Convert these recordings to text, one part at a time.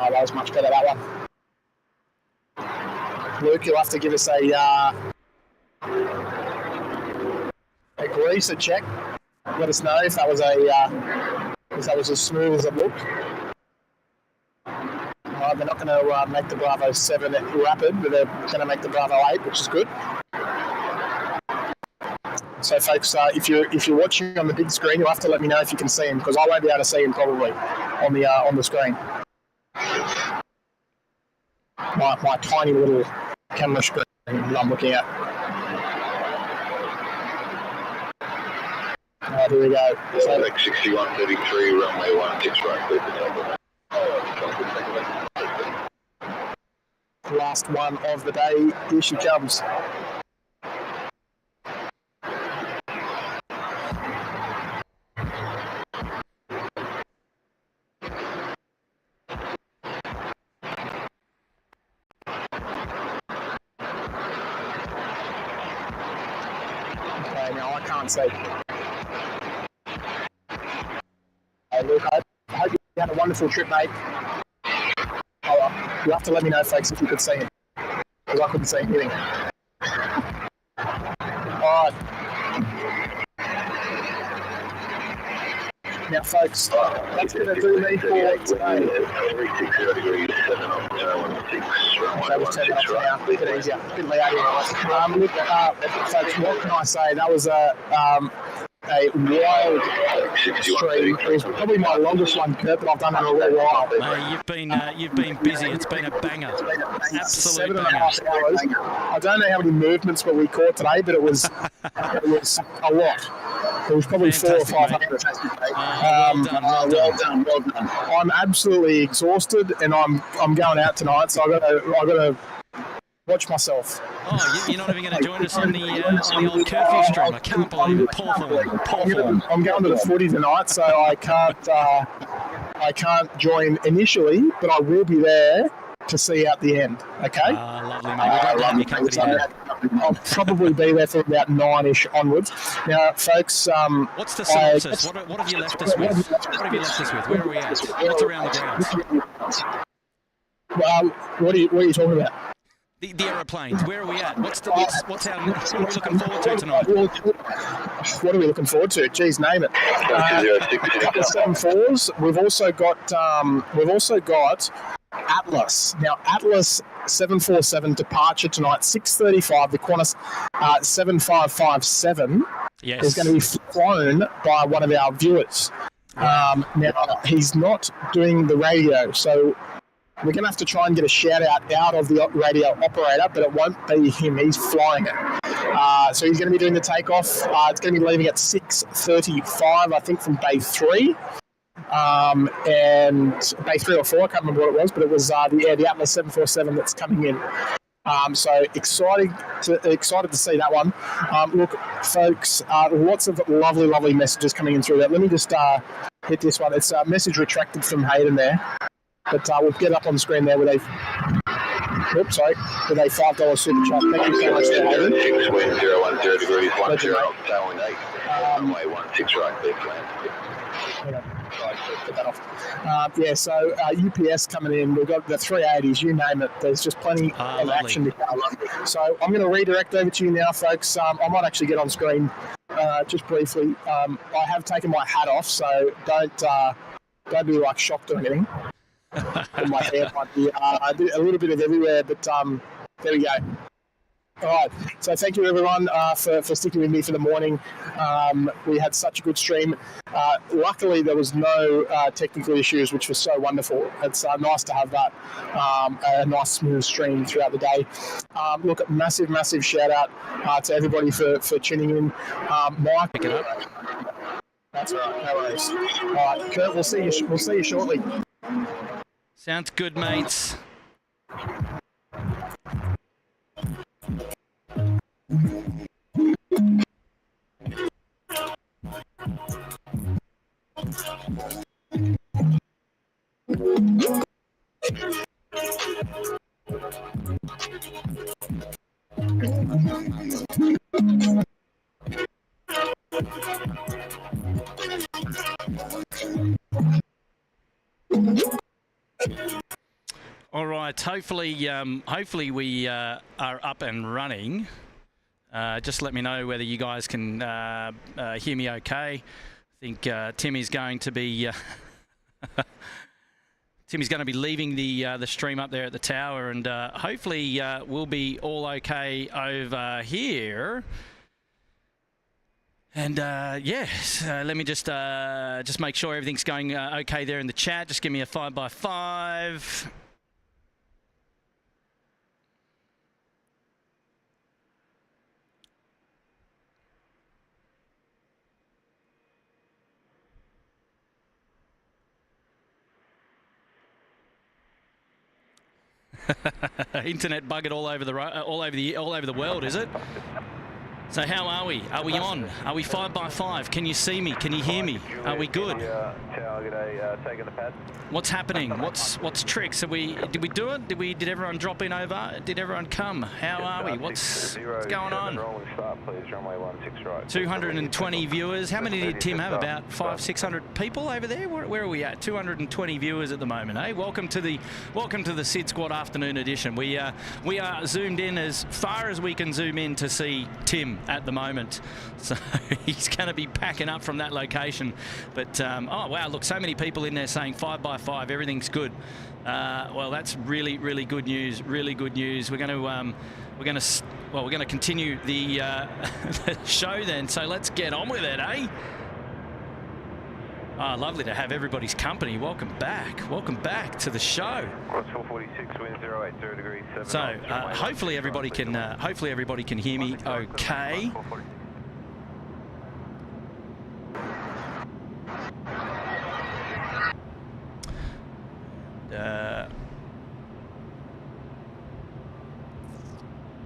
that was much better, that one. Luke, you'll have to give us a greaser check. Let us know if that was as smooth as it looked. They're not going to make the Bravo 7 rapid, but they're going to make the Bravo 8, which is good. So, folks, if you're watching on the big screen, you'll have to let me know if you can see him, because I won't be able to see him probably on the screen. My tiny little camera screen that I'm looking at. Alright, here we go. So, 6133, runway 16 right, clear for last one of the day. Here she comes. Okay, now I can't see. Hey, Luke, I hope you had a wonderful trip, mate. You have to let me know, folks, if you could see him, because I couldn't see anything. Alright. Now, folks, that's going to do me for today. That was turning off now, a bit easier, a bit later. Look, folks, what can I say? That was a wild stream. It was probably my longest one, Kurt, that I've done in a little while. You've been busy. It's been a banger. Absolute banger. 7.5 hours. I don't know how many movements we caught today, but it was a lot. It was probably Fantastic, 400 or 500. Well done. I'm absolutely exhausted, and I'm going out tonight, so I got to watch myself. Oh, you're not even going to join us on the old curfew stream. I can't believe it. Poor form. I'm going to the footy tonight, so I can't join initially, but I will be there to see out the end. Okay. Lovely, mate. We're glad to have your company there. I'll probably be there for about 9ish onwards. Now, folks, what's the synopsis? What have you left us with? What have you left us with? Where are we at? What's around the grounds? What are you talking about? The aeroplanes. Where are we at? What are we looking forward to tonight? What are we looking forward to? Geez, name it. A couple of 7.4s. We've also got Atlas. Now, Atlas 747 departure tonight, 6:35. The Qantas 7557 is going to be flown by one of our viewers. Now, he's not doing the radio, so we're going to have to try and get a shout-out out of the radio operator, but it won't be him. He's flying it. So he's going to be doing the takeoff. It's going to be leaving at 6:35, I think, from bay 3. And bay 3 or 4, I can't remember what it was, but it was the Atlas 747 that's coming in. So excited to see that one. Look, folks, lots of lovely messages coming in through that. Let me just hit this one. It's a message retracted from Hayden there. But we'll get up on the screen there with a $5 super chat. Thank you so much for having me. 010 degrees 10, down 8, runway 16 right, clear plan. Put that off. So UPS coming in. We've got the 380s, you name it. There's just plenty of action to come. So I'm going to redirect over to you now, folks. I might actually get on screen just briefly. I have taken my hat off, so don't be like shocked or anything. My hair might be a little bit of everywhere, but there we go. All right, so thank you everyone for sticking with me for the morning. We had such a good stream. Luckily, there was no technical issues, which was so wonderful. It's nice to have that, a nice smooth stream throughout the day. Look, massive shout out to everybody for tuning in. Mike, pick it up. That's all right, no worries. All right, Kurt, we'll see you shortly. Sounds good, mates. All right. Hopefully we are up and running. Just let me know whether you guys can hear me okay. I think Tim is going to be leaving the stream up there at the tower, and hopefully we'll be all okay over here. And yes, let me just make sure everything's going okay there in the chat. Just give me a 5x5. Internet buggered all over the world, is it? So how are we? Are we on? Are we 5x5? Can you see me? Can you hear me? Are we good? What's happening? What's tricks? Did we do it? Did everyone drop in over? Did everyone come? How are we? What's going on? 220 viewers. How many did Tim have? About 500-600 people over there? Where are we at? 220 viewers at the moment, eh? Welcome to the SydSquad afternoon edition. We are zoomed in as far as we can zoom in to see Tim at the moment, so he's going to be packing up from that location. But oh wow, look, so many people in there saying 5x5, everything's good. Well, that's really good news. Really good news. We're going to continue the the show then. So let's get on with it, eh? Oh, lovely to have everybody's company. Welcome back to the show. 446, wind 080 degrees. So hopefully everybody can hear me okay.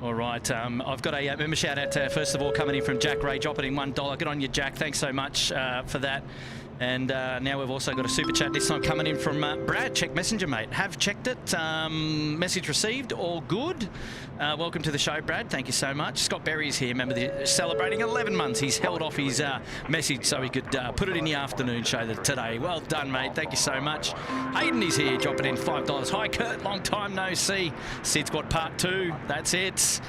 All right, I've got a member shout out first of all coming in from Jack Ray, dropping in $1. Good on you, Jack. Thanks so much for that. And now we've also got a super chat this time coming in from Brad. Check Messenger, mate. Have checked it. Message received. All good. Welcome to the show, Brad. Thank you so much. Scott Berry's here. Remember, celebrating 11 months. He's held off his message so he could put it in the afternoon show today. Well done, mate. Thank you so much. Hayden is here, dropping in $5. Hi, Kurt. Long time no see. SydSquad Part 2. That's it.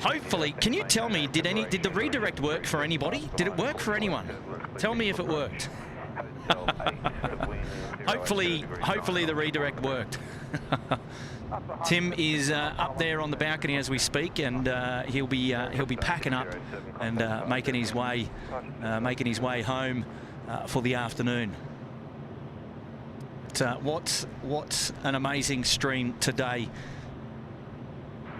Hopefully, can you tell me, did the redirect work for anybody? Did it work for anyone? Tell me if it worked. Hopefully the redirect worked. Tim is up there on the balcony as we speak, and he'll be packing up and making his way home for the afternoon. But, what an amazing stream today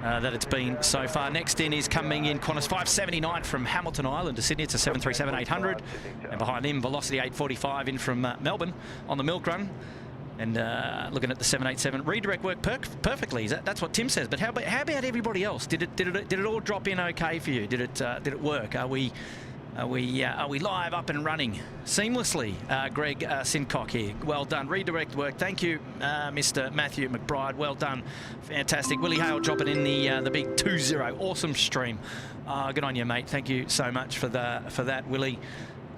that it's been so far. Next in is coming in Qantas 579 from Hamilton Island to Sydney. It's a 737-800, and behind him Velocity 845 in from Melbourne on the milk run. And looking at the 787, redirect worked perfectly. That's what Tim says. But how about everybody else? Did it all drop in okay for you? Did it work? Are we live, up and running seamlessly? Greg Sincock here. Well done. Redirect work. Thank you, Mr. Matthew McBride. Well done. Fantastic. Willie Hale dropping in the big 2-0. Awesome stream. Good on you, mate. Thank you so much for that, Willie.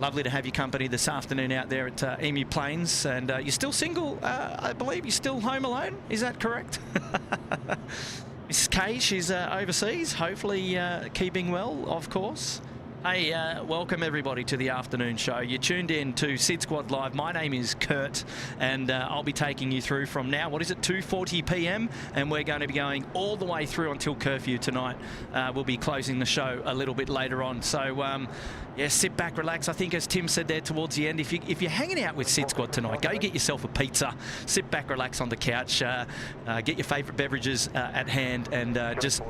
Lovely to have your company this afternoon out there at Emu Plains. And you're still single, I believe. You're still home alone. Is that correct? Mrs. Kay, she's overseas. Hopefully keeping well, of course. Hey, welcome everybody to the afternoon show. You tuned in to SydSquad Live. My name is Kurt, and I'll be taking you through from now, 2:40 p.m, and we're going to be going all the way through until curfew tonight. We'll be closing the show a little bit later on. So, yeah, sit back, relax. I think, as Tim said there towards the end, if you're hanging out with SydSquad tonight, go get yourself a pizza, sit back, relax on the couch, get your favourite beverages at hand, and just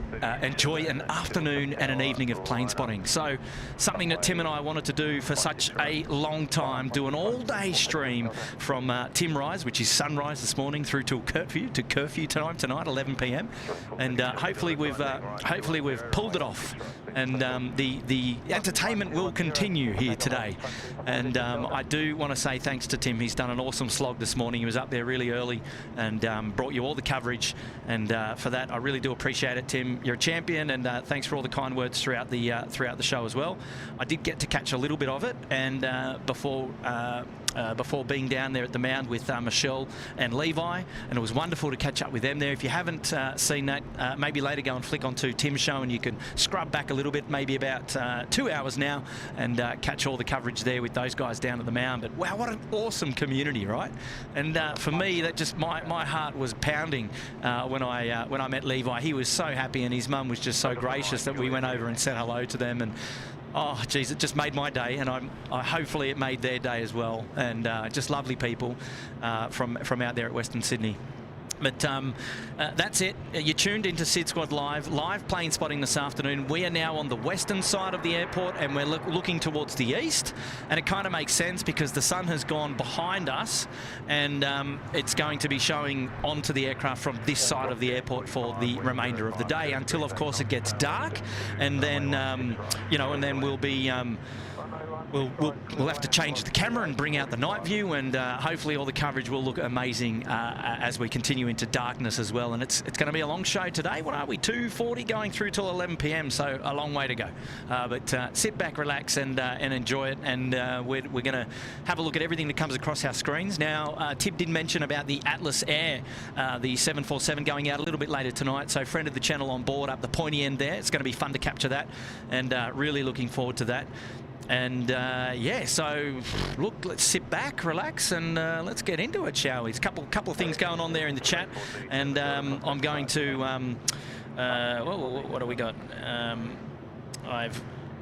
enjoy an afternoon and an evening of plane spotting. So, something that Tim and I wanted to do for such a long time, do an all-day stream from Tim Rise, which is sunrise this morning, through to curfew time tonight, 11 p.m. And hopefully we've pulled it off, and the entertainment will continue here today. And I do want to say thanks to Tim. He's done an awesome slog this morning. He was up there really early and brought you all the coverage, and for that I really do appreciate it, Tim. You're a champion, and thanks for all the kind words throughout the show as well. I did get to catch a little bit of it, and before before being down there at the mound with Michelle and Levi, and it was wonderful to catch up with them there. If you haven't seen that, maybe later go and flick onto Tim's show and you can scrub back a little bit, maybe about 2 hours now, and catch all the coverage there with those guys down at the mound. But wow, what an awesome community, right? And for me, that just my heart was pounding when I met Levi. He was so happy, and his mum was just so gracious that we went over and said hello to them. And oh, geez, it just made my day, and hopefully it made their day as well. And just lovely people from out there at Western Sydney. But that's it. You're tuned into SydSquad live plane spotting this afternoon. We are now on the western side of the airport, and we're looking towards the east. And it kind of makes sense because the sun has gone behind us, and it's going to be showing onto the aircraft from this side of the airport for the remainder of the day, until, of course, it gets dark. And then, you know, and then we'll be... We'll have to change the camera and bring out the night view, and hopefully all the coverage will look amazing as we continue into darkness as well. And it's going to be a long show today. What are we, 2:40 going through till 11 p.m, so a long way to go. But sit back, relax, and enjoy it. And we're going to have a look at everything that comes across our screens. Now, Tib did mention about the Atlas Air, the 747 going out a little bit later tonight. So friend of the channel on board up the pointy end there. It's going to be fun to capture that, and really looking forward to that. And yeah, so look, let's sit back, relax, and let's get into it, shall we? There's a couple of things going on there in the chat, and I'm going to what do we got? What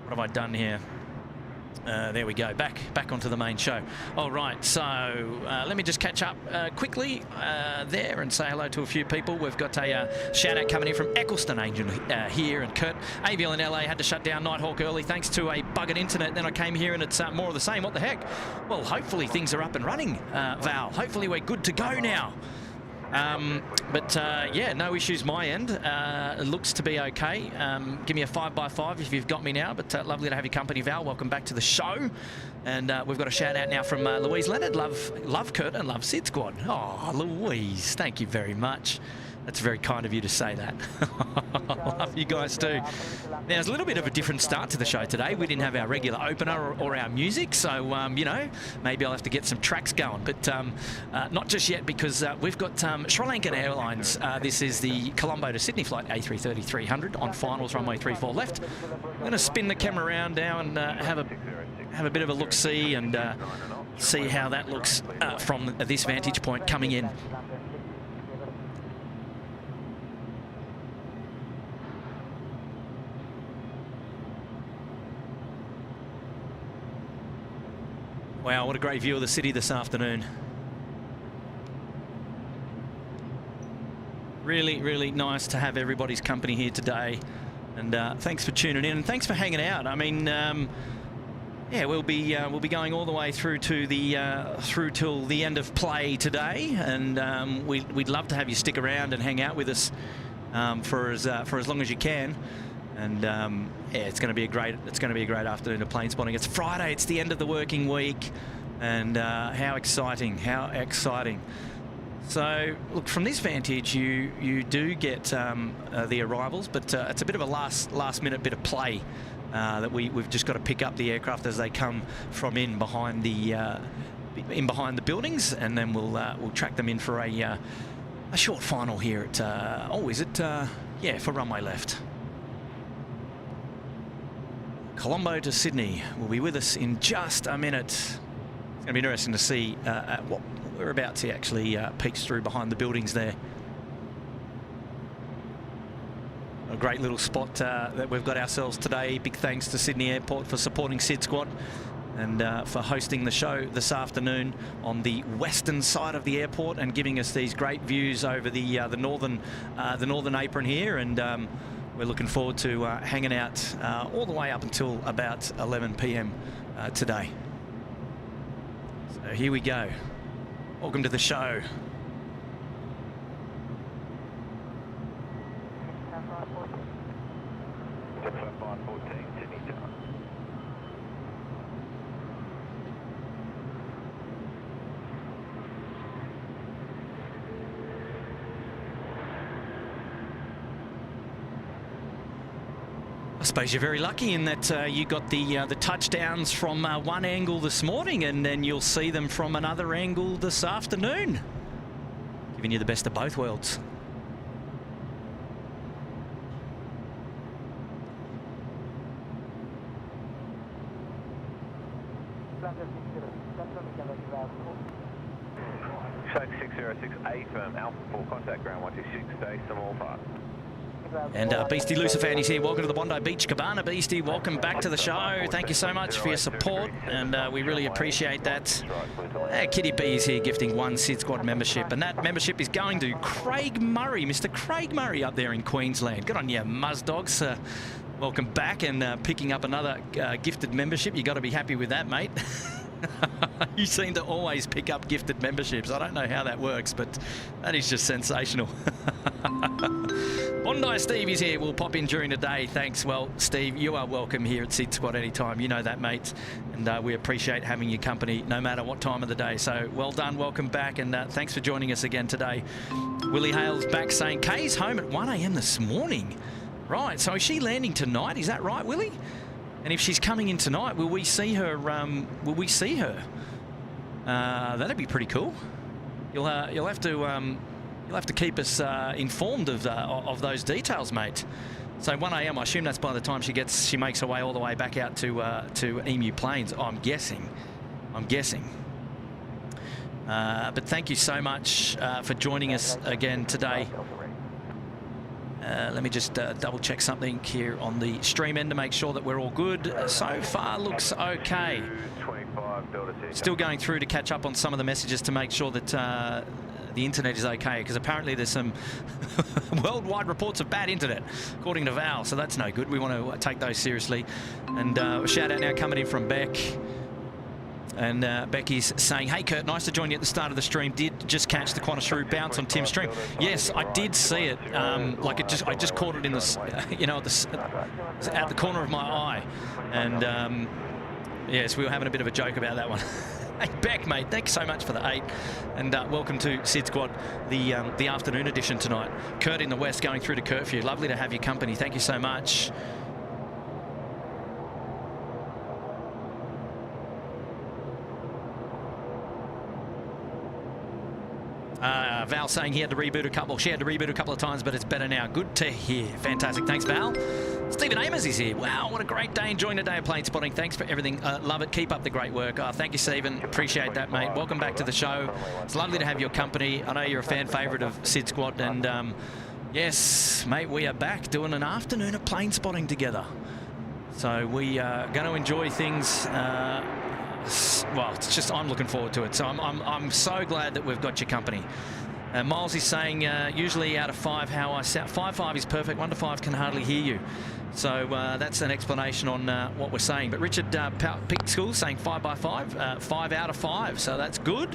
have I done here? There we go, back onto the main show. All right, so let me just catch up quickly there and say hello to a few people. We've got a shout out coming in from Eccleston Angel here, and Kurt. AVL in LA had to shut down Nighthawk early thanks to a buggered internet. Then I came here and it's more of the same. What the heck? Well, hopefully things are up and running, Val. Hopefully we're good to go now. But yeah, no issues my end. It looks to be okay. Give me a 5x5 if you've got me now, but lovely to have your company, Val. Welcome back to the show. And we've got a shout out now from Louise Leonard. Love Kurt and love SydSquad. Oh, Louise, thank you very much. That's very kind of you to say that. Love you guys too. Now, there's a little bit of a different start to the show today. We didn't have our regular opener or our music, so, you know, maybe I'll have to get some tracks going. But not just yet, because we've got Sri Lankan Airlines. This is the Colombo to Sydney flight, A330-300 on finals, runway 34 left. I'm going to spin the camera around now and have a bit of a look-see and see how that looks from this vantage point coming in. Wow, what a great view of the city this afternoon. Really, really nice to have everybody's company here today. And thanks for tuning in, and thanks for hanging out. I mean, yeah, we'll be going all the way through to the through till the end of play today, and we'd love to have you stick around and hang out with us for as long as you can. And yeah, it's going to be a great afternoon of plane spotting. It's Friday. It's the end of the working week, and how exciting! How exciting! So, look, from this vantage, you do get the arrivals, but it's a bit of a last minute bit of play that we've just got to pick up the aircraft as they come from in behind the buildings, and then we'll track them in for a short final here at yeah, for runway left. Colombo to Sydney will be with us in just a minute. It's going to be interesting to see what whereabouts he actually peeks through behind the buildings there. A great little spot that we've got ourselves today. Big thanks to Sydney Airport for supporting SydSquad and for hosting the show this afternoon on the western side of the airport and giving us these great views over the northern apron here. And we're looking forward to hanging out all the way up until about 11 p.m. Today. So here we go. Welcome to the show. I suppose you're very lucky in that you got the touchdowns from one angle this morning, and then you'll see them from another angle this afternoon. Giving you the best of both worlds. Shack 606A firm, Alpha 4, contact ground 126, stay small part. And Beastie Lucifer, here. Welcome to the Bondi Beach Cabana, Beastie. Welcome back to the show. Thank you so much for your support, and we really appreciate that. Kitty B is here gifting 1 SydSquad membership, and that membership is going to Craig Murray, Mr. Craig Murray up there in Queensland. Good on you, Muzz Dogs. Welcome back, and picking up another gifted membership. You got to be happy with that, mate. You seem to always pick up gifted memberships. I don't know how that works, but that is just sensational. Bondi Steve is here. We'll pop in during the day. Thanks. Well, Steve, you are welcome here at SydSquad anytime. You know that, mate. And we appreciate having your company no matter what time of the day. So well done. Welcome back. And thanks for joining us again today. Willie Hale's back saying Kay's home at 1 a.m. this morning. Right. So is she landing tonight? Is that right, Willie? And if she's coming in tonight, will we see her? Will we see her? That'd be pretty cool. You'll have to keep us informed of those details, mate. So 1 a.m. I assume that's by the time she makes her way all the way back out to Emu Plains. I'm guessing. But thank you so much for joining us again today. Let me just double check something here on the stream end to make sure that we're all good. So far looks okay. Still going through to catch up on some of the messages to make sure that the internet is okay, because apparently there's some worldwide reports of bad internet, according to Val, so that's no good. We want to take those seriously. And a shout out now coming in from Beck. And Becky's saying, hey Kurt, nice to join you at the start of the stream. Did just catch the Qantas Shrew bounce on Tim's stream. Yes, I did see it. I just caught it in the, you know, at the corner of my eye. And yes, we were having a bit of a joke about that one. Hey Beck, mate, thanks so much for the 8, and welcome to SydSquad, the afternoon edition tonight. Kurt in the west going through to curfew. Lovely to have your company. Thank you so much. Val saying he had to reboot she had to reboot a couple of times, but it's better now. Good to hear. Fantastic. Thanks, Val. Stephen Amos is here. Wow, what a great day. Enjoying the day of plane spotting. Thanks for everything. Love it. Keep up the great work. Thank you, Stephen. Appreciate that, mate. Welcome back to the show. It's lovely to have your company. I know you're a fan favourite of SydSquad, and yes, mate, we are back doing an afternoon of plane spotting together. So we are going to enjoy things. Well, it's just, I'm looking forward to it. So I'm so glad that we've got your company. Miles is saying, usually out of 5, how I sound. 5 is perfect. 1 to 5 can hardly hear you. So that's an explanation on what we're saying. But Richard Peak School saying 5 by 5, 5 out of 5. So that's good.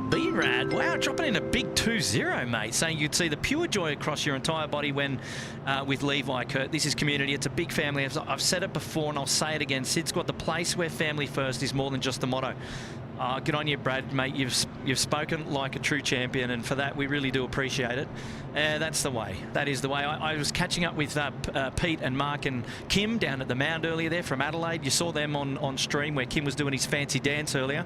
B-Rad, wow, dropping in a big 2-0, mate, saying you'd see the pure joy across your entire body when with Levi, Kurt. This is community. It's a big family. I've said it before and I'll say it again. SydSquad, the place where family first is more than just the motto. Good on you, Brad, mate. You've spoken like a true champion, and for that we really do appreciate it. That's the way. That is the way. I was catching up with Pete and Mark and Kim down at the Mound earlier there from Adelaide. You saw them on stream where Kim was doing his fancy dance earlier.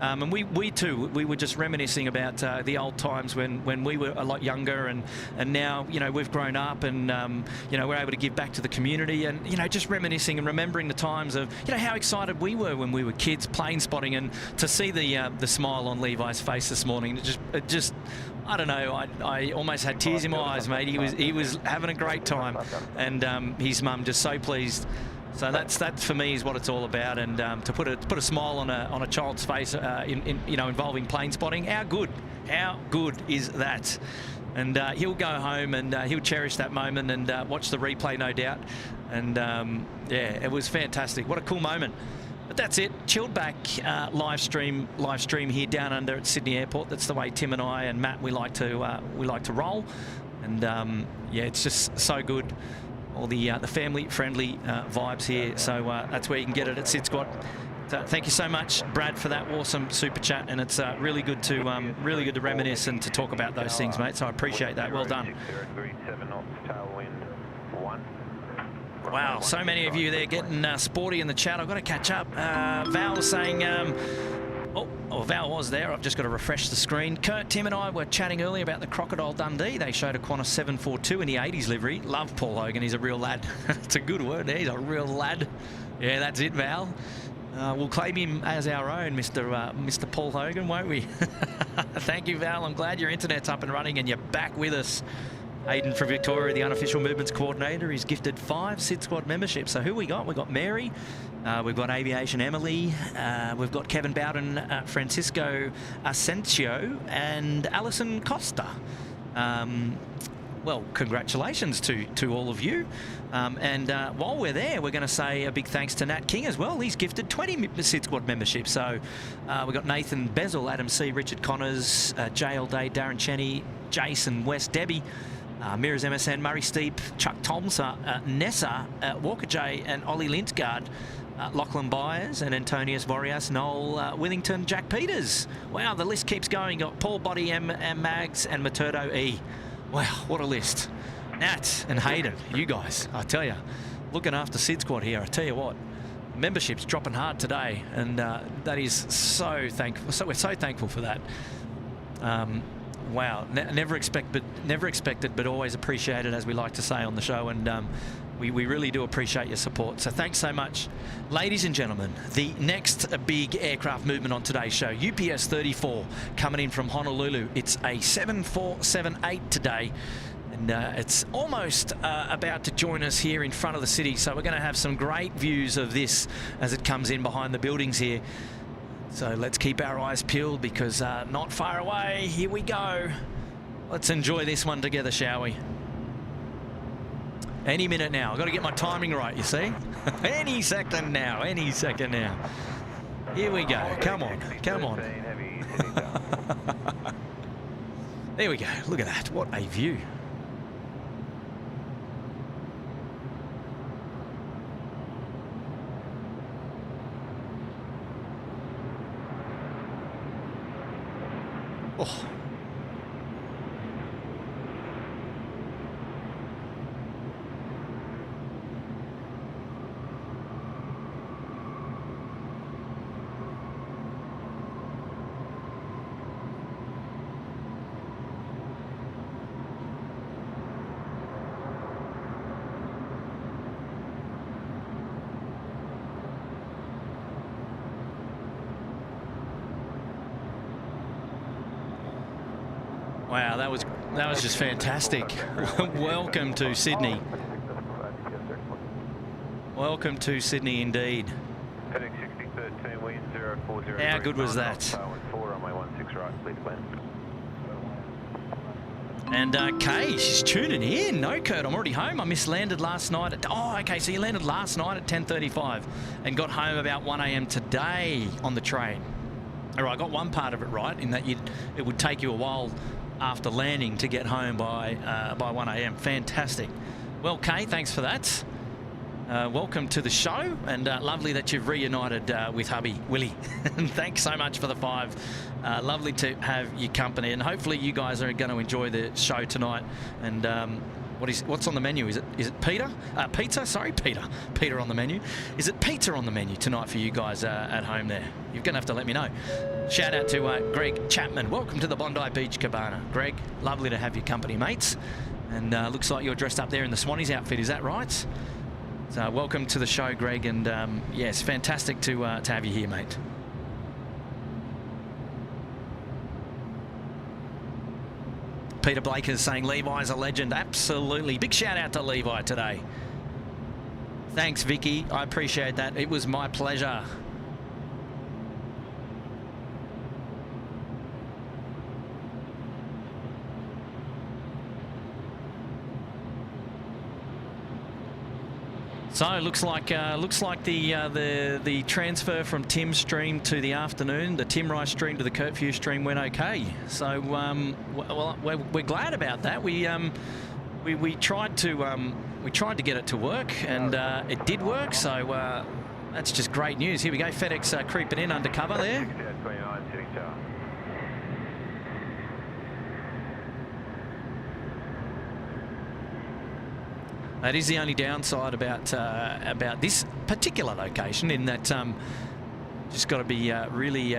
And we too, we were just reminiscing about the old times when we were a lot younger, and now, you know, we've grown up, and you know, we're able to give back to the community, and, you know, just reminiscing and remembering the times of, you know, how excited we were when we were kids plane spotting, and to see the smile on Levi's face this morning, it just I don't know, I almost had tears in my eyes, mate. He was having a great time, and his mum just so pleased. So that for me is what it's all about, and to put a smile on a child's face you know, involving plane spotting. How good is that? And he'll go home and he'll cherish that moment and watch the replay, no doubt. And yeah, it was fantastic. What a cool moment. But that's it. Chilled back live stream here down under at Sydney Airport. That's the way Tim and I and Matt we like to roll. And yeah, it's just so good. All the family friendly vibes here. So that's where you can get it at SydSquad. Thank you so much, Brad, for that awesome super chat, and it's really good to reminisce and to talk about those things, mate. So I appreciate that. Well done. Wow, so many of you there getting sporty in the chat. I've got to catch up. Val saying, Val was there. I've just got to refresh the screen. Kurt, Tim and I were chatting earlier about the Crocodile Dundee. They showed a Qantas 742 in the 80s livery. Love Paul Hogan. He's a real lad. It's a good word. He's a real lad. Yeah, that's it, Val. We'll claim him as our own, Mr. Paul Hogan, won't we? Thank you, Val. I'm glad your internet's up and running and you're back with us. Aidan for Victoria, the unofficial movements coordinator, is gifted 5 SydSquad memberships. So who we got? We've got Mary, we've got Aviation Emily, we've got Kevin Bowden, Francisco Asensio, and Alison Costa. Well, congratulations to all of you. And while we're there, we're going to say a big thanks to Nat King as well. He's gifted 20 SydSquad memberships. So we've got Nathan Bezel, Adam C, Richard Connors, JL Day, Darren Cheney, Jason West, Debbie, Mira's MSN, Murray Steep, Chuck Thompson, Nessa, Walker J, and Ollie Linsgaard, Lachlan Byers, and Antonius Vorias, Noel Withington, Jack Peters. Wow, the list keeps going. Got Paul Body, M Mags, and Maturdo E. Wow, what a list. Nat and Hayden, you guys, I tell you, looking after SydSquad here. I tell you what, membership's dropping hard today, and that is so thankful. So we're so thankful for that. Wow, never expected, but always appreciated, as we like to say on the show, and we really do appreciate your support. So thanks so much. Ladies and gentlemen, the next big aircraft movement on today's show, UPS 34, coming in from Honolulu. It's a 7478 today, and it's almost about to join us here in front of the city. So we're going to have some great views of this as it comes in behind the buildings here. So let's keep our eyes peeled, because not far away, here we go. Let's enjoy this one together, shall we? Any minute now. I've got to get my timing right, you see? Any second now, any second now. Here we go. Come on, come on. There we go. Look at that. What a view. Oh. Wow, that was just fantastic. Welcome to Sydney. Welcome to Sydney indeed. How good was that? And Kay, she's tuning in. No, Kurt, I'm already home. I landed last night at... Oh, okay, so you landed last night at 10:35 and got home about 1 a.m. today on the train. All right, I got one part of it right, in that it would take you a while after landing to get home by 1 a.m. Fantastic. Well, Kay, thanks for that. Welcome to the show, and lovely that you've reunited with hubby Willie. And thanks so much for the 5. Lovely to have your company, and hopefully you guys are going to enjoy the show tonight. And what's on the menu? Is it Peter? Pizza? Sorry, Peter on the menu. Is it pizza on the menu tonight for you guys at home there? You're going to have to let me know. Shout out to Greg Chapman. Welcome to the Bondi Beach Cabana. Greg, lovely to have your company, mates. And looks like you're dressed up there in the Swannies outfit. Is that right? So welcome to the show, Greg. And yes, fantastic to have you here, mate. Peter Blake is saying Levi's a legend. Absolutely. Big shout out to Levi today. Thanks, Vicky. I appreciate that. It was my pleasure. So it looks like the transfer from Tim's stream to the afternoon, the Tim Rice stream to the Kurt Few stream went okay. So well, we're glad about that. We tried to get it to work, and it did work. So That's just great news. Here we go. FedEx creeping in undercover there. That is the only downside about this particular location, in that just got to be really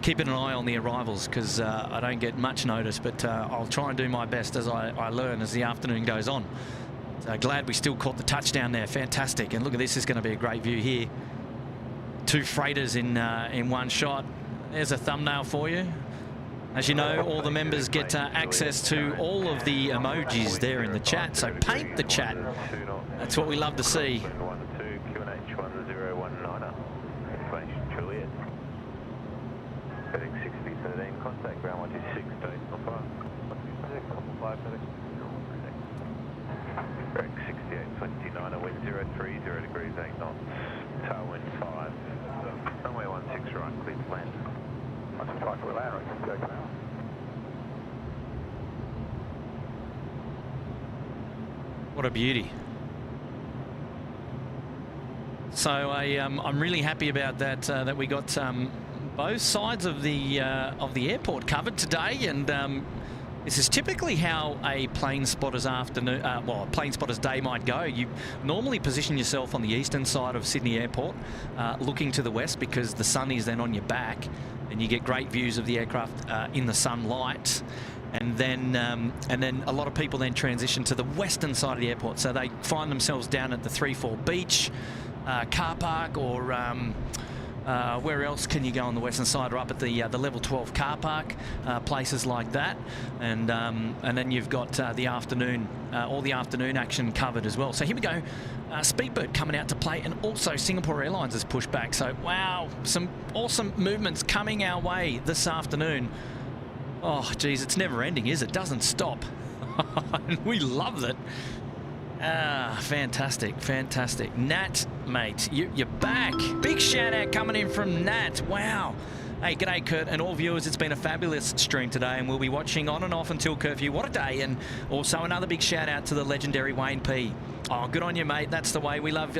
keeping an eye on the arrivals, because I don't get much notice, but I'll try and do my best as I learn as the afternoon goes on. So glad we still caught the touchdown there. Fantastic. And look at this, is going to be a great view here. 2 freighters in one shot. There's a thumbnail for you. As you know, all the members get access to all of the emojis there in the chat, so paint the chat. That's what we love to see. Runway 16 right, clear to land. What a beauty. So I'm really happy about that, that we got both sides of the airport covered today, and this is typically how a plane spotter's afternoon, well, a plane spotter's day might go. You normally position yourself on the eastern side of Sydney Airport, looking to the west, because the sun is then on your back, and you get great views of the aircraft in the sunlight. And then a lot of people then transition to the western side of the airport, so they find themselves down at the 3-4 beach car park, or where else can you go on the western side, or up at the level 12 car park, places like that. And then you've got the afternoon, all the afternoon action covered as well. So here we go, Speedbird coming out to play, and also Singapore Airlines has pushed back. So wow, some awesome movements coming our way this afternoon. Oh geez, it's never ending, is it? Doesn't stop. And we love it. Fantastic, fantastic. Nat, mate, you're back. Big shout out coming in from Nat. Wow. Hey, g'day, Kurt, and all viewers. It's been a fabulous stream today, and we'll be watching on and off until curfew. What a day. And also another big shout out to the legendary Wayne P. Oh, good on you, mate. That's the way. We love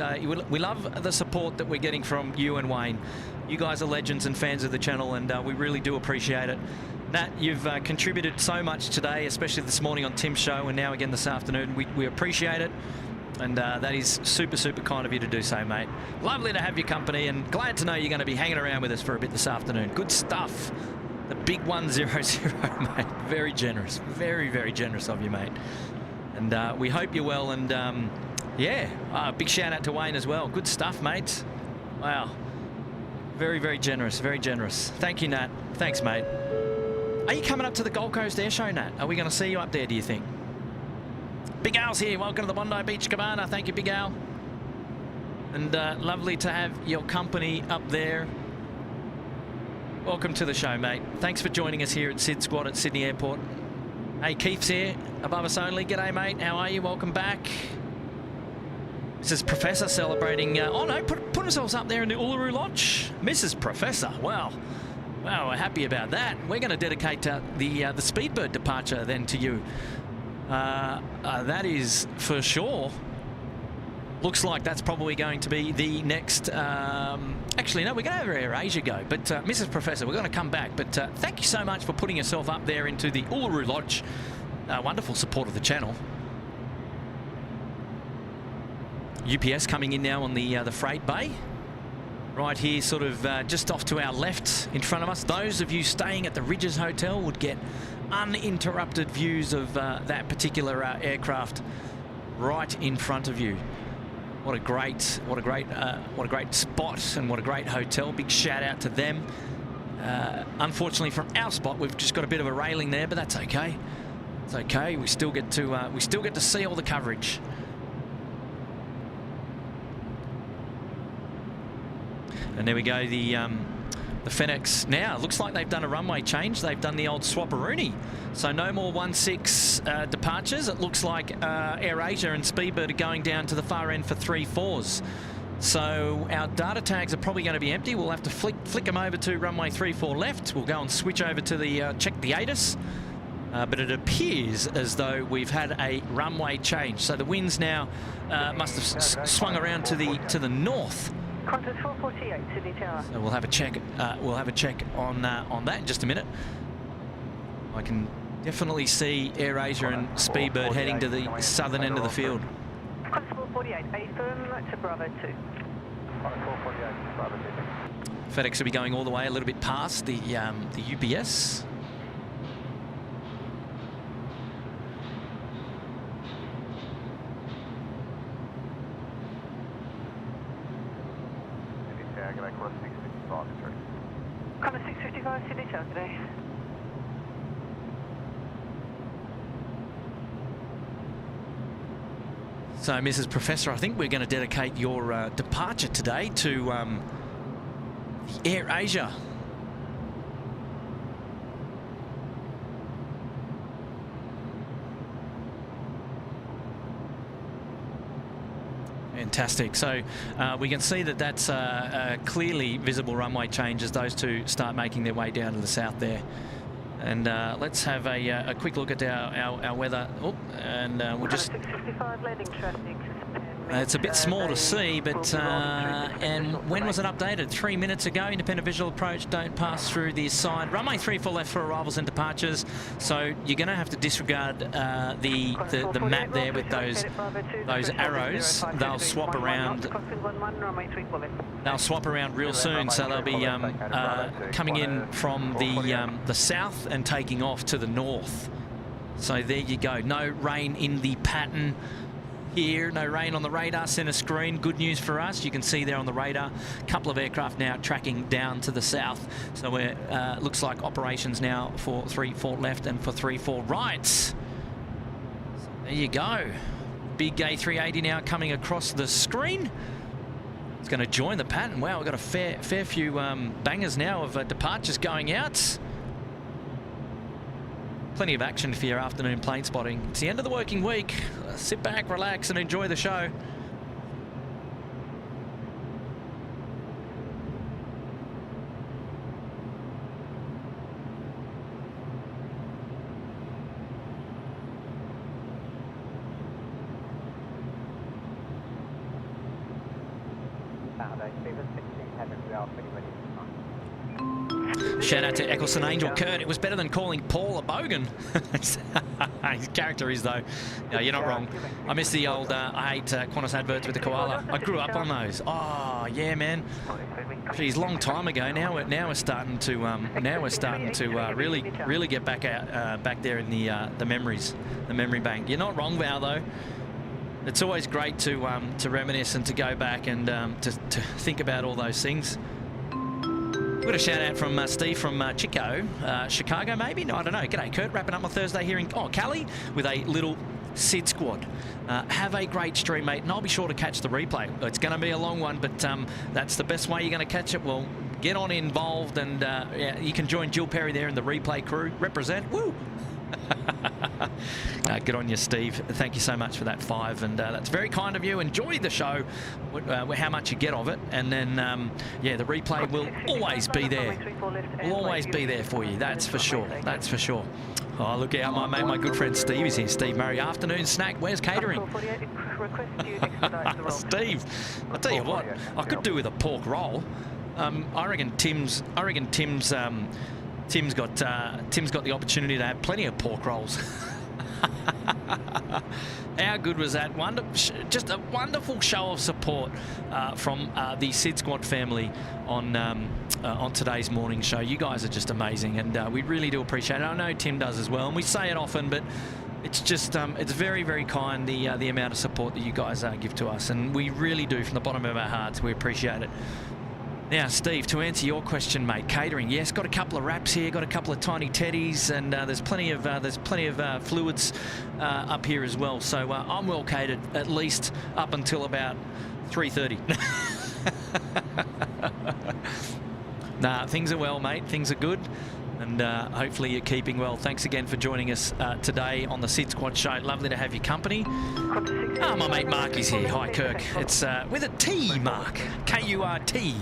we love the support that we're getting from you and Wayne. You guys are legends and fans of the channel, and we really do appreciate it. Nat, you've contributed so much today, especially this morning on Tim's show, and now again this afternoon. We appreciate it, and that is super, super kind of you to do so, mate. Lovely to have your company, and glad to know you're going to be hanging around with us for a bit this afternoon. Good stuff. The big 100, mate. Very generous. Very, very generous of you, mate. And we hope you're well, and yeah, big shout out to Wayne as well. Good stuff, mate. Wow. Very, very generous. Very generous. Thank you, Nat. Thanks, mate. Are you coming up to the Gold Coast Air Show, Nat? Are we going to see you up there, do you think? Big Al's here. Welcome to the Bondi Beach Cabana. Thank you, Big Al. And lovely to have your company up there. Welcome to the show, mate. Thanks for joining us here at SydSquad at Sydney Airport. Hey, Keith's here, above us only. G'day, mate. How are you? Welcome back. Mrs. Professor celebrating. Oh, no, put ourselves up there in the Uluru Lodge. Mrs. Professor. Wow. Wow, we're happy about that. We're going to dedicate the Speedbird departure then to you. That is for sure. Looks like that's probably going to be the next... actually, no, we're going to have AirAsia go. But Mrs. Professor, we're going to come back. But thank you so much for putting yourself up there into the Uluru Lodge. Wonderful support of the channel. UPS coming in now on the freight bay. Right here, sort of just off to our left in front of us. Those of you staying at the Ridges Hotel would get uninterrupted views of that particular aircraft right in front of you. What a great spot, and what a great hotel. Big shout out to them. Unfortunately, from our spot, we've just got a bit of a railing there, but that's okay. It's okay. We still get to see all the coverage. And there we go, the FedEx now. Looks like they've done a runway change. They've done the old swap-a-rooney. So no more 16 departures. It looks like AirAsia and Speedbird are going down to the far end for 3-4s. So our data tags are probably going to be empty. We'll have to flick them over to runway 34 left. We'll go and switch over to the check the ATC. But it appears as though we've had a runway change. So the winds now must have swung around to the north Qantas 448, Sydney Tower. So we'll have a check. We'll have a check on that in just a minute. I can definitely see AirAsia and Speedbird heading to the southern end of the field. Qantas 448, a firm to Bravo 2. Qantas 448, Bravo 2. FedEx will be going all the way a little bit past the UPS. Qantas 655, Sydney Tower today. So, Mrs. Professor, I think we're going to dedicate your departure today to the AirAsia. Fantastic. So we can see that that's clearly visible runway change as those two start making their way down to the south there. And let's have a quick look at our weather. Oh, and we'll just... 655 landing traffic. It's a bit small to see, but and when was it updated? 3 minutes ago. Independent visual approach, don't pass through the side. Runway 34 left for arrivals and departures. So you're going to have to disregard the map there with those arrows. They'll swap around. They'll swap around real soon. So they'll be coming in from the south and taking off to the north. So there you go. No rain in the pattern here, no rain on the radar center screen. Good news for us. You can see there on the radar, a couple of aircraft now tracking down to the south. So we're looks like operations now for 34 left and for 34 right. So there you go. Big A380 now coming across the screen. It's going to join the pattern. Wow, we've got a fair few bangers now of departures going out. Plenty of action for your afternoon plane spotting. It's the end of the working week. Sit back, relax, and enjoy the show. Shout out to Eccleston Angel Kurt. It was better than calling Paul a bogan. His character is, though. No, you're not wrong. I miss the old I hate Qantas adverts with the koala. I grew up on those. Oh yeah, man. Geez, long time ago. Now we're starting to really get back out back there in the memories, the memory bank. You're not wrong, Val, though. It's always great to reminisce and to go back and to think about all those things. We've got a shout out from Steve from Chicago, maybe? No, I don't know. G'day, Kurt. Wrapping up on Thursday here in Cali with a little SydSquad. Have a great stream, mate, and I'll be sure to catch the replay. It's going to be a long one, but that's the best way you're going to catch it. Well, get on involved, and yeah, you can join Jill Perry there in the replay crew. Represent. Woo! Good on you, Steve. Thank you so much for that 5, and that's very kind of you. Enjoy the show, how much you get of it, and then yeah, the replay will always be there. Will always be there for you. That's for sure. That's for sure. Oh, look out, my mate, my good friend Steve is here. Steve Murray, afternoon snack. Where's catering? Steve, I'll tell you what, I could do with a pork roll. I reckon Tim's got the opportunity to have plenty of pork rolls. How good was that? Just a wonderful show of support from the SydSquad family on today's morning show. You guys are just amazing, and we really do appreciate it. I know Tim does as well, and we say it often, but it's just it's very, very kind, the amount of support that you guys give to us, and we really do, from the bottom of our hearts. We appreciate it. Now, Steve, to answer your question, mate, catering, yes, got a couple of wraps here, got a couple of tiny teddies, and there's plenty of fluids up here as well. So I'm well catered, at least up until about 3:30. Nah, things are well, mate. Things are good, and hopefully you're keeping well. Thanks again for joining us today on the SydSquad show. Lovely to have your company. Oh, my mate Mark is here. Hi, Kirk. It's with a T, Mark. K-U-R-T.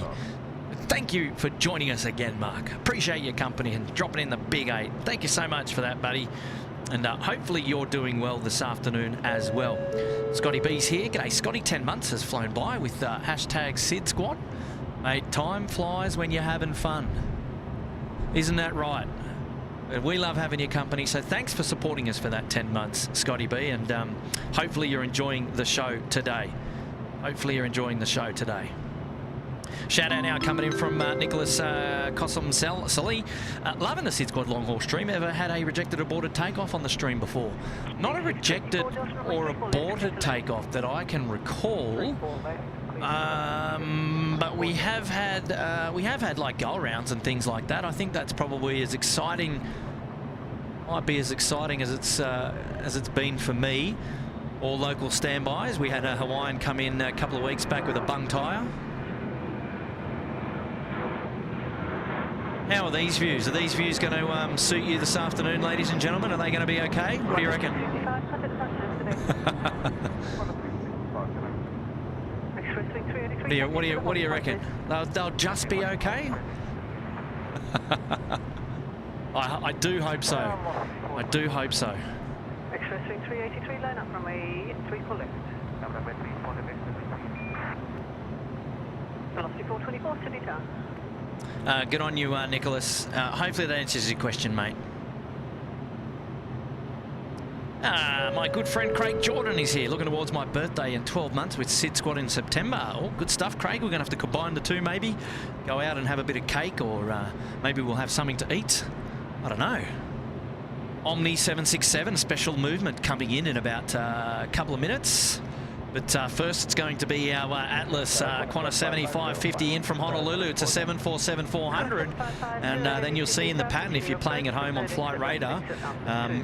Thank you for joining us again, Mark. Appreciate your company and dropping in the big 8. Thank you so much for that, buddy. And hopefully you're doing well this afternoon as well. Scotty B's here. G'day, Scotty. 10 months has flown by with hashtag SydSquad. Mate, time flies when you're having fun. Isn't that right? We love having your company, so thanks for supporting us for that 10 months, Scotty B, and hopefully you're enjoying the show today. Hopefully you're enjoying the show today. Shout out now coming in from Nicholas Kossam Sali. Loving the SydSquad long haul stream. Ever had a rejected aborted takeoff on the stream before? Not a rejected or aborted takeoff that I can recall. But we have had like go rounds and things like that. I think that's probably as exciting, might be as exciting as it's been for me. Or local standbys. We had a Hawaiian come in a couple of weeks back with a bung tyre. How are these views? Are these views going to suit you this afternoon, ladies and gentlemen? Are they going to be okay? What do you reckon? What do you reckon? They'll just be okay? I do hope so. I do hope so. Express 383, line up from a 34 left. Velocity 424 to detail. Good on you, Nicholas. Hopefully that answers your question, mate. My good friend Craig Jordan is here, looking towards my birthday in 12 months with SydSquad in September. Oh, good stuff, Craig. We're going to have to combine the two, maybe. Go out and have a bit of cake, or maybe we'll have something to eat. I don't know. Omni 767, special movement coming in about a couple of minutes. But first it's going to be our Atlas Qantas 7550 in from Honolulu. It's a 747-400. And then you'll see in the pattern, if you're playing at home on Flight Radar,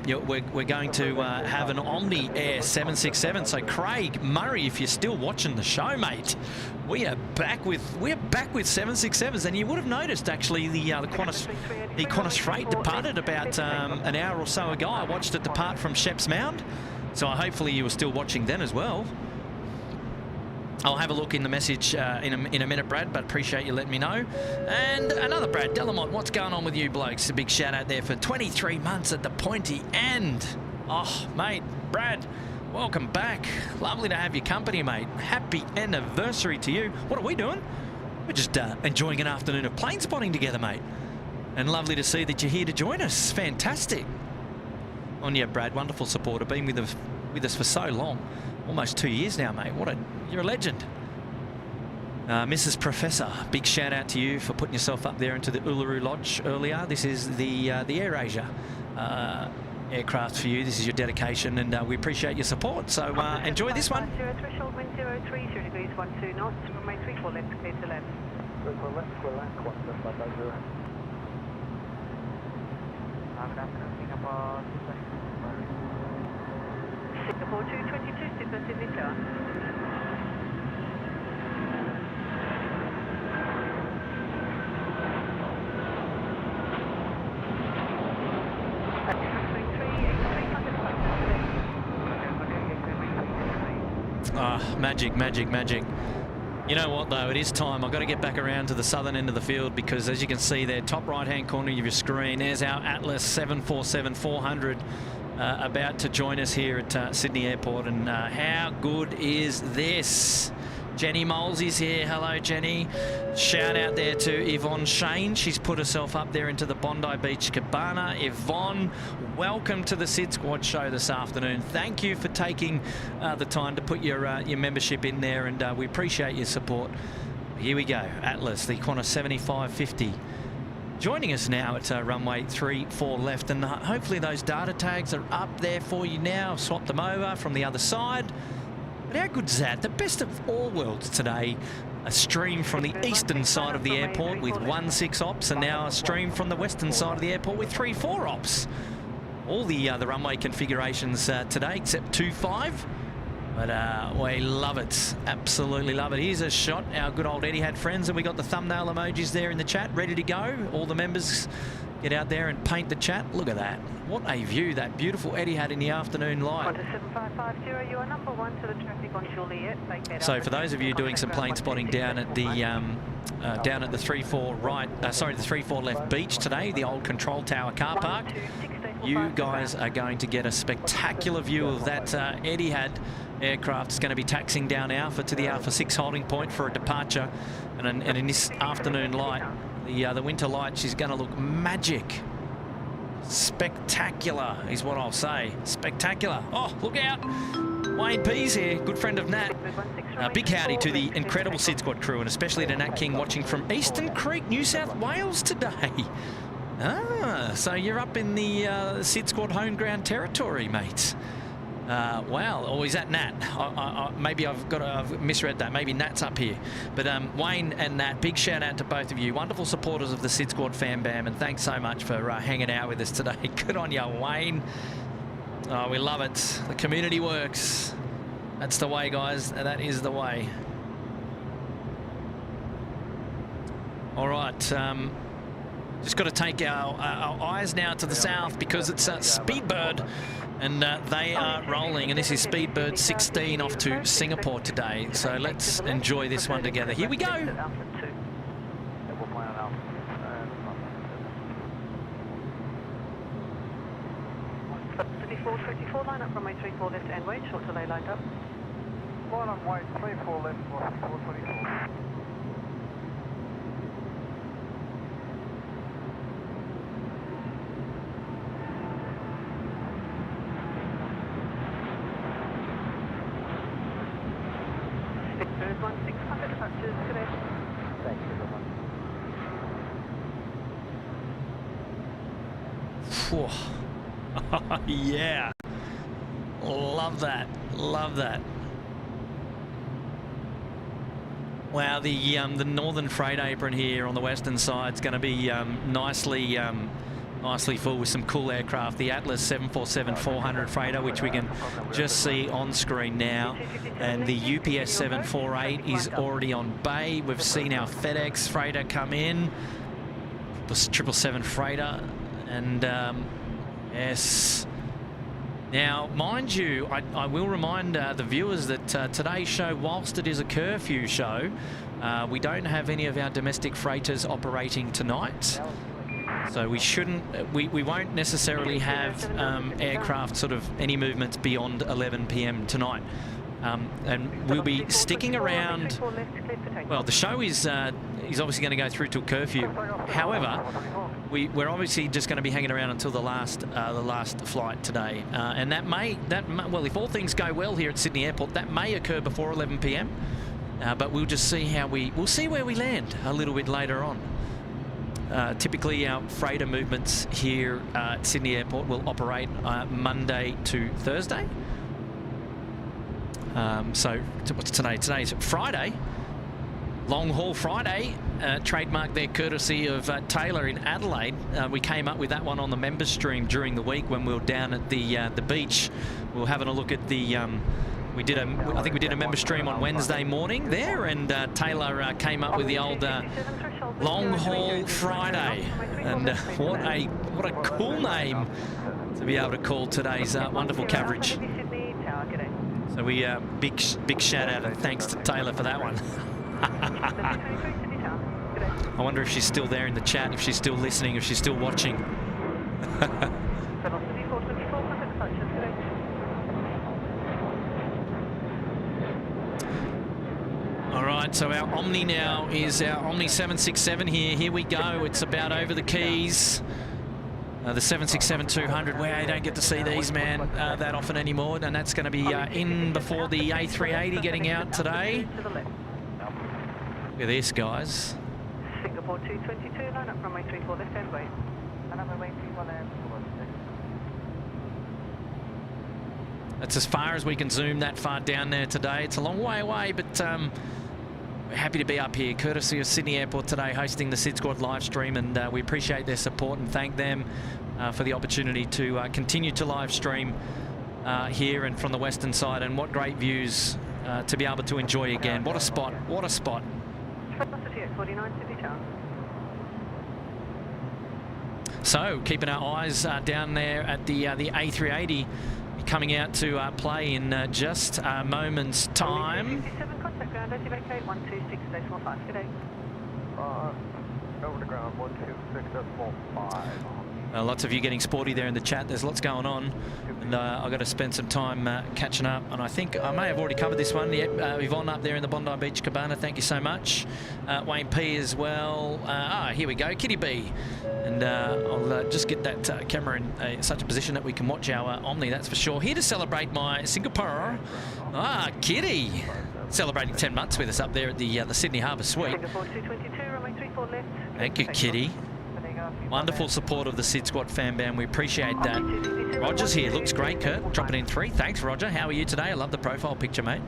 we're going to have an Omni Air 767. So Craig Murray, if you're still watching the show, mate, we're back with 767s. And you would have noticed actually the Qantas Freight departed about an hour or so ago. I watched it depart from Sheps Mound. So hopefully you were still watching then as well. I'll have a look in the message in a minute, Brad, but appreciate you letting me know. And another Brad, Delamont, what's going on with you blokes? A big shout out there for 23 months at the pointy end. Oh, mate, Brad, welcome back. Lovely to have your company, mate. Happy anniversary to you. What are we doing? We're just enjoying an afternoon of plane spotting together, mate. And lovely to see that you're here to join us. Fantastic. On you, Brad, wonderful supporter. Been with us for so long. Almost 2 years now, mate. You're a legend. Mrs. Professor, big shout out to you for putting yourself up there into the Uluru Lodge earlier. This is the AirAsia aircraft for you. This is your dedication, and we appreciate your support. So enjoy this one. Threshold wind 030 degrees 12 knots. Runway 34 left, clear to left. Singapore 222, Sydney Sydney Tower. Magic, magic, magic. You know what, though? It is time. I've got to get back around to the southern end of the field because, as you can see there, top right-hand corner of your screen, there's our Atlas 747-400 about to join us here at Sydney Airport. And how good is this? Jenny Moles is here. Hello, Jenny. Shout out there to Yvonne Shane. She's put herself up there into the Bondi Beach Cabana. Yvonne, welcome to the SydSquad show this afternoon. Thank you for taking the time to put your membership in there, and we appreciate your support. Here we go. Atlas, the Qantas 7550. Joining us now at runway 34 left, and hopefully those data tags are up there for you now. I've swapped them over from the other side. But how good is that? The best of all worlds today. A stream from the eastern side of the airport with 16 ops, and now a stream from the western side of the airport with 34 ops. All the runway configurations today except 25. But we love it. Absolutely love it. Here's a shot. Our good old Etihad friends, and we got the thumbnail emojis there in the chat ready to go. All the members get out there and paint the chat. Look at that. What a view, that beautiful Etihad in the afternoon light. You are number 1 to the traffic on Juliet. So for those of you doing some plane spotting down at the 34 right, sorry, the 34 left beach today, the old control tower car park, you guys are going to get a spectacular view of that Etihad aircraft. Is going to be taxiing down Alpha to the Alpha 6 holding point for a departure. And in this afternoon light, the winter light, she's going to look magic. Spectacular is what I'll say. Spectacular. Oh, look out. Wayne Pease here, good friend of Nat. Big howdy to the incredible SydSquad crew, and especially to Nat King watching from Eastern Creek, New South Wales today. Ah, so you're up in the SydSquad home ground territory, mates. Wow, or is that Nat? Maybe I've misread that. Maybe Nat's up here. But Wayne and Nat, big shout out to both of you. Wonderful supporters of the SydSquad Fan Bam, and thanks so much for hanging out with us today. Good on you, Wayne. Oh, we love it. The community works. That's the way, guys. That is the way. All right. Just got to take our eyes now to the south because it's Speedbird, and they are rolling. And this is Speedbird 16 off to Singapore today. So let's enjoy this one together. Here we go. 24, line up runway 34 left and wait, short delay lined up. Line up, wait, 34 left, 24. Speedbird 1600 departures today. Thank you very much. Whew. Yeah, love that, love that. Wow, the northern freight apron here on the western side is going to be nicely full with some cool aircraft. The Atlas 747-400 freighter, which we can just see on screen now, and the UPS 748 is already on bay. We've seen our FedEx freighter come in, the 777 freighter, and yes. Now, mind you, I will remind the viewers that today's show, whilst it is a curfew show, we don't have any of our domestic freighters operating tonight. So we shouldn't, we won't necessarily have aircraft sort of any movements beyond 11 p.m. tonight. And we'll be sticking around. Well, the show is obviously going to go through till curfew. However, we're obviously just going to be hanging around until the last flight today, and that may well, if all things go well here at Sydney Airport, that may occur before 11 p.m. But we'll just see we'll see where we land a little bit later on. Typically, our freighter movements here at Sydney Airport will operate Monday to Thursday. So what's today? Today's Friday. Long Haul Friday, trademark there courtesy of Taylor in Adelaide. We came up with that one on the members stream during the week when we were down at the beach. We were having a look at the. I think we did a member stream on Wednesday morning there, and Taylor came up with the old Long Haul Friday, and what a cool name to be able to call today's wonderful coverage. So we big shout out and thanks to Taylor for that one. I wonder if she's still there in the chat, if she's still listening, if she's still watching. All right, so our Omni now is our Omni 767 here. Here we go. It's about over the keys. The 767-200, wow, you don't get to see these, man, that often anymore. And that's going to be in before the A380 getting out today. Look at this, guys. Singapore 222, line up runway 34 left and wait. That's as far as we can zoom that far down there today. It's a long way away, but we're happy to be up here, courtesy of Sydney Airport today, hosting the SydSquad live stream, and we appreciate their support and thank them for the opportunity to continue to live stream here and from the western side. And what great views to be able to enjoy again. What a spot! What a spot! So keeping our eyes down there at the A380 coming out to play in just a moment's time. Over the ground, 126.5. Lots of you getting sporty there in the chat. There's lots going on, and I've got to spend some time catching up. And I think I may have already covered this one. Yep, Yvonne up there in the Bondi Beach Cabana. Thank you so much. Wayne P as well. Here we go, Kitty B. And I'll just get that camera in such a position that we can watch our Omni, that's for sure. Here to celebrate my Singapore. Kitty. Celebrating 10 months with us up there at the Sydney Harbour Suite. Thank you, Kitty. Wonderful support of the SydSquad fan band. We appreciate that. Roger's here. Looks great, Kurt. Dropping in 3. Thanks, Roger. How are you today? I love the profile picture, mate.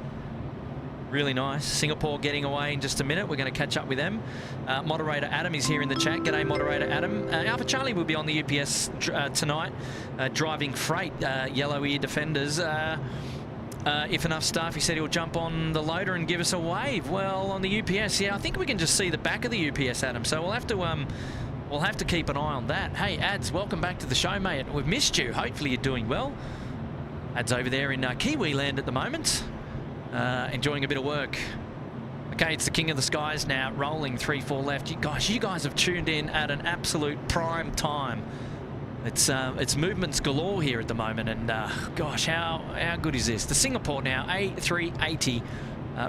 Really nice. Singapore getting away in just a minute. We're going to catch up with them. Moderator Adam is here in the chat. G'day, Moderator Adam. Alpha Charlie will be on the UPS tonight, driving freight, yellow ear defenders. If enough staff, he said he'll jump on the loader and give us a wave. Well, on the UPS, yeah, I think we can just see the back of the UPS, Adam. So we'll have to keep an eye on that. Hey, Ads, welcome back to the show, mate. We've missed you. Hopefully you're doing well. Ads over there in Kiwi land at the moment, enjoying a bit of work. Okay, it's the King of the Skies now, rolling 3-4 left. You guys have tuned in at an absolute prime time. It's movements galore here at the moment, and gosh, how good is this? The Singapore now, A380,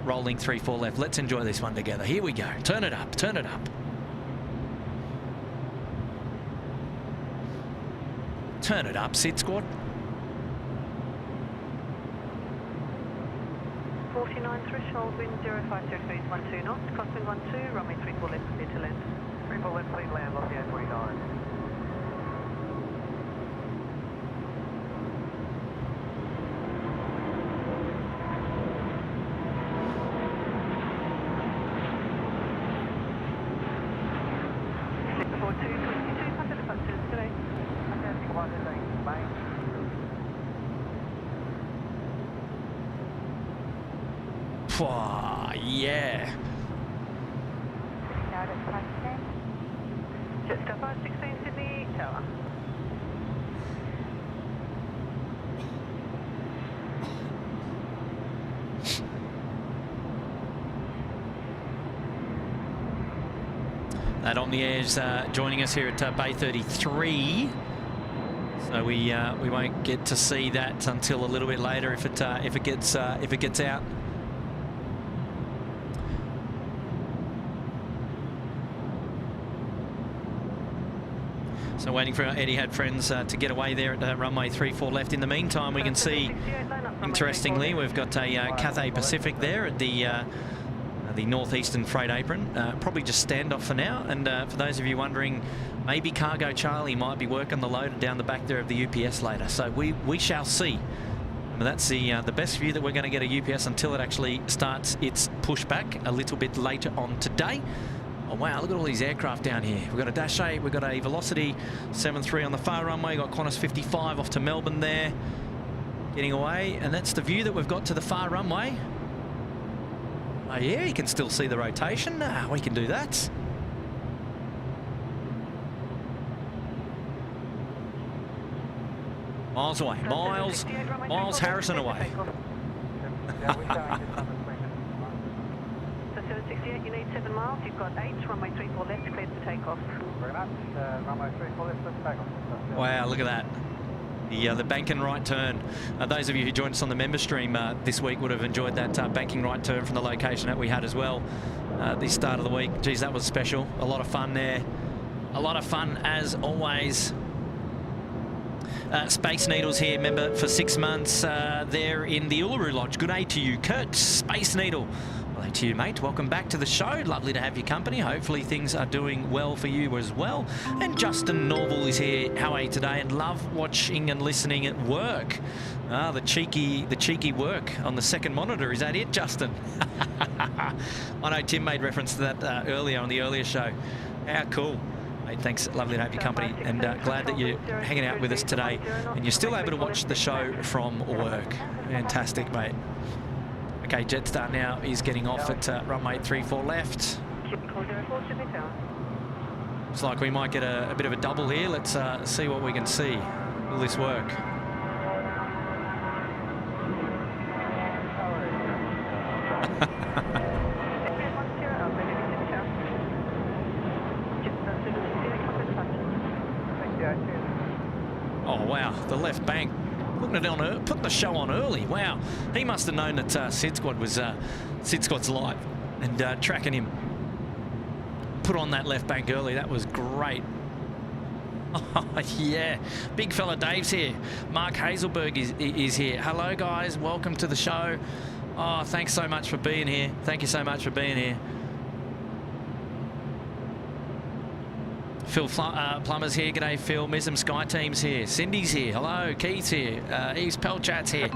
rolling 3-4 left. Let's enjoy this one together. Here we go. Turn it up, turn it up. Turn it up, SydSquad. 49 threshold, wind 050 degrees, 12 knots, crossing 12, runway 34 left, clear to land. 34 left, clear land, off the A380. Yeah. Jetstar 516 Sydney Tower. That on the air's joining us here at Bay 33. So we won't get to see that until a little bit later if it gets out. So waiting for our Etihad friends to get away there at runway 34 left. In the meantime, we can see, interestingly, we've got a Cathay Pacific there at the northeastern freight apron. Probably just standoff for now. And for those of you wondering, maybe Cargo Charlie might be working the loader down the back there of the UPS later. So we shall see. But that's the best view that we're going to get a UPS until it actually starts its pushback a little bit later on today. Oh wow, look at all these aircraft down here. We've got a Dash 8, we've got a Velocity 73 on the far runway, got Qantas 55 off to Melbourne there, getting away, and that's the view that we've got to the far runway. Oh yeah, you can still see the rotation. We can do that. Miles away, Miles Harrison away. So 768, you need 7 miles. You've got 8, runway 34 left, cleared for takeoff. Very much. Runway 34 left, let's take off. Wow, look at that. The banking right turn. Those of you who joined us on the member stream this week would have enjoyed that banking right turn from the location that we had as well the start of the week. Geez, that was special. A lot of fun there. A lot of fun as always. Space Needles here, member for 6 months there in the Uluru Lodge. Good day to you, Kurt. Space Needle. Well, hey to you, mate. Welcome back to the show. Lovely to have your company. Hopefully things are doing well for you as well. And Justin Norval is here. How are you today? And love watching and listening at work. The cheeky work on the second monitor. Is that it, Justin? I know Tim made reference to that earlier on the earlier show. How cool. Mate, thanks. Lovely to have your company, and glad that you're hanging out with us today and you're still able to watch the show from work. Fantastic, mate. Okay, Jetstar now is getting off at runway 34 left. Looks like we might get a bit of a double here. Let's see what we can see. Will this work? Oh, wow. The left bank. Putting the show on early. Wow. He must have known that SydSquad was SydSquad's live and tracking him. Put on that left bank early. That was great. Oh, yeah. Big fella Dave's here. Mark Hazelberg is here. Hello, guys. Welcome to the show. Oh, thanks so much for being here. Thank you so much for being here. Phil Plummer's here. G'day, Phil. Mism Sky Team's here. Cindy's here. Hello. Keith's here. Eve's Pelchat's here.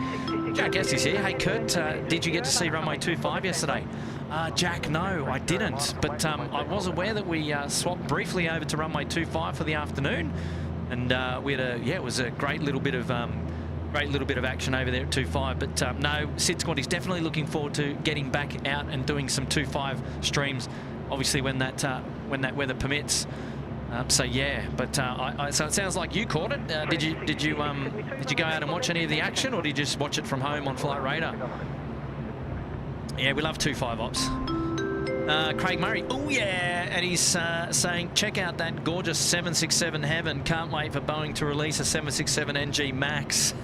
Jack S is here. Hey, Kurt, did you get to see Runway 25 yesterday? Jack, no, I didn't. But I was aware that we swapped briefly over to Runway 25 for the afternoon, and we had it was a great little bit of action over there at 25. But no, SydSquad is definitely looking forward to getting back out and doing some 25 streams. Obviously, when that weather permits. So yeah, but so it sounds like you caught it. Did you go out and watch any of the action, or did you just watch it from home on Flight Radar? Yeah, we love 25 ops. Craig Murray, oh yeah, and he's saying, check out that gorgeous 767 heaven. Can't wait for Boeing to release a 767 NG Max.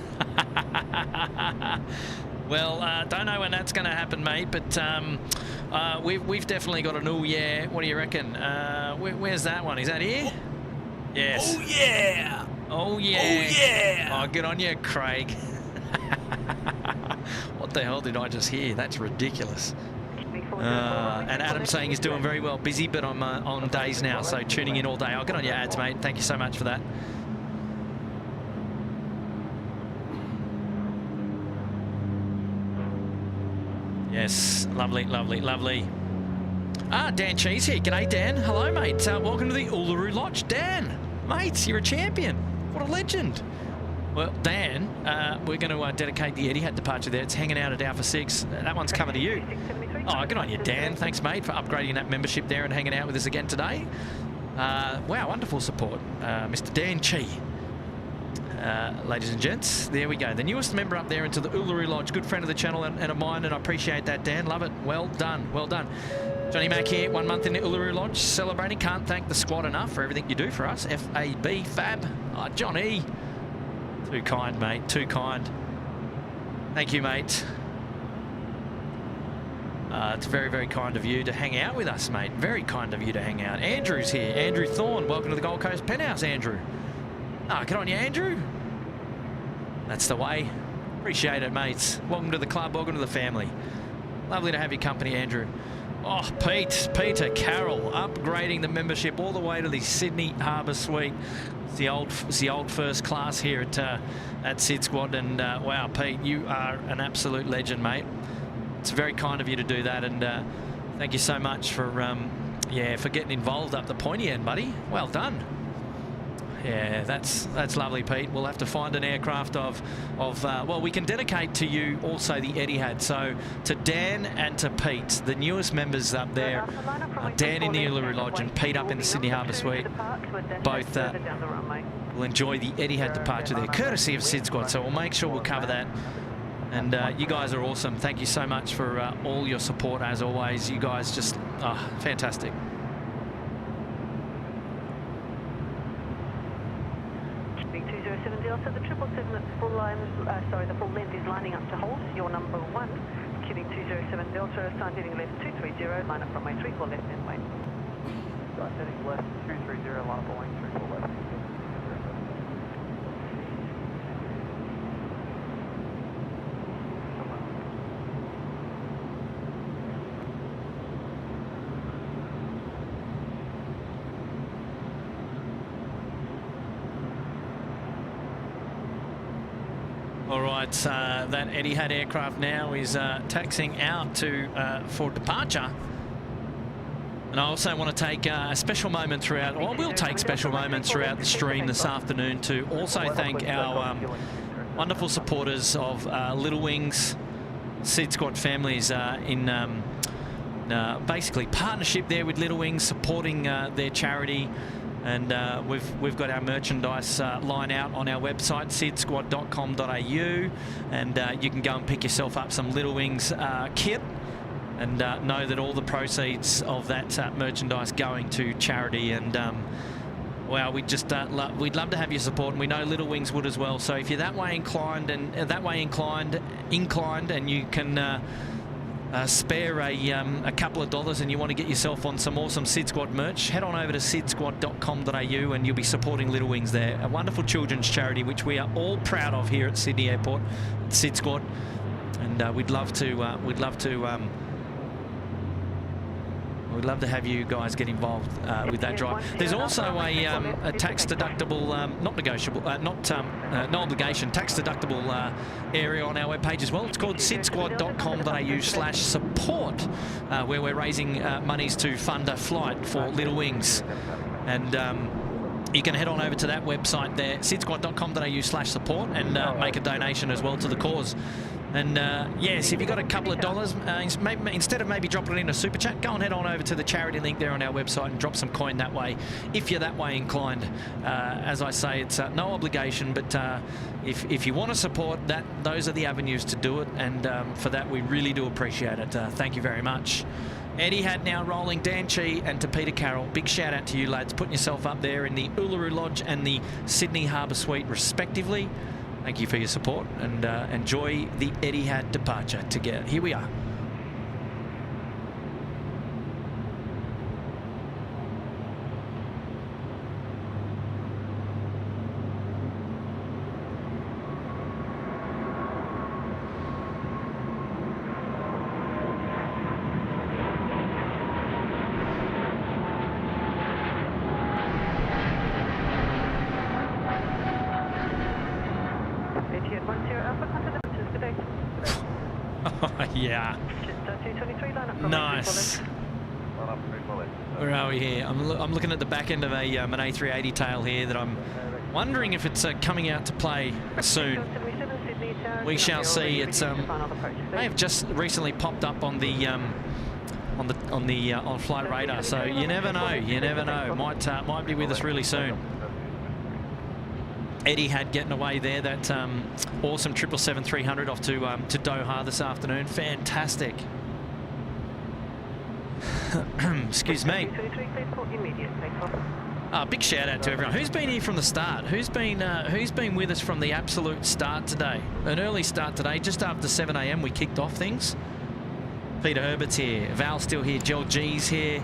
Well, don't know when that's going to happen, mate, but we've definitely got an oh yeah. What do you reckon? Where's that one? Is that here? Yes. Oh yeah. Oh yeah. Oh yeah. Oh, good on you, Craig. What the hell did I just hear? That's ridiculous. And Adam saying he's doing very well. Busy, but I'm on days now, so tuning in all day. I'll get on your ads, mate. Thank you so much for that. Yes, lovely, lovely, lovely. Dan Cheese here. G'day, Dan. Hello, mate. Welcome to the Uluru Lodge. Dan, mate, you're a champion. What a legend. Well, Dan, we're going to dedicate the Etihad departure there. It's hanging out at Alpha 6. That one's coming to you. Oh, good on you, Dan. Thanks, mate, for upgrading that membership there and hanging out with us again today. Wow, wonderful support, Mr. Dan Chi. Ladies and gents, there we go. The newest member up there into the Uluru Lodge. Good friend of the channel and of mine, and I appreciate that, Dan. Love it. Well done. Well done. Johnny Mack here, 1 month in the Uluru Lodge, celebrating. Can't thank the squad enough for everything you do for us. FAB, Fab. Oh, Johnny. Too kind, mate. Too kind. Thank you, mate. It's very, very kind of you to hang out with us, mate. Very kind of you to hang out. Andrew's here. Andrew Thorne. Welcome to the Gold Coast Penthouse, Andrew. Good on you, Andrew. That's the way. Appreciate it, mates. Welcome to the club. Welcome to the family. Lovely to have your company, Andrew. Oh, Peter Carroll, upgrading the membership all the way to the Sydney Harbour Suite. It's the old first class here at SydSquad, and wow, Pete, you are an absolute legend, mate. It's very kind of you to do that, and thank you so much for getting involved up the pointy end, buddy. Well done. Yeah, that's lovely, Pete. We'll have to find an aircraft well, we can dedicate to you also the Etihad. So to Dan and to Pete, the newest members up there, Dan in the Uluru Lodge and Pete up in the Sydney Harbour Suite, both will enjoy the Etihad departure there, courtesy of SydSquad. So we'll make sure we'll cover that. And you guys are awesome. Thank you so much for all your support, as always. You guys just, fantastic. So the 777 full line, the full length is lining up to hold. You're number 1. Queuing 207 Delta, sign heading left 230, line up runway 34 left and wait. Sign heading left 230, line up Boeing 34 left. All right, that Etihad aircraft now is taxiing out for departure. And I also want to take a special moment throughout, or we'll take special moments throughout the stream this afternoon to also thank our wonderful supporters of Little Wings, SydSquad families in basically partnership there with Little Wings, supporting their charity. And we've got our merchandise line out on our website, sydsquad.com.au, and you can go and pick yourself up some Little Wings kit, and know that all the proceeds of that merchandise going to charity. And Well, we'd love to have your support, and we know Little Wings would as well. So if you're that way inclined and and you can spare a couple of dollars and you want to get yourself on some awesome SydSquad merch, head on over to sydsquad.com.au and you'll be supporting Little Wings there, a wonderful children's charity which we are all proud of here at Sydney Airport, SydSquad, and we'd love to have you guys get involved with that drive. There's also a tax-deductible, not negotiable, no obligation, tax-deductible area on our webpage as well. It's called sydsquad.com.au/support, where we're raising monies to fund a flight for Little Wings. And you can head on over to that website there, sydsquad.com.au/support, and make a donation as well to the cause. And yes, if you've got a couple of dollars, instead of maybe dropping it in a super chat, go and head on over to the charity link there on our website and drop some coin that way, if you're that way inclined. As I say, it's no obligation, but if you want to support that, those are the avenues to do it, and for that we really do appreciate it. Thank you very much. Eddie had now rolling, Dan Chi and to Peter Carroll. Big shout out to you lads, putting yourself up there in the Uluru Lodge and the Sydney Harbour Suite respectively. Thank you for your support, and enjoy the Etihad departure together. Here we are. Yeah. Nice. Where are we here? I'm looking at the back end of an A380 tail here that I'm wondering if it's coming out to play soon. We shall see. It's may have just recently popped up on the on flight radar, so you never know. You never know. Might be with us really soon. Eddie had getting away there, that awesome 777-300 off to Doha this afternoon. Fantastic. Excuse me. Big shout out to everyone who's been here from the start. Who's been with us from the absolute start today? An early start today, just after 7 a.m. we kicked off things. Peter Herbert's here, Val's still here, Joel G's here.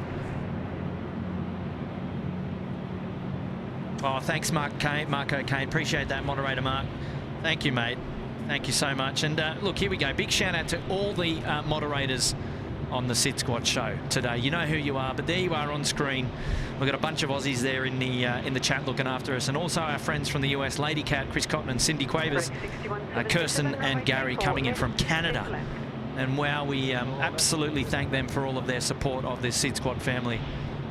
Oh, thanks, Marco Kane. Appreciate that, moderator Mark. Thank you, mate. Thank you so much. And look, here we go. Big shout out to all the moderators on the SydSquad show today. You know who you are, but there you are on screen. We've got a bunch of Aussies there in the chat looking after us, and also our friends from the US, Lady Cat, Chris Cotton and Cindy Quavers, Kirsten and Gary coming in from Canada. And wow, we absolutely thank them for all of their support of this SydSquad family,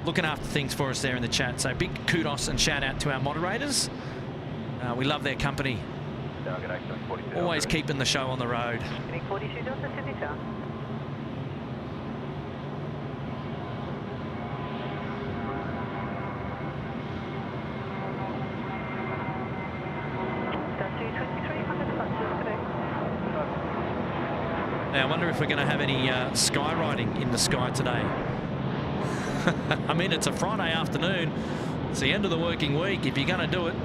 looking after things for us there in the chat. So big kudos and shout out to our moderators. We love their company. Always keeping the show on the road. Now I wonder if we're going to have any skywriting in the sky today. I mean, it's a Friday afternoon. It's the end of the working week. If you're going to do it,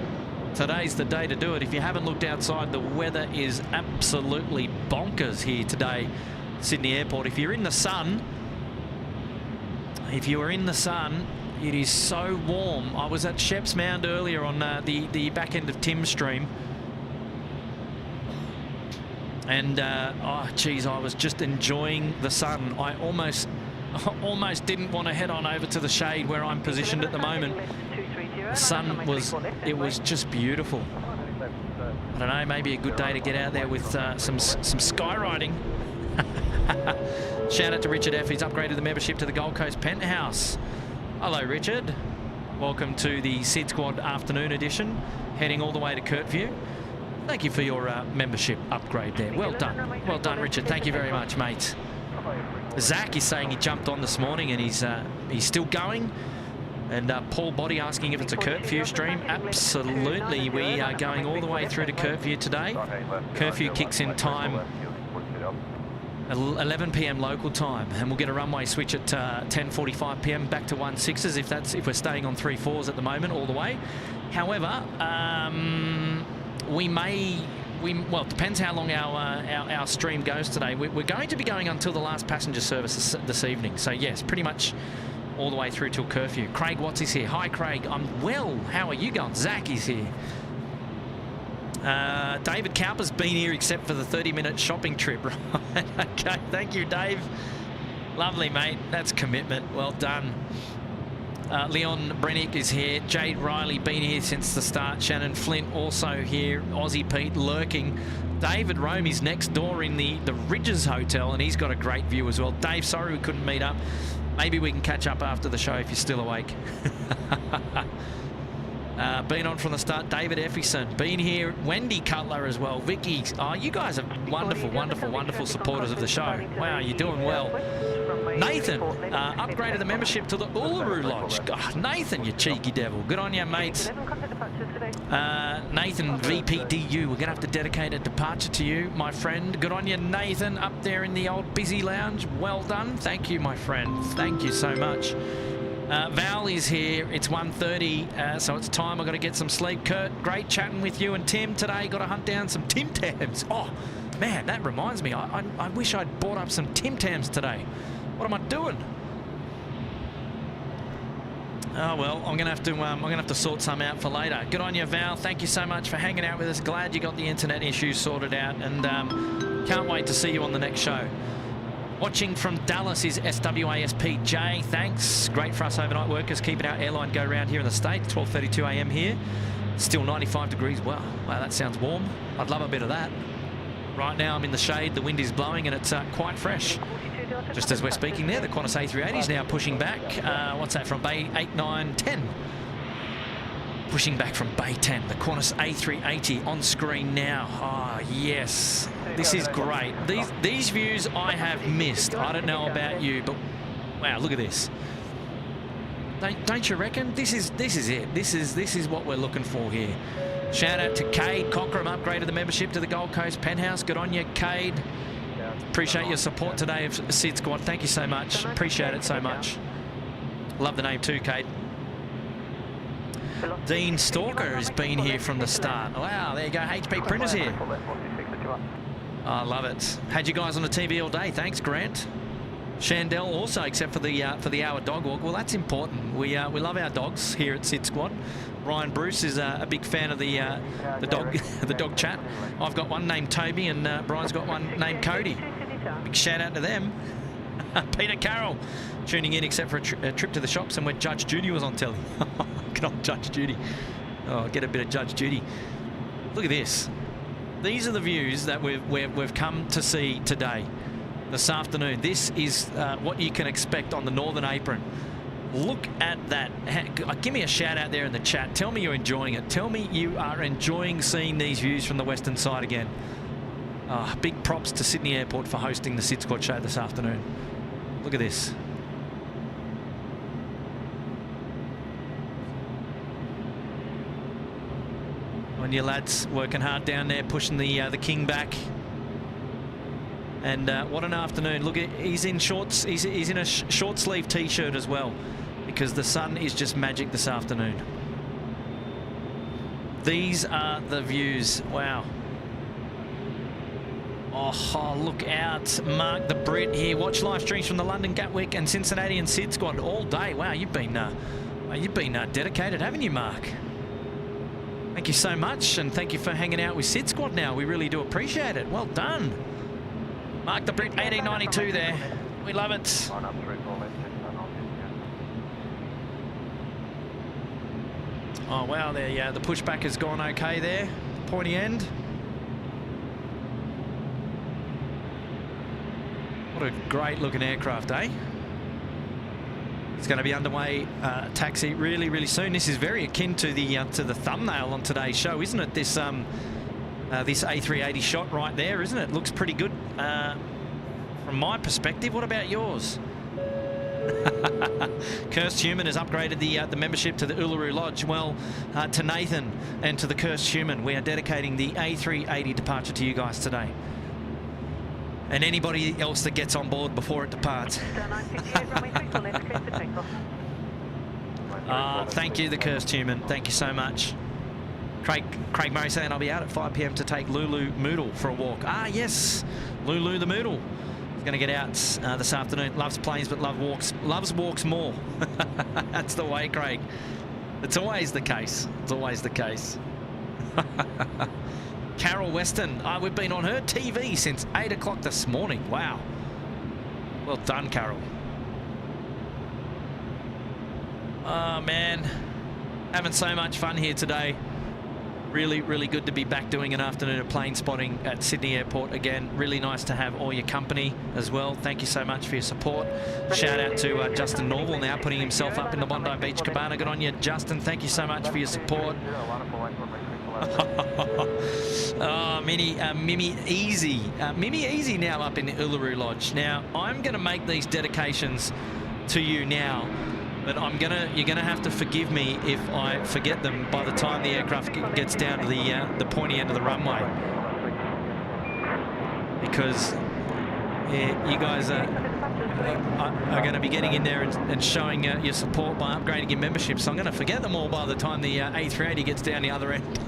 today's the day to do it. If you haven't looked outside, the weather is absolutely bonkers here today, Sydney Airport. If you're in the sun, it is so warm. I was at Sheps Mound earlier on the back end of Tim's stream. And, oh, geez, I was just enjoying the sun. I almost didn't want to head on over to the shade where I'm positioned at the moment. The sun was just beautiful. I don't know, maybe a good day to get out there with some skywriting. Shout out to Richard F. He's upgraded the membership to the Gold Coast Penthouse. Hello, Richard. Welcome to the SydSquad afternoon edition, heading all the way to Kurtview. Thank you for your membership upgrade there. Well done. Well done, Richard. Thank you very much, mate. Zach is saying he jumped on this morning and he's still going. And Paul Body asking if it's a curfew stream. Absolutely. We are going all the way through to curfew today. Curfew kicks in time 11 p.m. local time, and we'll get a runway switch at 10:45 p.m. back to 16s if we're staying on 34s at the moment all the way. However, well, it depends how long our stream goes today. We're going to be going until the last passenger service this evening. So yes, pretty much all the way through till curfew. Craig Watts is here. Hi, Craig. I'm well. How are you going? Zach is here. David Cowper's been here except for the 30-minute shopping trip. Right? Okay, thank you, Dave. Lovely, mate. That's commitment. Well done. Leon Brennick is here. Jade Riley been here since the start. Shannon Flint also here. Aussie Pete lurking. David Rome is next door in the Ridges Hotel, and he's got a great view as well. Dave, sorry we couldn't meet up. Maybe we can catch up after the show if you're still awake. Been on from the start, David Effison. Been here, Wendy Cutler as well. Vicky, oh, you guys are wonderful, wonderful, wonderful supporters of the show. Wow, you're doing well. Nathan upgraded the membership to the Uluru Lodge. God, Nathan, you cheeky devil. Good on you, mates. Nathan VPDU, we're going to have to dedicate a departure to you, my friend. Good on you, Nathan, up there in the old busy lounge. Well done. Thank you, my friend. Thank you so much. Val is here. It's 1:30, so it's time. I've got to get some sleep. Kurt, great chatting with you and Tim today. Got to hunt down some Tim Tams. Oh, man, that reminds me. I wish I'd bought up some Tim Tams today. What am I doing? Oh well, I'm gonna have to sort some out for later. Good on you, Val. Thank you so much for hanging out with us. Glad you got the internet issues sorted out, and can't wait to see you on the next show. Watching from Dallas is SWASPJ. Thanks. Great for us overnight workers, keeping our airline go round here in the States. 12:32 a.m. here. Still 95 degrees. Wow, that sounds warm. I'd love a bit of that. Right now I'm in the shade. The wind is blowing and it's quite fresh. Just as we're speaking there, the Qantas A380 is now pushing back. What's that, from Bay 8, 9, 10? Pushing back from Bay 10. The Qantas A380 on screen now. Oh, yes. This is great. These views I have missed. I don't know about you, but wow, look at this. Don't you reckon? This is it. This is what we're looking for here. Shout out to Cade. Cockram upgraded the membership to the Gold Coast Penthouse. Good on you, Cade. Appreciate your support today of SydSquad. Thank you so much. Appreciate it so much. Love the name too, Cade. Dean Stalker has been here from the start. Wow, there you go. HP Printers here. I love it. Had you guys on the TV all day. Thanks, Grant. Shandell also, except for the hour dog walk. Well, that's important. We love our dogs here at SydSquad. Ryan Bruce is a big fan of the dog chat. I've got one named Toby, and Brian's got one named Cody. Big shout out to them. Peter Carroll tuning in, except for a trip to the shops and when Judge Judy was on telly. Good old Judge Judy. Oh, get a bit of Judge Judy. Look at this. These are the views that we've come to see today, this afternoon. This is what you can expect on the Northern Apron. Look at that. Give me a shout out there in the chat. Tell me you're enjoying it. Tell me you are enjoying seeing these views from the western side again. Big props to Sydney Airport for hosting the SydSquad show this afternoon. Look at this. On your lads working hard down there, pushing the King back. And what an afternoon. Look, he's in shorts. He's in a short sleeve t-shirt as well, because the sun is just magic this afternoon. These are the views. Wow. Oh, look out. Mark the Brit here. Watch live streams from the London, Gatwick and Cincinnati and SydSquad all day. Wow, you've been dedicated, haven't you, Mark? Thank you so much, and thank you for hanging out with SydSquad now. We really do appreciate it. Well done. Mark the Brit, 1892 there. We love it. Oh, wow, there, yeah, the pushback has gone okay there. Pointy end. What a great looking aircraft, eh? It's going to be underway taxi really soon. This is very akin to the thumbnail on today's show, isn't it? This this A380 shot right there, isn't it? Looks pretty good from my perspective. What about yours? Cursed Human has upgraded the membership to the Uluru Lodge. Well, to Nathan and to the Cursed Human, we are dedicating the A380 departure to you guys today. and anybody else that gets on board before it departs. Thank you, the cursed human. Thank you so much. Craig Murray saying I'll be out at 5 p.m. to take Lulu Moodle for a walk. Ah, yes, Lulu the Moodle. He's going to get out this afternoon. Loves planes, but loves walks more. That's the way, Craig. It's always the case. It's always the case. Carol Weston. We've been on her TV since 8 o'clock this morning. Wow. Well done, Carol. Oh, man. Having so much fun here today. Really, really good to be back doing an afternoon of plane spotting at Sydney Airport again. Really nice to have all your company as well. Thank you so much for your support. Shout out to Justin Norval, now putting himself up in the Bondi Beach Cabana. Good on you, Justin. Thank you so much for your support. Oh, Mimi Easy. Mimi Easy now up in the Uluru Lodge. Now, I'm going to make these dedications to you now. But you're gonna have to forgive me if I forget them by the time the aircraft gets down to the pointy end of the runway, because you guys are going to be getting in there and showing your support by upgrading your membership. So I'm going to forget them all by the time the A380 gets down the other end.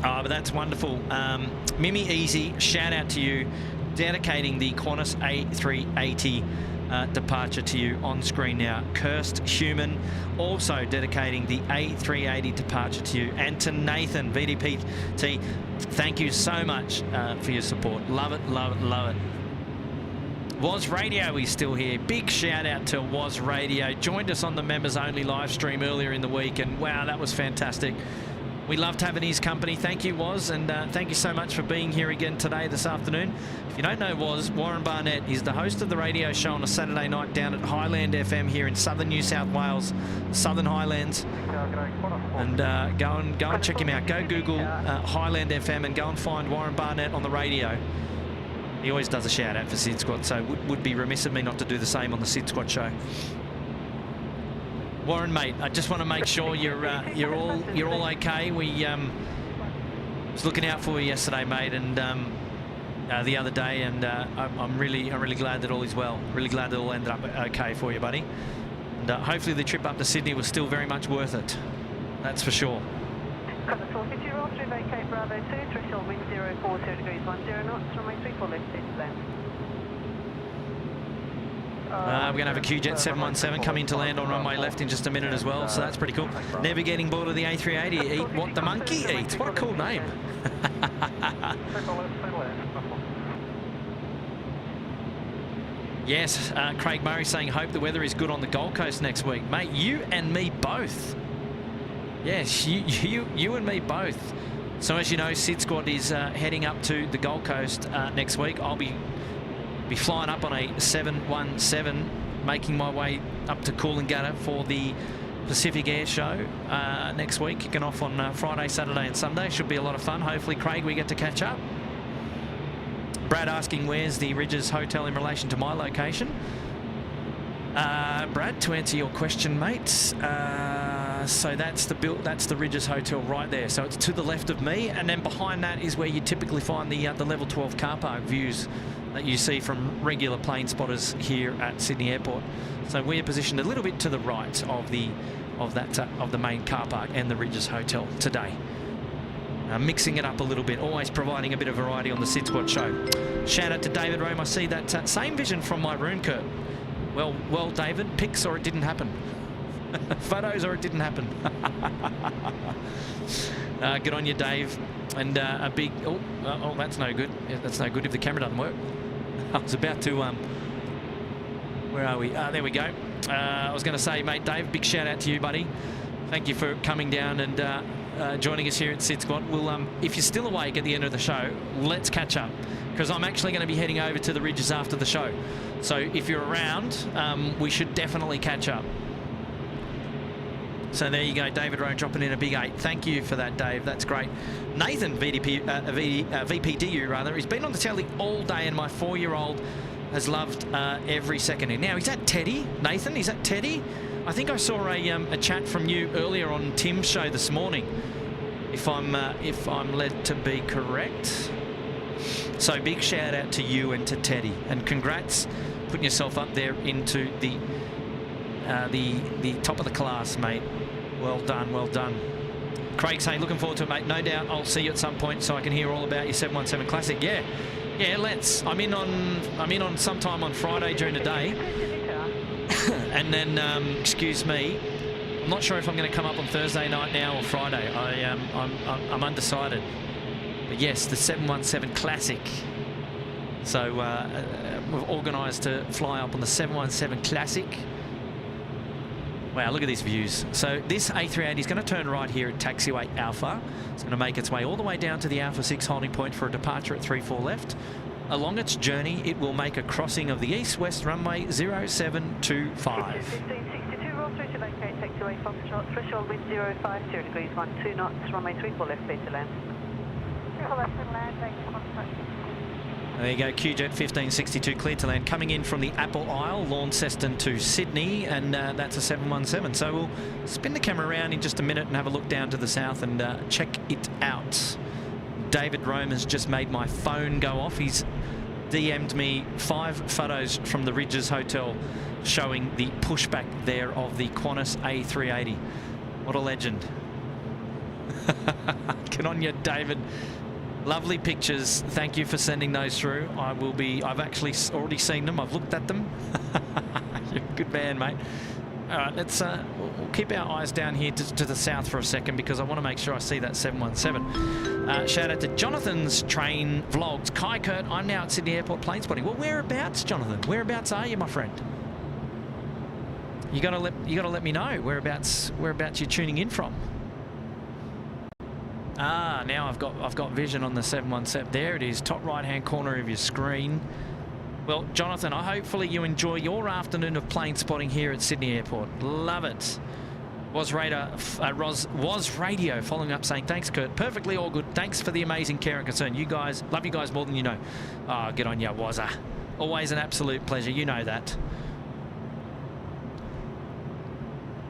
But that's wonderful. Mimi Easy, shout out to you. Dedicating the Qantas A380 departure to you on screen now. Cursed Human also dedicating the A380 departure to you. And to Nathan, VDPT, thank you so much for your support. Love it, love it, love it. Was Radio is still here. Big shout out to Was Radio. Joined us on the members only live stream earlier in the week, and wow, that was fantastic. We loved having his company. Thank you, Woz, and thank you so much for being here again today, this afternoon. If you don't know Woz, Warren Barnett is the host of the radio show on a Saturday night down at Highland FM here in southern New South Wales, Southern Highlands. And go and check him out. Go Google Highland FM and go and find Warren Barnett on the radio. He always does a shout out for SydSquad, so would be remiss of me not to do the same on the SydSquad show. Warren, mate, I just want to make sure you're all okay. We was looking out for you yesterday, mate, and the other day, and I'm really glad that all is well. Really glad that it all ended up okay for you, buddy. And hopefully the trip up to Sydney was still very much worth it. That's for sure. Cover 450, roll through vacate Bravo 2, threshold wind 040 degrees 10 knots, runway 34 left, stage land. We're going to have a QJet 717 coming to land on runway left in just a minute as well, so that's pretty cool. Never getting bored of the A380. Eat what the monkey eats. What a cool name. Yes, Craig Murray saying, hope the weather is good on the Gold Coast next week. Mate, you and me both. Yes, you and me both. So as you know, SydSquad is heading up to the Gold Coast next week. I'll be flying up on a 717, making my way up to Coolangatta for the Pacific Air Show next week. Kicking off on Friday, Saturday and Sunday. Should be a lot of fun. Hopefully, Craig, we get to catch up. Brad asking, where's the Ridges Hotel in relation to my location? Brad, to answer your question, mate, so that's the Ridges Hotel right there. So it's to the left of me, and then behind that is where you typically find the level 12 car park views that you see from regular plane spotters here at Sydney Airport. So we're positioned a little bit to the right of the main car park and the Ridges Hotel today. Mixing it up a little bit, always providing a bit of variety on the SydSquad show. Shout out to David Rome. I see that same vision from my room, Kurt. Well, David, pics or it didn't happen. Photos or it didn't happen. Good on you, Dave. And a big... Oh, that's no good. Yeah, that's no good if the camera doesn't work. I was about to... where are we? There we go. I was going to say, mate, Dave, big shout out to you, buddy. Thank you for coming down and joining us here at SydSquad. We'll, if you're still awake at the end of the show, let's catch up, because I'm actually going to be heading over to the Ridges after the show. So if you're around, we should definitely catch up. So there you go, David Rowe dropping in a big 8. Thank you for that, Dave. That's great. Nathan, VPDU rather, he's been on the telly all day, and my 4-year-old has loved every second. Now, is that Teddy? Nathan, is that Teddy? I think I saw a chat from you earlier on Tim's show this morning. if I'm led to be correct. So big shout out to you and to Teddy, and congrats putting yourself up there into the top of the class, mate. Well done, well done. Craig saying, looking forward to it, mate. No doubt I'll see you at some point so I can hear all about your 717 Classic. Yeah, let's. I'm in on sometime on Friday during the day, and then excuse me, I'm not sure if I'm going to come up on Thursday night now or Friday. I'm undecided. But yes, the 717 Classic. So we've organised to fly up on the 717 Classic. Wow, look at these views. So this A380 is going to turn right here at taxiway Alpha. It's going to make its way all the way down to the Alpha 6 holding point for a departure at 34 left. Along its journey, it will make a crossing of the east-west runway 0725. 1562, roll through to vacate, taxiway Foxtrot, threshold wind 050 degrees, 12 knots, runway 34 left, clear to land. 34 left and land, thanks, There you go, QJet 1562 clear to land, coming in from the Apple Isle, Launceston to Sydney, and that's a 717. So we'll spin the camera around in just a minute and have a look down to the south and check it out. David Rome has just made my phone go off. He's DM'd me 5 photos from the Ridges Hotel showing the pushback there of the Qantas A380. What a legend. Good on you, David. Lovely pictures. Thank you for sending those through. I've actually already seen them. I've looked at them. You're a good man, mate. All right, let's we'll keep our eyes down here to the south for a second, because I want to make sure I see that 717. Shout out to Jonathan's train vlogs. Kai Kurt, I'm now at Sydney Airport plane spotting. Well, whereabouts, Jonathan? Whereabouts are you, my friend? You gotta let me know whereabouts you're tuning in from. Ah, now I've got vision on the 717. There it is, top right-hand corner of your screen. Well, Jonathan, hopefully you enjoy your afternoon of plane spotting here at Sydney Airport. Love it. Was Radio following up saying, thanks, Kurt. Perfectly all good. Thanks for the amazing care and concern. You guys, love you guys more than you know. Oh, good on you, Wazza. Always an absolute pleasure. You know that.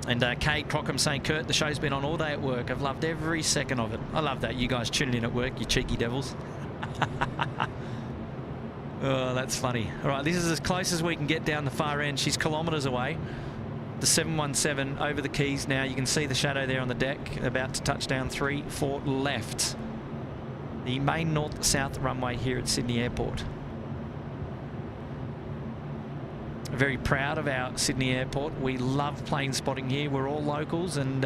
And Kate Crockham saying, Kurt, the show's been on all day at work. I've loved every second of it. I love that. You guys tuning in at work, you cheeky devils. Oh, that's funny. All right, this is as close as we can get down the far end. She's kilometres away. The 717 over the keys now. You can see the shadow there on the deck, about to touch down 3-4 left. The main north-south runway here at Sydney Airport. Very proud of our Sydney Airport. We love plane spotting here. We're all locals, and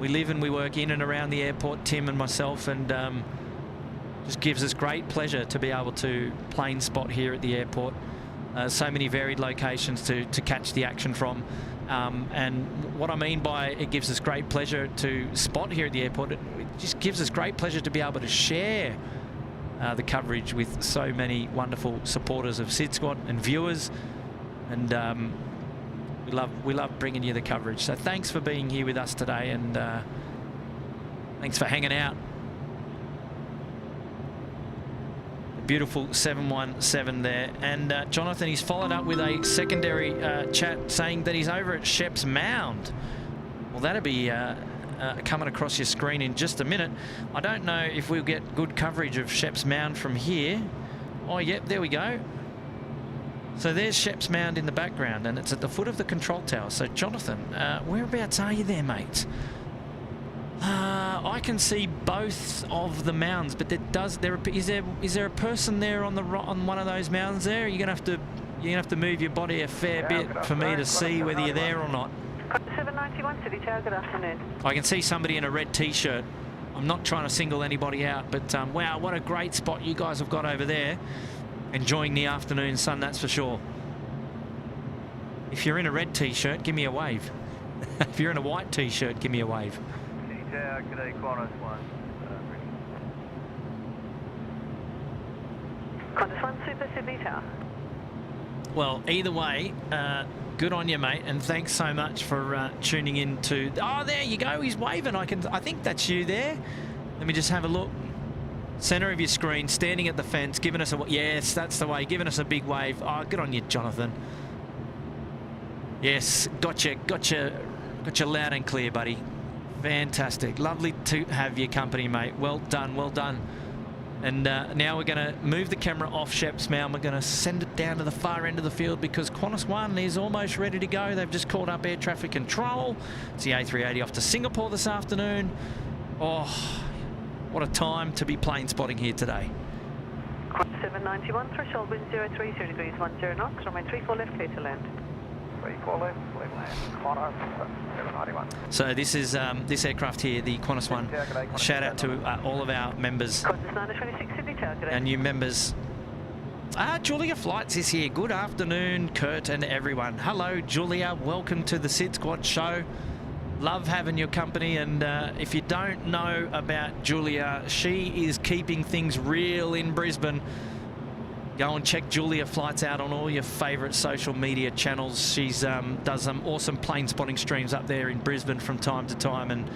we live and we work in and around the airport, Tim and myself, and just gives us great pleasure to be able to plane spot here at the airport. So many varied locations to catch the action from. And what I mean by it gives us great pleasure to spot here at the airport, it just gives us great pleasure to be able to share the coverage with so many wonderful supporters of SydSquad and viewers. And we love bringing you the coverage. So thanks for being here with us today, and thanks for hanging out. Beautiful 717 there. And Jonathan, he's followed up with a secondary chat saying that he's over at Sheps Mound. Well, that'll be coming across your screen in just a minute. I don't know if we'll get good coverage of Sheps Mound from here. Oh, yep, there we go. So there's Sheps Mound in the background, and it's at the foot of the control tower. So, Jonathan, whereabouts are you there, mate? I can see both of the mounds, but is there a person there on one of those mounds there? You're gonna have to move your body a fair bit for me to see whether you're there or not. 791 City Tower, good afternoon. I can see somebody in a red t-shirt. I'm not trying to single anybody out, but wow, what a great spot you guys have got over there. Enjoying the afternoon sun, that's for sure. If you're in a red t-shirt, give me a wave. If you're in a white t-shirt, give me a wave. Tower, g'day, Qantas 1. Qantas 1, Super Sydney Tower. Well, either way, good on you, mate, and thanks so much for tuning in to... Oh, there you go, he's waving. I think that's you there. Let me just have a look. Centre of your screen, standing at the fence, giving us a... Yes, that's the way, giving us a big wave. Oh, good on you, Jonathan. Yes, gotcha loud and clear, buddy. Fantastic. Lovely to have your company, mate. Well done, well done. And now we're going to move the camera off Shep's Mound. We're going to send it down to the far end of the field because Qantas 1 is almost ready to go. They've just called up air traffic control. It's the A380 off to Singapore this afternoon. Oh, what a time to be plane spotting here today. 791, threshold wind 030 degrees 10 knots, runway 34 left, clear to land. 34 left, clear to land. Qantas 791. So this is this aircraft here, the Qantas 1. Shout out to all of our members. Qantas 926, Sydney Tower, good day. Our new members. Julia Flights is here. Good afternoon, Kurt and everyone. Hello, Julia. Welcome to the SydSquad show. Love having your company, and if you don't know about Julia, she is keeping things real in Brisbane. Go and check Julia Flights out on all your favourite social media channels. She's does some awesome plane spotting streams up there in Brisbane from time to time, and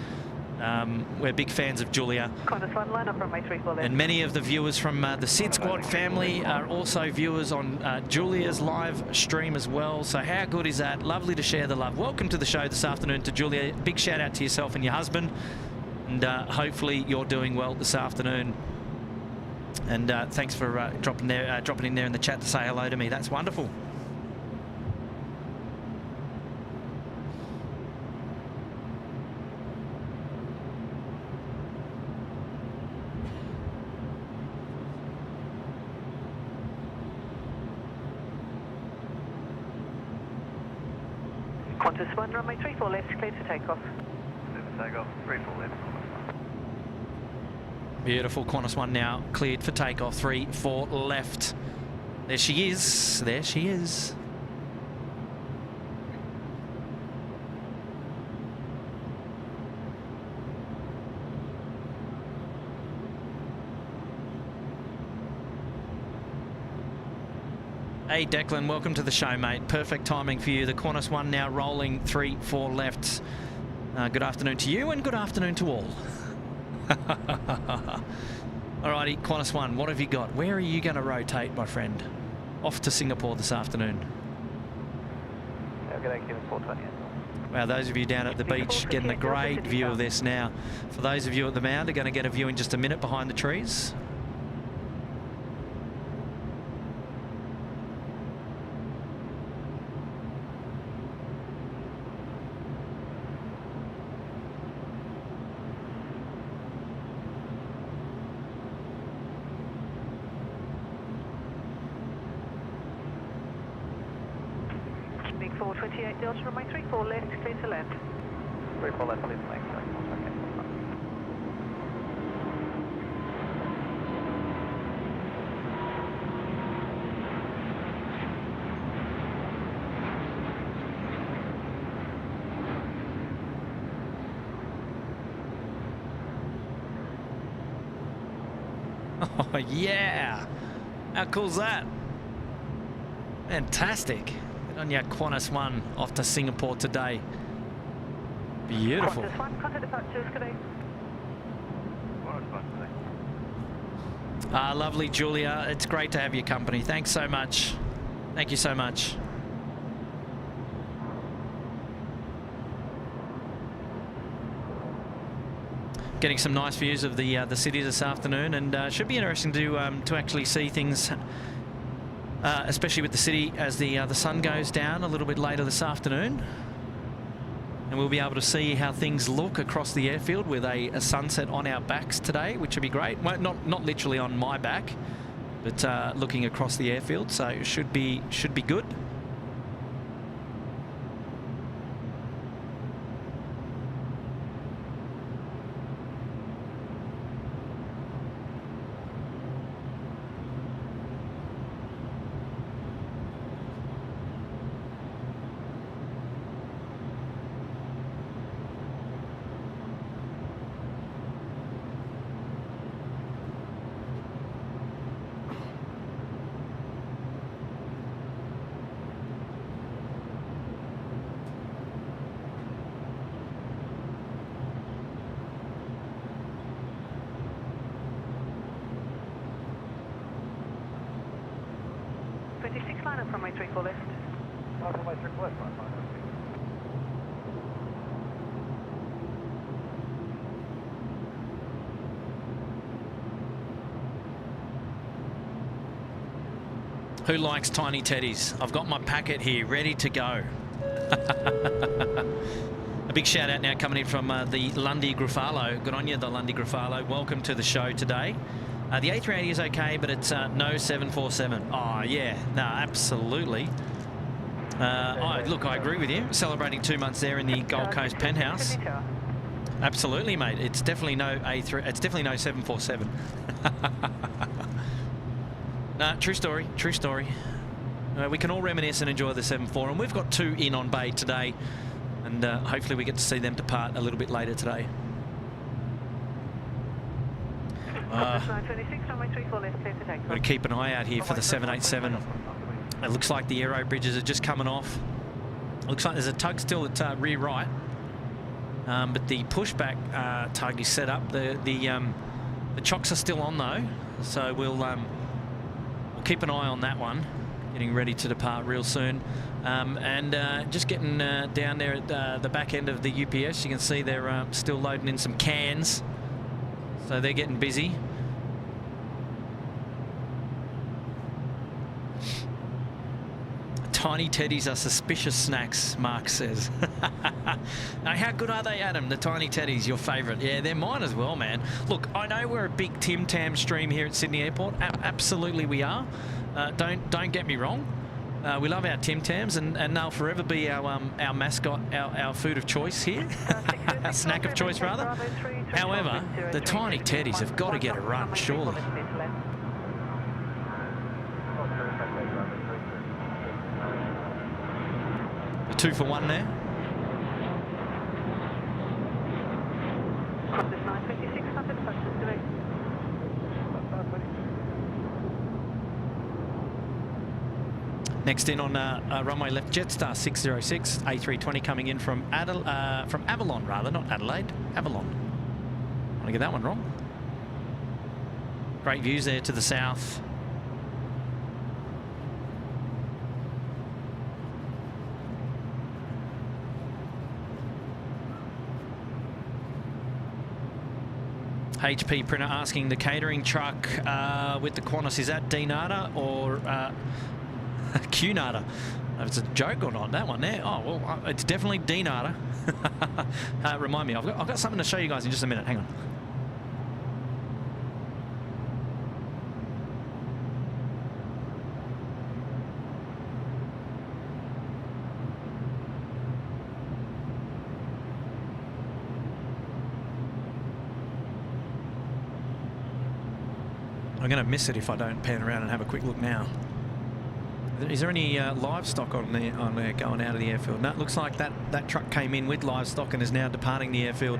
we're big fans of Julia. Qantas 1, line up runway 34 left. And many of the viewers from the SydSquad family are also viewers on Julia's live stream as well. So how good is that? Lovely to share the love. Welcome to the show this afternoon to Julia. Big shout out to yourself and your husband. And hopefully you're doing well this afternoon. And thanks for dropping in there in the chat to say hello to me. That's wonderful. Qantas 1, runway 34 left, clear to takeoff. Takeoff, 34 left. Beautiful. Qantas 1 now cleared for takeoff. 34 left. There she is. There she is. Hey Declan, welcome to the show, mate. Perfect timing for you. The Qantas 1 now rolling 34 left. Good afternoon to you and good afternoon to all. Alrighty, Qantas 1, what have you got? Where are you going to rotate, my friend? Off to Singapore this afternoon. Yeah, good day, 420. Wow, those of you down at the beach getting a great view of this now. For those of you at the Mound, are going to get a view in just a minute behind the trees. Big 428 Delta, runway 34 left, clear to land. 34 left, clear to land. Oh, yeah. How cool's that? Fantastic. Get on your Qantas 1 off to Singapore today. Beautiful. Qantas 1, contact departures, good day. Lovely, Julia. It's great to have your company. Thanks so much. Thank you so much. Getting some nice views of the city this afternoon, and should be interesting to actually see things, especially with the city as the sun goes down a little bit later this afternoon, and we'll be able to see how things look across the airfield with a sunset on our backs today, which would be great. Well, not literally on my back, but looking across the airfield, so it should be good. Line up runway 34 left. Runway 34 left, Who likes tiny teddies? I've got my packet here, ready to go. A big shout out now coming in from the Lundy Gruffalo. Good on you, the Lundy Gruffalo. Welcome to the show today. The A380 is okay, but it's no 747. Oh, yeah. No, absolutely. Look, I agree with you. Celebrating 2 months there in the Gold Coast penthouse. Absolutely, mate. It's definitely no A3. It's definitely no 747. Nah, true story. True story. We can all reminisce and enjoy the 747, and we've got 2 in on bay today, and hopefully we get to see them depart a little bit later today. Got to keep an eye out here for the 787. It looks like the aero bridges are just coming off. Looks like there's a tug still at rear right, but the pushback tug is set up. The chocks are still on though, so we'll keep an eye on that one. Getting ready to depart real soon, and just getting down there at the back end of the UPS. You can see they're still loading in some cans, so they're getting busy. Tiny teddies are suspicious snacks, Mark says. Now, how good are they, Adam? The tiny teddies, your favourite? Yeah, they're mine as well, man. Look, I know we're a big Tim Tam stream here at Sydney Airport. Absolutely, we are. Don't get me wrong. We love our Tim Tams, and they'll forever be our mascot, our food of choice here, our snack of choice rather. However, the tiny teddies have got to get a run, surely. A 2 for 1 there. Next in on runway left, Jetstar 606, A320 coming in from Avalon rather, not Adelaide, Avalon. I want to get that one wrong. Great views there to the south. HP Printer asking the catering truck with the Qantas, is that D-Nada or Q-Nada? If it's a joke or not, that one there. Oh, well, it's definitely D-Nada. Remind me, I've got something to show you guys in just a minute. Hang on. I'm going to miss it if I don't pan around and have a quick look now. Is there any livestock on there going out of the airfield? No, it looks like that truck came in with livestock and is now departing the airfield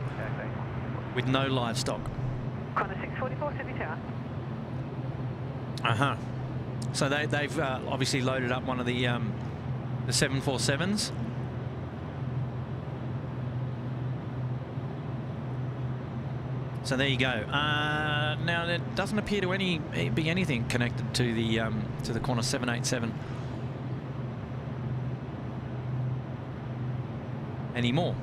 with no livestock. Qantas 644, Sydney Tower. So they've obviously loaded up one of the 747s. So there you go. Now there doesn't appear to be anything connected to the Qantas 787 anymore.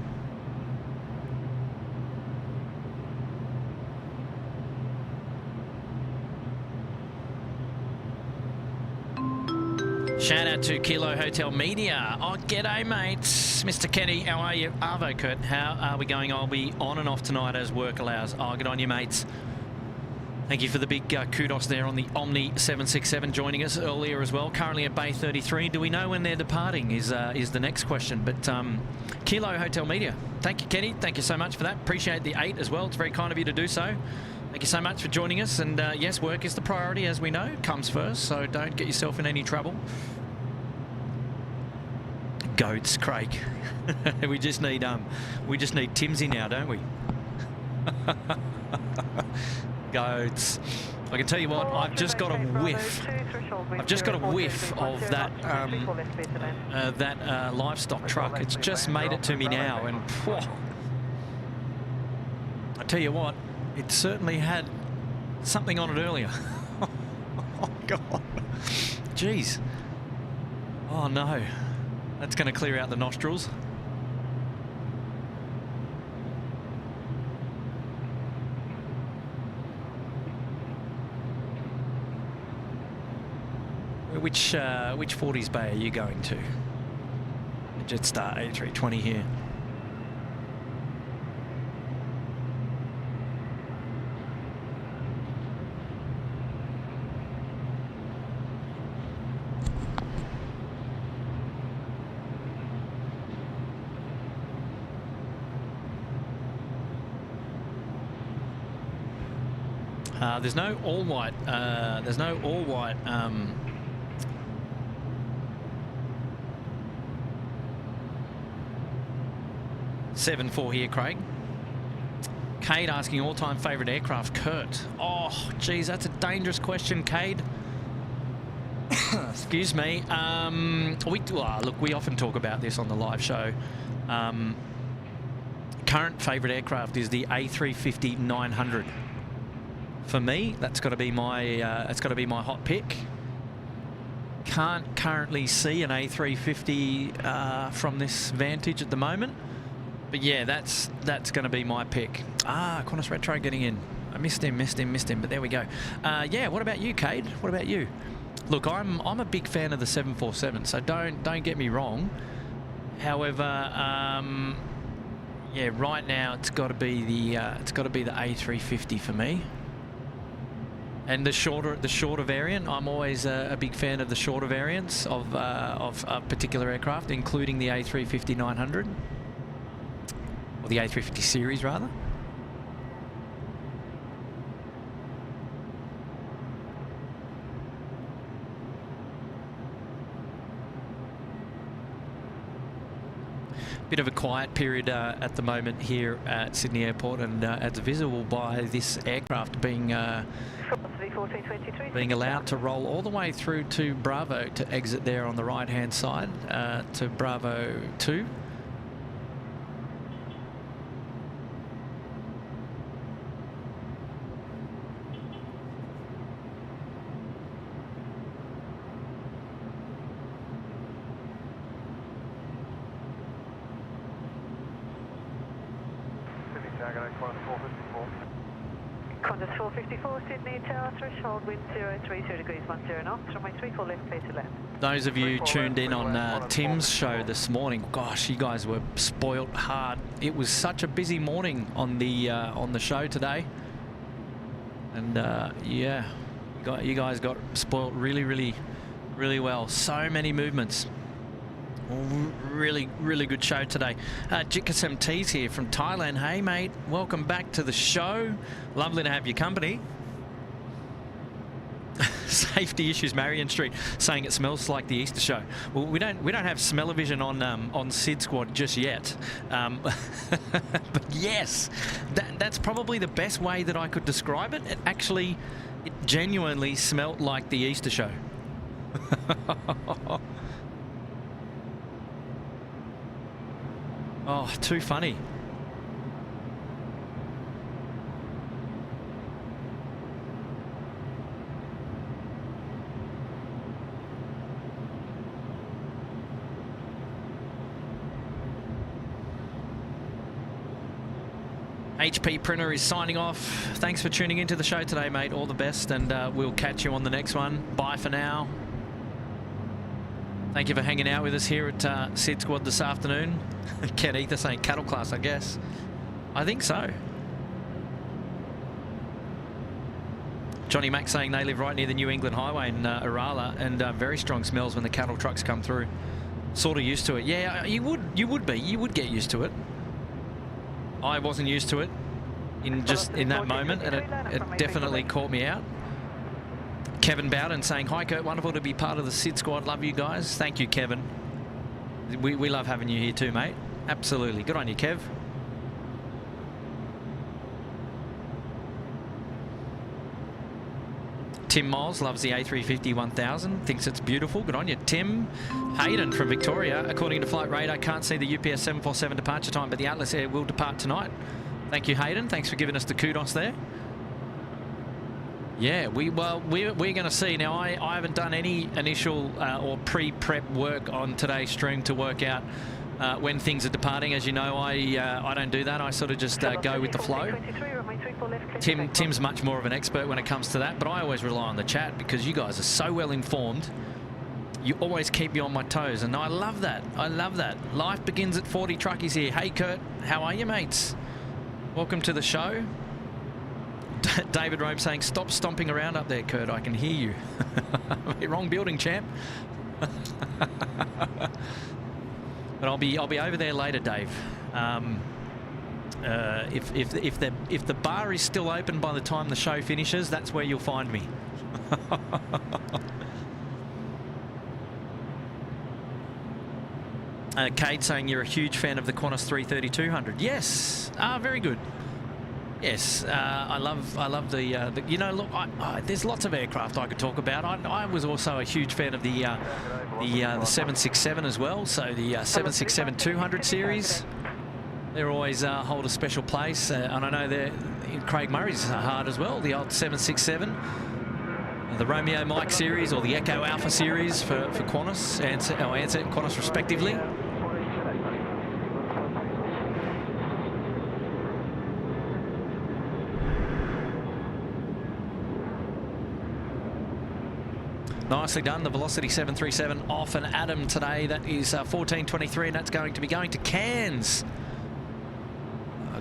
Shout out to Kilo Hotel Media. Oh, g'day, mates. Mr. Kenny, how are you? Arvo Kurt, how are we going? I'll be on and off tonight as work allows. Oh, good on you, mates. Thank you for the big kudos there on the Omni 767 joining us earlier as well. Currently at Bay 33. Do we know when they're departing is the next question. But Kilo Hotel Media. Thank you, Kenny. Thank you so much for that. Appreciate the 8 as well. It's very kind of you to do so. Thank you so much for joining us. And yes, work is the priority, as we know. Comes first, so don't get yourself in any trouble. Goats, Craig. we just need Timsy now, don't we? Goats. I can tell you what, I've just got a whiff. I've just got a whiff of that livestock truck. It's just made it to me now, and whoa, I tell you what, it certainly had something on it earlier. Oh God, jeez. Oh no, that's going to clear out the nostrils. Which 40s bay are you going to? Jetstar A320 here. There's no all white. There's no all white. 7-4 here, Craig. Cade asking all-time favourite aircraft. Kurt. Oh, geez, that's a dangerous question, Cade. Excuse me. Look, we often talk about this on the live show. Current favourite aircraft is the A350-900. For me, that's got to be my hot pick. Can't currently see an A350 from this vantage at the moment. But yeah, that's going to be my pick. Qantas Retro getting in. I missed him. But there we go. Yeah, what about you, Cade? What about you? Look, I'm a big fan of the 747, so don't get me wrong. However, yeah, right now it's got to be the A350 for me. And the shorter variant, I'm always a big fan of the shorter variants of a particular aircraft, including the A350-900. Or the A350 series, rather. Bit of a quiet period at the moment here at Sydney Airport, and as visible by this aircraft being allowed to roll all the way through to Bravo to exit there on the right-hand side to Bravo 2. Qantas 454, Sydney Tower, threshold wind 030 degrees 10 knots, runway 34 left, clear to land. Those of you tuned in on Tim's show this morning, gosh, you guys were spoilt hard. It was such a busy morning on the show today, and yeah, you guys got spoilt really well. So many movements. Really good show today. Jikasem T's here from Thailand. Hey mate, welcome back to the show. Lovely to have your company. Safety issues, Marion Street saying it smells like the Easter show. Well, we don't have smell-o-vision on SydSquad just yet. But yes, that's probably the best way that I could describe it. It genuinely smelt like the Easter show. Oh, too funny. HP Printer is signing off. Thanks for tuning into the show today, mate. All the best, and we'll catch you on the next one. Bye for now. Thank you for hanging out with us here at SydSquad this afternoon. Ken Ether saying cattle class, I guess. I think so. Johnny Mack saying they live right near the New England Highway in Urala, and very strong smells when the cattle trucks come through. Sort of used to it. Yeah, you would get used to it. I wasn't used to it in that moment, and it definitely caught me out. Kevin Bowden saying, hi Kurt, wonderful to be part of the SydSquad. Love you guys. Thank you, Kevin. We love having you here too, mate. Absolutely. Good on you, Kev. Tim Miles loves the A350 1000, thinks it's beautiful. Good on you, Tim. Hayden from Victoria, according to Flight Radar, can't see the UPS 747 departure time, but the Atlas Air will depart tonight. Thank you, Hayden. Thanks for giving us the kudos there. Yeah, we're going to see. Now, I haven't done any initial or pre-prep work on today's stream to work out when things are departing. As you know, I don't do that. I sort of just go with the flow. Tim's much more of an expert when it comes to that, but I always rely on the chat because you guys are so well informed You always keep me on my toes, and I love that. I love that. Life begins at 40. Truckies here. Hey, Kurt. How are you, mates? Welcome to the show. David Rome saying, stop stomping around up there, Kurt. I can hear you. Wrong building, champ. But I'll be over there later, Dave. If the bar is still open by the time the show finishes, that's where you'll find me. Cade saying you're a huge fan of the Qantas 330-200. Yes, very good. Yes, I love the you know, look, there's lots of aircraft I could talk about. I was also a huge fan of the 767 as well. So the 767-200 series, they always hold a special place, and I know Craig Murray's hard as well. The old 767, the Romeo Mike series or the Echo Alpha series for Qantas and Qantas respectively. Nicely done. The Velocity 737 off an Adam today. That is 14:23, and that's going to be going to Cairns.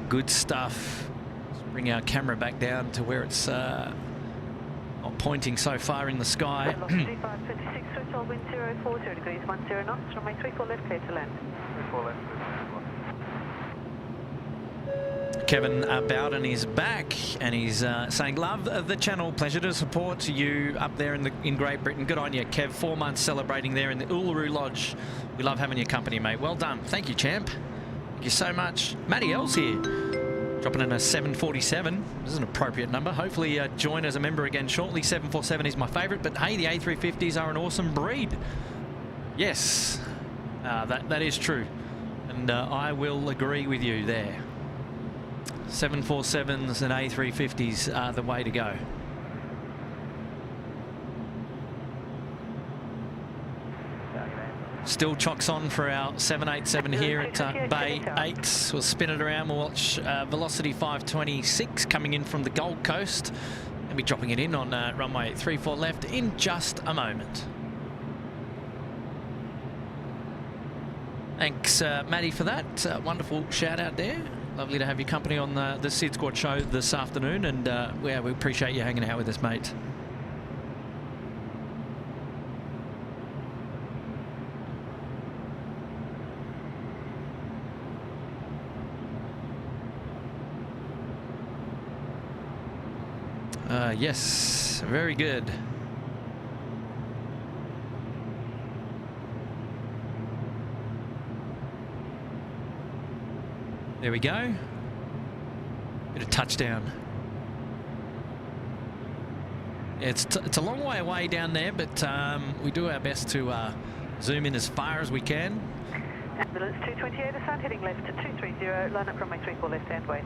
Good stuff. Let's bring our camera back down to where it's not pointing so far in the sky. Velocity 526, switch all wind 040 degrees, 10 knots, runway 34 left, clear to land. 34 left. Kevin Bowden is back, and he's saying, love the channel, pleasure to support you up there in Great Britain. Good on you, Kev. 4 months celebrating there in the Uluru Lodge. We love having your company, mate. Well done. Thank you, champ. Thank you so much. Matty L's here, dropping in a 747. This is an appropriate number. Hopefully join as a member again shortly. 747 is my favourite, but hey, the A350s are an awesome breed. Yes, that is true, and I will agree with you there. 747s and A350s are the way to go. Still chocks on for our 787 here at Bay 8. We'll spin it around. We'll watch Velocity 526 coming in from the Gold Coast and be dropping it in on runway 34 left in just a moment. Thanks, Matty, for that. Wonderful shout out there. Lovely to have your company on the SydSquad show this afternoon, and yeah, we appreciate you hanging out with us, mate. Yes, very good. There we go. Bit of touchdown. It's a long way away down there, but we do our best to zoom in as far as we can. Ambulance 228, ascend heading left to 230, line up runway 34 left and wait.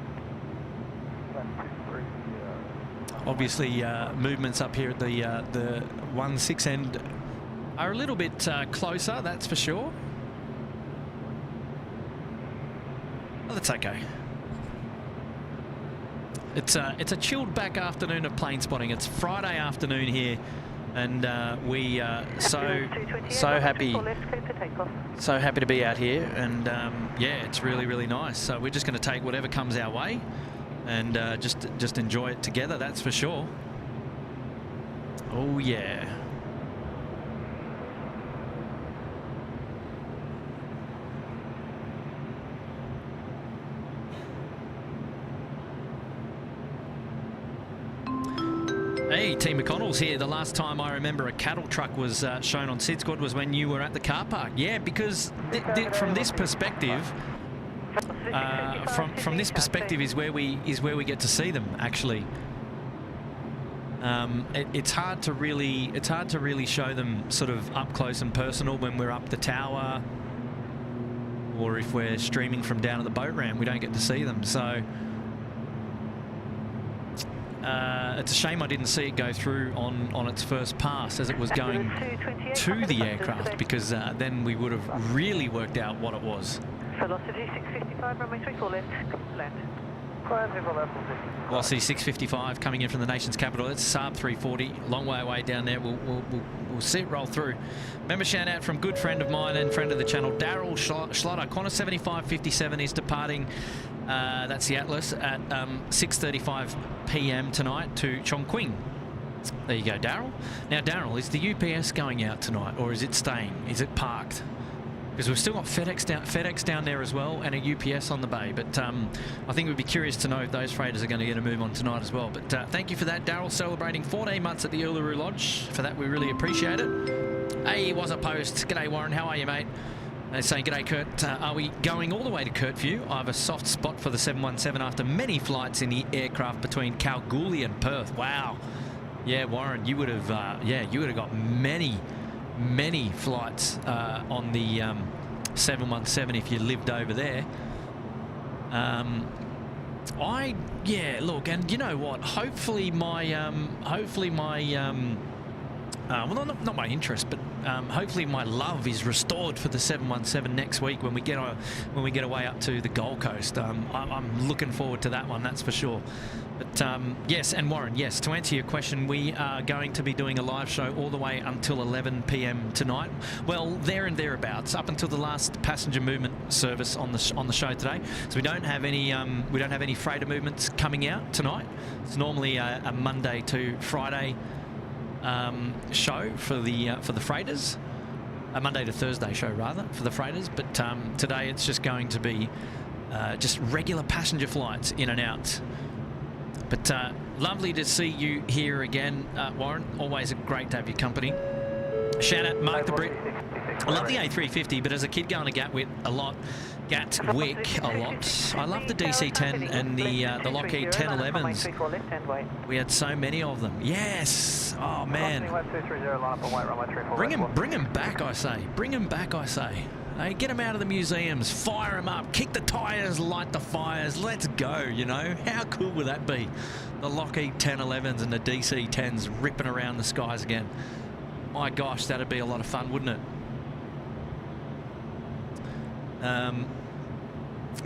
Obviously, movements up here at the 1-6 end are a little bit closer, that's for sure. Well, that's okay. It's a chilled back afternoon of plane spotting. It's Friday afternoon here, and we so happy to be out here, and yeah, it's really nice. So we're just going to take whatever comes our way and just enjoy it together, that's for sure. Oh yeah. Hey, Team McConnell's here. The last time I remember a cattle truck was shown on SydSquad was when you were at the car park. Yeah, because from this perspective, from this perspective is where we get to see them actually. It's hard to really show them sort of up close and personal when we're up the tower, or if we're streaming from down at the boat ramp, we don't get to see them. So it's a shame I didn't see it go through on its first pass as it was going to the aircraft, because then we would have really worked out what it was. Velocity 655, runway 34 left, land. Velocity 655 coming in from the nation's capital. It's Saab 340, long way away down there. We'll see it roll through. Remember, shout out from good friend of mine and friend of the channel, Daryl Schlotter. Qantas 7557 is departing. That's the Atlas at 6:35 p.m. tonight to Chongqing. There you go, Daryl. Now, Daryl, is the UPS going out tonight, or is it staying? Is it parked? Because we've still got FedEx down there as well, and a UPS on the bay. But I think we'd be curious to know if those freighters are going to get a move on tonight as well. But thank you for that, Daryl, celebrating 14 months at the Uluru Lodge. For that, we really appreciate it. Hey, was a post. G'day, Warren. How are you, mate? They're saying, g'day, Kurt. Are we going all the way to Kurtview? I have a soft spot for the 717 after many flights in the aircraft between Kalgoorlie and Perth. Wow. Yeah, Warren, you would have got many flights on the 717 if you lived over there. Look, and you know what? Hopefully my well, not my interest, but hopefully my love is restored for the 717 next week when we get away up to the Gold Coast. I'm looking forward to that one, that's for sure. But yes, and Warren, yes, to answer your question, we are going to be doing a live show all the way until 11 p.m. tonight. Well, there and thereabouts, up until the last passenger movement service on the show today. So we don't have any freighter movements coming out tonight. It's normally a Monday to Friday show for the freighters, a Monday to Thursday show rather for the freighters. But today it's just going to be just regular passenger flights in and out. But lovely to see you here again, Warren. Always great to have your company. Shout out Mark the Brit. I love the A350, but as a kid going to Gatwick a lot, I love the DC-10 and the Lockheed 1011s. We had so many of them. Yes. Oh man. Bring them back, I say. Bring them back, I say. Hey, get them out of the museums, fire them up, kick the tyres, light the fires. Let's go. You know, how cool would that be? The Lockheed 1011s and the DC-10s ripping around the skies again. My gosh, that'd be a lot of fun, wouldn't it?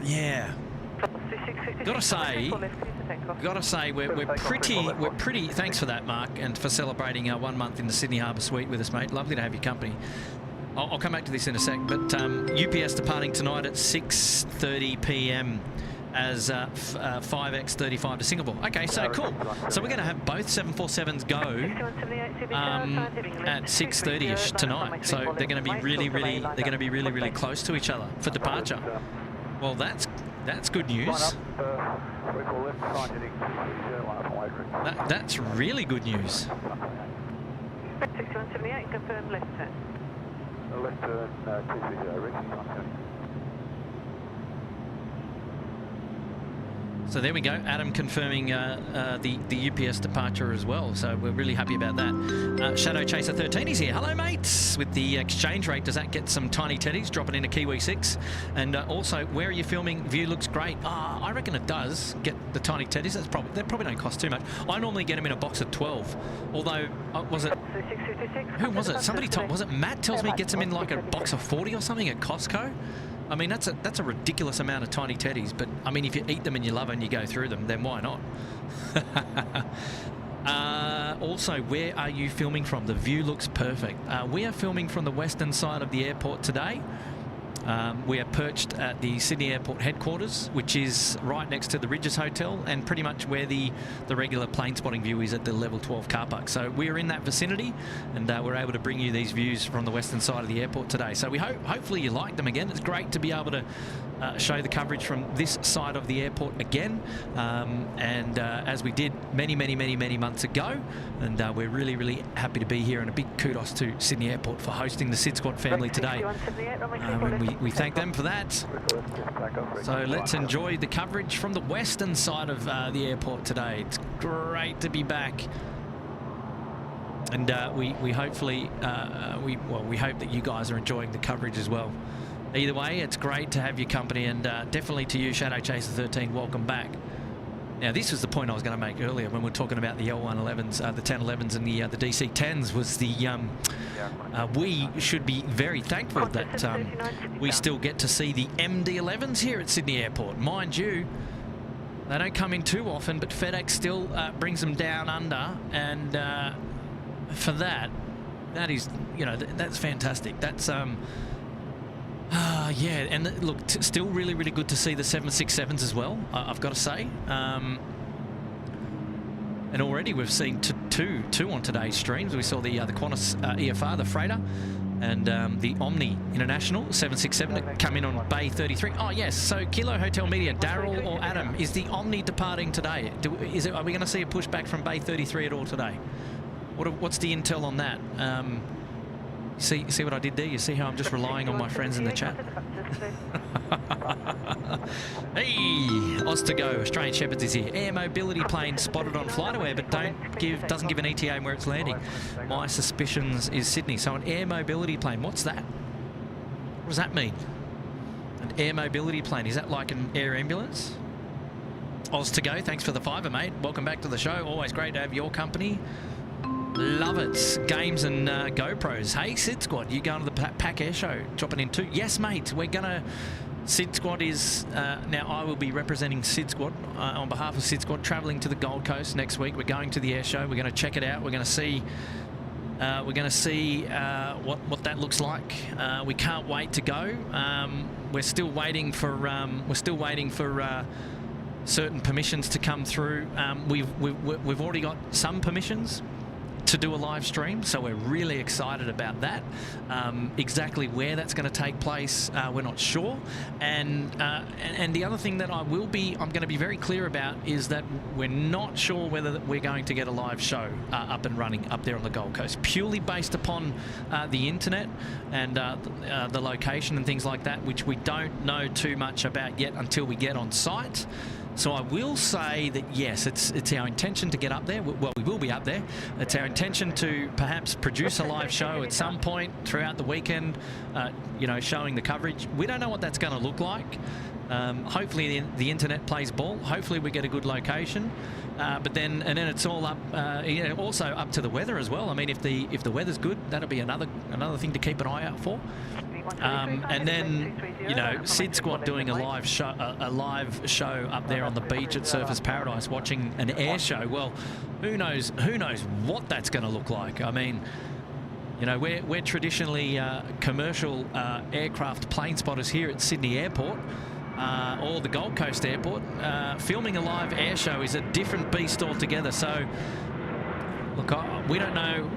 Yeah. Gotta say, we're pretty. Thanks for that, Mark, and for celebrating 1 month in the Sydney Harbour Suite with us, mate. Lovely to have your company. I'll come back to this in a sec, but UPS departing tonight at 6:30 p.m. as 5X35 to Singapore. Okay, so cool. So we're going to have both 747s go at 6:30ish tonight. So they're going to be really close to each other for departure. Well, that's good news. That's really good news. 6178, confirm left turn. Left turn, 230, ready. So there we go, Adam confirming the UPS departure as well. So we're really happy about that. Shadow Chaser 13 is here. Hello, mates. With the exchange rate, does that get some tiny teddies dropping into Kiwi 6? And also, where are you filming? View looks great. I reckon it does get the tiny teddies. They probably don't cost too much. I normally get them in a box of 12. Although, was it? Who was it? Somebody told. Was it Matt? Tells me he gets them in like a box of 40 or something at Costco. I mean, that's a ridiculous amount of tiny teddies, but I mean, if you eat them and you love them and you go through them, then why not? Also, where are you filming from? The view looks perfect. We are filming from the western side of the airport today. We are perched at the Sydney Airport headquarters, which is right next to the Ridges Hotel and pretty much where the regular plane spotting view is at the level 12 car park. So we're in that vicinity, and we're able to bring you these views from the western side of the airport today. So we hopefully you like them again. It's great to be able to show the coverage from this side of the airport again, and as we did many months ago. And we're really happy to be here, and a big kudos to Sydney Airport for hosting the SydSquad family today. We thank them for that. So let's enjoy the coverage from the western side of the airport today. It's great to be back, and we hopefully we hope that you guys are enjoying the coverage as well. Either way, it's great to have your company, and definitely to you, Shadow Chaser 13, welcome back. Now, this was the point I was going to make earlier when we were talking about the L111s, the 1011s and the DC-10s, was we should be very thankful that we still get to see the MD-11s here at Sydney Airport. Mind you, They don't come in too often, but FedEx still brings them down under, and for that is, you know, that's fantastic. That's yeah, and look, still really good to see the 767s as well. I've got to say, and already we've seen two on today's streams. We saw the Qantas EFR, the freighter, and the Omni International 767 come in on Bay 33. Oh yes, so Kilo Hotel Media, Daryl or Adam, is the Omni departing today? Are we going to see a pushback from Bay 33 at all today? What's the intel on that? See what I did there? You see how I'm just relying on my friends in the chat? Hey, Oz to go. Australian Shepherds is here. Air mobility plane spotted on FlightAware, but doesn't give an ETA and where it's landing. My suspicions is Sydney. So an air mobility plane. What's that? What does that mean? An air mobility plane. Is that like an air ambulance? Oz to go. Thanks for the fiver, mate. Welcome back to the show. Always great to have your company. Love it. Games and GoPros. Hey, SydSquad, you going to the Pack Air Show? Dropping in too? Yes, mate. We're going to... SydSquad is... now, I will be representing SydSquad on behalf of SydSquad, travelling to the Gold Coast next week. We're going to the air show. We're going to check it out. We're going to see... what that looks like. We can't wait to go. We're still waiting for... certain permissions to come through. We've already got some permissions to do a live stream, so we're really excited about that. Exactly where that's going to take place, we're not sure. And the other thing that I'm going to be very clear about is that we're not sure whether we're going to get a live show up and running up there on the Gold Coast, purely based upon the internet and the location and things like that, which we don't know too much about yet until we get on site. So I will say that, yes, it's our intention to get up there. Well, we will be up there. It's our intention to perhaps produce a live show at some point throughout the weekend, you know, showing the coverage. We don't know what that's going to look like. Hopefully the internet plays ball. Hopefully we get a good location. But then it's all up, you know, also up to the weather as well. I mean, if the weather's good, that'll be another thing to keep an eye out for. And then, you know, SydSquad doing a live show up there on the beach at Surfers Paradise, watching an air show. Well, who knows what that's going to look like. I mean, you know, we're traditionally commercial aircraft plane spotters here at Sydney Airport. Or the Gold Coast Airport. Filming a live air show is a different beast altogether. So, look, we don't know.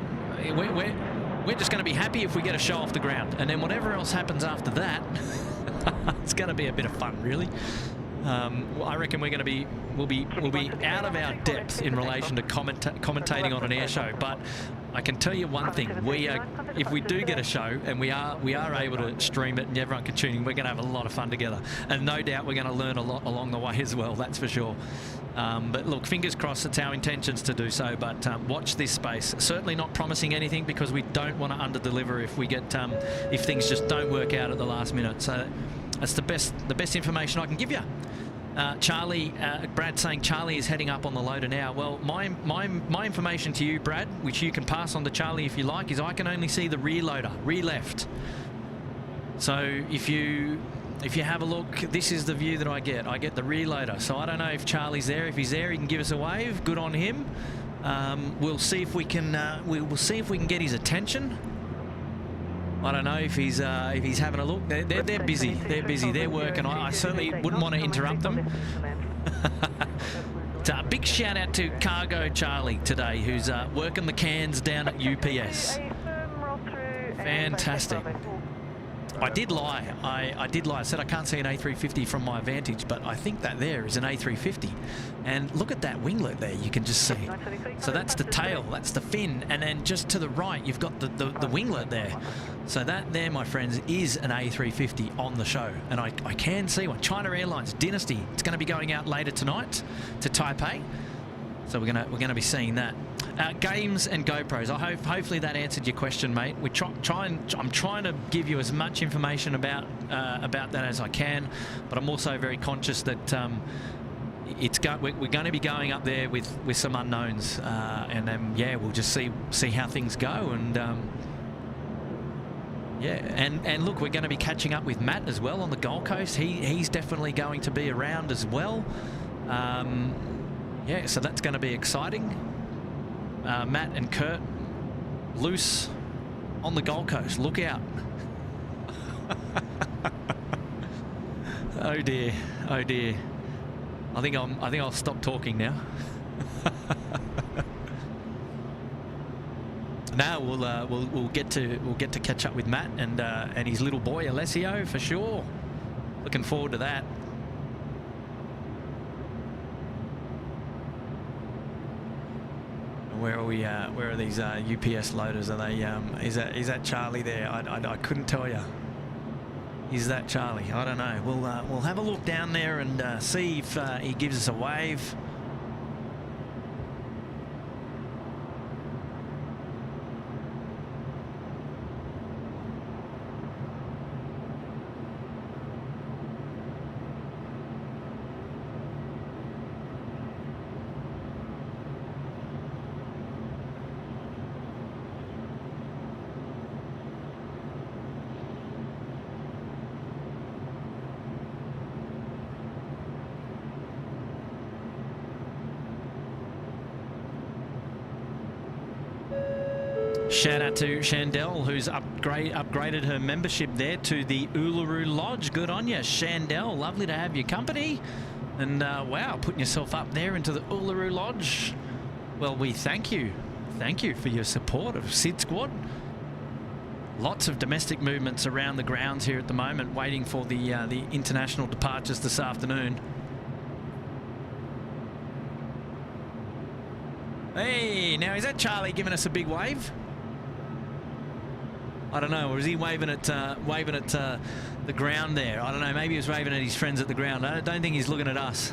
We're just going to be happy if we get a show off the ground, and then whatever else happens after that, it's going to be a bit of fun, really. I reckon we'll be out of our depth in relation to commentating on an air show. But I can tell you one thing: if we do get a show and we are able to stream it and everyone can tune in, we're going to have a lot of fun together, and no doubt we're going to learn a lot along the way as well. That's for sure. But look, fingers crossed, it's our intentions to do so. But watch this space. Certainly not promising anything, because we don't want to under-deliver if we get if things just don't work out at the last minute. So that's the best information I can give you. Charlie, Brad saying Charlie is heading up on the loader now. Well, my information to you, Brad, which you can pass on to Charlie if you like, is I can only see the rear loader, rear left. So if you have a look, this is the view that I get. I get the rear loader. So I don't know if Charlie's there. If he's there, he can give us a wave. Good on him. We'll see if we can. We'll see if we can get his attention. I don't know if he's having a look. They're busy. They're busy. They're working. I certainly wouldn't want to interrupt them. So a big shout out to Cargo Charlie today, who's working the cans down at UPS. Fantastic. I did lie. I did lie. I said I can't see an A350 from my vantage, but I think that there is an A350. And look at that winglet there. You can just see. So that's the tail. That's the fin. And then just to the right, you've got the winglet there. So that there, my friends, is an A350 on the show. And I can see one. China Airlines Dynasty. It's going to be going out later tonight to Taipei. So we're gonna be seeing that. Games and GoPros. Hopefully that answered your question, mate. I'm trying to give you as much information about that as I can, but I'm also very conscious that we're going to be going up there with some unknowns, and then we'll just see how things go. And and look, we're going to be catching up with Matt as well on the Gold Coast. He's definitely going to be around as well. Yeah, so that's going to be exciting. Matt and Kurt loose on the Gold Coast. Look out. Oh dear, oh dear. I think I'll stop talking now. Now we'll get to catch up with Matt and his little boy Alessio for sure. Looking forward to that. Where are we? Where are these UPS loaders? Are they? Is that Charlie there? I couldn't tell you. Is that Charlie? I don't know. We'll have a look down there and see if he gives us a wave. Shout out to Shandell, who's upgraded her membership there to the Uluru Lodge. Good on you, Shandell. Lovely to have your company. And wow, putting yourself up there into the Uluru Lodge. Well, we thank you. Thank you for your support of SydSquad. Lots of domestic movements around the grounds here at the moment, waiting for the international departures this afternoon. Hey, now is that Charlie giving us a big wave? I don't know, or is he waving at the ground there? I don't know, maybe he was waving at his friends at the ground. I don't think he's looking at us.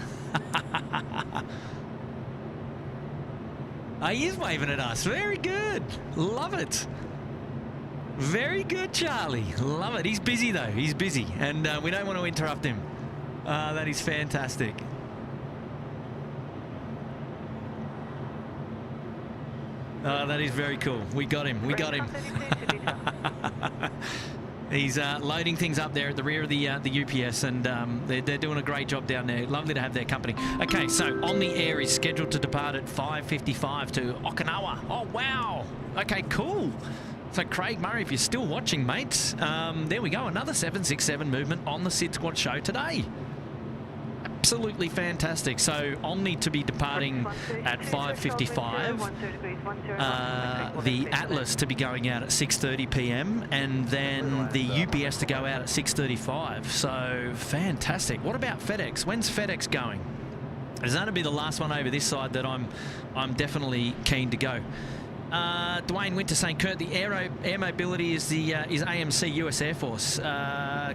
Oh, he is waving at us. Very good. Love it. Very good, Charlie. Love it. He's busy, though. He's busy, and we don't want to interrupt him. That is fantastic. That is very cool. We got him. We got him. He's loading things up there at the rear of the UPS, and they're doing a great job down there. Lovely to have their company. Okay, so On the Air is scheduled to depart at 5:55 to Okinawa. Oh, wow. Okay, cool. So, Craig Murray, if you're still watching, mates, there we go. Another 767 movement on the SydSquad show today. Absolutely fantastic. So Omni to be departing at 5:55, the Atlas to be going out at 6:30 p.m. and then the UPS to go out at 6:35. So fantastic. What about FedEx? When's FedEx going? It's going to be the last one over this side that I'm definitely keen to go. Dwayne Winter saying, Kurt, the air mobility is the is AMC US Air Force.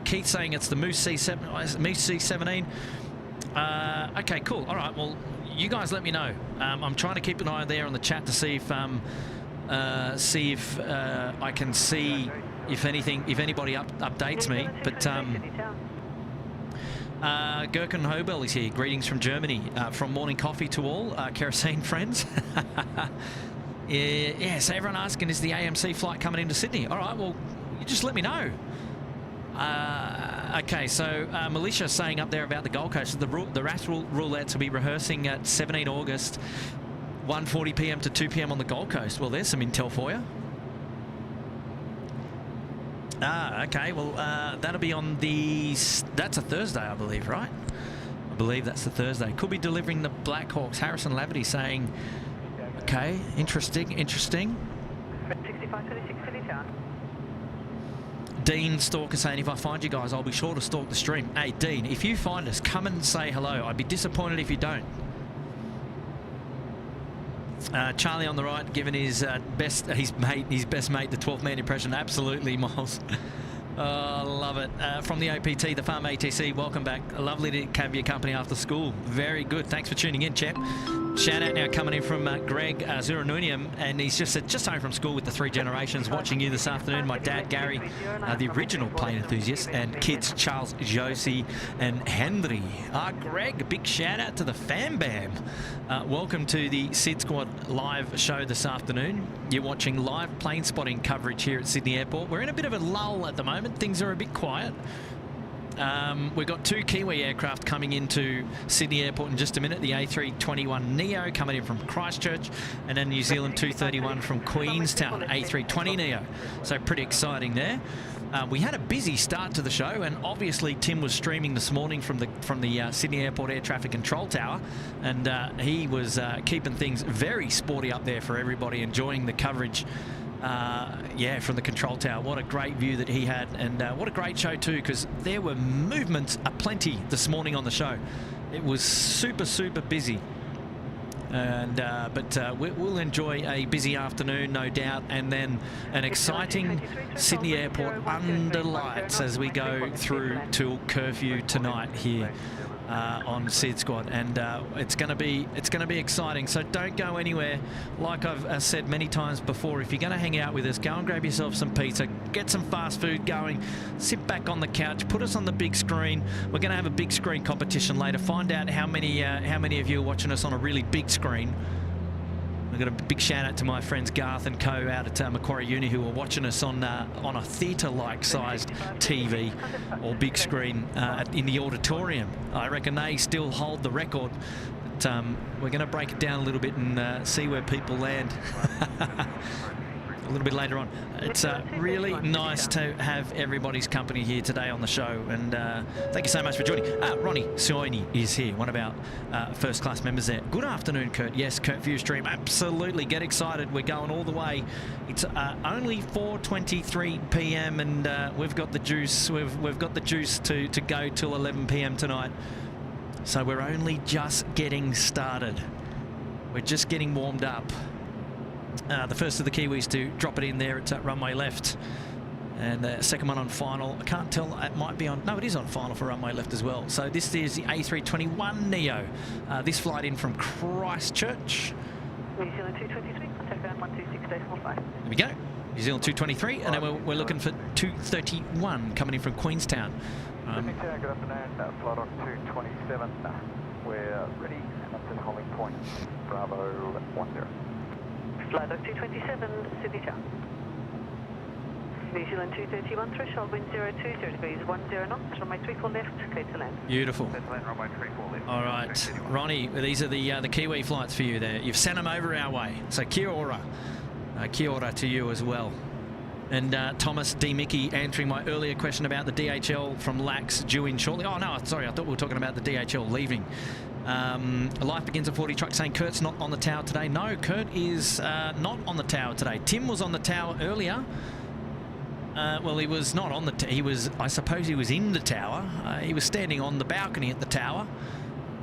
Keith saying it's the Moose C17. Okay, cool. All right, well, you guys let me know. I'm trying to keep an eye there on the chat to see if I can see if anybody updates me. But Gherkin Hobel is here. Greetings from Germany. From morning coffee to all kerosene friends. Yeah, so everyone asking, is the AMC flight coming into Sydney? All right, well, you just let me know. Okay, so Militia saying up there about the Gold Coast, the RAS roulettes will be rehearsing at 17 August, 1:40 p.m. to 2 p.m. on the Gold Coast. Well, there's some intel for you. Okay, well, that'll be on that's a Thursday, I believe, right? I believe that's the Thursday. Could be delivering the Blackhawks. Harrison Laverty saying, okay, interesting. 6526 to the town. Dean Stalker saying, if I find you guys, I'll be sure to stalk the stream. Hey, Dean, if you find us, come and say hello. I'd be disappointed if you don't. Charlie on the right, giving his best mate, the 12-man impression. Absolutely, Miles. Oh, love it. From the OPT, the Farm ATC, welcome back. Lovely to have your company after school. Very good. Thanks for tuning in, champ. Shout out now coming in from Greg Zuranunium, and he's just said, just home from school with the 3 generations, watching you this afternoon. My dad, Gary, the original plane enthusiast, and kids, Charles, Josie, and Henry. Greg, big shout out to the Fam Bam. Welcome to the SydSquad live show this afternoon. You're watching live plane spotting coverage here at Sydney Airport. We're in a bit of a lull at the moment. Things are a bit quiet. We've got two Kiwi aircraft coming into Sydney Airport in just a minute. The A321neo coming in from Christchurch, and then New Zealand 231 from Queenstown, A320neo. So pretty exciting there. We had a busy start to the show, and obviously Tim was streaming this morning from the Sydney Airport Air Traffic Control Tower, and he was keeping things very sporty up there for everybody, enjoying the coverage. Yeah, from the control tower. What a great view that he had, and what a great show too, because there were movements aplenty this morning on the show. It was super busy. And but we'll enjoy a busy afternoon, no doubt, and then an exciting Sydney Airport under lights as we go through till curfew tonight here on SydSquad, and it's going to be exciting. So don't go anywhere. Like I've said many times before, if you're going to hang out with us, go and grab yourself some pizza, get some fast food going, sit back on the couch, put us on the big screen. We're going to have a big screen competition later. Find out how many of you are watching us on a really big screen. We've got a big shout out to my friends Garth and co out at Macquarie Uni, who are watching us on a theatre-like sized TV or big screen in the auditorium. I reckon they still hold the record. But we're going to break it down a little bit and see where people land a little bit later on. It's really nice to have everybody's company here today on the show, and thank you so much for joining. Ronnie Sioini is here, one of our first class members there. Good afternoon, Kurt. Yes, Kurt View Stream, absolutely. Get excited. We're going all the way. It's only 4:23 p.m. and we've got the juice. We've got the juice to go till 11 p.m. tonight. So we're only just getting started. We're just getting warmed up. The first of the Kiwis to drop it in there at runway left, and the second one on final. I can't tell, it might be on, no, it is on final for runway left as well. So this is the A321neo. This flight in from Christchurch. New Zealand 223, contact ground 126.5. There we go. New Zealand 223, and then we're looking for 231 coming in from Queenstown. Sydney Tower, good afternoon. Flight on 227. We're ready, and up to the holding point. Bravo 10. Flight of 227, Sydney Tower. New Zealand 231, threshold wind 020 degrees, 10 knots, runway 34 left, clear to land. Beautiful. Runway 34 left. All right, Ronnie, these are the Kiwi flights for you there. You've sent them over our way, so kia ora. Kia ora to you as well. And Thomas D. Mickey answering my earlier question about the DHL from LAX due in shortly. Oh, no, sorry, I thought we were talking about the DHL leaving. Life Begins at 40 Truck saying Kurt's not on the tower today. No, Kurt is not on the tower today. Tim was on the tower earlier. Well, he was not on the he was, I suppose he was in the tower. He was standing on the balcony at the tower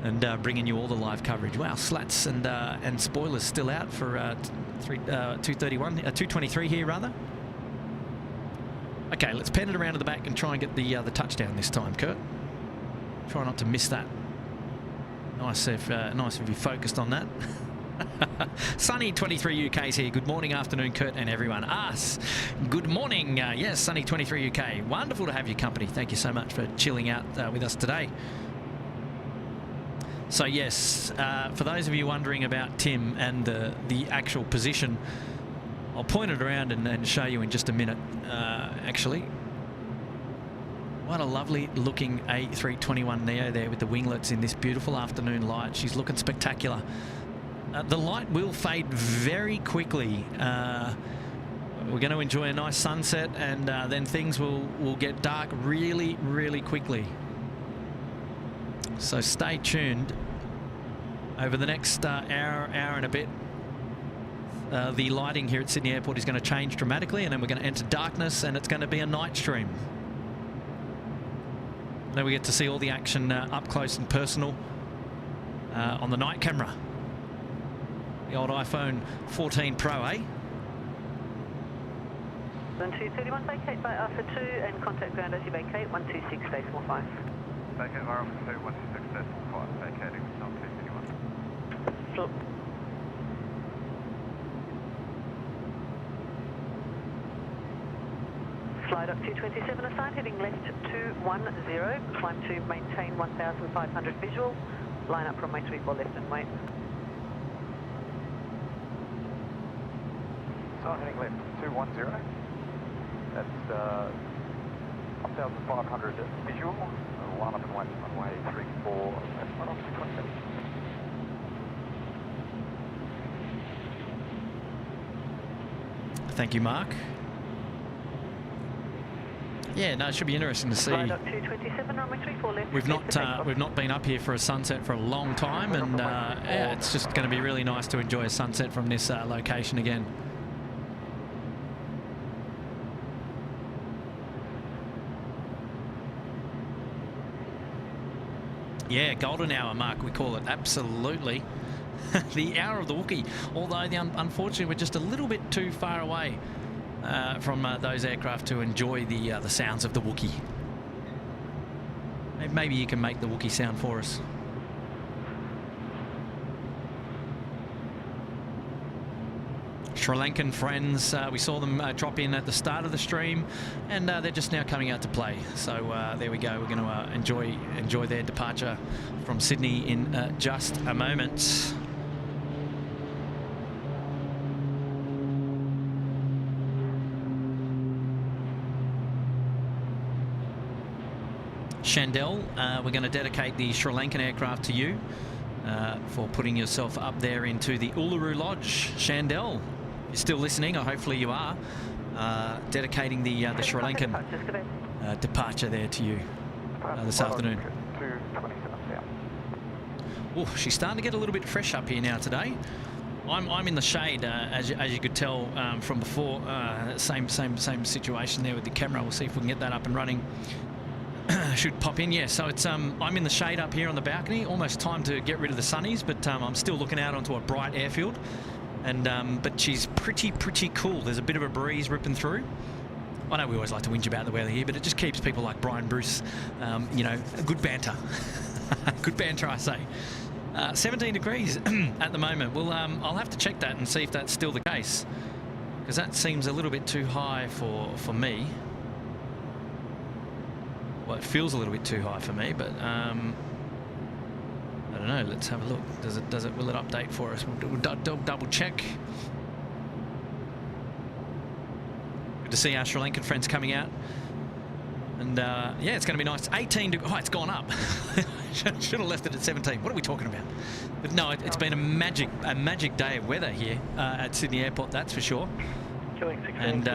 and bringing you all the live coverage. Wow, slats and spoilers still out for 223 here rather. Okay, let's pan it around to the back and try and get the touchdown this time, Kurt. Try not to miss that. Nice if you focused on that. Sunny 23 UK is here. Good morning, afternoon, Kurt and everyone. Us. Good morning. Yes, Sunny 23 UK. Wonderful to have your company. Thank you so much for chilling out with us today. So yes, for those of you wondering about Tim and the actual position, I'll point it around and show you in just a minute. Actually, what a lovely looking A321neo there with the winglets in this beautiful afternoon light. She's looking spectacular. The light will fade very quickly. We're going to enjoy a nice sunset, and then things will get dark really quickly. So stay tuned. Over the next hour and a bit, the lighting here at Sydney Airport is going to change dramatically, and then we're going to enter darkness, and it's going to be a night stream. Then we get to see all the action up close and personal on the night camera. The old iPhone 14 Pro, eh? 231, vacate by Alpha 2 and contact ground as you vacate 126.45. Vacate by Alpha 2, 126.45. Vacating on 231. Flip. Flight up 227 aside, heading left 210, climb to maintain 1,500 visual, line up from my 34 left and wait. So heading left 210, that's 1500 visual, line up and wait, runway 34, left flight off 227. Thank you, Mark. Yeah, no, it should be interesting to see. We've not been up here for a sunset for a long time, and yeah, it's just going to be really nice to enjoy a sunset from this location again. Yeah, golden hour, Mark, we call it, absolutely. The hour of the Wookiee, although unfortunately we're just a little bit too far away from those aircraft to enjoy the sounds of the Wookiee. Maybe you can make the Wookiee sound for us. Sri Lankan friends, we saw them drop in at the start of the stream, and they're just now coming out to play. So there we go. We're going to enjoy their departure from Sydney in just a moment. Chandel, we're going to dedicate the Sri Lankan aircraft to you for putting yourself up there into the Uluru Lodge. Chandel, you're still listening, or hopefully you are, dedicating the Sri Lankan departure there to you this afternoon. Oh, she's starting to get a little bit fresh up here now today. I'm in the shade, as you could tell from before. Same situation there with the camera. We'll see if we can get that up and running. Should pop in, yeah. So it's I'm in the shade up here on the balcony. Almost time to get rid of the sunnies, but I'm still looking out onto a bright airfield. And but she's pretty cool. There's a bit of a breeze ripping through. I know we always like to whinge about the weather here, but it just keeps people like Brian Bruce, you know, good banter. Good banter, I say. 17 degrees at the moment. Well, I'll have to check that and see if that's still the case, because that seems a little bit too high for me. Well, it feels a little bit too high for me, but I don't know. Let's have a look. Will it update for us? We'll double check. Good to see our Sri Lankan friends coming out, and yeah, it's going to be nice. 18. Oh, it's gone up. Should have left it at 17. What are we talking about? But no, it's been a magic day of weather here at Sydney Airport. That's for sure. And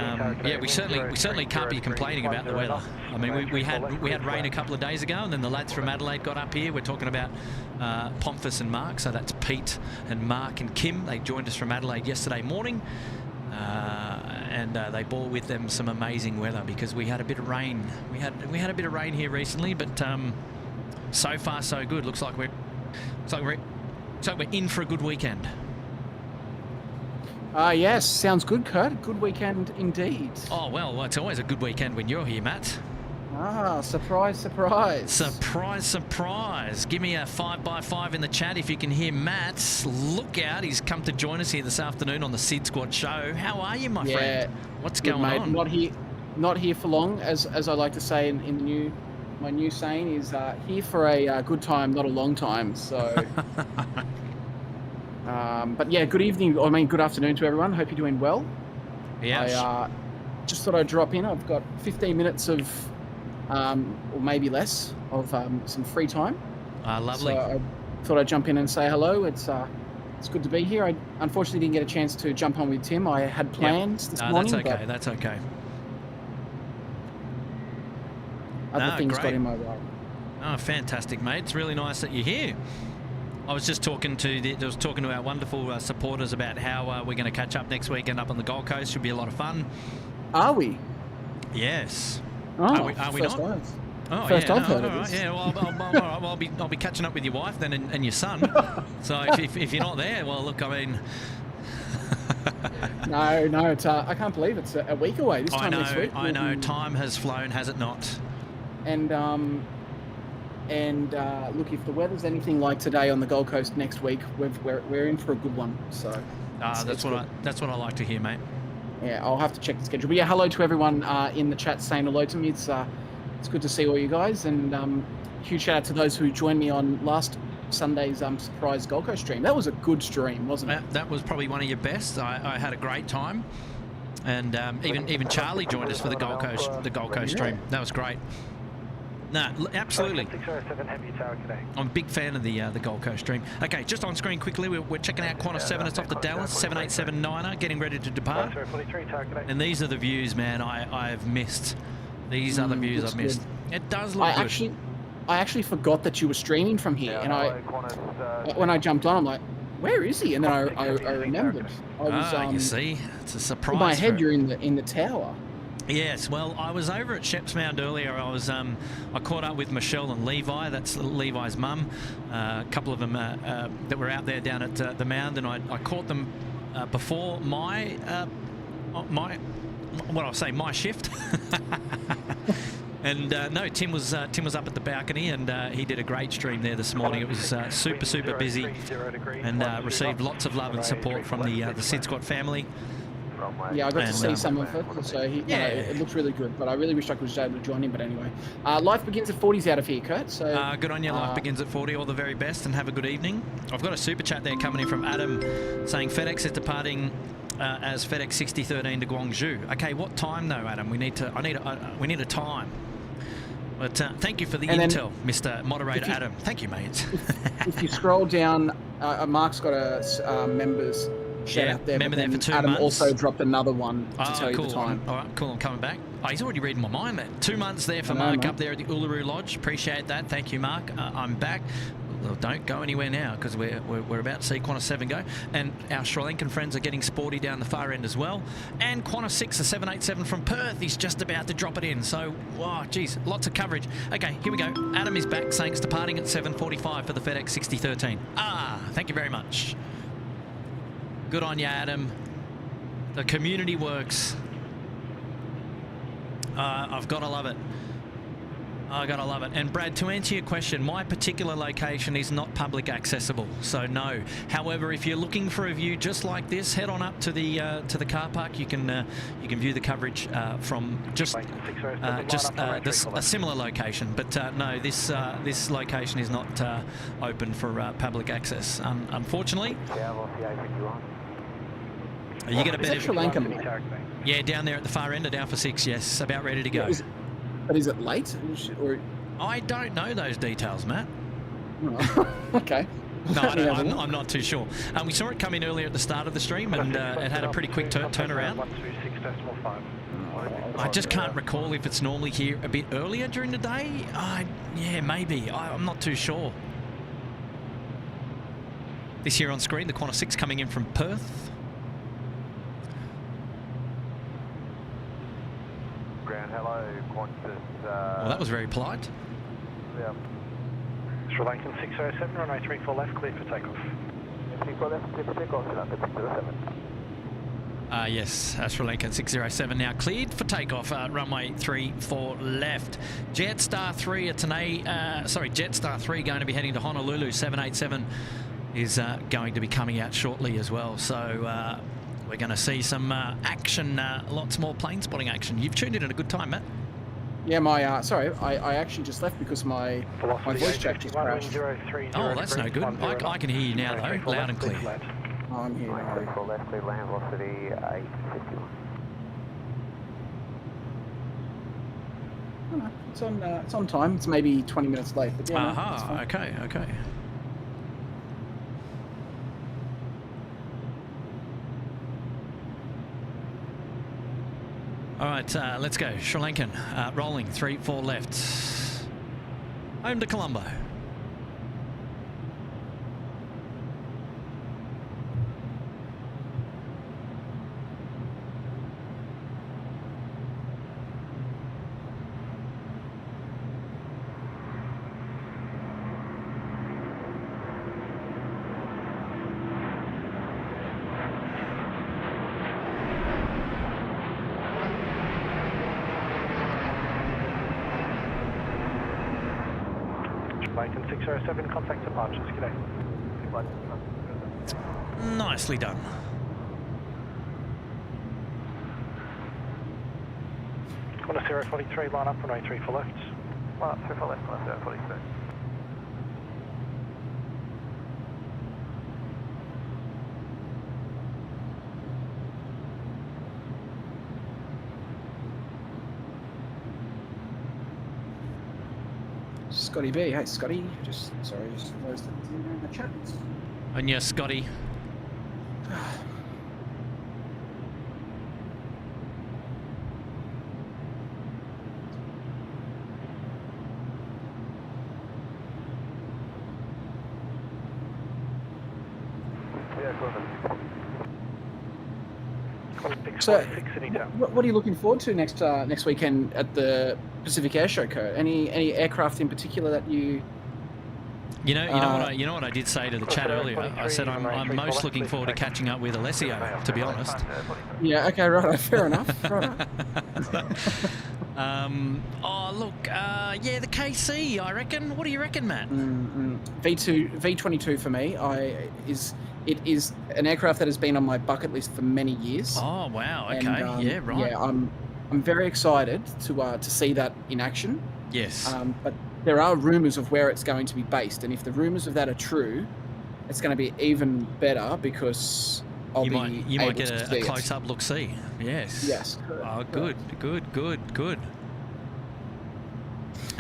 yeah, we certainly can't be complaining about the weather. I mean, we had rain a couple of days ago, and then the lads from Adelaide got up here. We're talking about Pomphus and Mark, so that's Pete and Mark and Kim. They joined us from Adelaide yesterday morning, and they brought with them some amazing weather, because we had a bit of rain. We had a bit of rain here recently, but so far so good. Looks like we're in for a good weekend. Yes, sounds good, Kurt. Good weekend indeed. Oh, well, it's always a good weekend when you're here, Matt. Surprise, surprise. Surprise, surprise. Give me a 5x5 in the chat if you can hear Matt. Look out, he's come to join us here this afternoon on the SydSquad show. How are you, my friend? What's going on? Not here for long, as I like to say in my new saying is here for a good time, not a long time. So... but yeah, good evening, good afternoon to everyone. Hope you're doing well. Yeah. I just thought I'd drop in. I've got 15 minutes of, or maybe less, of some free time. Lovely. So I thought I'd jump in and say hello. It's good to be here. I unfortunately didn't get a chance to jump on with Tim. I had plans this morning. That's okay. That's okay. Other things got in my way. Oh, fantastic, mate. It's really nice that you're here. I was just talking to our wonderful supporters about how we're going to catch up next weekend up on the Gold Coast. Should be a lot of fun. Are we? Yes. Oh, are we not? Oh, first yeah. I've heard of right. this. Yeah. Well, I'll be catching up with your wife then and your son. So if you're not there, well, look, I mean. No, it's I can't believe it's a week away. This time next week. I know. Time has flown, has it not? And look, if the weather's anything like today on the Gold Coast next week, we're in for a good one. So that's what I like to hear, mate. Yeah, I'll have to check the schedule. But yeah, hello to everyone in the chat saying hello to me. It's good to see all you guys, and huge shout out to those who joined me on last Sunday's surprise Gold Coast stream. That was a good stream, wasn't it? That was probably one of your best. I had a great time. And even Charlie joined us for the Gold Coast stream. That was great. No, absolutely. 607, have your tower today. I'm a big fan of the Gold Coast stream. Okay, just on screen quickly, we're checking out Qantas 7. It's off the Dallas 787-9er, getting ready to depart. And these are the views, man. I've missed. These are the views I've missed. Good. It does look good. I actually forgot that you were streaming from here, and when I jumped on, I'm like, where is he? And then I remembered. You see, it's a surprise. In my head, you're in the tower. Yes, well, I was over at Sheps Mound earlier. I caught up with Michelle and Levi. That's Levi's mum. A couple of them that were out there down at the mound, and I caught them before my shift. And no, Tim was up at the balcony, and he did a great stream there this morning. It was super busy, and received lots of love and support from the SydSquad family. Yeah, I got to see some of it, so it looks really good, but I really wish I was able to join him, but anyway. Life begins at 40's out of here, Kurt, so... good on you, Life begins at 40, all the very best, and have a good evening. I've got a super chat there coming in from Adam, saying FedEx is departing as FedEx 6013 to Guangzhou. Okay, what time though, Adam? We need a time. But thank you for the intel, Mr. Moderator Adam. Thank you, mate. If you scroll down, Mark's got a members... shout out there, member there for 2 Adam months. Also dropped another one to tell you the time. All right, cool. I'm coming back. Oh, he's already reading my mind, man. 2 months there for Mark up there at the Uluru Lodge. Appreciate that. Thank you, Mark. I'm back. Well, don't go anywhere now because we're about to see Qantas 7 go. And our Sri Lankan friends are getting sporty down the far end as well. And Qantas 6, a 787 from Perth, he's just about to drop it in. So, wow, geez, lots of coverage. Okay, here we go. Adam is back saying it's departing at 7:45 for the FedEx 6013. Thank you very much. Good on you, Adam. The community works. I've got to love it. I gotta love it. And Brad, to answer your question, my particular location is not public accessible, so no. However, if you're looking for a view just like this, head on up to the car park. You can view the coverage from a similar location. But no, this location is not open for public access, unfortunately. You get a bit of Sri Lanka. Yeah, down there at the far end at Alpha 6. Yes, about ready to go. But is it late? Or... I don't know those details, Matt. Oh, okay. No, I'm not too sure. We saw it come in earlier at the start of the stream, and it had a pretty quick turnaround. I just can't recall if it's normally here a bit earlier during the day. Yeah, maybe. I'm not too sure. This here on screen, the Qantas 6 coming in from Perth. Hello, Qantas. Well, that was very polite. Yeah. Sri Lankan 607, runway 34 left, cleared for takeoff. 34 left, cleared for takeoff, Sri Lankan 607. Yes, Sri Lankan 607 now cleared for takeoff. Runway 34 left. Jetstar 3, Jetstar 3 going to be heading to Honolulu. 787 is going to be coming out shortly as well. So we're going to see some action, lots more plane spotting action. You've tuned in at a good time, Matt. Yeah, my I actually just left because my voice chat just crashed. Oh, that's no good. I can hear you now though, loud and clear. Oh, I'm here. Left, clear land velocity 851. It's on time. It's maybe 20 minutes late, but yeah. Okay. All right, let's go. Sri Lankan, rolling 34 left. Home to Colombo. Lincoln 607, contact departures, g'day. Nicely done. Qantas 043, line up, runway 34 left. Line up, 34 left, Qantas 043. Scotty B. Hey, Scotty. Just closed it in the chat. And yes, Scotty. So, what are you looking forward to next weekend at the Pacific Air Show, Kurt? Any aircraft in particular that you? You know what I did say to the chat earlier. I said I'm most looking forward to catching up with Alessio, to be honest. Yeah. Okay. Right. Fair enough. Right. The KC. I reckon. What do you reckon, Matt? V22 for me. It is an aircraft that has been on my bucket list for many years. Oh wow! Okay, and, yeah, right. Yeah, I'm very excited to see that in action. Yes. But there are rumours of where it's going to be based, and if the rumours of that are true, it's going to be even better because you might get a close-up look-see. Yes. Yes. Oh, good.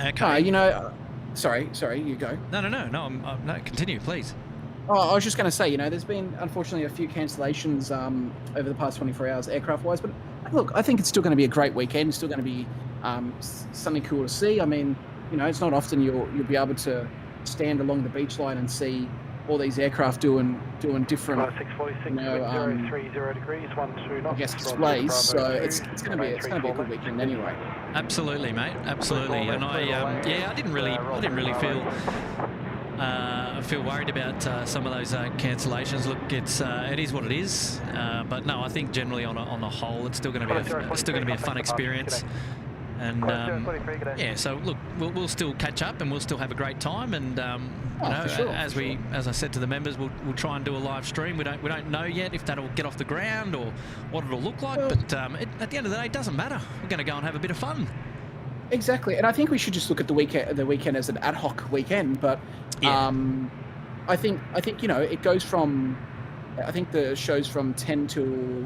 Okay. Sorry, you go. No, continue, please. Oh, I was just going to say, there's been, unfortunately, a few cancellations over the past 24 hours aircraft-wise, but look, I think it's still going to be a great weekend. It's still going to be something cool to see. I mean, it's not often you'll be able to stand along the beach line and see all these aircraft doing different, 646, 30 degrees, 12 knots. I guess displays. So it's going to be a good weekend anyway. Absolutely, mate. Absolutely. And I didn't really feel worried about some of those cancellations. Look, it is what it is. But no, I think generally on a whole, it's still going to be a fun experience. And so look, we'll still catch up and we'll still have a great time. And as I said to the members, we'll try and do a live stream. We don't know yet if that'll get off the ground or what it'll look like. But at the end of the day, it doesn't matter. We're going to go and have a bit of fun. Exactly, and I think we should just look at the weekend as an ad hoc weekend. But I think it goes from, I think the show's from 10 till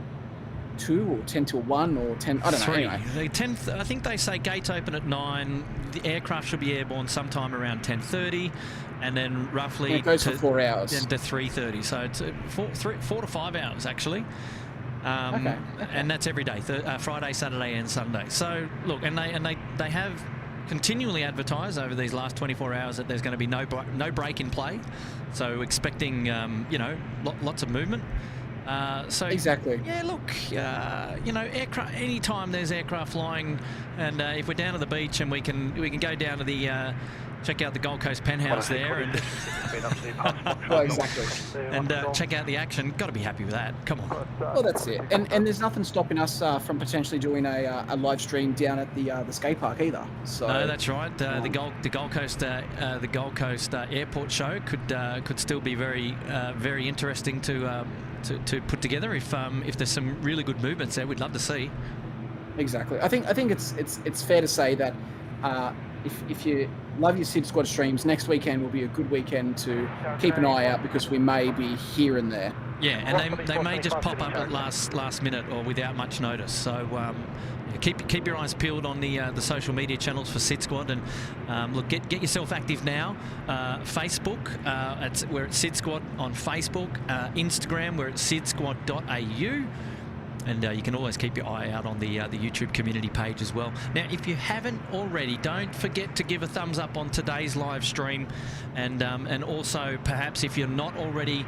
2 or 10 till 1 or 10. I don't know. 3. Anyway. I think they say gates open at 9. The aircraft should be airborne sometime around 10:30, and then roughly it goes for 4 hours. To 3:30. So it's 4 to 5 hours actually. Okay. And that's every day, Friday, Saturday, and Sunday. So look, and they have continually advertised over these last 24 hours that there's going to be no break in play. So expecting lots of movement. So exactly. Yeah, look, aircraft. Anytime there's aircraft flying, and if we're down to the beach and we can go down to the check out the Gold Coast penthouse there, and and check out the action. Got to be happy with that. Come on. Well, that's it. And there's nothing stopping us from potentially doing a live stream down at the skate park either. So no, that's right. The Gold Coast airport show could still be very interesting to put together if there's some really good movements there. We'd love to see. Exactly. I think it's fair to say that if you love your SydSquad streams, next weekend will be a good weekend to keep an eye out because we may be here and there. Yeah, and they may just pop up at last minute or without much notice. So keep your eyes peeled on the social media channels for SydSquad, and look, get yourself active now. Facebook, we're at SydSquad on Facebook. Instagram, we're at SydSquad.au. And you can always keep your eye out on the YouTube community page as well. Now, if you haven't already, don't forget to give a thumbs up on today's live stream. And also, perhaps if you're not already,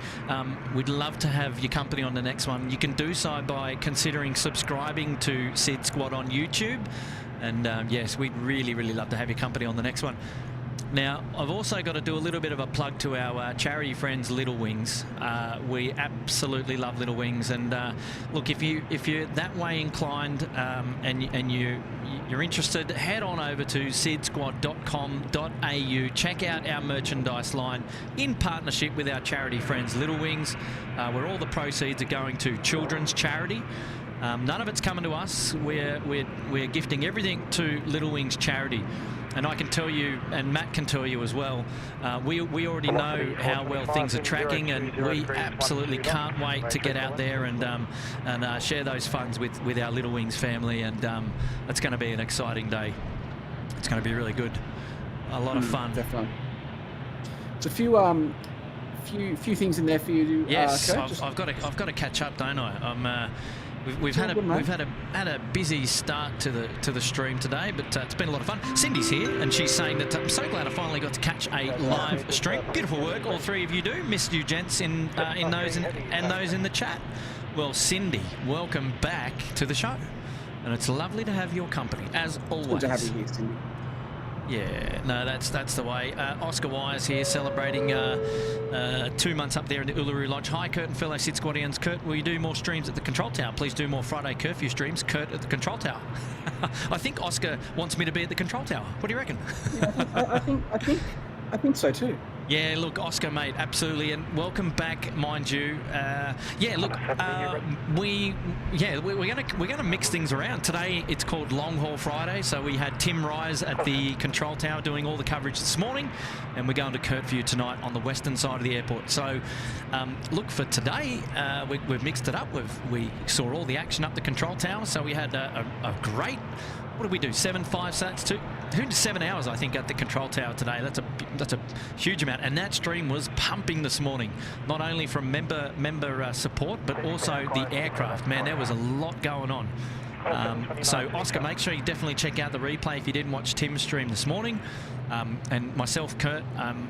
we'd love to have your company on the next one. You can do so by considering subscribing to SydSquad on YouTube. And yes, we'd really, really love to have your company on the next one. Now, I've also got to do a little bit of a plug to our charity friends, Little Wings. We absolutely love Little Wings, and look, if you're that way inclined and you're interested, head on over to sydsquad.com.au. Check out our merchandise line in partnership with our charity friends, Little Wings, where all the proceeds are going to children's charity. None of it's coming to us. We're gifting everything to Little Wings charity. And I can tell you, and Matt can tell you as well, we already know how well things are tracking, and we absolutely can't wait to get out there and share those funds with our Little Wings family, and it's going to be an exciting day. It's going to be really good. A lot of fun. Definitely. It's a few things in there for you to. Yes, I've got to catch up, don't I? We've had a busy start to the stream today, but it's been a lot of fun. Cindy's here, and she's saying that I'm so glad I finally got to catch a live stream. Beautiful work, all three of you do. Missed you, gents, in those and those in the chat. Well, Cindy, welcome back to the show, and it's lovely to have your company as always. Good to have you here, Cindy. Yeah, no, that's the way. Oscar Wise here celebrating 2 months up there in the Uluru Lodge. Hi, Kurt and fellow SydSquadians. Kurt, will you do more streams at the control tower? Please do more Friday curfew streams. Kurt at the control tower. I think Oscar wants me to be at the control tower. What do you reckon? Yeah, I think so too. Yeah, look, Oscar, mate, absolutely, and welcome back, mind you. Yeah, look, we're gonna mix things around today. It's called Long Haul Friday, so we had Tim Rise at the control tower doing all the coverage this morning, and we're going to Kurtview tonight on the western side of the airport. So, look, for today, we've mixed it up. We saw all the action up the control tower, so we had a great. What did we do? 7 hours, I think, at the control tower today. That's a huge amount, and that stream was pumping this morning, not only from member support, but also the aircraft. Man, there was a lot going on. So, Oscar, make sure you definitely check out the replay if you didn't watch Tim's stream this morning. And myself, Kurt,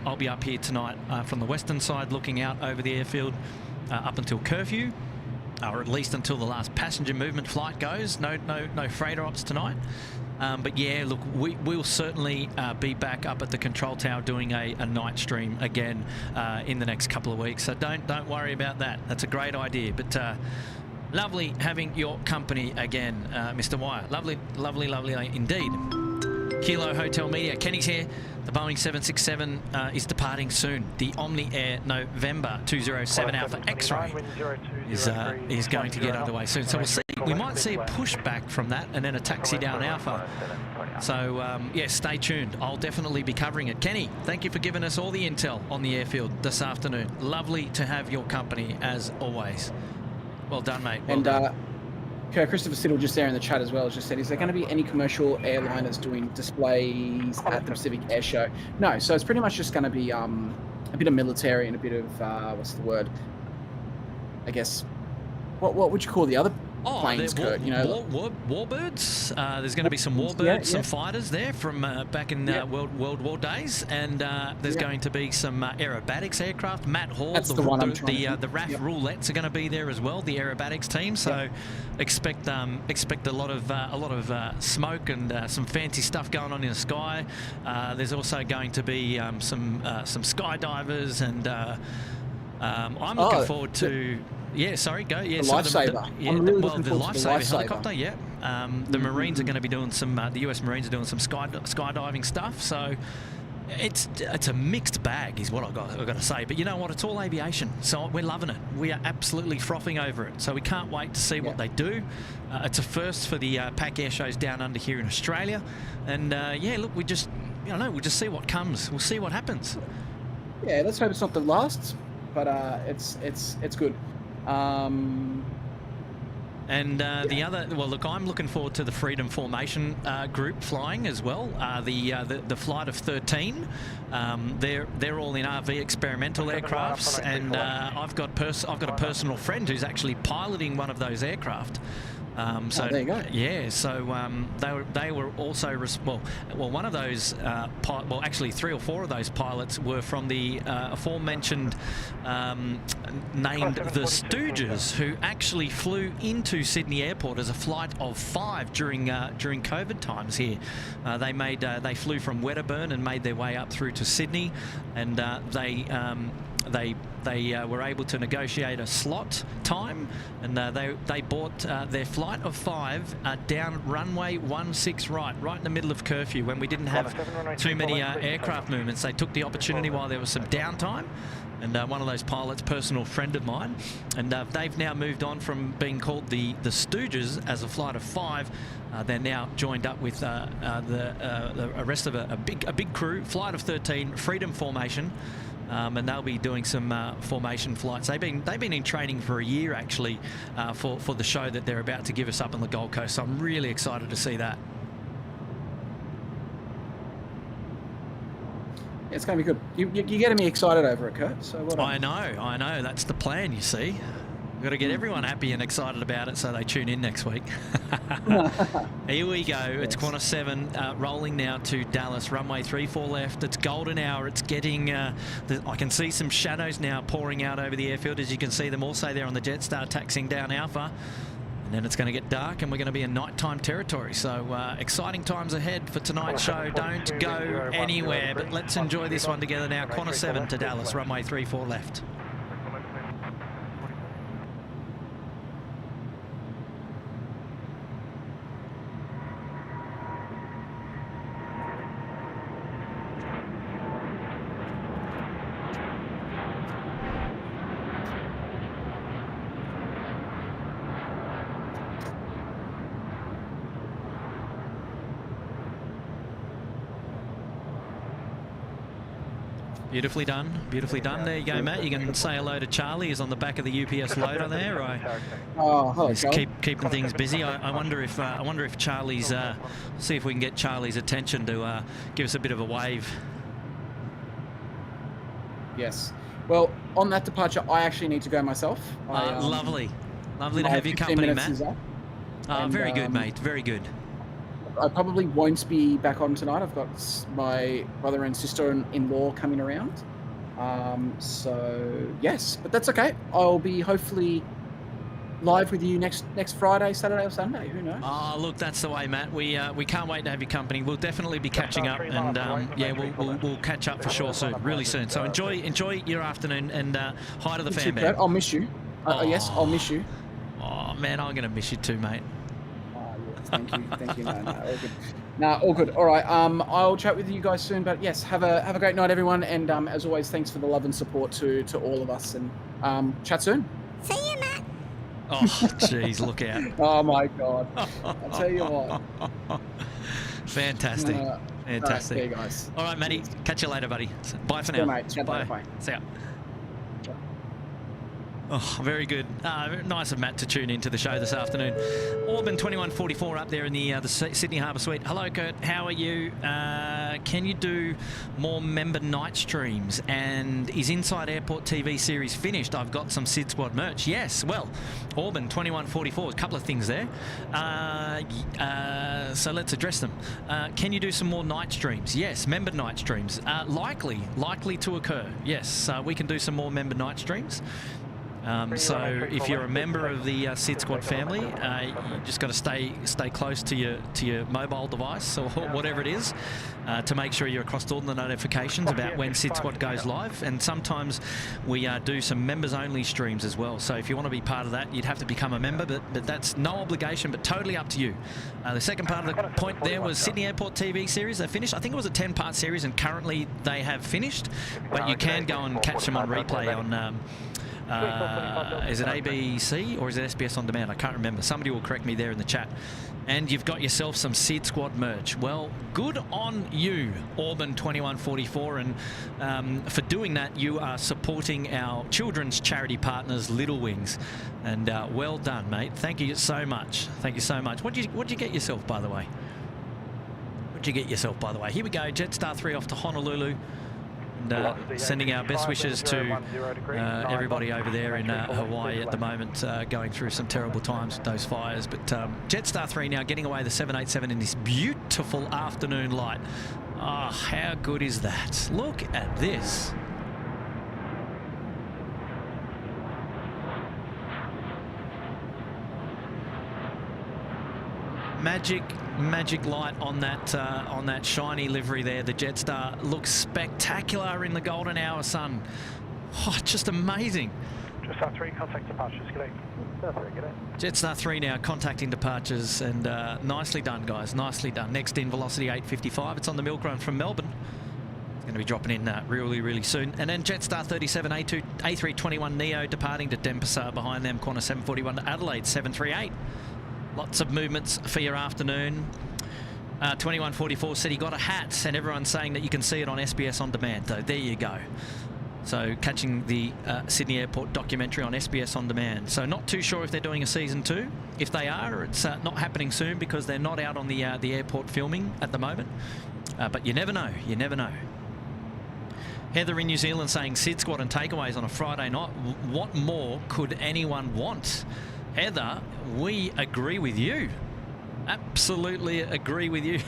I'll be up here tonight from the western side, looking out over the airfield up until curfew. Or at least until the last passenger movement flight goes. No freighter ops tonight. But yeah, look, we'll certainly be back up at the control tower doing a night stream again in the next couple of weeks. So don't worry about that. That's a great idea. But lovely having your company again, Mr. Wire. Lovely indeed. Kilo Hotel Media. Kenny's here. The Boeing 767 is departing soon. The Omni Air November 207 Alpha X-ray is going to get underway soon. So we'll see. We might see a pushback from that and then a taxi down Alpha. So, yeah, stay tuned. I'll definitely be covering it. Kenny, thank you for giving us all the intel on the airfield this afternoon. Lovely to have your company as always. Well done, mate. Well done. Christopher Siddle just there in the chat as well just said, is there going to be any commercial airliners doing displays at the Pacific Air Show? No, so it's pretty much just going to be a bit of military and a bit of, what's the word? I guess, what would you call the other planes, Kurt? You know, warbirds. There's going to be some warbirds, some fighters there from back in World War days, and there's going to be some aerobatics aircraft. Matt Hall, the RAF roulettes are going to be there as well, the aerobatics team. So expect a lot of smoke and some fancy stuff going on in the sky. There's also going to be some skydivers, and I'm looking forward to. Yeah, sorry, go. Yeah, the Lifesaver. The Lifesaver helicopter, yeah. The Marines are going to be doing some, the US Marines are doing some skydiving stuff. So it's a mixed bag is what I've got to say. But you know what? It's all aviation. So we're loving it. We are absolutely frothing over it. So we can't wait to see what they do. It's a first for the PAC air shows down under here in Australia. And yeah, look, we'll just see what comes. We'll see what happens. Yeah, let's hope it's not the last, but it's good. And the other, well, look, I'm looking forward to the Freedom Formation group flying as well. The flight of 13. They're all in RV experimental aircrafts, and I've got a personal friend who's actually piloting one of those aircraft. So there you go. Yeah, so they were also well one of those well, actually 3 or 4 of those pilots were from the aforementioned named the Stooges, who actually flew into Sydney Airport as a flight of 5 during COVID times here. They flew from Wedderburn and made their way up through to Sydney, and they were able to negotiate a slot time, and they bought their flight of 5 down runway 16 right in the middle of curfew when we didn't have too many aircraft movements. They took the opportunity while there was some downtime, and one of those pilots, personal friend of mine, and they've now moved on from being called the Stooges as a flight of 5. They're now joined up with the rest of a big crew, flight of 13, Freedom Formation. And they'll be doing some formation flights. They've been in training for a year actually for the show that they're about to give us up on the Gold Coast. So I'm really excited to see that. It's going to be good. You're getting me excited over it, Kurt. So what? I know. That's the plan, you see. We've got to get everyone happy and excited about it so they tune in next week. Here we go. It's Qantas 7 rolling now to Dallas. Runway 34 left. It's golden hour. It's getting... I can see some shadows now pouring out over the airfield, as you can see them also there on the Jetstar taxiing down Alpha. And then it's going to get dark and we're going to be in nighttime territory. So exciting times ahead for tonight's show. Don't go anywhere, but let's enjoy this one together now. Qantas 7 to Dallas. Runway 34 left. Beautifully done, beautifully done. There you go, Matt. You can say hello to Charlie. He's on the back of the UPS loader there. Hello, keeping things busy. I wonder if Charlie's. See if we can get Charlie's attention to give us a bit of a wave. Yes. Well, on that departure, I actually need to go myself. Lovely to have your company, Matt. Very good, mate. Very good. I probably won't be back on tonight. I've got my brother and sister-in-law coming around. So, yes, but that's okay. I'll be hopefully live with you next Friday, Saturday or Sunday. Who knows? Oh, look, that's the way, Matt. We can't wait to have your company. We'll definitely be catching up, and yeah, we'll catch up for sure soon, really soon. So enjoy your afternoon, and hi to the fan base. I'll miss you. Yes, I'll miss you. Oh man, I'm gonna miss you too, mate. Thank you. No, all good. All good. All right. I'll chat with you guys soon. But yes, have a great night, everyone. And as always, thanks for the love and support to all of us. And chat soon. See you, Matt. Oh, jeez, look out. Oh my God. I'll tell you what. Fantastic. Fantastic. Right, guys. All right, Matty. Catch you later, buddy. Bye for now. Mate. Chat bye. Bye. See ya. Oh, very good. Nice of Matt to tune into the show this afternoon. Auburn 2144 up there in the Sydney Harbour Suite. Hello, Kurt. How are you? Can you do more member night streams? And is Inside Airport TV series finished? I've got some SydSquad merch. Yes. Well, Auburn 2144. A couple of things there. So let's address them. Can you do some more night streams? Yes. Member night streams. Likely to occur. Yes. We can do some more member night streams. So if you're a member of the SydSquad family, you just got to stay close to your mobile device or whatever it is to make sure you're across all the notifications about when SydSquad goes live. And sometimes we do some members-only streams as well. So if you want to be part of that, you'd have to become a member, but that's no obligation, but totally up to you. The second part of the point there was Sydney Airport TV series. They finished. I think it was a 10-part series, and currently they have finished. But you can go and catch them on replay on... is it ABC or is it SBS On Demand? I can't remember. Somebody will correct me there in the chat. And you've got yourself some SydSquad merch. Well, good on you, Auburn 2144. And for doing that, you are supporting our children's charity partners, Little Wings. And well done, mate. Thank you so much. Thank you so much. What'd you get yourself, by the way? Here we go. Jetstar 3 off to Honolulu. And sending our best wishes to everybody over there in Hawaii at the moment, going through some terrible times with those fires. But Jetstar 3 now getting away the 787 in this beautiful afternoon light. Oh, how good is that? Look at this. Magic light on that shiny livery there. The Jetstar looks spectacular in the golden hour sun. Oh, just amazing. Jetstar 3, contact departures. G'day. Jetstar 3 now contacting departures, and nicely done, guys. Nicely done. Next in, Velocity 855. It's on the milk run from Melbourne. It's going to be dropping in really soon. And then Jetstar 37 A321 Neo departing to Denpasar. Behind them, Qantas 741 to Adelaide 738. Lots of movements for your afternoon. 2144 said he got a hat, and everyone's saying that you can see it on SBS On Demand. So there you go. So catching the Sydney Airport documentary on SBS On Demand. So not too sure if they're doing a season 2. If they are, it's not happening soon because they're not out on the airport filming at the moment. But you never know. You never know. Heather in New Zealand saying SydSquad and takeaways on a Friday night. What more could anyone want? Heather, we agree with you. Absolutely agree with you.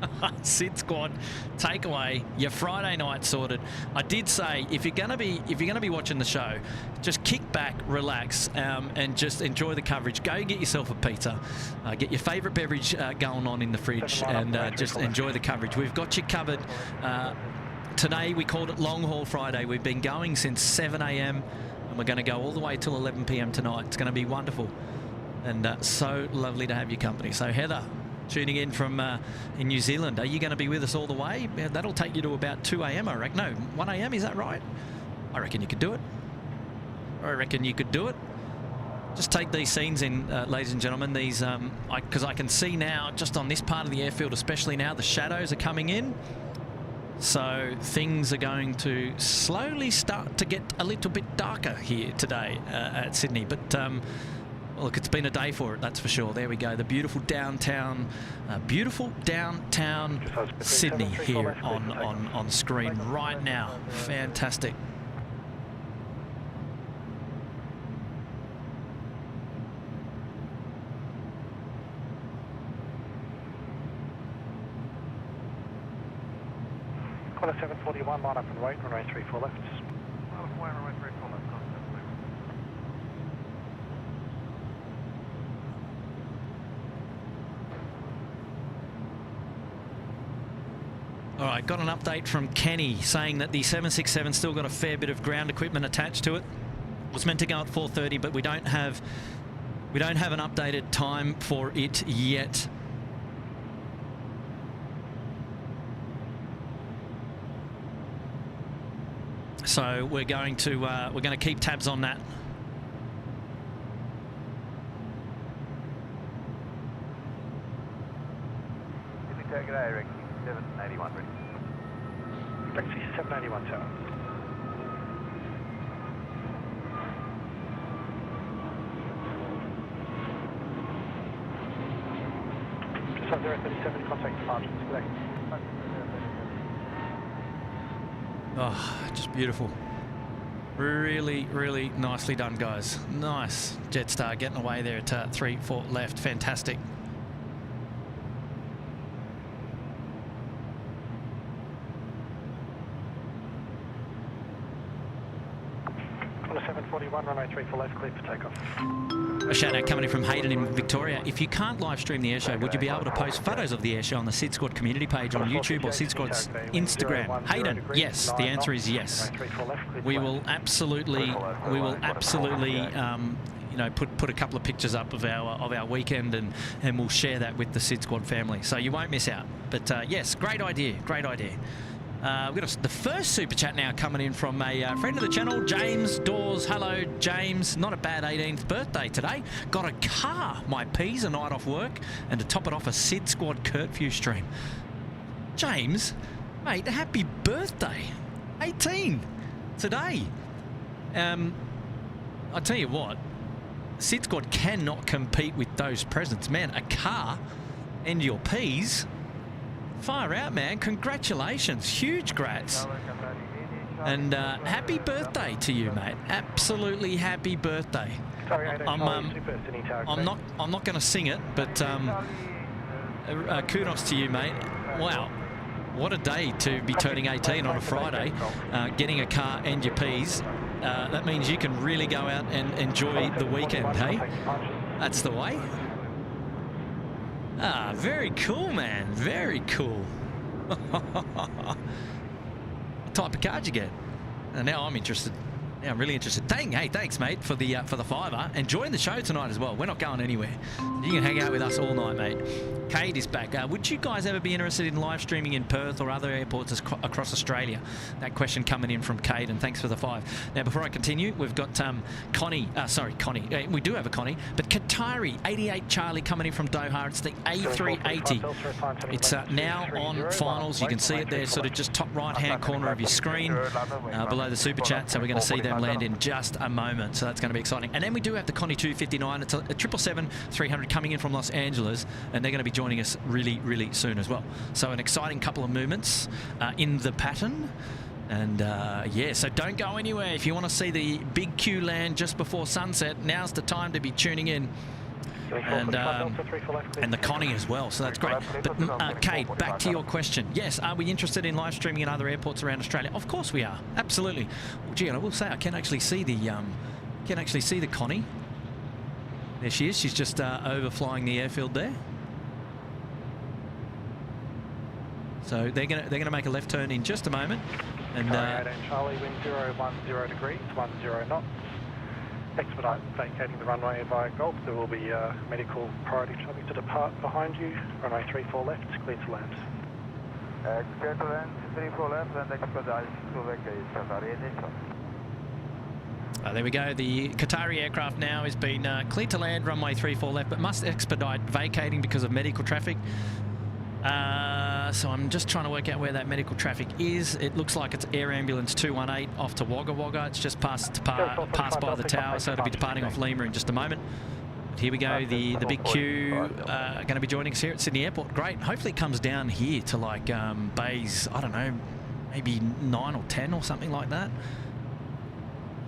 SydSquad takeaway, your Friday night sorted. I did say if you're gonna be watching the show, just kick back, relax, and just enjoy the coverage. Go get yourself a pizza, get your favourite beverage going on in the fridge, and just enjoy the coverage. We've got you covered. Today we called it Long Haul Friday. We've been going since 7 a.m. and we're going to go all the way till 11 p.m. tonight. It's going to be wonderful and so lovely to have your company. So Heather, tuning in from in New Zealand, are you going to be with us all the way? Yeah, that'll take you to about 2 a.m. I reckon. No, 1 a.m. Is that right? I reckon you could do it. I reckon you could do it. Just take these scenes in, ladies and gentlemen. These, because I can see now, just on this part of the airfield, especially now, the shadows are coming in. So things are going to slowly start to get a little bit darker here today at Sydney. But look, it's been a day for it, that's for sure. There we go, the beautiful downtown Sydney here on screen right now. Fantastic. Quarter 741, line up and wait, runway 34 left. Runway 34 left. All right, got an update from Kenny saying that the 767 still got a fair bit of ground equipment attached to it. It was meant to go at 4:30, but we don't have an updated time for it yet. So we're going to keep tabs on that. Taxi 781 ready. Taxi 781 tower. Just on 037, contact departures today. Oh, just beautiful. Really, really nicely done, guys. Nice. Jetstar getting away there at 34 left. Fantastic. On a 741, runway 34 left, clear for takeoff. A shout out coming in from Hayden in Victoria. If you can't live stream the airshow, would you be able to post photos of the airshow on the SydSquad community page on YouTube or SydSquad's Instagram? Hayden, yes. The answer is yes. We will absolutely, you know, put a couple of pictures up of our weekend, and we'll share that with the SydSquad family, so you won't miss out. But yes, great idea, great idea. We've got the first super chat now coming in from a friend of the channel, James Dawes. Hello, James. Not a bad 18th birthday today. Got a car, my P's, a night off work, and to top it off, a SydSquad curfew stream. James, mate, happy birthday. 18 today. I tell you what, SydSquad cannot compete with those presents. Man, a car and your P's. Far out, man. Congratulations. Huge grats. And happy birthday to you, mate. Absolutely happy birthday. I'm not going to sing it, but kudos to you, mate. Wow. What a day to be turning 18 on a Friday, getting a car and your P's. That means you can really go out and enjoy the weekend, hey? That's the way. Ah, very cool, man. Very cool. What type of card you get? And now I'm interested. Now I'm really interested. Dang, hey, thanks, mate, for the fiver. Enjoying the show tonight as well. We're not going anywhere. You can hang out with us all night, mate. Cade is back. Would you guys ever be interested in live streaming in Perth or other airports across Australia? That question coming in from Cade, and thanks for the 5. Now, before I continue, we've got Connie. We do have a Connie, but Qatari 88 Charlie coming in from Doha. It's the A380. It's now on finals. You can see it there, sort of just top right-hand corner of your screen below the super chat. So we're going to see them land in just a moment. So that's going to be exciting. And then we do have the Connie 259. It's a 777-300 coming in from Los Angeles, and they're going to be joining us really, really soon as well. So an exciting couple of movements in the pattern. And yeah, so don't go anywhere. If you want to see the big Q land just before sunset, now's the time to be tuning in. And the Connie as well, so that's great. But Kate, back to your question. Yes, are we interested in live streaming in other airports around Australia? Of course we are, absolutely. Well, gee, and I will say I can actually see the Connie. There she is. She's just overflying the airfield there. So they're gonna make a left turn in just a moment. And Charlie, wind 010 degrees, 10 knots. Expedite vacating the runway via Golf. There will be medical priority traffic to depart behind you. Runway 34 left, clear to land. Clear to land, 34 left, and expedite to vacate Qatari initial. There we go. The Qatari aircraft now has been cleared to land, runway 34 left, but must expedite vacating because of medical traffic. So I'm just trying to work out where that medical traffic is. It looks like it's Air Ambulance 218 off to Wagga Wagga. It's just passed by the tower, so it'll be departing off Lima in just a moment. But here we go. The big Q going to be joining us here at Sydney Airport. Great. Hopefully it comes down here to like bays, I don't know, maybe 9 or 10 or something like that.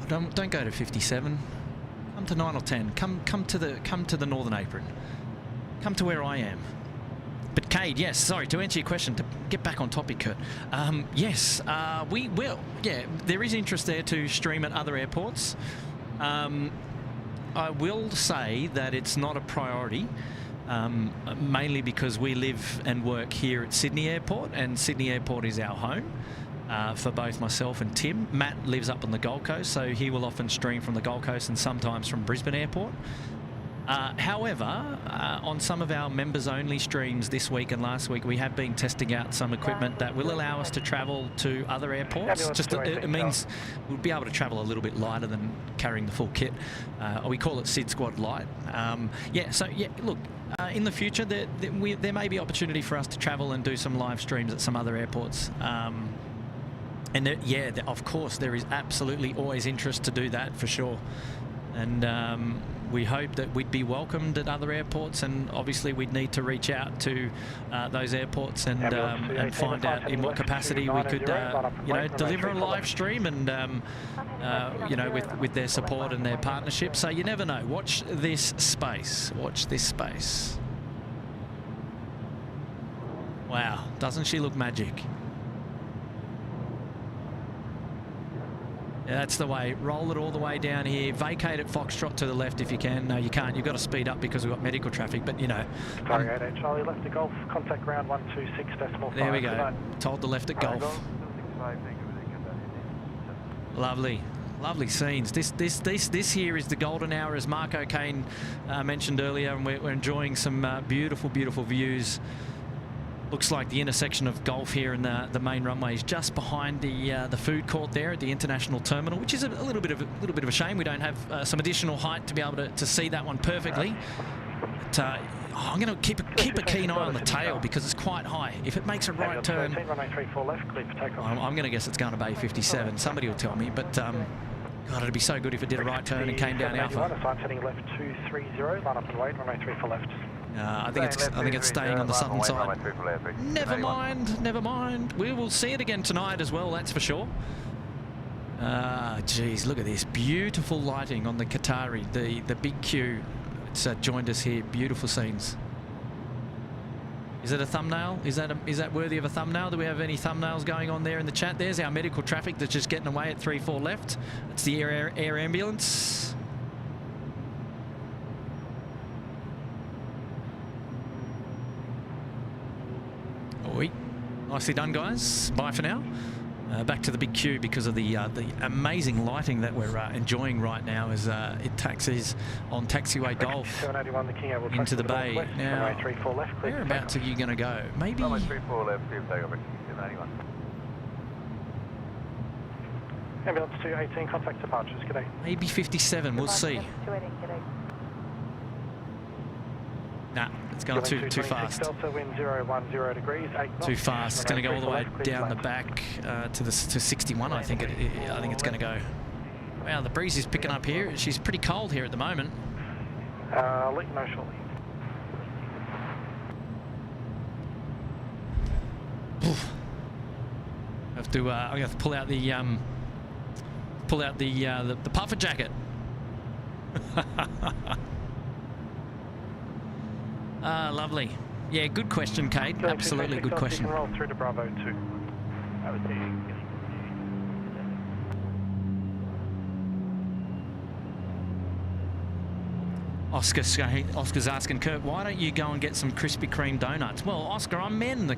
Don't go to 57. Come to 9 or 10. Come to the northern apron. Come to where I am. But Cade, yes, sorry, to answer your question, to get back on topic, Kurt, yes, we will. Yeah, there is interest there to stream at other airports. I will say that it's not a priority, mainly because we live and work here at Sydney Airport, and Sydney Airport is our home for both myself and Tim. Matt lives up on the Gold Coast, so he will often stream from the Gold Coast and sometimes from Brisbane Airport. However, on some of our members-only streams this week and last week, we have been testing out some equipment that will allow us to travel to other airports. Just it means we'll be able to travel a little bit lighter than carrying the full kit. We call it SydSquad Light. Yeah, so yeah, look, in the future there may be opportunity for us to travel and do some live streams at some other airports. And yeah, of course, there is absolutely always interest to do that for sure. And we hope that we'd be welcomed at other airports, and obviously we'd need to reach out to those airports and find out in what capacity we could, you know, deliver a live stream and, you know, with their support and their partnership. So you never know. Watch this space. Watch this space. Wow, doesn't she look magic? Yeah, that's the way. Roll it all the way down here. Vacate at Foxtrot to the left if you can. No, you can't. You've got to speed up because we've got medical traffic. But, you know. Charlie, left at Golf. Contact ground 126.5. There we go. Told the left at Golf. Lovely. Lovely scenes. This here is the golden hour, as Mark O'Kane mentioned earlier, and we're enjoying some beautiful, beautiful views. Looks like the intersection of Golf here and the main runway is just behind the food court there at the international terminal, which is a little bit of a shame. We don't have some additional height to be able to see that one perfectly. But I'm going to keep a keen eye on the tail because it's quite high. If it makes a right turn, I'm going to guess it's going to Bay 57. Somebody will tell me, but God, it'd be so good if it did a right turn and came down Alpha. Heading left 230, line up and wait, runway 34 left. I think it's staying on the southern side. Never mind. We will see it again tonight as well, that's for sure. Geez, look at this beautiful lighting on the Qatari, the big Q. It's joined us here. Beautiful scenes. Is it a thumbnail? Is that worthy of a thumbnail? Do we have any thumbnails going on there in the chat? There's our medical traffic that's just getting away at 34 left. It's the air ambulance. Nicely done, guys. Bye for now. Back to the big queue because of the amazing lighting that we're enjoying right now as it taxis on taxiway Golf into the bay. Now, whereabouts are you going to go? Maybe. Ambulance 218, contact departures. G'day. Maybe 57. We'll see. Nah, it's going too fast. Too fast. It's going to go all the way down the back to 61. I think it's going to go. Wow, the breeze is picking up here. She's pretty cold here at the moment. I'll let you know shortly. I'm gonna have to pull out the puffer jacket. Lovely. Yeah, good question, Kate. Absolutely good question. Roll through to Bravo 2. Oscar's asking Kurt, why don't you go and get some Krispy Kreme donuts? Well, Oscar, I'm manning the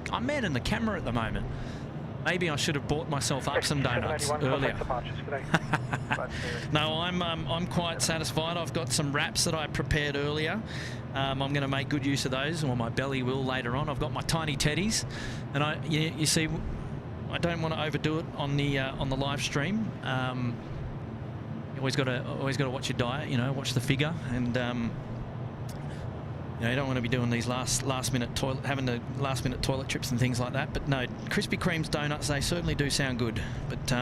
camera at the moment. Maybe I should have bought myself up some donuts earlier. No, I'm quite satisfied. I've got some wraps that I prepared earlier. I'm going to make good use of those, or my belly will later on. I've got my tiny teddies, and you see, I don't want to overdo it on the live stream. You always got to watch your diet, you know, watch the figure, and you know, you don't want to be doing these last minute toilet trips and things like that. But no, Krispy Kreme's donuts, they certainly do sound good, but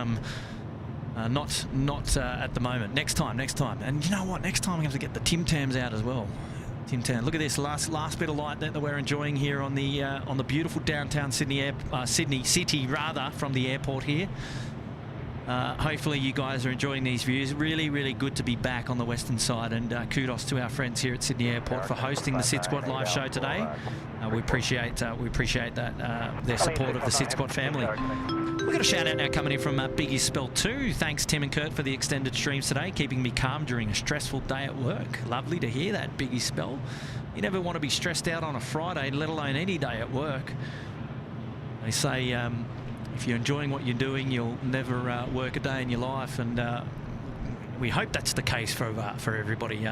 not at the moment. Next time. And you know what? Next time we have to get the Tim Tams out as well. Tim Tam. Look at this last bit of light that we're enjoying here on the beautiful downtown Sydney city rather from the airport here. Hopefully you guys are enjoying these views. Really, really good to be back on the western side, and kudos to our friends here at Sydney Airport for hosting the SydSquad live show today. We appreciate that their support of the SydSquad family. We've got a shout out now coming in from Biggie Spell 2. Thanks Tim and Kurt for the extended streams today, keeping me calm during a stressful day at work. Lovely to hear that, Biggie Spell. You never want to be stressed out on a Friday, let alone any day at work. They say if you're enjoying what you're doing, you'll never work a day in your life, and we hope that's the case for everybody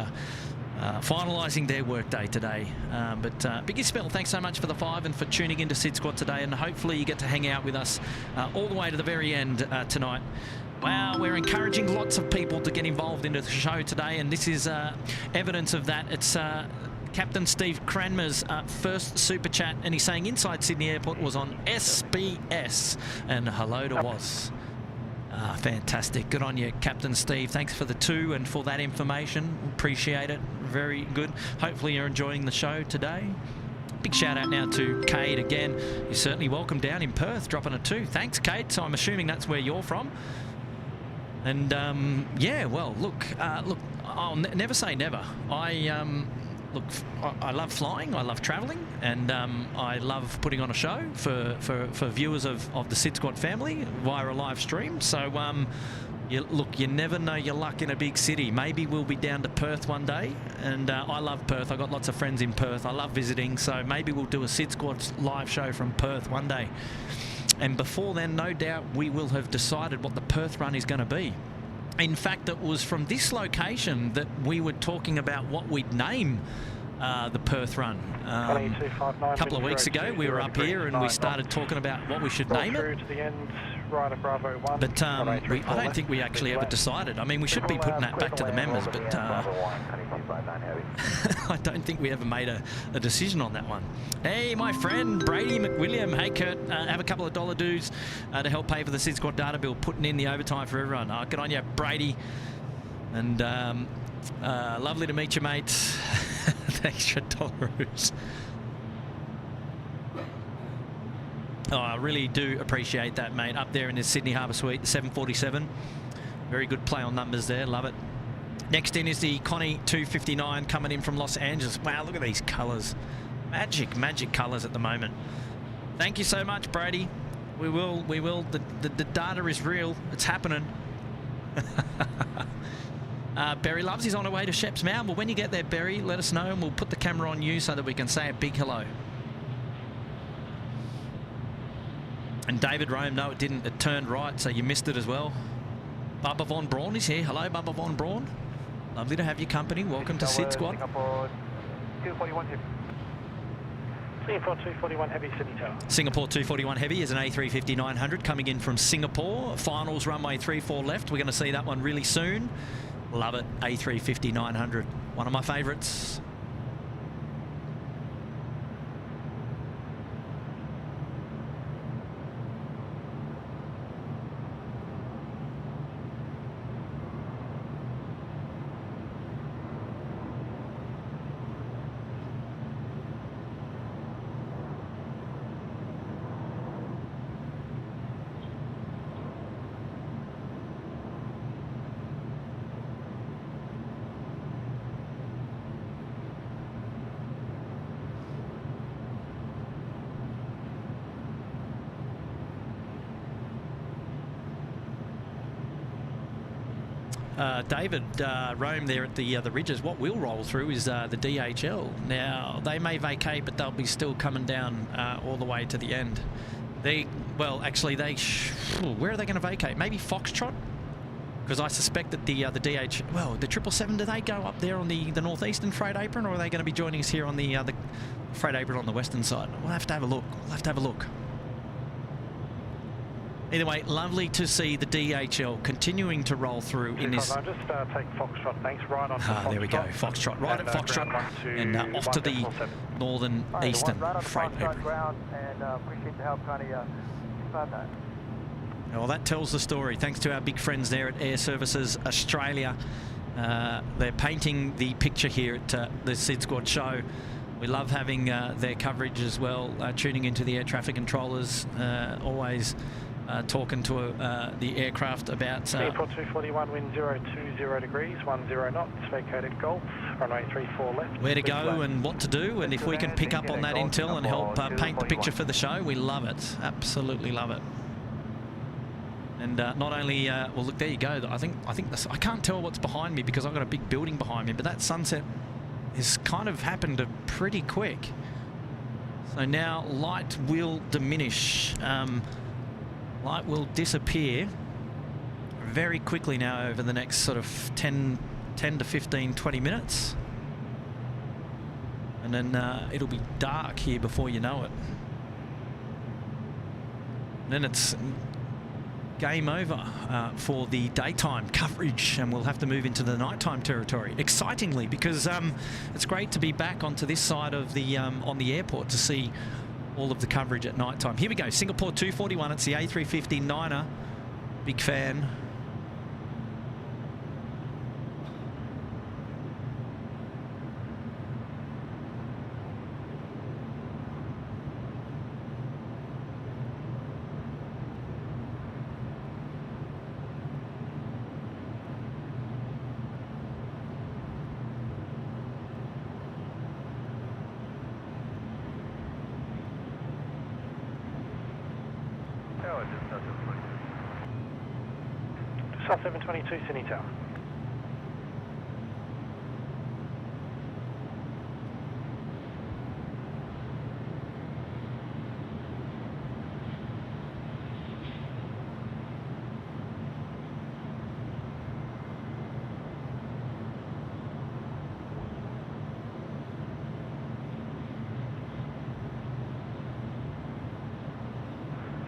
finalising their work day today. But Biggie Spell, thanks so much for the 5 and for tuning into SydSquad today, and hopefully you get to hang out with us all the way to the very end tonight. Wow, we're encouraging lots of people to get involved into the show today, and this is evidence of that. It's Captain Steve Cranmer's first super chat, and he's saying inside Sydney Airport was on SBS, and hello to Was. Fantastic. Good on you, Captain Steve. Thanks for the 2 and for that information. Appreciate it. Very good. Hopefully you're enjoying the show today. Big shout out now to Kate again. You're certainly welcome down in Perth, dropping a 2. Thanks, Kate. So I'm assuming that's where you're from. And yeah, well, look, I'll never say never. Look, I love flying, I love travelling, and I love putting on a show for viewers of the SydSquad family via a live stream. So, you never know your luck in a big city. Maybe we'll be down to Perth one day, and I love Perth. I've got lots of friends in Perth. I love visiting, so maybe we'll do a SydSquad live show from Perth one day. And before then, no doubt, we will have decided what the Perth run is going to be. In fact, it was from this location that we were talking about what we'd name the Perth run. A couple of weeks ago, we were up here and we started talking about what we should name it. But I don't think we actually ever decided. I mean, we should be putting that back to the members, but I don't think we ever made a decision on that one. Hey, my friend Brady McWilliam. Hey, Kurt, have a couple of dollar dues to help pay for the SydSquad data bill, putting in the overtime for everyone. Good on you, Brady. And lovely to meet you, mate. Thanks for $. Oh, I really do appreciate that, mate. Up there in the Sydney Harbour Suite, 747. Very good play on numbers there. Love it. Next in is the Connie 259 coming in from Los Angeles. Wow, look at these colours. Magic colours at the moment. Thank you so much, Brady. We will. The data is real. It's happening. Berry Loves is on her way to Sheps Mound. Well, when you get there, Berry, let us know and we'll put the camera on you so that we can say a big hello. And David Rome, no, it didn't. It turned right, so you missed it as well. Bubba Von Braun is here. Hello, Bubba Von Braun. Lovely to have your company. Welcome to SydSquad. Singapore 241 Heavy. Singapore 241 Heavy, Sydney Tower. Singapore 241 Heavy is an A350-900 coming in from Singapore. Finals runway 34 left. We're going to see that one really soon. Love it. A350-900. One of my favourites. David, Rome there at the ridges. What will roll through is the DHL. Now, they may vacate, but they'll be still coming down all the way to the end. Well, actually, where are they going to vacate? Maybe Foxtrot? Because I suspect that the the 777, do they go up there on the northeastern freight apron, or are they going to be joining us here on the freight apron on the western side? We'll have to have a look. We'll have to have a look. Either way, lovely to see the DHL continuing to roll through in this. I'll just take Foxtrot, thanks, right on to Foxtrot. There we go, Foxtrot, right at Foxtrot, and off to the northern eastern freight apron. Appreciate the help, Connie. Well, that tells the story. Thanks to our big friends there at Air Services Australia. They're painting the picture here at the SydSquad show. We love having their coverage as well, tuning into the air traffic controllers, always talking to the aircraft about... Airport 241, wind 020 degrees, 10 knots, vacated Golf, runway 34 left. Where to go and what to do, and if we can pick up on that intel and help paint the picture for the show, we love it. Absolutely love it. And not only, well, look, there you go. I think this, I can't tell what's behind me because I've got a big building behind me, but that sunset has kind of happened pretty quick. So now light will diminish. Light will disappear very quickly now over the next sort of 10 to 15, 20 minutes. And then it'll be dark here before you know it. And then it's game over for the daytime coverage, and we'll have to move into the nighttime territory. Excitingly, because it's great to be back onto this side of the on the airport to see all of the coverage at nighttime. Here we go, Singapore 241. It's the A350 9er. Big fan. South 722, Sydney Tower.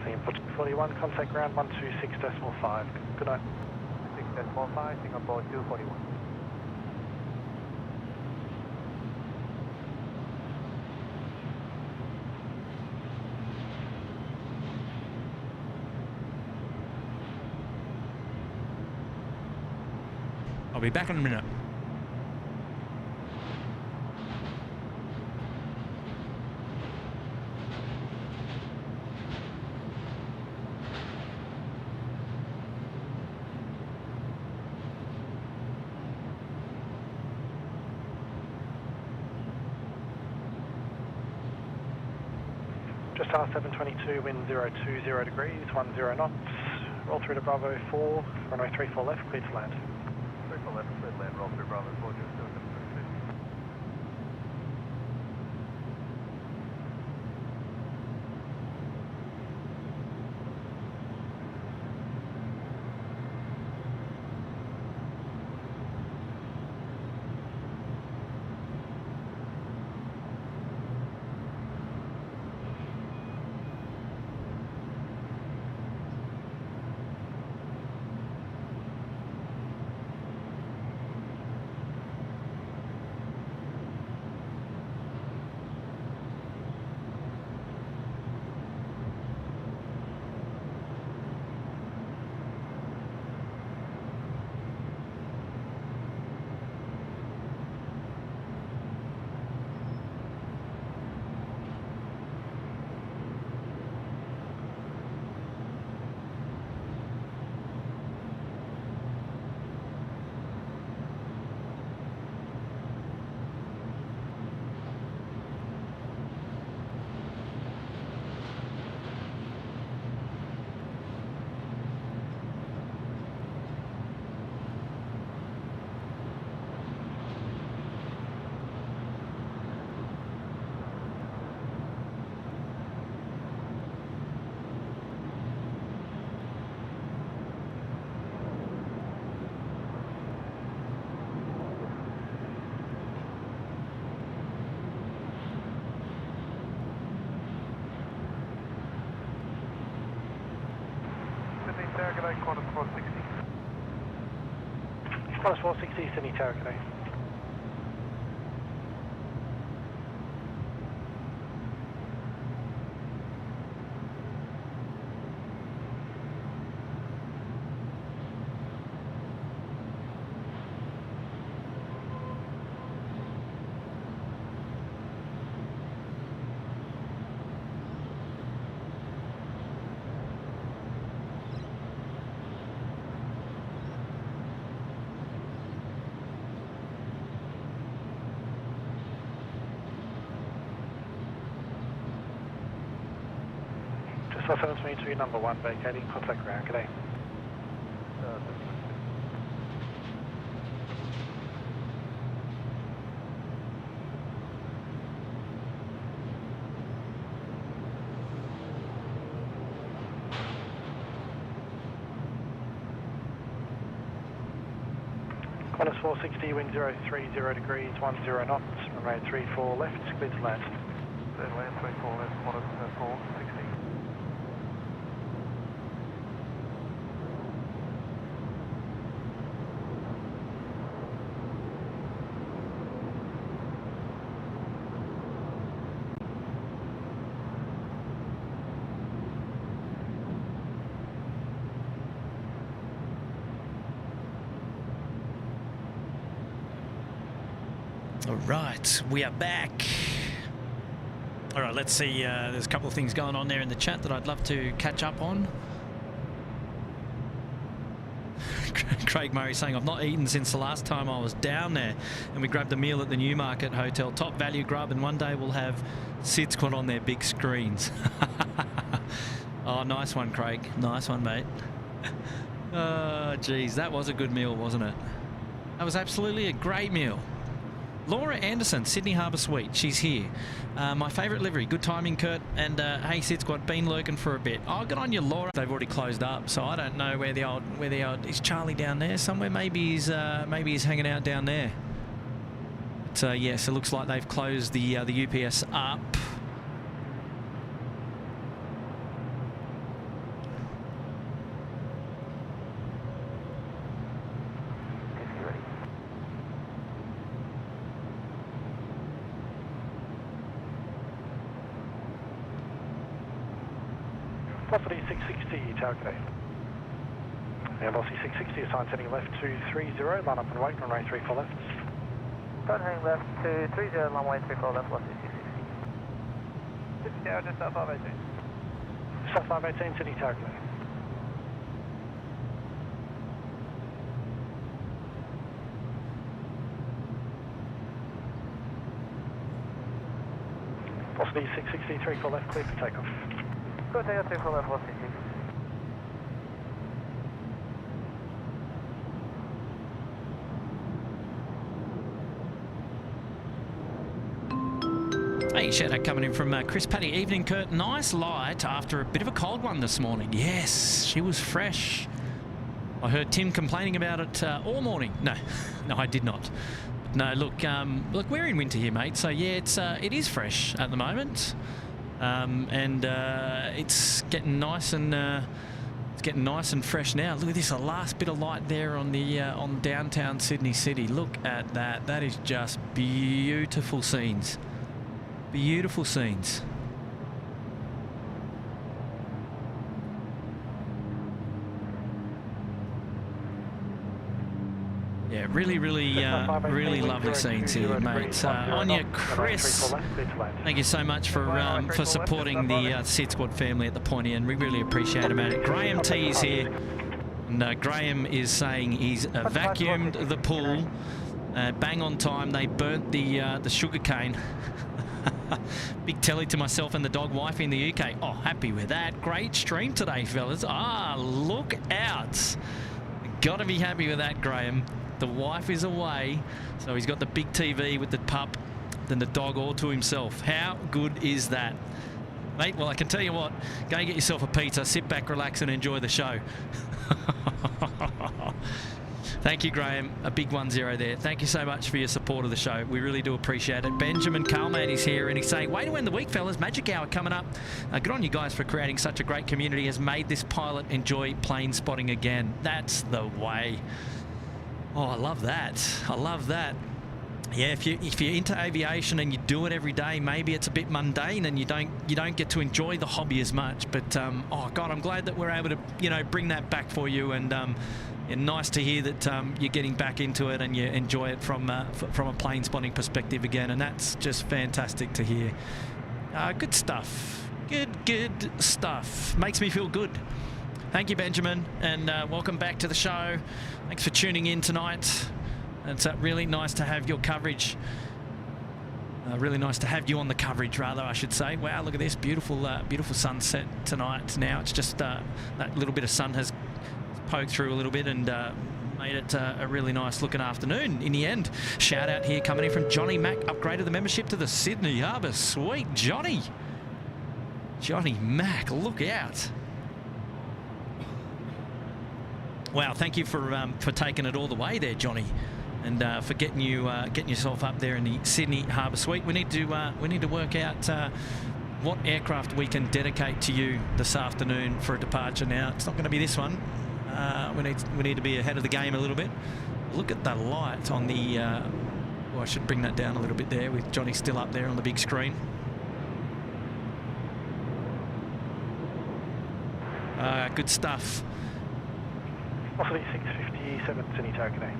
Input 41, contact ground 126.5. Good night. 6.5, Singapore 241. I'll be back in a minute. Just past 722, wind 020 degrees, 10 knots. Roll through to Bravo 4, runway 34 left, cleared to land. 34 left, cleared land, roll through Bravo 4, just 722. 360, Sydney Tower, today. Just 722, number 1, vacating, contact ground, g'day. Qantas 460, wind 030 degrees, 10 knots, runway 34 left, clear to land. Runway 34 left, Qantas 460. All right, we are back. All right, let's see. There's a couple of things going on there in the chat that I'd love to catch up on. Craig Murray saying, I've not eaten since the last time I was down there and we grabbed a meal at the Newmarket Hotel. Top value grub, and one day we'll have SydSquad on their big screens. Oh, nice one, Craig. Nice one, mate. Oh, geez, that was a good meal, wasn't it? That was absolutely a great meal. Laura Anderson, Sydney Harbour Suite, she's here. My favourite livery, good timing, Kurt. And hey, SydSquad, been lurking for a bit. Oh, good on you, Laura. They've already closed up, so I don't know where the old is Charlie down there somewhere. Maybe he's hanging out down there. But yes, it looks like they've closed the UPS up. Velocity 660, Tower, today. And Velocity 660, assigned heading left to 30, line up and wait, runway 34 left. Turn heading left to 30, runway 34 left, velocity 660. Sydney Tower, just south 518. South 518, Sydney Tower, today. Velocity 660, 34 left, clear for takeoff. Go take a 34 left, velocity 660. Hey, shout out coming in from Chris Paddy. Evening, Kurt. Nice light after a bit of a cold one this morning. Yes, she was fresh. I heard Tim complaining about it all morning. No, I did not. No, look, we're in winter here, mate. So yeah, it is fresh at the moment. And it's getting nice and fresh now. Look at this, a last bit of light there on the on downtown Sydney City. Look at that. That is just beautiful scenes. Beautiful scenes. Yeah, really lovely scenes here, mate. Anya, Chris, thank you so much for supporting the SydSquad family at the pointy end. We really appreciate it, mate. Graham T is here, and Graham is saying he's vacuumed the pool, bang on time. They burnt the sugar cane. Big telly to myself and the dog wifey in the UK. Oh, happy with that. Great stream today, fellas. Ah, look out. Gotta be happy with that, Graham. The wife is away, so he's got the big TV with the pup, then the dog all to himself. How good is that? Mate, well, I can tell you what, go and get yourself a pizza, sit back, relax, and enjoy the show. Thank you, Graham. A big 1-0 there. Thank you so much for your support of the show. We really do appreciate it. Benjamin Carlmate is here, and he's saying, way to end the week, fellas. Magic Hour coming up. Good on you guys for creating such a great community. Has made this pilot enjoy plane spotting again. That's the way. Oh, I love that. I love that. Yeah, if you're into aviation and you do it every day, maybe it's a bit mundane and you don't get to enjoy the hobby as much. But oh God, I'm glad that we're able to bring that back for you, and nice to hear that you're getting back into it and you enjoy it from a plane spotting perspective again, and that's just fantastic to hear. Good stuff. Good stuff. Makes me feel good. Thank you, Benjamin, and welcome back to the show. Thanks for tuning in tonight. It's really nice to have your coverage. Really nice to have you on the coverage, rather, I should say. Wow, look at this beautiful sunset tonight. Now it's just that little bit of sun has poked through a little bit and made it a really nice looking afternoon in the end. Shout out here coming in from Johnny Mac, upgraded the membership to the Sydney Harbour. Sweet Johnny Mac, look out. Wow, thank you for taking it all the way there, Johnny, and for getting yourself up there in the Sydney Harbour Suite. We need to work out what aircraft we can dedicate to you this afternoon for a departure. Now, it's not going to be this one. We need to be ahead of the game a little bit. Look at the light on the. Well, I should bring that down a little bit there with Johnny still up there on the big screen. Good stuff. Offer 657 Sydney today.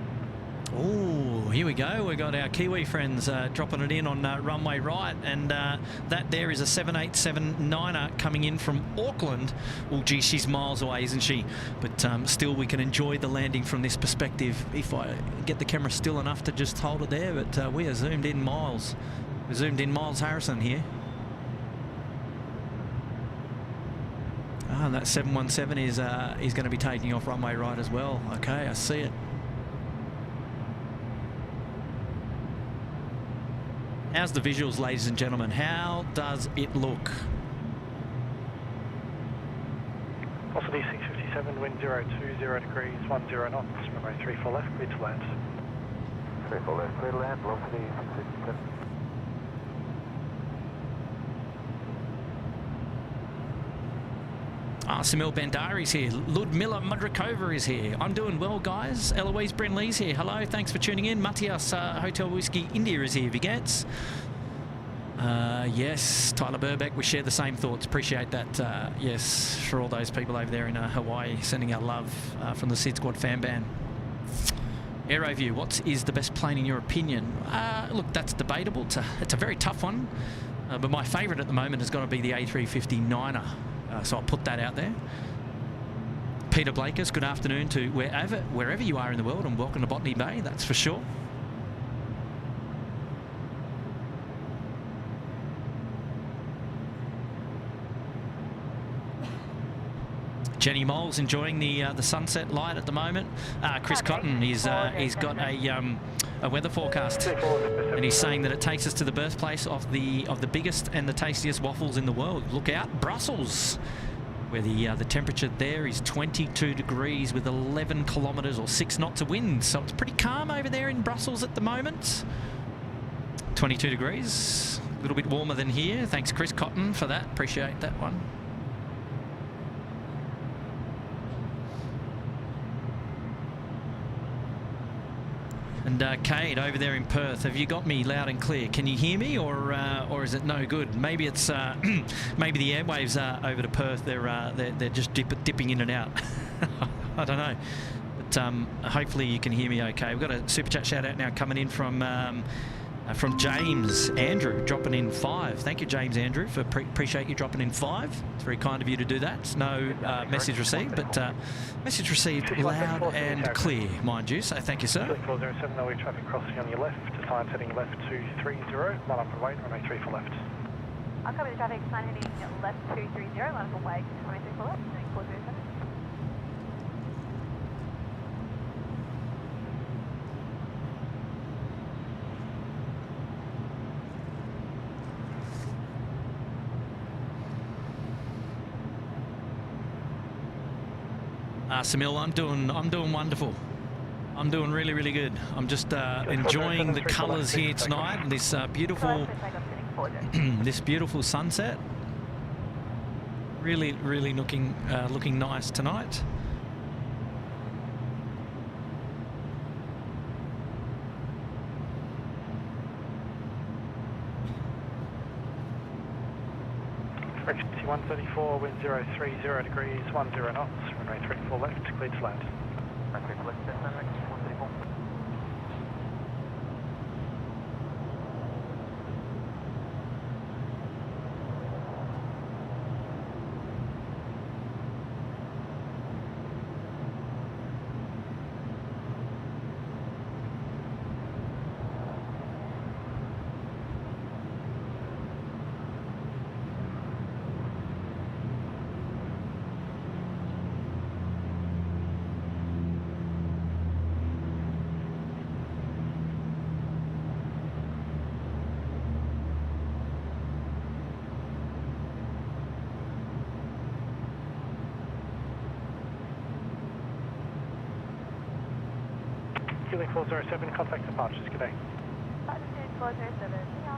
Oh, here we go. We've got our Kiwi friends dropping it in on runway right, and that there is a 787-9er coming in from Auckland. Well, gee, she's miles away, isn't she? But still, we can enjoy the landing from this perspective if I get the camera still enough to just hold it there. But we are zoomed in Miles. We're zoomed in Miles Harrison here. And that 717 is going to be taking off runway right as well. Okay, I see it. How's the visuals, ladies and gentlemen? How does it look? Velocity 657, wind 020 degrees, 10 knots, runway 34 left, clear to land. 34 left, clear to land, velocity 657. Samil Bandari's here. Ludmila Mudrakova is here. I'm doing well, guys. Eloise Brenlee's here. Hello, thanks for tuning in. Matthias Hotel Whiskey India is here. Vigants. Yes, Tyler Burbeck, we share the same thoughts. Appreciate that. Yes, for all those people over there in Hawaii, sending our love from the SydSquad fan band. AeroView, what is the best plane in your opinion? Look, that's debatable. It's a very tough one. But my favourite at the moment has got to be the A350-9er. So I'll put that out there. Peter Blakers, good afternoon to wherever you are in the world, and welcome to Botany Bay, that's for sure. Jenny Moles enjoying the sunset light at the moment. Chris Cotton, he's got a weather forecast, and he's saying that it takes us to the birthplace of the biggest and the tastiest waffles in the world. Look out, Brussels, where the temperature there is 22 degrees with 11 kilometres or 6 knots of wind. So it's pretty calm over there in Brussels at the moment. 22 degrees, a little bit warmer than here. Thanks, Chris Cotton, for that. Appreciate that one. And Cade over there in Perth, have you got me loud and clear? Can you hear me, or is it no good? Maybe it's maybe the airwaves over to Perth. They're just dipping in and out. I don't know, but hopefully you can hear me okay. We've got a super chat shout out now coming in from James Andrew, dropping in 5. Thank you, James Andrew, for appreciate you dropping in 5. It's very kind of you to do that. No message received, but message received loud and clear, mind you. So thank you, sir. 407, no traffic crossing on your left. Sign heading left 230. Line up and wait. Runway 34 left. I'll cover the traffic. Sign heading left 230. Line up and wait. Runway 34 left. 407. Samil, I'm doing wonderful. I'm doing really, really good. I'm just enjoying the colours here tonight, and this beautiful, this beautiful sunset. Really, really looking nice tonight. Frequency 134, wind 030 degrees, 10 knots, runway 34 left, cleared to land. Runway left, 134. Healing 407, contact departures, good day. Altitude 407, yeah.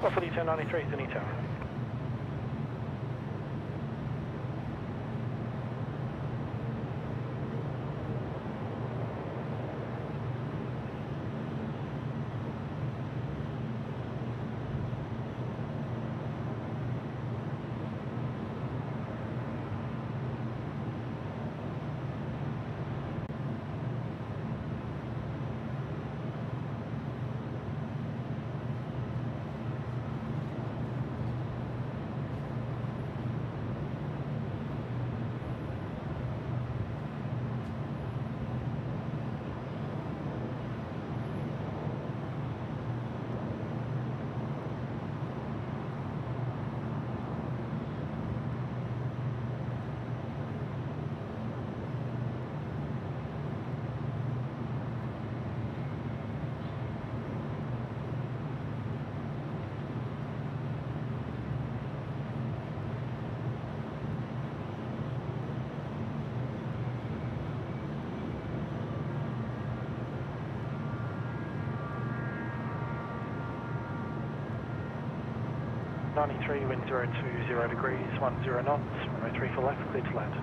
Well, for detail 93 is the detail. Wind 020 degrees, 10 knots, runway 34 left, clear to land.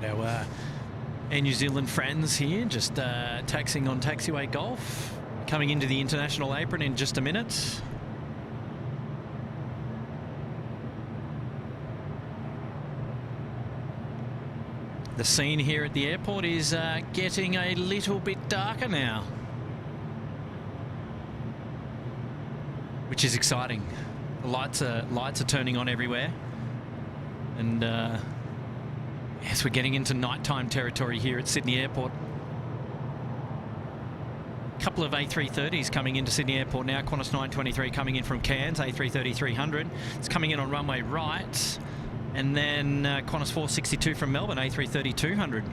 Our Air New Zealand friends here just taxiing on taxiway Golf, coming into the international apron in just a minute. The scene here at the airport is getting a little bit darker now, which is exciting. The lights are turning on everywhere, and yes, we're getting into nighttime territory here at Sydney Airport. A couple of A330s coming into Sydney Airport now. Qantas 923 coming in from Cairns, A330-300. It's coming in on runway right. And then Qantas 462 from Melbourne, A330-200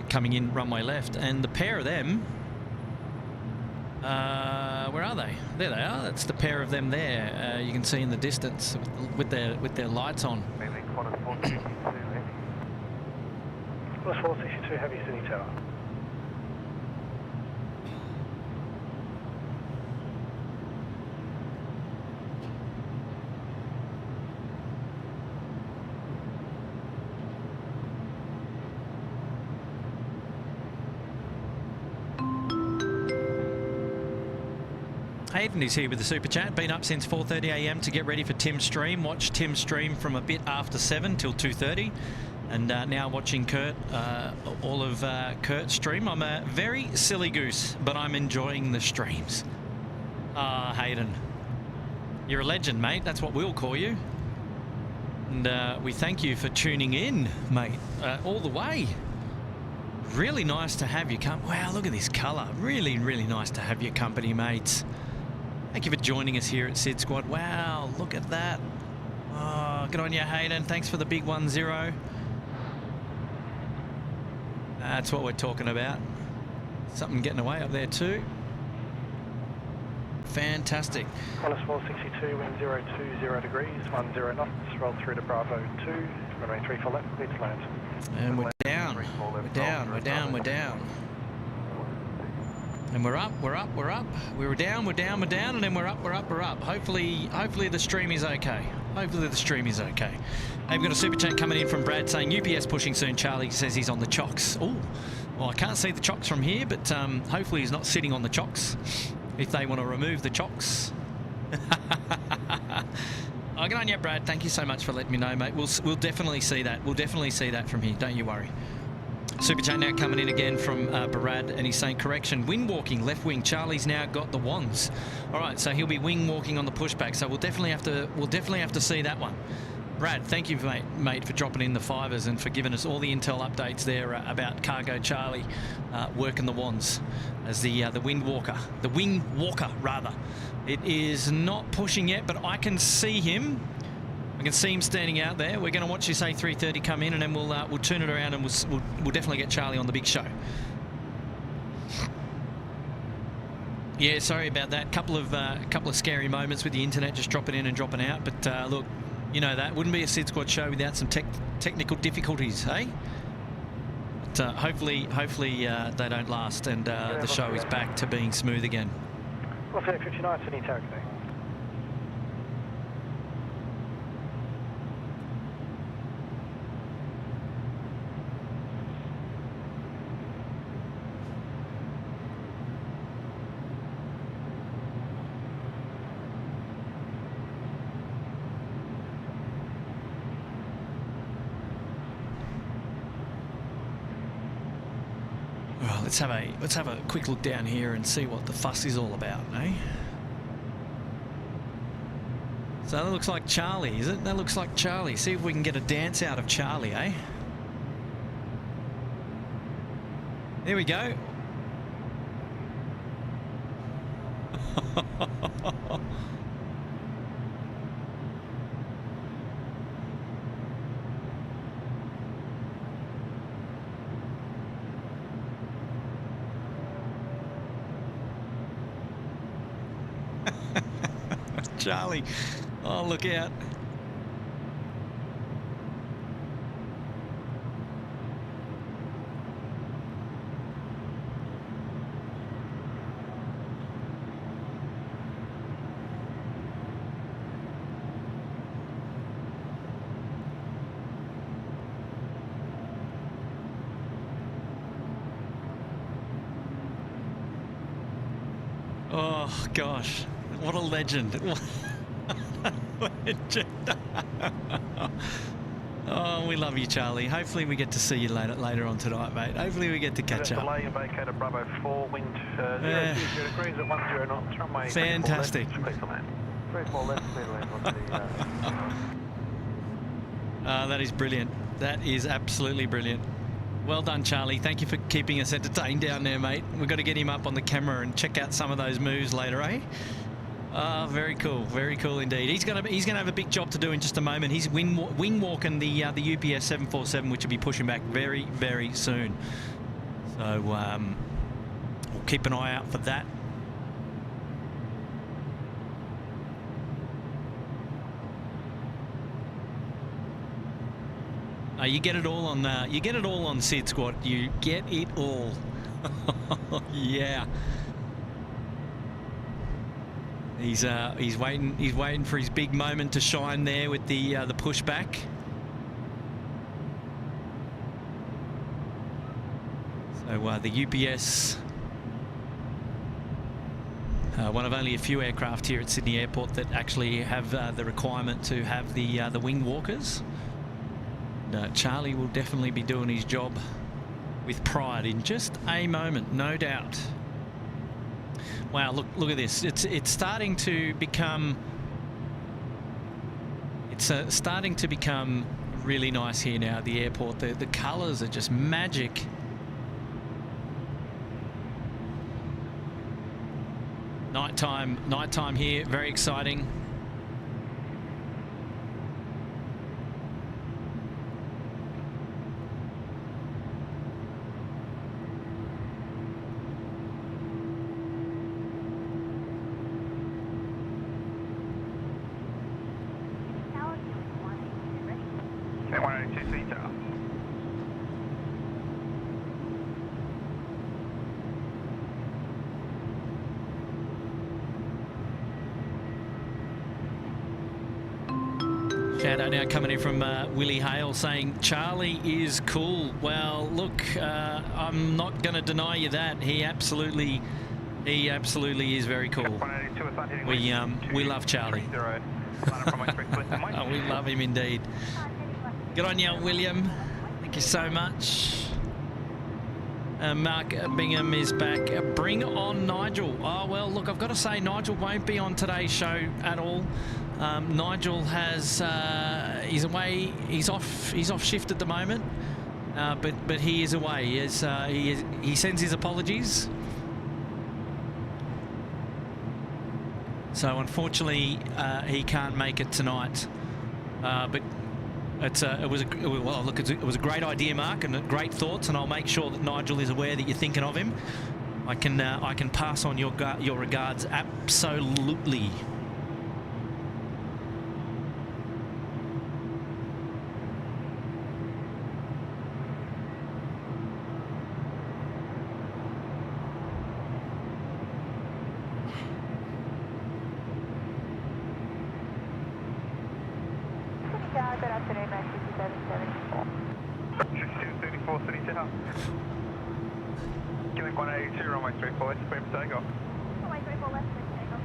coming in runway left. And the pair of them, where are they? There they are. That's the pair of them there. You can see in the distance with their lights on. Maybe Qantas 462 heavy. Qantas 462 heavy, Sydney Tower. Hayden is here with the super chat. Been up since 4:30 a.m. to get ready for Tim's stream. Watch Tim's stream from a bit after 7 till 2:30, and now watching Kurt, all of Kurt's stream. I'm a very silly goose, but I'm enjoying the streams. Hayden, you're a legend, mate. That's what we'll call you. And we thank you for tuning in, mate, all the way. Really nice to have you come. Wow, look at this colour. Really, really nice to have your company, mates. Thank you for joining us here at SydSquad. Wow, look at that. Oh, good on you, Hayden. Thanks for the big 1-0. That's what we're talking about. Something getting away up there too. Fantastic. Qantas 462, wind 020 degrees, 10 knots, roll through to Bravo 2, runway 34 left, clear to land. And we're down. We're down, we're down, we're down. And we're up, we're up, we're up. We were down, we're down, we're down, and then we're up, we're up, we're up. Hopefully the stream is okay. Hopefully the stream is okay. Hey, we've got a super chat coming in from Brad saying UPS pushing soon. Charlie says he's on the chocks. Oh, well, I can't see the chocks from here, but hopefully he's not sitting on the chocks. If they want to remove the chocks. Oh, good on you, Brad. Thank you so much for letting me know, mate. We'll definitely see that. We'll definitely see that from here. Don't you worry. Super chat now coming in again from Barad, and he's saying correction, wing walking left wing. Charlie's now got the wands. All right, so he'll be wing walking on the pushback. So we'll definitely have to see that one. Brad, thank you, mate, for dropping in the fivers and for giving us all the intel updates there about Cargo Charlie working the wands as the wing walker rather. It is not pushing yet, but I can see him. I can see him standing out there. We're going to watch this A330 come in, and then we'll turn it around, and we'll definitely get Charlie on the big show. Yeah, sorry about that. Couple of scary moments with the internet just dropping in and dropping out. But look, you know that wouldn't be a SydSquad show without some technical difficulties, hey? But hopefully they don't last, and the show is back to being smooth again. Well, 59, Sydney Taxi. Well, let's have a quick look down here and see what the fuss is all about, eh? So that looks like Charlie, is it? That looks like Charlie. See if we can get a dance out of Charlie, eh? There we go. Charlie. Oh, look out. Oh, gosh. What a legend. Oh, we love you, Charlie. Hopefully we get to see you later on tonight, mate. Hopefully we get to catch up. Delay and vacate at Bravo 4, wind 020 degrees at 10 knots, runway. Fantastic. That is brilliant. That is absolutely brilliant. Well done, Charlie. Thank you for keeping us entertained down there, mate. We've got to get him up on the camera and check out some of those moves later, eh? Very cool indeed. He's gonna have a big job to do in just a moment. He's wing walking the UPS 747, which will be pushing back very, very soon. So we'll keep an eye out for that. You get it all on SydSquad. You get it all. Yeah. He's waiting for his big moment to shine there with the pushback. So the UPS, one of only a few aircraft here at Sydney Airport that actually have the requirement to have the wing walkers. Charlie will definitely be doing his job with pride in just a moment, no doubt. Wow, look at this. It's starting to become really nice here now at the airport. The colours are just magic. Nighttime here, very exciting. Shout out now coming in from Willie Hale saying Charlie is cool. Well, look, I'm not going to deny you that. He absolutely is very cool. We love Charlie. Oh, we love him indeed. Good on you, William. Thank you so much. Mark Bingham is back. Bring on Nigel. Oh, well, look, I've got to say Nigel won't be on today's show at all. Nigel has he's away. He's off shift at the moment, but he is away. He sends his apologies. So unfortunately, he can't make it tonight. But it was a great idea, Mark, and great thoughts. And I'll make sure that Nigel is aware that you're thinking of him. I can pass on your regards. Absolutely. Good afternoon, 96774. 6234 City Tower. Quebec 182, runway 34 left, clear for takeoff. Runway 34 left, clear for takeoff.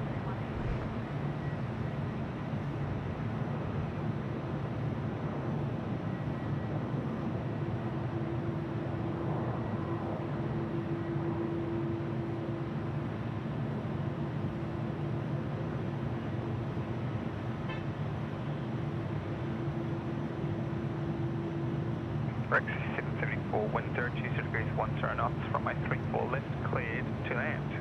Rex 774, wind 32 degrees, 10 knots, runway 34 left, cleared to land.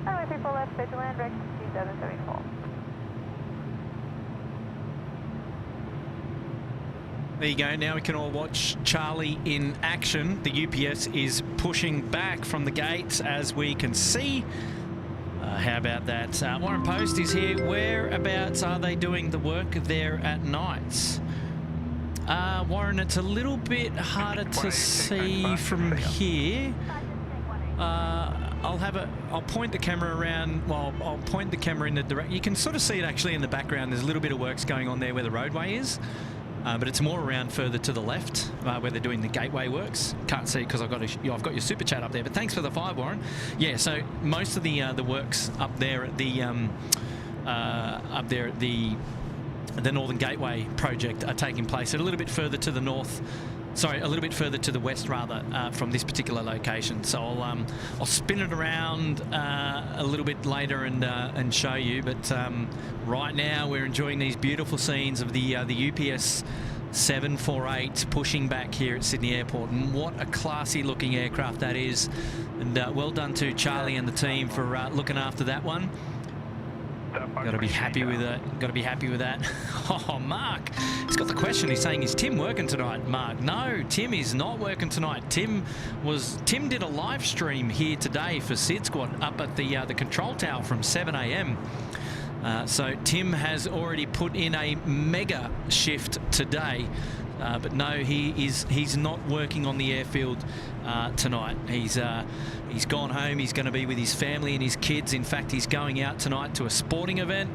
Runway 34 left, cleared to land, Rex 774. There you go. Now we can all watch Charlie in action. The UPS is pushing back from the gates, as we can see. How about that? Warren Post is here. Whereabouts are they doing the work there at night? Warren, it's a little bit harder to see from here. I'll point the camera around. Well, I'll point the camera in the direction. You can sort of see it actually in the background. There's a little bit of works going on there where the roadway is. But it's more around further to the left where they're doing the gateway works. Can't see because I've got your super chat up there. But thanks for the 5, Warren. Yeah, so most of the works up there at the Northern Gateway project are taking place a little bit further to the north. Sorry, a little bit further to the west, rather, from this particular location. So I'll spin it around a little bit later and show you. But right now we're enjoying these beautiful scenes of the UPS 748 pushing back here at Sydney Airport, and what a classy looking aircraft that is. And well done to Charlie and the team for looking after that one. Got to be happy with it. Got to be happy with that. Oh, Mark, he's got the question. He's saying, is Tim working tonight? Mark, no, Tim is not working tonight. Tim did a live stream here today for SydSquad up at the control tower from 7 a.m. So Tim has already put in a mega shift today. But no, he's not working on the airfield tonight. He's gone home. He's going to be with his family and his kids. In fact, he's going out tonight to a sporting event.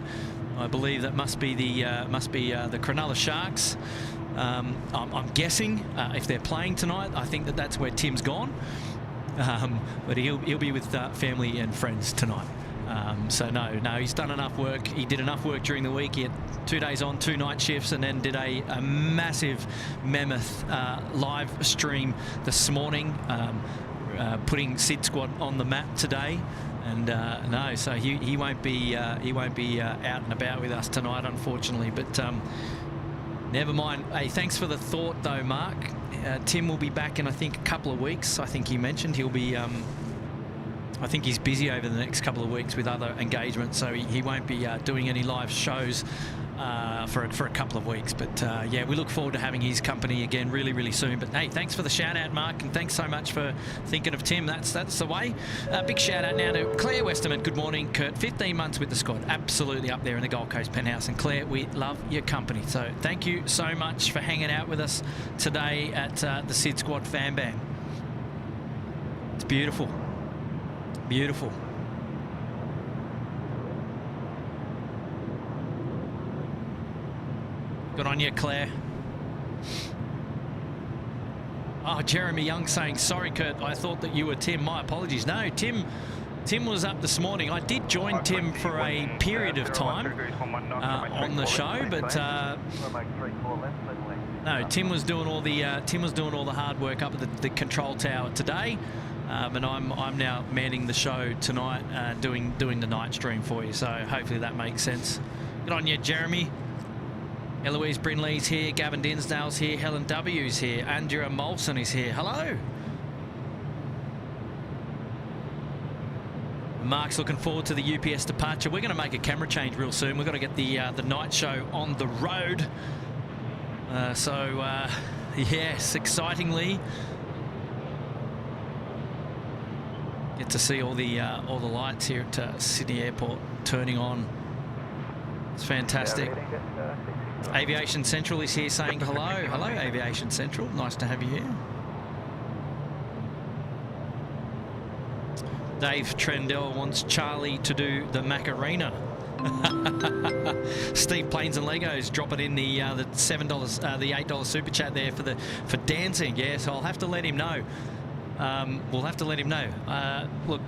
I believe that must be the Cronulla Sharks. I'm guessing if they're playing tonight, I think that's where Tim's gone. But he'll be with family and friends tonight. So no, he's done enough work. He did enough work during the week. He had 2 days on, 2 night shifts, and then did a massive mammoth live stream this morning, putting SydSquad on the map today. And no, so he won't be out and about with us tonight, unfortunately. But never mind. Hey, thanks for the thought, though, Mark. Tim will be back in, I think, a couple of weeks. I think he mentioned he'll be I think he's busy over the next couple of weeks with other engagements, so he won't be doing any live shows for a couple of weeks. But yeah, we look forward to having his company again really, really soon. But hey, thanks for the shout out, Mark, and thanks so much for thinking of Tim. That's the way. Big shout out now to Claire Westerman. Good morning, Kurt. 15 months with the squad, absolutely up there in the Gold Coast penthouse. And Claire, we love your company. So thank you so much for hanging out with us today at the SydSquad Fan Bam. It's beautiful. Beautiful. Good on you, Claire. Oh, Jeremy Young saying, sorry, Kurt, I thought that you were Tim. My apologies. No, Tim was up this morning. I did join Tim for a period of time on the show, but no, Tim was doing all the hard work up at the control tower today. And I'm now manning the show tonight, doing the night stream for you. So hopefully that makes sense. Good on you, Jeremy. Eloise Brinley's here. Gavin Dinsdale's here. Helen W's here. Andrea Molson is here. Hello. Mark's looking forward to the UPS departure. We're going to make a camera change real soon. We've got to get the night show on the road. Yes, excitingly. Get to see all the lights here at Sydney Airport turning on. It's fantastic. Aviation Central is here saying hello. Hello, Aviation Central. Nice to have you here. Dave Trendell wants Charlie to do the Macarena. Steve Planes and Legos dropping in the $7, the $8 super chat there for dancing. Yeah, so I'll have to let him know. We'll have to let him know. Look,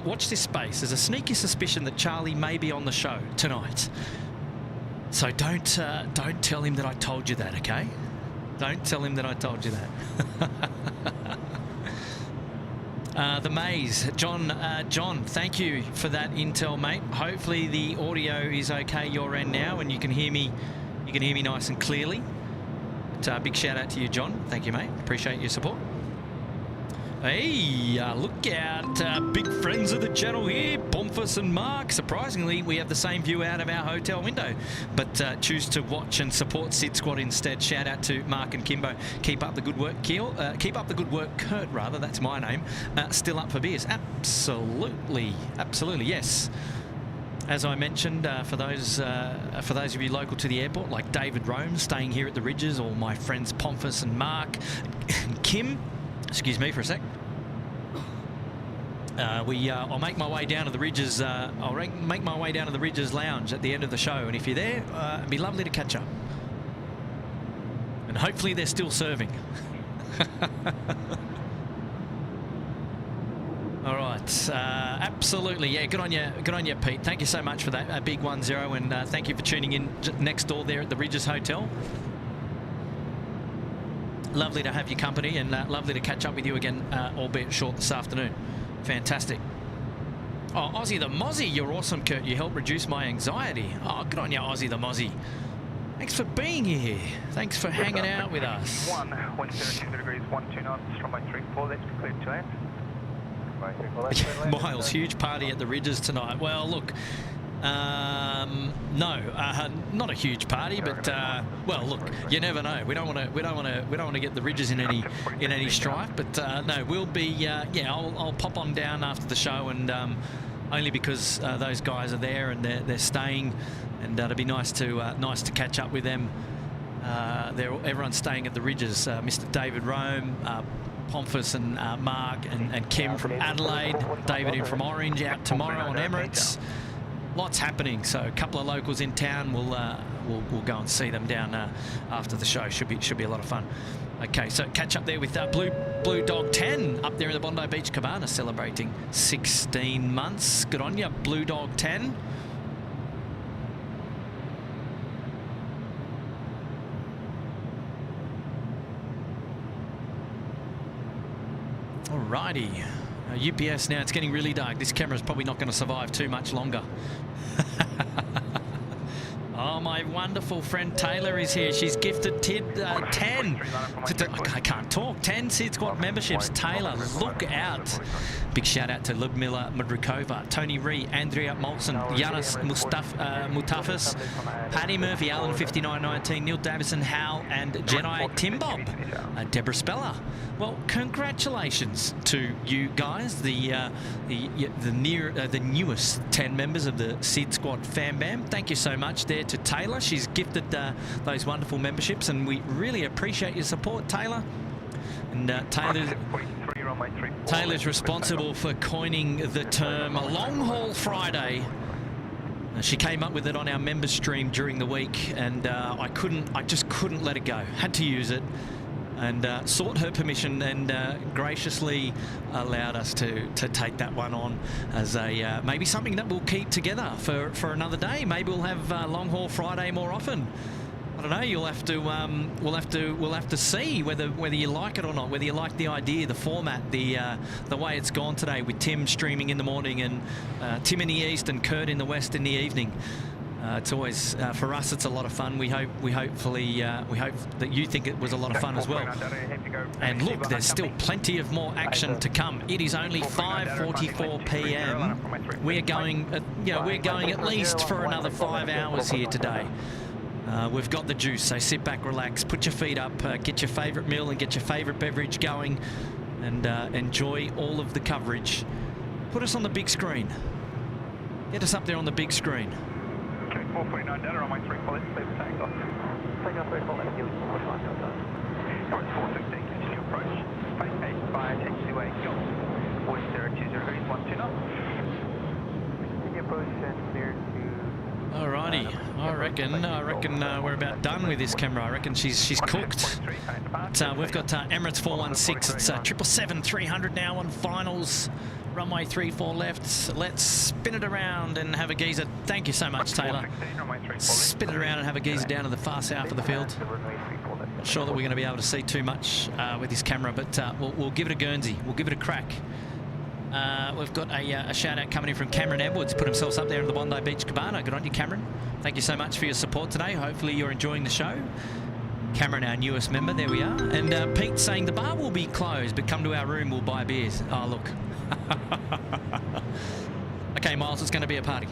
watch this space. There's a sneaky suspicion that Charlie may be on the show tonight. So don't tell him that I told you that, okay? Don't tell him that I told you that. The Maze, John, thank you for that intel, mate. Hopefully the audio is okay your end now, and you can hear me. You can hear me nice and clearly. But, big shout out to you, John. Thank you, mate. Appreciate your support. Hey, look out, big friends of the channel here, Pomfus and Mark. Surprisingly, we have the same view out of our hotel window, but choose to watch and support SydSquad instead. Shout out to Mark and Kimbo. Keep up the good work, keep up the good work, Kurt, rather. That's my name. Still up for beers. Absolutely, absolutely, yes. As I mentioned, for those of you local to the airport, like David Rome staying here at the Ridges, or my friends Pomfus and Mark and Kim. Excuse me for a sec. I'll make my way down to the Ridges. I'll make my way down to the Ridges Lounge at the end of the show, and if you're there, it'd be lovely to catch up. And hopefully they're still serving. All right, absolutely, yeah. Good on you, Pete. Thank you so much for that, big 1-0, and thank you for tuning in next door there at the Ridges Hotel. Lovely to have your company, and lovely to catch up with you again, albeit short this afternoon. Fantastic. Oh, Aussie the Mozzie, you're awesome, Kurt. You help reduce my anxiety. Oh, good on you, Aussie the Mozzie. Thanks for being here. Thanks for hanging out with us. 102 degrees, 12 knots, runway 34, let's be cleared to land. Miles, huge party at the Ridges tonight. Well, look, no, not a huge party, but well, look, you never know. We don't want to get the Ridges in any strife, but no, we'll be. Yeah, I'll pop on down after the show, and only because those guys are there and they're staying, and it'd be nice to catch up with them. Everyone's staying at the Ridges. Mr. David Rome, Pomfus and Mark and Kim from Adelaide, David in from Orange, out tomorrow on Emirates. Lots happening, so a couple of locals in town. We'll go and see them down after the show. Should be a lot of fun. Okay, so catch up there with Blue Dog 10 up there in the Bondi Beach Cabana, celebrating 16 months. Good on you, Blue Dog 10. Alrighty. UPS now, it's getting really dark. This camera is probably not going to survive too much longer. Oh, my wonderful friend Taylor is here. She's gifted 10. I can't talk. 10 SydSquad memberships. Taylor, look out. Big shout out to Ludmila Mudrikova, Tony Ree, Andrea Molson, Yanis Mutafas, Paddy Murphy, Alan 5919, Neil Davison, Hal, and Jedi Tim Bob, Deborah Speller. Well, congratulations to you guys, the newest 10 members of the SydSquad Fam Bam. Thank you so much there to Taylor. She's gifted those wonderful memberships, and we really appreciate your support, Taylor. And Taylor's responsible for coining the term a long haul Friday. She came up with it on our member stream during the week, and I just couldn't let it go. Had to use it, and sought her permission, and graciously allowed us to take that one on as a maybe something that we'll keep together for another day. Maybe we'll have long haul Friday more often. I don't know. You'll have to. We'll have to see whether you like it or not. Whether you like the idea, the format, the way it's gone today, with Tim streaming in the morning and Tim in the east and Kurt in the west in the evening. It's always for us. It's a lot of fun. We hope that you think it was a lot of fun as well. And look, there's still plenty of more action to come. It is only 5:44 p.m. We're going at least for another 5 hours here today. We've got the juice, so sit back, relax, put your feet up, get your favourite meal and get your favourite beverage going, and enjoy all of the coverage. Put us on the big screen. Get us up there on the big screen. Okay, 449 data on my 3 left, clear for takeoff. Take off 3 left, you push line outside. Emirates 416, continue approach. Fake 8 by taxiway, go. 4020, 120 knots. Continue approach and clear to... Alrighty, I reckon we're about done with this camera. I reckon she's cooked. But, we've got Emirates 416. It's 777-300 now on finals. Runway 34 left. Let's spin it around and have a geezer. Thank you so much, Taylor. Spin it around and have a geezer down to the far south of the field. Not sure that we're going to be able to see too much with this camera, but we'll give it a Guernsey. We'll give it a crack. We've got a shout out coming in from Cameron Edwards, put himself up there in the Bondi Beach Cabana. Good on you, Cameron. Thank you so much for your support today. Hopefully you're enjoying the show. Cameron, our newest member, there we are. And Pete saying the bar will be closed, but come to our room, we'll buy beers. Oh, look. Okay, Miles, it's going to be a party.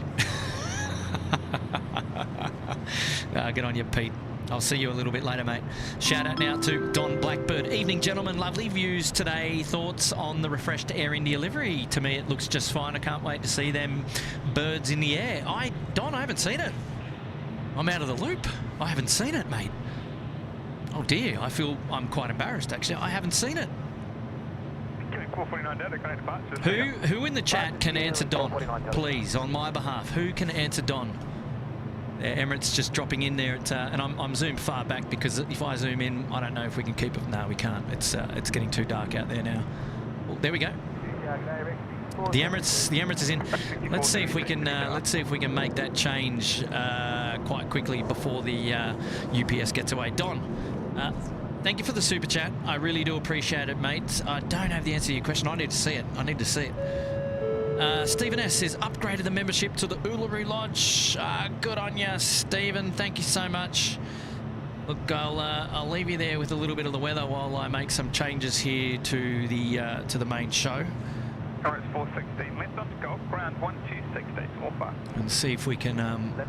Good on you, Pete. I'll see you a little bit later, mate. Shout out now to Don Blackbird. Evening, gentlemen. Lovely views today. Thoughts on the refreshed Air India livery? To me, it looks just fine. I can't wait to see them birds in the air. Don, I haven't seen it. I'm out of the loop. I haven't seen it, mate. Oh, dear. I feel I'm quite embarrassed, actually. I haven't seen it. Who in the chat can answer Don, please, on my behalf? Who can answer Don? Emirates just dropping in there, and I'm zoomed far back because if I zoom in, I don't know if we can keep it. No, we can't. It's getting too dark out there now. Well, there we go. The Emirates is in. Let's see if we can make that change quite quickly before the UPS gets away. Don, thank you for the super chat. I really do appreciate it, mate. I don't have the answer to your question. I need to see it. Stephen S says, upgraded the membership to the Uluru Lodge. Good on you, Stephen. Thank you so much. Look, I'll leave you there with a little bit of the weather while I make some changes here to the main show. Emirates 416, left on golf, ground 1260, all far. And see if we can get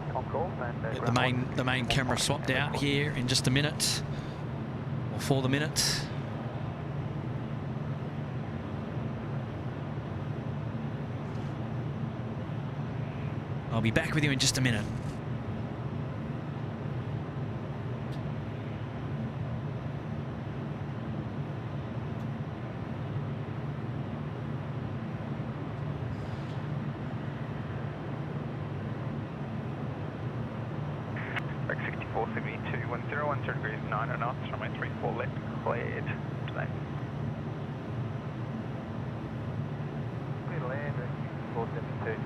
the main camera swapped out here in just a minute, or for the minute. I'll be back with you in just a minute. Break 6472, 1010 degrees, 9 knots, runway 34 left, cleared. Today. Clear to land, 472.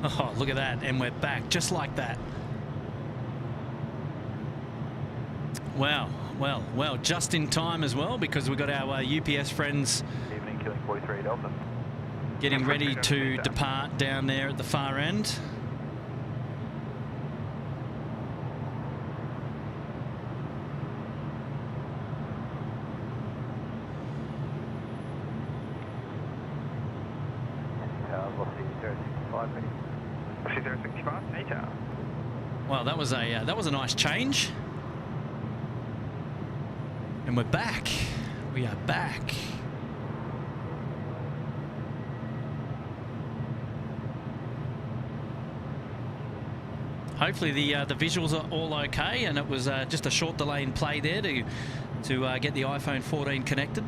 Oh, look at that. And we're back just like that. Wow. Well, just in time as well, because we've got our UPS friends Evening, killing 43 Delta. getting ready to depart down there at the far end. Velocity 065, ready. Velocity 065, 8 hours. Well, that was a nice change. And we're back. We are back. Hopefully the visuals are all okay, and it was just a short delay in play there to get the iPhone 14 connected.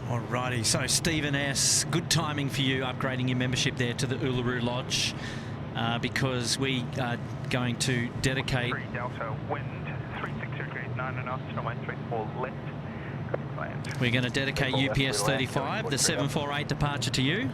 Alrighty, so Stephen S., good timing for you running your membership there to the Uluru Lodge, because we are going to dedicate 3 Delta, wind 360 degrees, 9 knots, runway 34 left. We're going to dedicate UPS 35, the 748 departure, to you.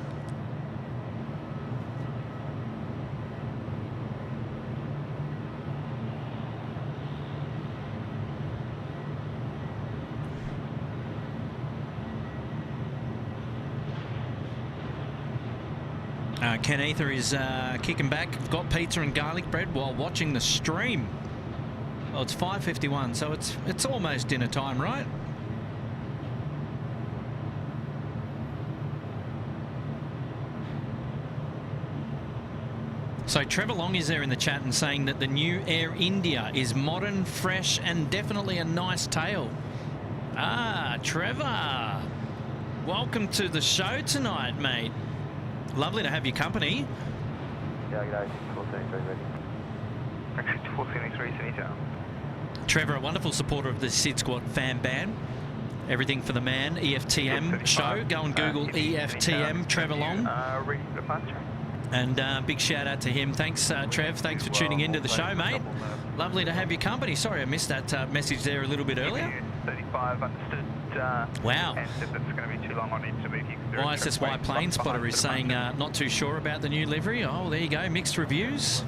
Ken Ether is kicking back. Got pizza and garlic bread while watching the stream. Well, it's 5:51, so it's almost dinner time, right? So Trevor Long is there in the chat and saying that the new Air India is modern, fresh, and definitely a nice tail. Ah, Trevor, welcome to the show tonight, mate. Lovely to have your company. Yeah, g'day. 473 ready. 473, Sydney Tower. Trevor, a wonderful supporter of the SydSquad fan band. Everything for the man, EFTM show. Go and Google EFTM, Trevor Long. Ready for departure. And big shout out to him. Thanks, Trev. Thanks for tuning into the show, mate. Lovely to have your company. Sorry, I missed that message there a little bit earlier. 35, understood. Wow. And if it's going to be too long, I need to move you. YSSY Plane Spotter is saying not too sure about the new livery. Oh, there you go. Mixed reviews.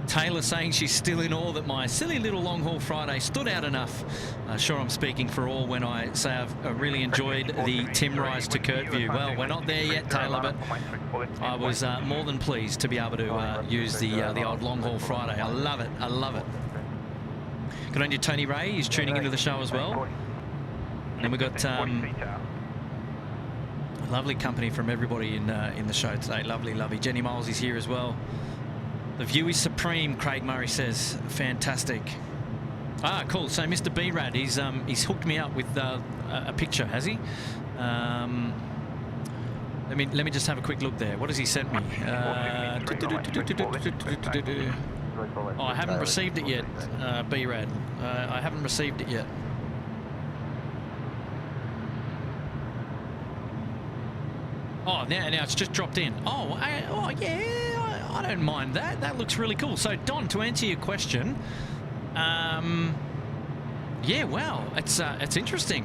Taylor saying she's still in awe that my silly little long haul Friday stood out enough. Sure, I'm speaking for all when I say I've really enjoyed the Tim Rise to Kurtview. Well, we're not there yet, Taylor, but I was more than pleased to be able to use the old long haul Friday. I love it. I love it. Good on you, Tony Ray. He's tuning into the show as well. And we've got lovely company from everybody in the show today. Lovely, lovely. Jenny Miles is here as well. The view is supreme, Craig Murray says. Fantastic. Ah, cool. So Mr. B-Rad, he's hooked me up with a picture, has he? Let me just have a quick look there. What has he sent me? Oh, I haven't received it yet, B-Rad. I haven't received it yet. Oh, now it's just dropped in. Oh, yeah, I don't mind that. That looks really cool. So, Don, to answer your question, yeah, wow, it's interesting.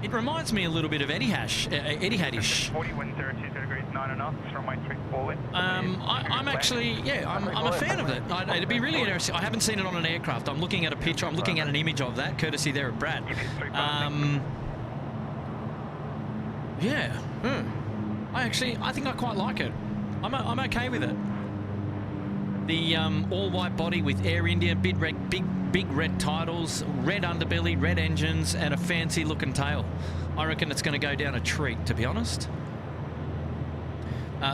It reminds me a little bit of Etihad-ish. 41.02 degrees, 9 knots, runway 34 left. I'm actually, yeah, I'm a fan of it. It'd be really interesting. I haven't seen it on an aircraft. I'm looking at a picture. I'm looking at an image of that, courtesy there of Brad. Yeah. I think I quite like it. I'm okay with it. The all-white body with Air India, big red titles, red underbelly, red engines, and a fancy-looking tail. I reckon it's going to go down a treat, to be honest.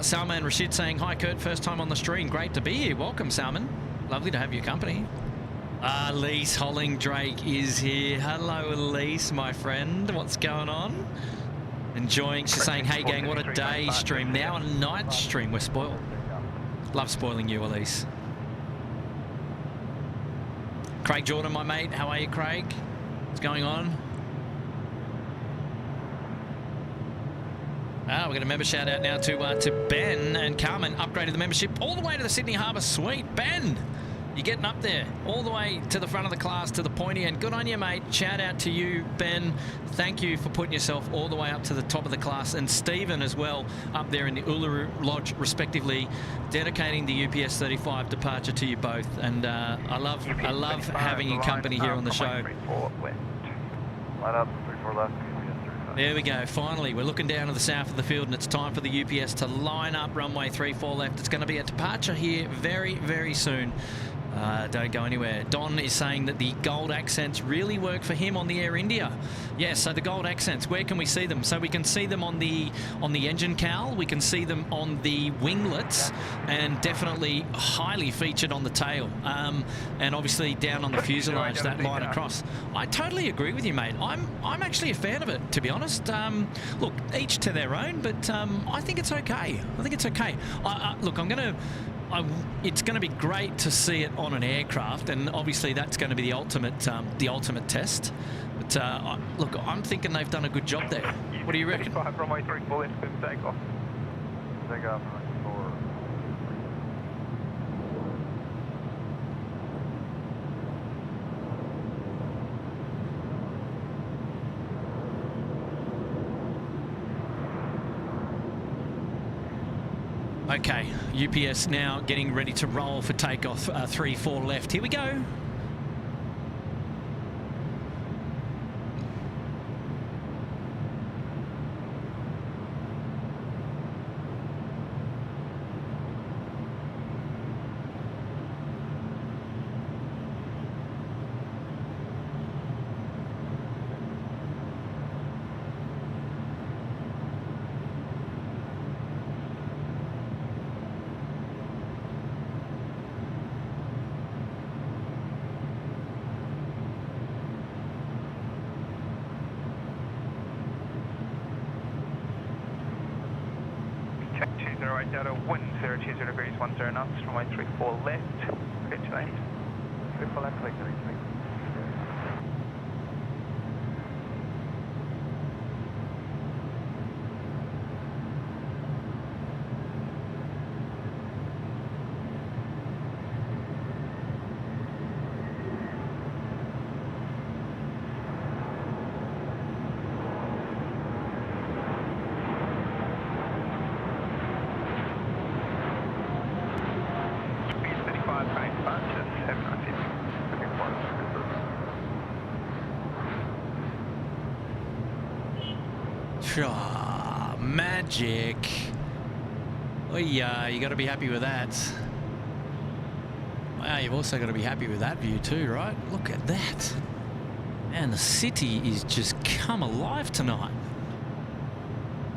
Salman Rashid saying, hi, Kurt, first time on the stream. Great to be here. Welcome, Salman. Lovely to have your company. Elise Holling-Drake is here. Hello, Elise, my friend. What's going on? Enjoying. She's saying, hey, gang, what a day stream. Now a night stream. We're spoiled. Love spoiling you, Elise. Craig Jordan, my mate. How are you, Craig? What's going on? We're going to member shout out now to Ben and Carmen. Upgraded the membership all the way to the Sydney Harbour Suite. Ben, you're getting up there all the way to the front of the class, to the pointy end. Good on you, mate. Shout out to you, Ben. Thank you for putting yourself all the way up to the top of the class. And Stephen as well, up there in the Uluru Lodge, respectively, dedicating the UPS 35 departure to you both. And I love having your company here on the show. Line up, 34 left. There we go. Finally, we're looking down to the south of the field, and it's time for the UPS to line up runway 34 left. It's going to be a departure here very, very soon. Don't go anywhere. Don is saying that the gold accents really work for him on the Air India. Yes, so the gold accents, where can we see them? So we can see them on the engine cowl, we can see them on the winglets, and definitely highly featured on the tail. And obviously down on the fuselage, that line across. I totally agree with you, mate. I'm actually a fan of it, to be honest. Look, each to their own, but I think it's okay. I think it's okay. Look, it's going to be great to see it on an aircraft, and obviously that's going to be the ultimate test. But look, I'm thinking they've done a good job there. What do you reckon? Runway 34 left, takeoff. Takeoff. Okay, UPS now getting ready to roll for takeoff. 3-4 left. Here we go. Right down to 1020 degrees, 10 knots, runway 34 left, congratulations. 34 left, click 33. Magic. Oh yeah, you got to be happy with that. Wow, you've also got to be happy with that view too, right? Look at that. Man, the city is just come alive tonight.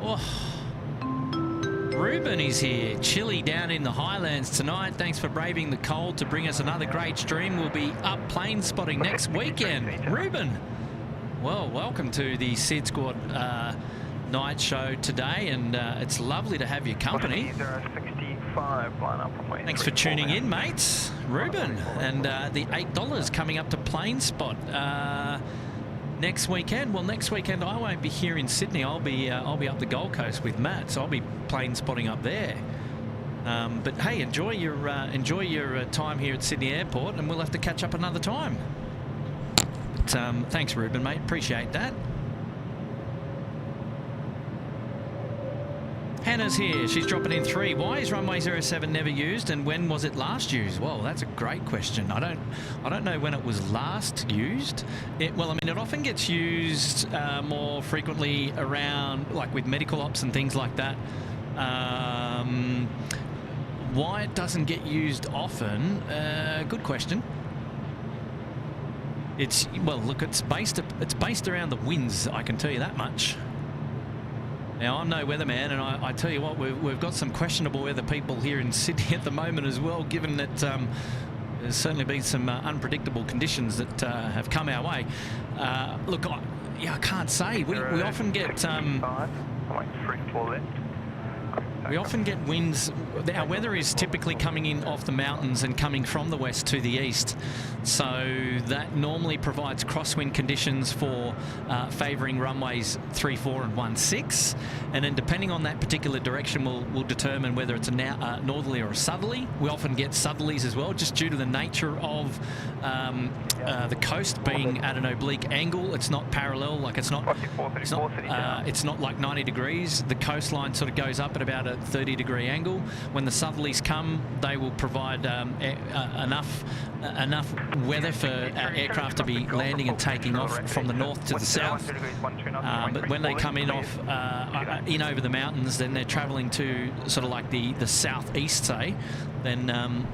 Oh. Ruben is here. Chilly down in the highlands tonight. Thanks for braving the cold to bring us another great stream. We'll be up plane spotting next weekend. Ruben, well, welcome to the SydSquad night show today, and it's lovely to have your company. Thanks for tuning in, mates. Ruben, and the $8 coming up to plane spot next weekend. Well, next weekend I won't be here in Sydney. I'll be up the Gold Coast with Matt, so I'll be plane spotting up there. But hey, enjoy your time here at Sydney Airport, and we'll have to catch up another time. But thanks, Ruben, mate. Appreciate that. Hannah's here. She's dropping in 3. Why is runway 07 never used, and when was it last used? Well, that's a great question. I don't know when it was last used. Well, I mean, it often gets used more frequently around, like with medical ops and things like that. Why it doesn't get used often? Good question. Well, look, it's based around the winds. I can tell you that much. Now, I'm no weatherman, and I tell you what, we've got some questionable weather people here in Sydney at the moment as well, given that there's certainly been some unpredictable conditions that have come our way. Look, I can't say. We often get we often get winds. Our weather is typically coming in off the mountains and coming from the west to the east, so that normally provides crosswind conditions for favouring runways 34 and 16, and then depending on that particular direction will determine whether it's a northerly or a southerly. We often get southerlies as well, just due to the nature of the coast being at an oblique angle. It's not parallel, like it's not like 90 degrees. The coastline sort of goes up at about a 30-degree angle. When the southerlies come, they will provide enough weather for our aircraft to be landing and taking off from the north to the south. But when they come in over the mountains, then they're travelling to sort of like the southeast, say. Then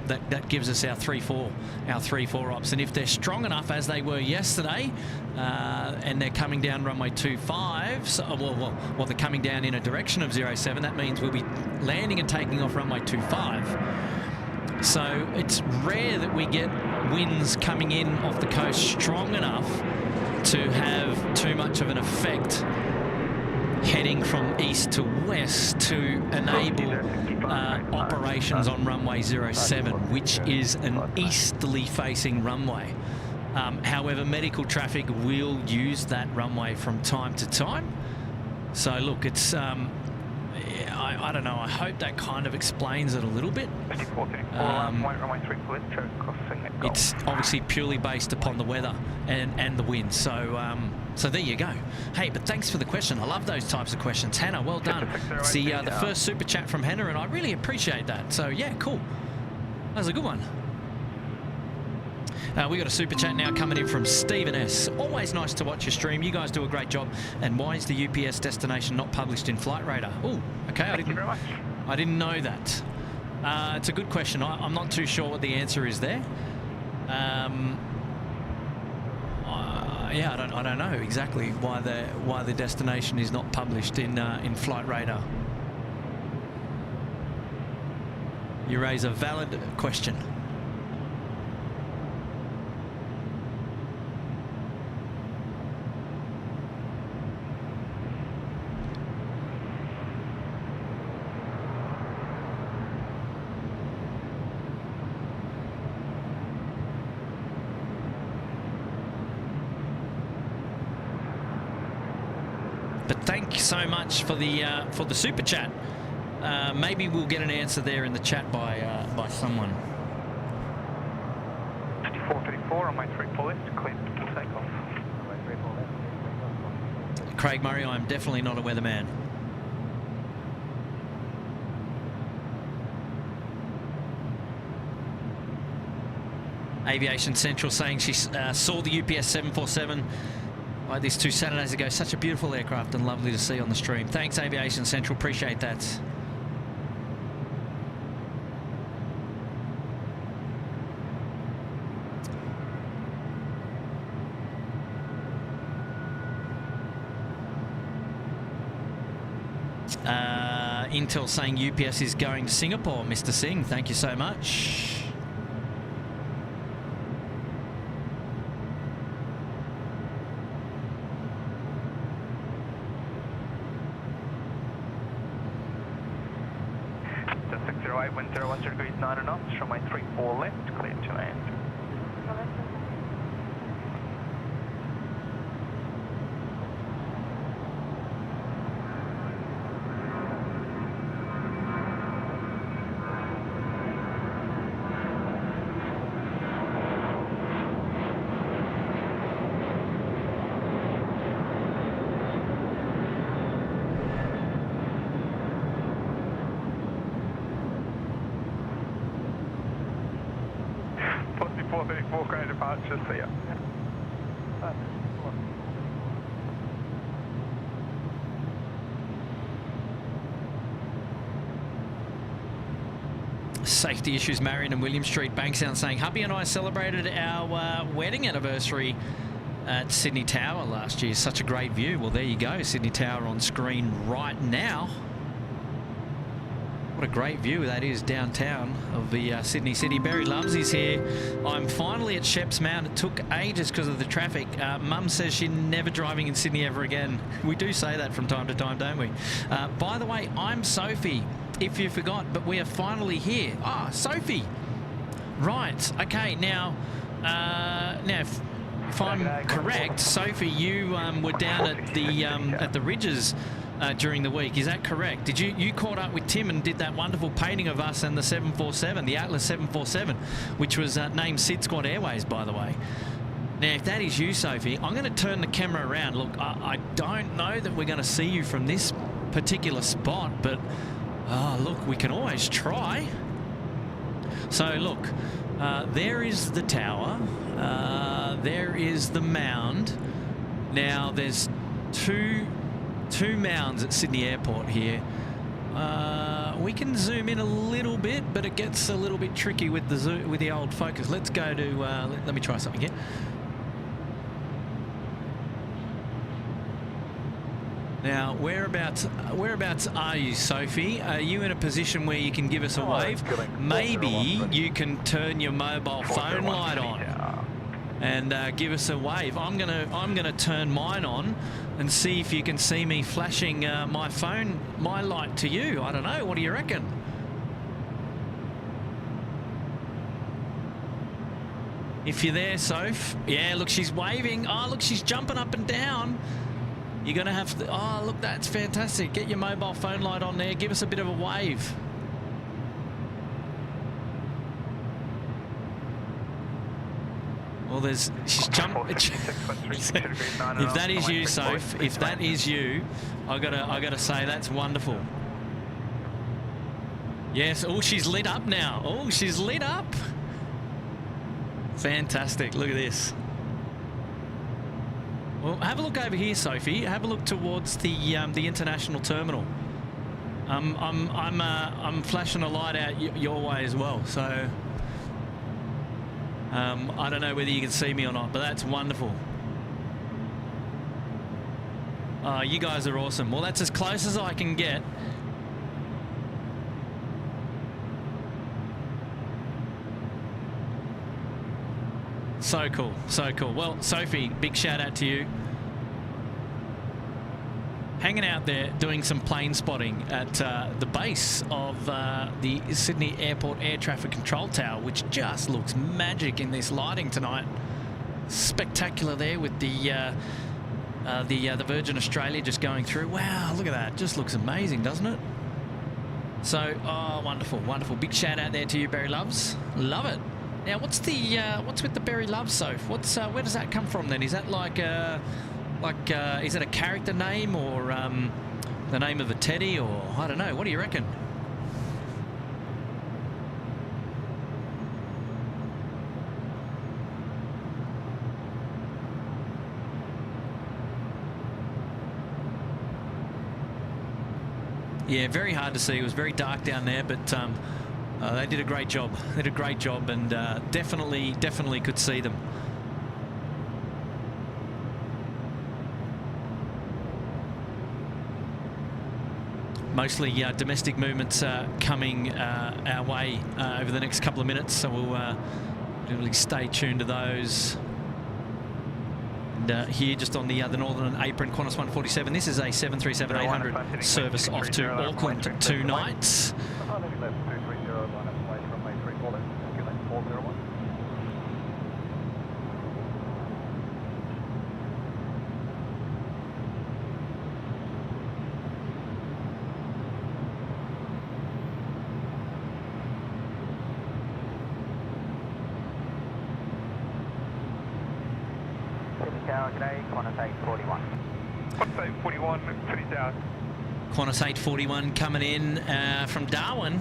that gives us our 3-4 ops. And if they're strong enough, as they were yesterday, and they're coming down runway 25, well, they're coming down in a direction of 07, that means we'll be landing and taking off runway 25. So it's rare that we get winds coming in off the coast strong enough to have too much of an effect heading from east to west to enable operations on runway 07, which is an easterly facing runway. However, medical traffic will use that runway from time to time. So look, it's I don't know, I hope that kind of explains it a little bit. It's obviously purely based upon the weather and the wind. So so there you go. Hey, but thanks for the question. I love those types of questions. Hannah, well done. It's the first super chat from Hannah, and I really appreciate that. So yeah, cool. That was a good one. We got a super chat now coming in from Stephen S. Always nice to watch your stream. You guys do a great job. And why is the UPS destination not published in Flight Radar? Oh, okay. Thank you very much. I didn't know that. It's a good question. I'm not too sure what the answer is there. Yeah, I don't know exactly why the destination is not published in Flight Radar. You raise a valid question. But thank you so much for the super chat. Maybe we'll get an answer there in the chat by someone. 5434 on my 34 left, clear to take off. Craig Murray, I'm definitely not a weatherman. Aviation Central saying she saw the UPS 747 like this 2 Saturdays ago. Such a beautiful aircraft and lovely to see on the stream. Thanks, Aviation Central. Appreciate that. Intel saying UPS is going to Singapore, Mr. Singh. Thank you so much. Just 608, wind 010 degrees 9 knots from my 34 left, clear to land. Great departure, see ya. Safety issues, Marion and William Street, Bankstown saying, hubby and I celebrated our wedding anniversary at Sydney Tower last year. Such a great view. Well, there you go. Sydney Tower on screen right now. What a great view that is downtown of the Sydney City. Barry Loves is here. I'm finally at Sheps Mount. It took ages because of the traffic. Mum says she's never driving in Sydney ever again. We do say that from time to time, don't we? By the way, I'm Sophie, if you forgot, but we are finally here. Ah, Sophie. Right. Okay, now if I'm correct, Sophie, you were down at the Ridges during the week. Is that correct? Did you caught up with Tim and did that wonderful painting of us and the 747, the Atlas 747, which was named SydSquad Airways, by the way. Now, if that is you, Sophie, I'm going to turn the camera around. Look, I don't know that we're going to see you from this particular spot, but look, we can always try. So look, there is the tower. There is the mound. Now there's two mounds at Sydney Airport here. We can zoom in a little bit, but it gets a little bit tricky with the old focus. Let's go to let me try something here. Now, whereabouts are you, Sophie? Are you in a position where you can give us a wave? Maybe you can turn your mobile phone light on and give us a wave. I'm gonna turn mine on and see if you can see me flashing my light to you. I don't know. What do you reckon? If you're there, Soph. Yeah, look, she's waving. Oh, look, she's jumping up and down. You're going to have to... Oh, look, that's fantastic. Get your mobile phone light on there. Give us a bit of a wave. Well, she's jumped. If that is you, Soph, if that is you, I gotta say that's wonderful. Yes. Oh, she's lit up now. Oh, she's lit up. Fantastic. Look at this. Well, have a look over here, Sophie. Have a look towards the international terminal. I'm flashing a light out your way as well. So I don't know whether you can see me or not, but that's wonderful. You guys are awesome. Well, that's as close as I can get. So cool, so cool. Well, Sophie, big shout out to you. Hanging out there doing some plane spotting at the base of the Sydney Airport Air Traffic Control Tower, which just looks magic in this lighting tonight. Spectacular there with the Virgin Australia just going through. Wow, look at that. Just looks amazing, doesn't it? So, oh, wonderful, wonderful. Big shout out there to you, Barry Loves. Love it. Now, what's with the Barry Love, Soph? Where does that come from then? Is that is it a character name or the name of a teddy, or I don't know? What do you reckon? Yeah, very hard to see. It was very dark down there, but they did a great job. They did a great job, and definitely could see them. Mostly domestic movements coming our way over the next couple of minutes, so we'll really stay tuned to those. And here, just on the Northern Apron, Qantas 147. This is a 737-800 service off to Auckland tonight. Qantas 841. Qantas 841, pretty south. Qantas 841 coming in from Darwin.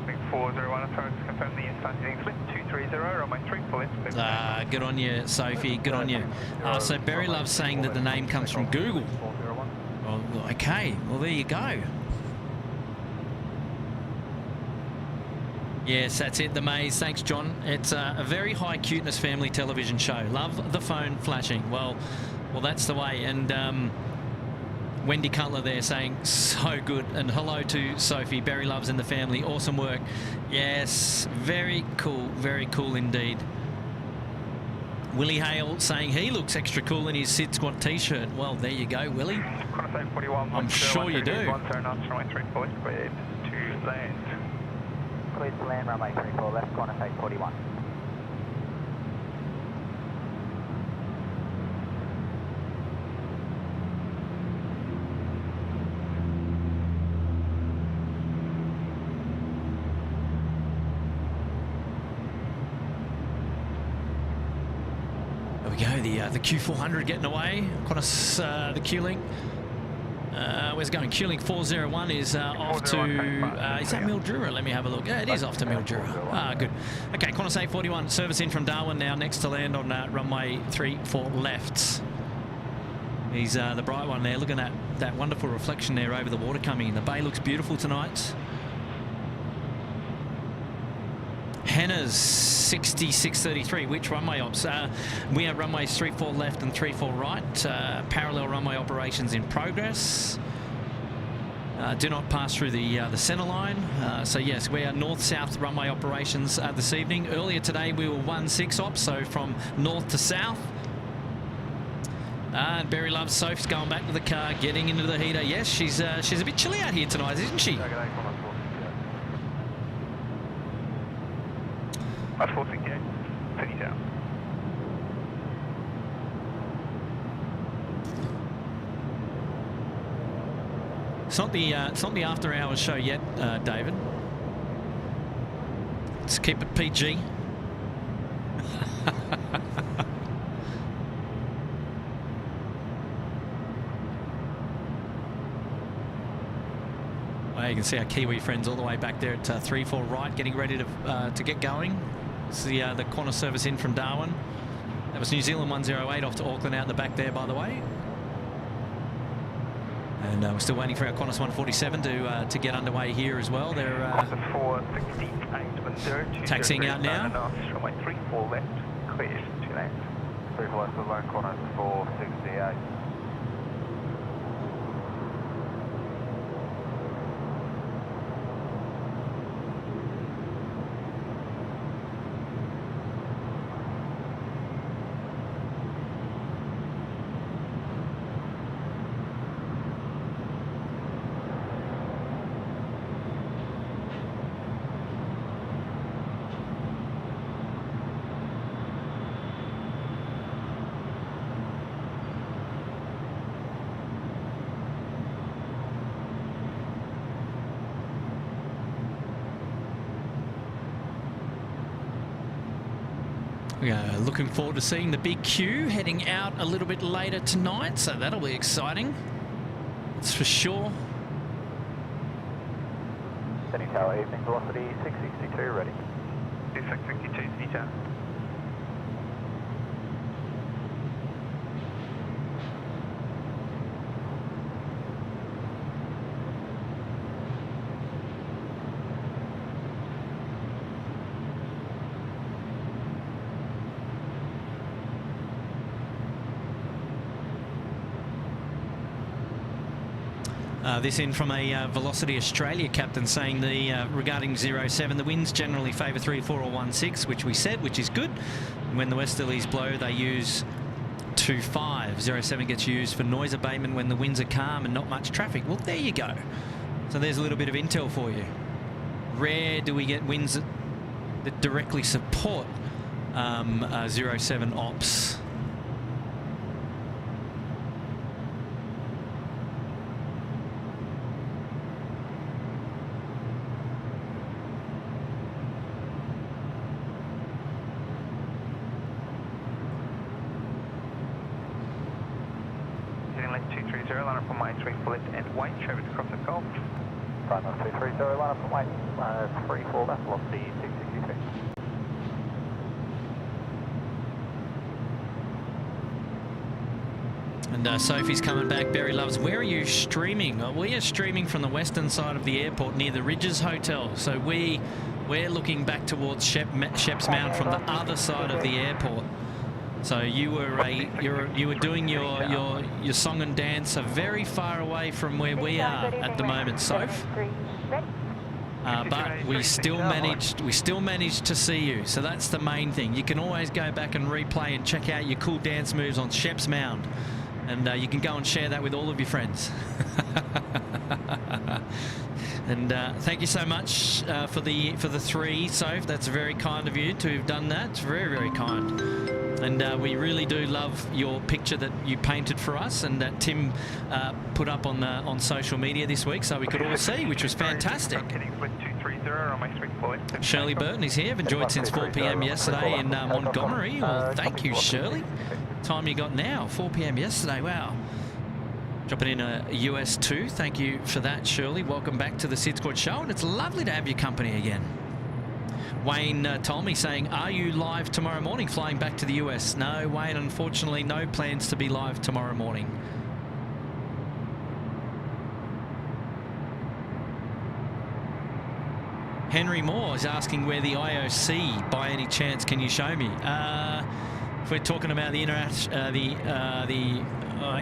Big 401, I'm trying to confirm the inside heading slip 230 on my 3 full in. Good on you, Sophie. Good on you. So Barry Love's saying that the name comes from Google. Well, okay, well there you go. Yes, that's it, the maze. Thanks, John. It's a very high cuteness family television show. Love the phone flashing. Well, that's the way. And Wendy Cutler there saying, so good. And hello to Sophie. Barry loves in the family. Awesome work. Yes, very cool indeed. Willie Hale saying he looks extra cool in his SydSquad t-shirt. Well, there you go, Willie. I'm sure you do. Please land runway 34 left, corner take 41. There we go, the Q400 getting away. Qantas, the Q-Link. Where's going? Q-Link 401 is off to, is that Mildura? Let me have a look. Yeah, it is off to Mildura. Good. Okay, Qantas A41, service in from Darwin now, next to land on runway 34 left. He's the bright one there. Look at that wonderful reflection there over the water coming in. The bay looks beautiful tonight. Hannah's 6633, which runway ops? We have runways 34 left and 34 right. Parallel runway operations in progress. Do not pass through the centre line. So yes, we are north-south runway operations this evening. Earlier today we were 1-6 ops, so from north to south. And Barry loves Soph's going back to the car, getting into the heater. Yes, she's a bit chilly out here tonight, isn't she? That's 468. Finish out. It's not the after hours show yet, David. Let's keep it PG. Well, you can see our Kiwi friends all the way back there at 3-4 right, getting ready to get going. This is the Qantas service in from Darwin. That was New Zealand 108 off to Auckland out in the back there, by the way. And we're still waiting for our Qantas 147 to get underway here as well. They're taxiing out now. Runway 34 left, clear to land. 34 left, alone Qantas 468. Looking forward to seeing the big Q heading out a little bit later tonight, so that'll be exciting. That's for sure. Sydney Tower, evening velocity 662, ready. 662, Sydney Tower. This in from a Velocity Australia captain saying regarding 07, the winds generally favour 34 or 16, which we said, which is good. When the westerlies blow, they use 25. 07 gets used for noise abatement when the winds are calm and not much traffic. Well, there you go. So there's a little bit of intel for you. Rare do we get winds that directly support 07 ops. Line up on my 34 left and white, traffic across the Gulf. Runway 230, line up on white, 34 left, velocity 663. And Sophie's coming back. Barry loves. Where are you streaming? We are streaming from the western side of the airport near the Ridges Hotel. So we're looking back towards Sheps Mount from the other side of the airport. So you were doing your song and dance very far away from where we are at the moment, Soph. But we still managed to see you, so that's the main thing. You can always go back and replay and check out your cool dance moves on Sheps Mound, and you can go and share that with all of your friends. And thank you so much for the 3, Soph. That's very kind of you to have done that. It's very, very kind. And we really do love your picture that you painted for us and that Tim put up on social media this week, so we could all see, which was fantastic. Shirley Burton is here. I've enjoyed since 4 p.m. yesterday in Montgomery. Well, thank you, Shirley. Time you got now? 4 p.m. yesterday. Wow. Dropping in a US 2. Thank you for that, Shirley. Welcome back to the SydSquad show, and it's lovely to have your company again. Wayne told me saying, are you live tomorrow morning flying back to the US? No, Wayne, unfortunately, no plans to be live tomorrow morning. Henry Moore is asking where the IOC, by any chance, can you show me? If we're talking about the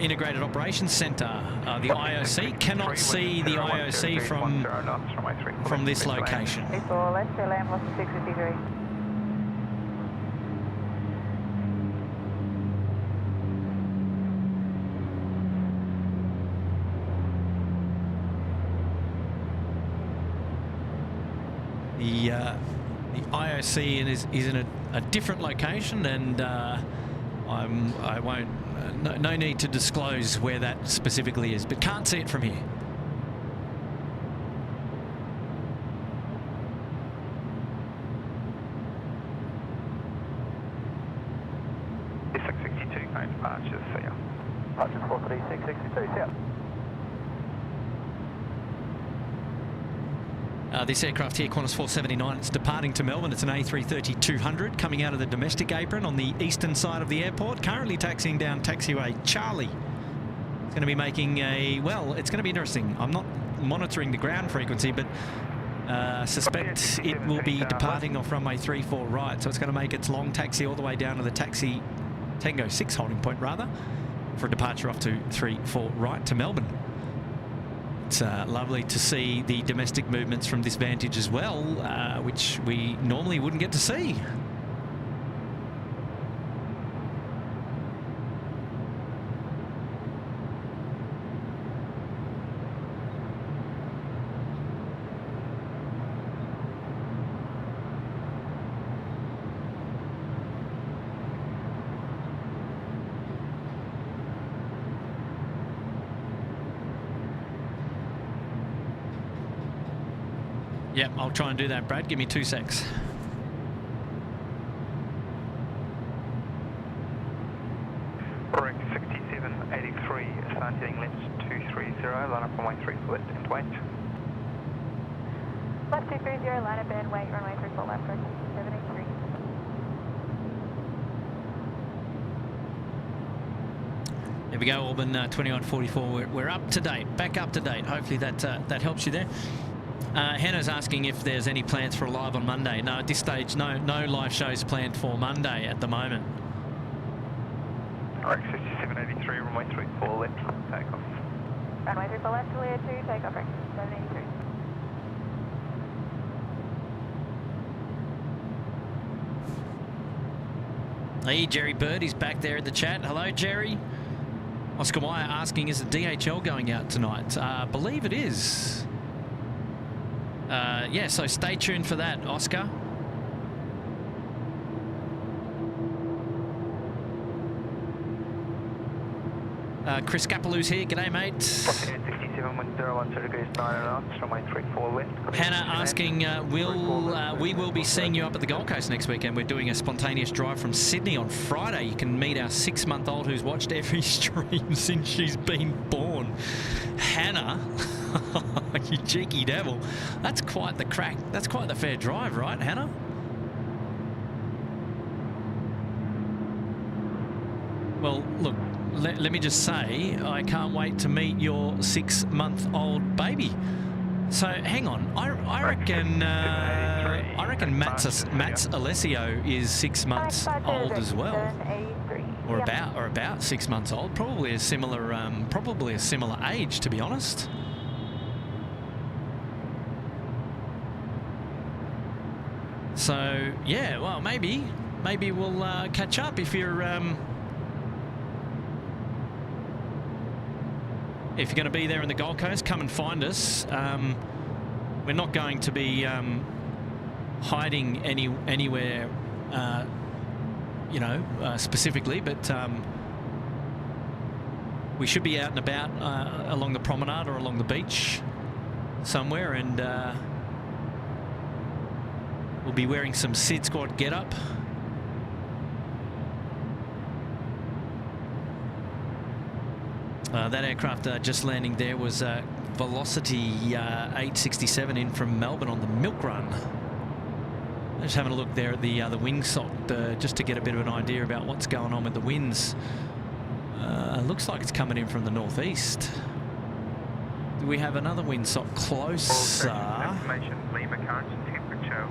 Integrated Operations Centre, the IOC, cannot see the IOC from this location. The IOC is in a different location, and I won't. No need to disclose where that specifically is, but can't see it from here. It's 662, going to departures, see ya. Departures 43662, see ya. This aircraft here, Qantas 479, it's departing to Melbourne. It's an A330-200 coming out of the domestic apron on the eastern side of the airport, currently taxiing down taxiway Charlie. It's going to be making well, it's going to be interesting. I'm not monitoring the ground frequency, but suspect it will be departing off runway 34 right, so it's going to make its long taxi all the way down to the taxi Tango 6 holding point, rather, for a departure off to 34 right to Melbourne. It's lovely to see the domestic movements from this vantage as well, which we normally wouldn't get to see. Yep, I'll try and do that, Brad. Give me 2 secs. Correct, 6783, starting left 230, line up runway 34 left and wait. Left 230, line up and wait, runway 34 left, correct, 783. There we go, Auburn 2144. We're up to date, back up to date. Hopefully that helps you there. Hannah's asking if there's any plans for a live on Monday. No, at this stage, no live shows planned for Monday at the moment. Correct, 6783, runway 34 left, takeoff. Runway 34 left, clear to takeoff, correct, 783. Hey, Jerry Bird, he's back there in the chat. Hello, Jerry. Oscar Meyer asking, is the DHL going out tonight? I believe it is. Yeah, so stay tuned for that, Oscar. Chris Capalou's here. G'day, mate. 6710 Hannah asking, we will be seeing you up at the Gold Coast next weekend. We're doing a spontaneous drive from Sydney on Friday. You can meet our 6-month-old who's watched every stream since she's been born. Hannah, you cheeky devil. That's quite the crack. That's quite the fair drive, right, Hannah? Well, look, let me just say, I can't wait to meet your 6-month-old baby. So hang on, I reckon Matt's Alessio is 6 months old as well, or about 6 months old. Probably a similar age, to be honest. So yeah, well maybe we'll catch up if you're going to be there in the Gold Coast. Come and find us. We're not going to be hiding anywhere, you know, specifically, but we should be out and about along the promenade or along the beach somewhere, and we'll be wearing some SydSquad get-up. That aircraft just landing there was Velocity A380 in from Melbourne on the Milk Run. Just having a look there at the wingsock just to get a bit of an idea about what's going on with the winds. Looks like it's coming in from the northeast. Do we have another windsock closer? Information, Lima current temperature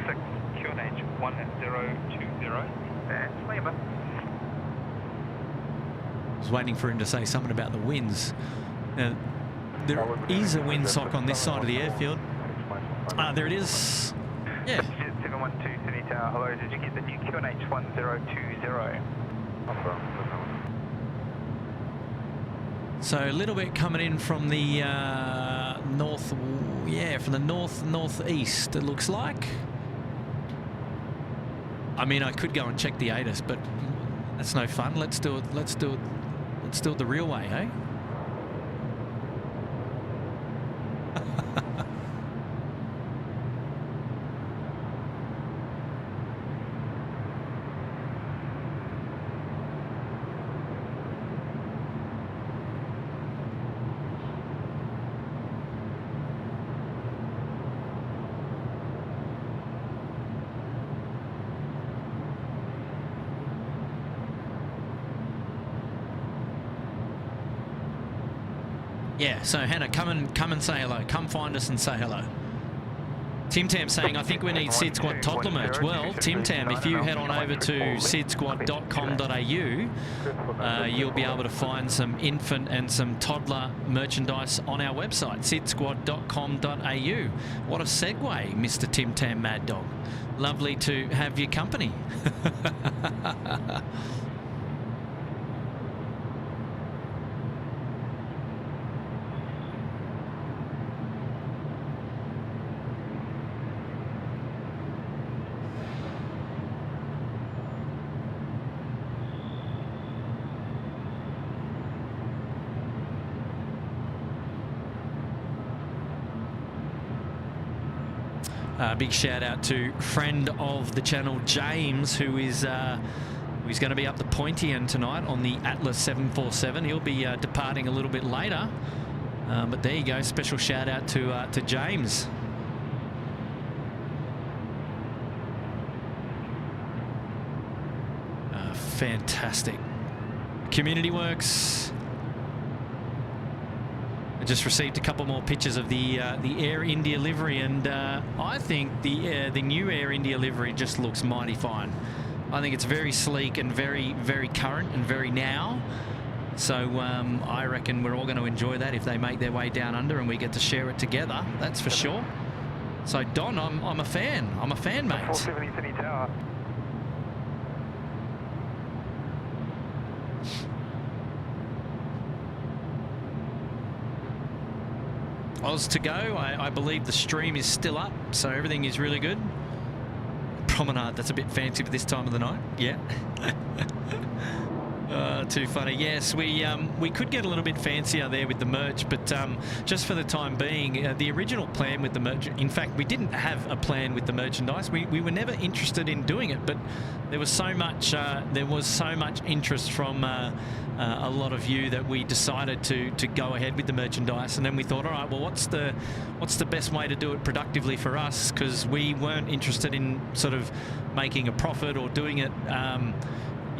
16, QNH 1020. That's Lima. I was waiting for him to say something about the winds. Now, there is a windsock on this side of the airfield. There it is. Yeah. 712 Sydney Tower. Hello, did you get the new QNH 1020? So a little bit coming in from the north, yeah, from the northeast. It looks like. I mean, I could go and check the ATIS, but that's no fun. Let's do it the real way, eh? Yeah, so Hannah, come and say hello. Come find us and say hello. Tim Tam saying, I think we need SydSquad toddler merch. Well, Tim Tam, if you head on over to sydsquad.com.au, you'll be able to find some infant and some toddler merchandise on our website, sydsquad.com.au. What a segue, Mr. Tim Tam Mad Dog. Lovely to have your company. Big shout out to friend of the channel James, who is he's going to be up the pointy end tonight on the Atlas 747. He'll be departing a little bit later, but there you go. Special shout out to James. Fantastic. Community works. I just received a couple more pictures of the Air India livery, and I think the new Air India livery just looks mighty fine. I think it's very sleek and very, very current and very now. So I reckon we're all going to enjoy that if they make their way down under and we get to share it together. That's for sure. So Don, I'm a fan. I'm a fan, mate. 470 Sydney Tower. Oz to go. I believe the stream is still up, so everything is really good. Promenade, that's a bit fancy for this time of the night. Yeah. Too funny. Yes, we could get a little bit fancier there with the merch, but just for the time being, the original plan with the merch, in fact, we didn't have a plan with the merchandise. We were never interested in doing it, but there was so much interest from a lot of you that we decided to go ahead with the merchandise. And then we thought, all right, well, what's the best way to do it productively for us? Because we weren't interested in sort of making a profit or doing it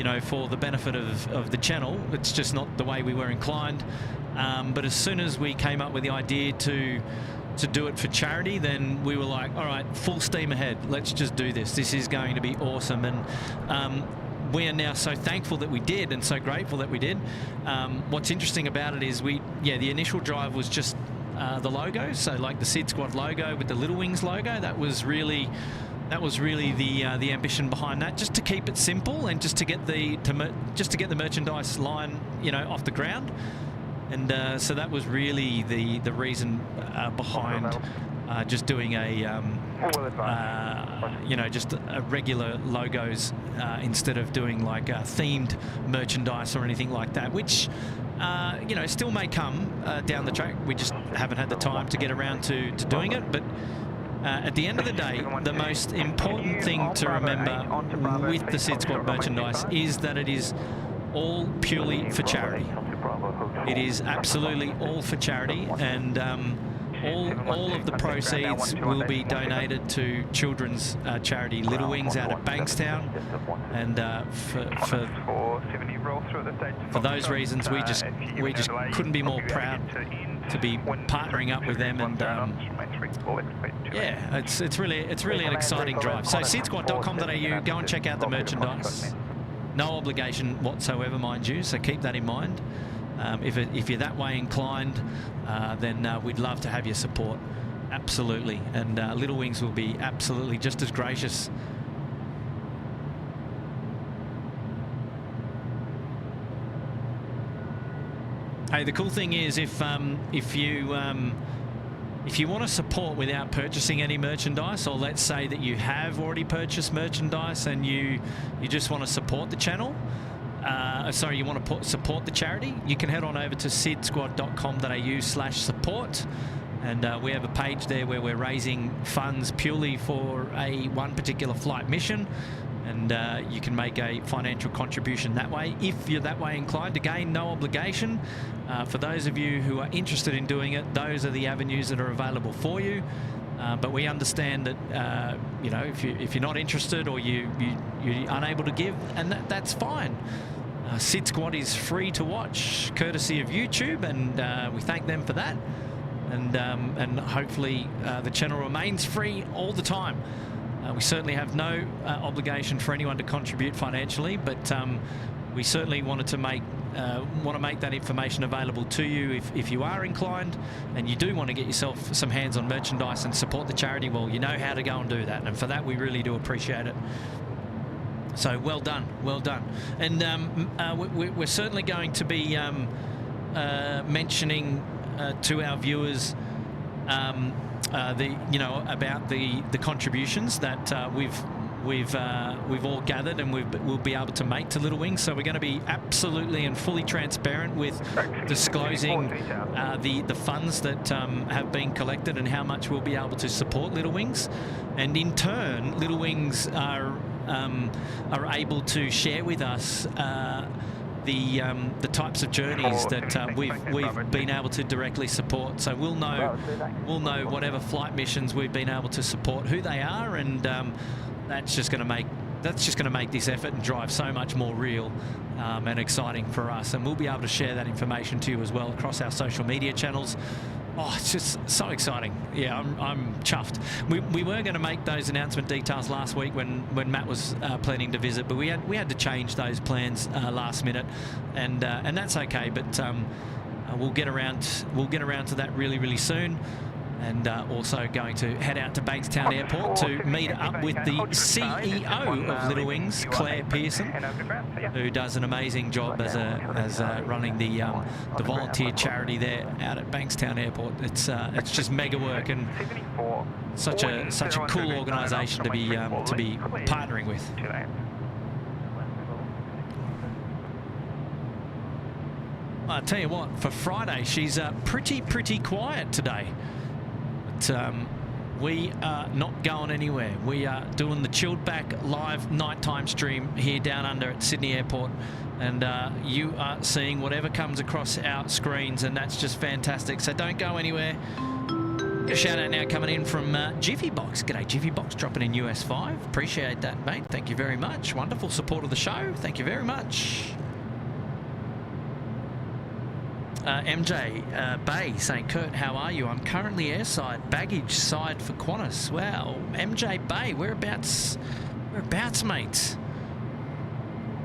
you know, for the benefit of the channel. It's just not the way we were inclined. But as soon as we came up with the idea to do it for charity, then we were like, all right, full steam ahead. Let's just do this. This is going to be awesome. And we are now so thankful that we did and so grateful that we did. What's interesting about it is the initial drive was just the logo. So like the SydSquad logo with the Little Wings logo, that was really the ambition behind that, just to keep it simple and just to get the merchandise line, you know, off the ground. And so that was really the reason behind just doing a you know, just a regular logos instead of doing like themed merchandise or anything like that, which you know, still may come down the track. We just haven't had the time to get around to doing it. But at the end of the day, the most important thing to remember with the SydSquad merchandise is that it is all purely for charity. It is absolutely all for charity, and all of the proceeds will be donated to children's charity Little Wings out at Bankstown. And for those reasons, we just couldn't be more proud to be partnering up with them. And yeah, it's really an exciting drive. So SydSquad.com.au, go and check out the merchandise. No obligation whatsoever, mind you, so keep that in mind. If you're that way inclined, then we'd love to have your support, absolutely. And Little Wings will be absolutely just as gracious. Hey, the cool thing is if you want to support without purchasing any merchandise, or let's say that you have already purchased merchandise and you just want to support the channel, you want to support the charity, you can head on over to sydsquad.com.au/support, and we have a page there where we're raising funds purely for one particular flight mission, and you can make a financial contribution that way if you're that way inclined. Again, no obligation. For those of you who are interested in doing it, those are the avenues that are available for you. But we understand that you know, if you're not interested or you're unable to give, and that's fine. SydSquad is free to watch, courtesy of YouTube, and we thank them for that. And hopefully the channel remains free all the time. We certainly have no obligation for anyone to contribute financially, but we certainly wanted to make that information available to you if you are inclined and you do want to get yourself some hands-on merchandise and support the charity. Well, you know how to go and do that, and for that we really do appreciate it. So well done, well done. And we're certainly going to be mentioning to our viewers about the contributions that we've all gathered and we'll be able to make to Little Wings. So we're going to be absolutely and fully transparent with disclosing the funds that have been collected and how much we'll be able to support Little Wings. And in turn, Little Wings are able to share with us the types of journeys that we've been able to directly support. So we'll know whatever flight missions we've been able to support, who they are, and that's just going to make this effort and drive so much more real and exciting for us. And we'll be able to share that information to you as well across our social media channels. Oh, it's just so exciting. Yeah, I'm chuffed. We were going to make those announcement details last week when Matt was planning to visit, but we had to change those plans last minute, and that's okay. But we'll get around to that really soon. And also going to head out to Bankstown Airport to meet up with the CEO of Little Wings, Claire Pearson, who does an amazing job as running the volunteer charity there out at Bankstown Airport. It's just mega work and such a cool organisation to be partnering with. I tell you what, for Friday, she's pretty quiet today. We are not going anywhere. We are doing the chilled back live nighttime stream here down under at Sydney Airport, and you are seeing whatever comes across our screens, and that's just fantastic. So don't go anywhere. A shout out now coming in from Jiffy Box. G'day Jiffy Box, dropping in US 5. Appreciate that, mate. Thank you very much. Wonderful support of the show. Thank you very much. MJ Bay saying, Kurt, how are you? I'm currently airside, baggage side for Qantas. Wow, MJ Bay, whereabouts, mate?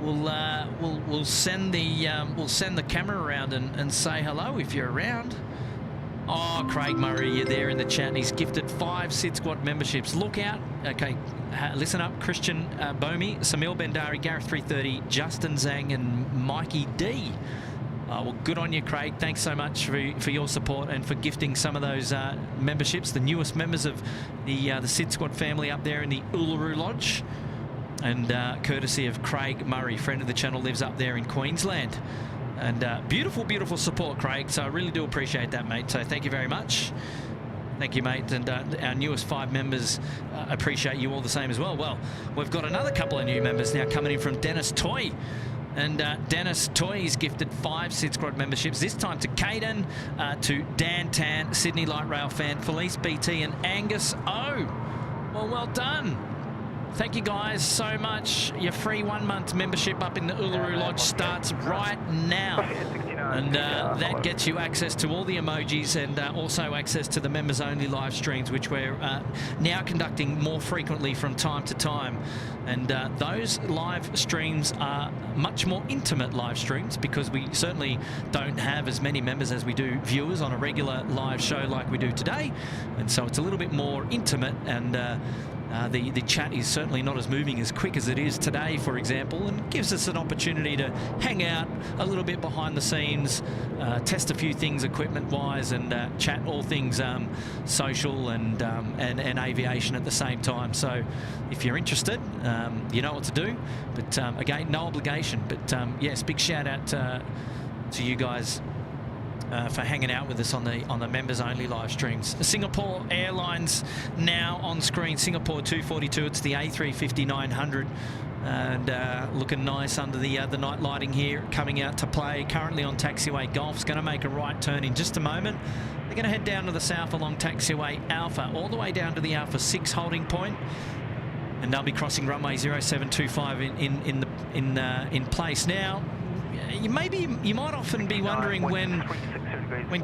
We'll send the camera around and say hello if you're around. Oh, Craig Murray, you're there in the chat, and he's gifted 5 SydSquad memberships. Look out. Okay, listen up. Christian Bomi, Samil Bendari, Gareth 330, Justin Zhang, and Mikey D. Well, good on you, Craig. Thanks so much for your support and for gifting some of those memberships, the newest members of the SydSquad family up there in the Uluru Lodge. And courtesy of Craig Murray, friend of the channel, lives up there in Queensland. And beautiful, beautiful support, Craig. So I really do appreciate that, mate. So thank you very much. Thank you, mate. And our newest 5 members appreciate you all the same as well. Well, we've got another couple of new members now coming in from Dennis Toy. And Dennis Toy's gifted 5 SydSquad memberships, this time to Caden, to Dan Tan, Sydney Light Rail fan, Felice BT, and Angus O. Well done. Thank you guys so much. Your free 1-month membership up in the Uluru Lodge starts right now. And that gets you access to all the emojis and also access to the members only live streams, which we're now conducting more frequently from time to time. And those live streams are much more intimate live streams, because we certainly don't have as many members as we do viewers on a regular live show like we do today. And so it's a little bit more intimate, and the chat is certainly not as moving as quick as it is today, for example, and gives us an opportunity to hang out a little bit behind the scenes, test a few things equipment-wise, and chat all things social and aviation at the same time. So if you're interested, you know what to do. But again, no obligation. But yes, big shout out to you guys for hanging out with us on the members only live streams. Singapore Airlines now on screen. Singapore 242. It's the A350-900, and looking nice under the night lighting here, coming out to play. Currently on taxiway Golf's going to make a right turn in just a moment. They're going to head down to the south along taxiway Alpha, all the way down to the Alpha 6 holding point, and they'll be crossing runway 0725 in place now. You might often be wondering when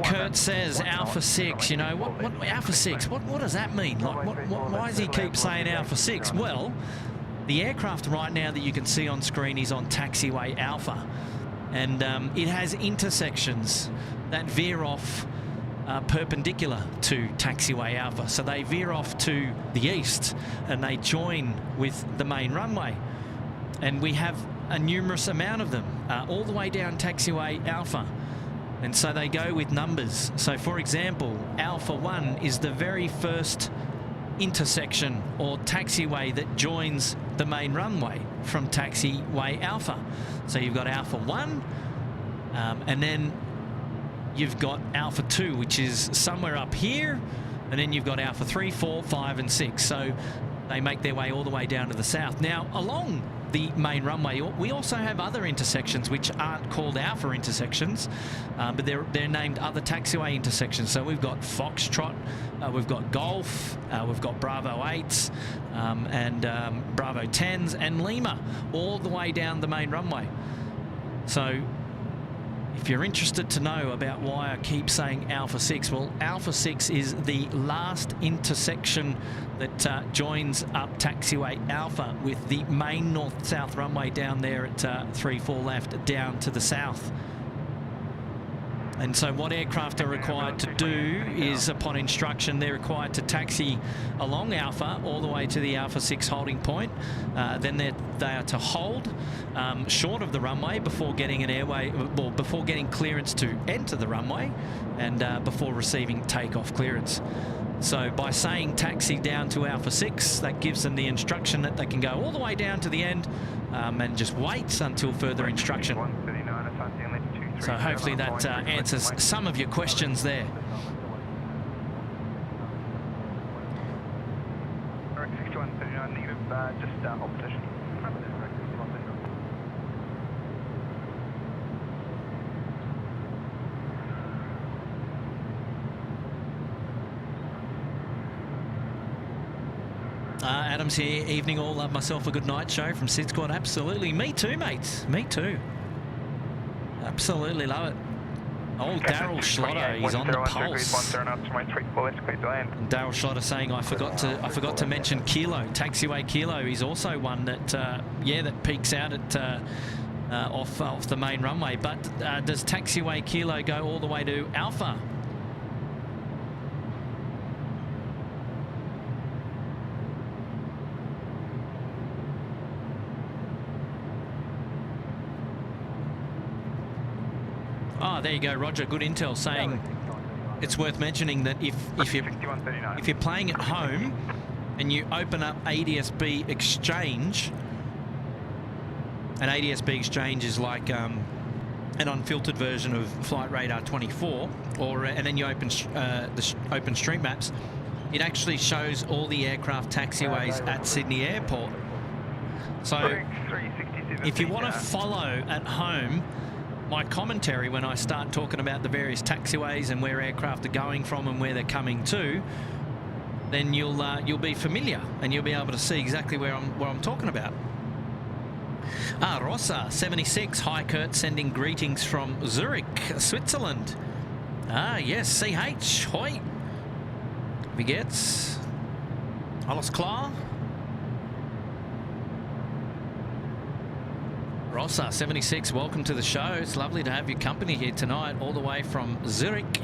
Kurt says Alpha 6, you know, what Alpha 6? What does that mean? Like, why does he keep saying Alpha 6? Well, the aircraft right now that you can see on screen is on taxiway Alpha, and it has intersections that veer off perpendicular to taxiway Alpha. So they veer off to the east and they join with the main runway, and we have a numerous amount of them all the way down taxiway Alpha, and so they go with numbers. So for example, Alpha 1 is the very first intersection or taxiway that joins the main runway from taxiway Alpha. So you've got Alpha 1, and then you've got Alpha 2, which is somewhere up here, and then you've got Alpha 3, 4, 5 and 6. So they make their way all the way down to the south. Now, along the main runway, we also have other intersections which aren't called Alpha intersections, but they're named other taxiway intersections. So we've got Foxtrot, we've got Golf, we've got Bravo 8s, and Bravo 10s, and Lima, all the way down the main runway. So if you're interested to know about why I keep saying Alpha 6, well, Alpha 6 is the last intersection that joins up taxiway Alpha with the main north-south runway down there at 3-4 left down to the south. And so what aircraft are required to do is, upon instruction, they're required to taxi along Alpha all the way to the Alpha 6 holding point. Then they are to hold short of the runway before getting an airway, well, before getting clearance to enter the runway, and before receiving takeoff clearance. So by saying taxi down to Alpha 6, that gives them the instruction that they can go all the way down to the end and just wait until further instruction. So hopefully that answers some of your questions there. Just opposition. Adam's here. Evening all. Love myself a good night show from SydSquad. Absolutely. Me too, mates. Me too. Absolutely love it. Old Daryl Schlotter, he's on the pulse. Daryl Schlotter saying, I forgot to mention Kilo, taxiway Kilo. He's also one that that peaks out at off the main runway. But does taxiway Kilo go all the way to Alpha? Oh, there you go, Roger. Good intel saying it's worth mentioning that if you're playing at home and you open up ADSB Exchange, and ADSB Exchange is like an unfiltered version of Flight Radar 24, and then you open open Street Maps, it actually shows all the aircraft taxiways at Sydney Airport. So if you want to follow at home my commentary when I start talking about the various taxiways and where aircraft are going from and where they're coming to, then you'll be familiar and you'll be able to see exactly where I'm talking about. Rossa 76, hi Kurt, sending greetings from Zurich, Switzerland. Yes, CH, hoi. Wie geht's? Alles klar? Rossa 76, welcome to the show. It's lovely to have your company here tonight, all the way from Zurich.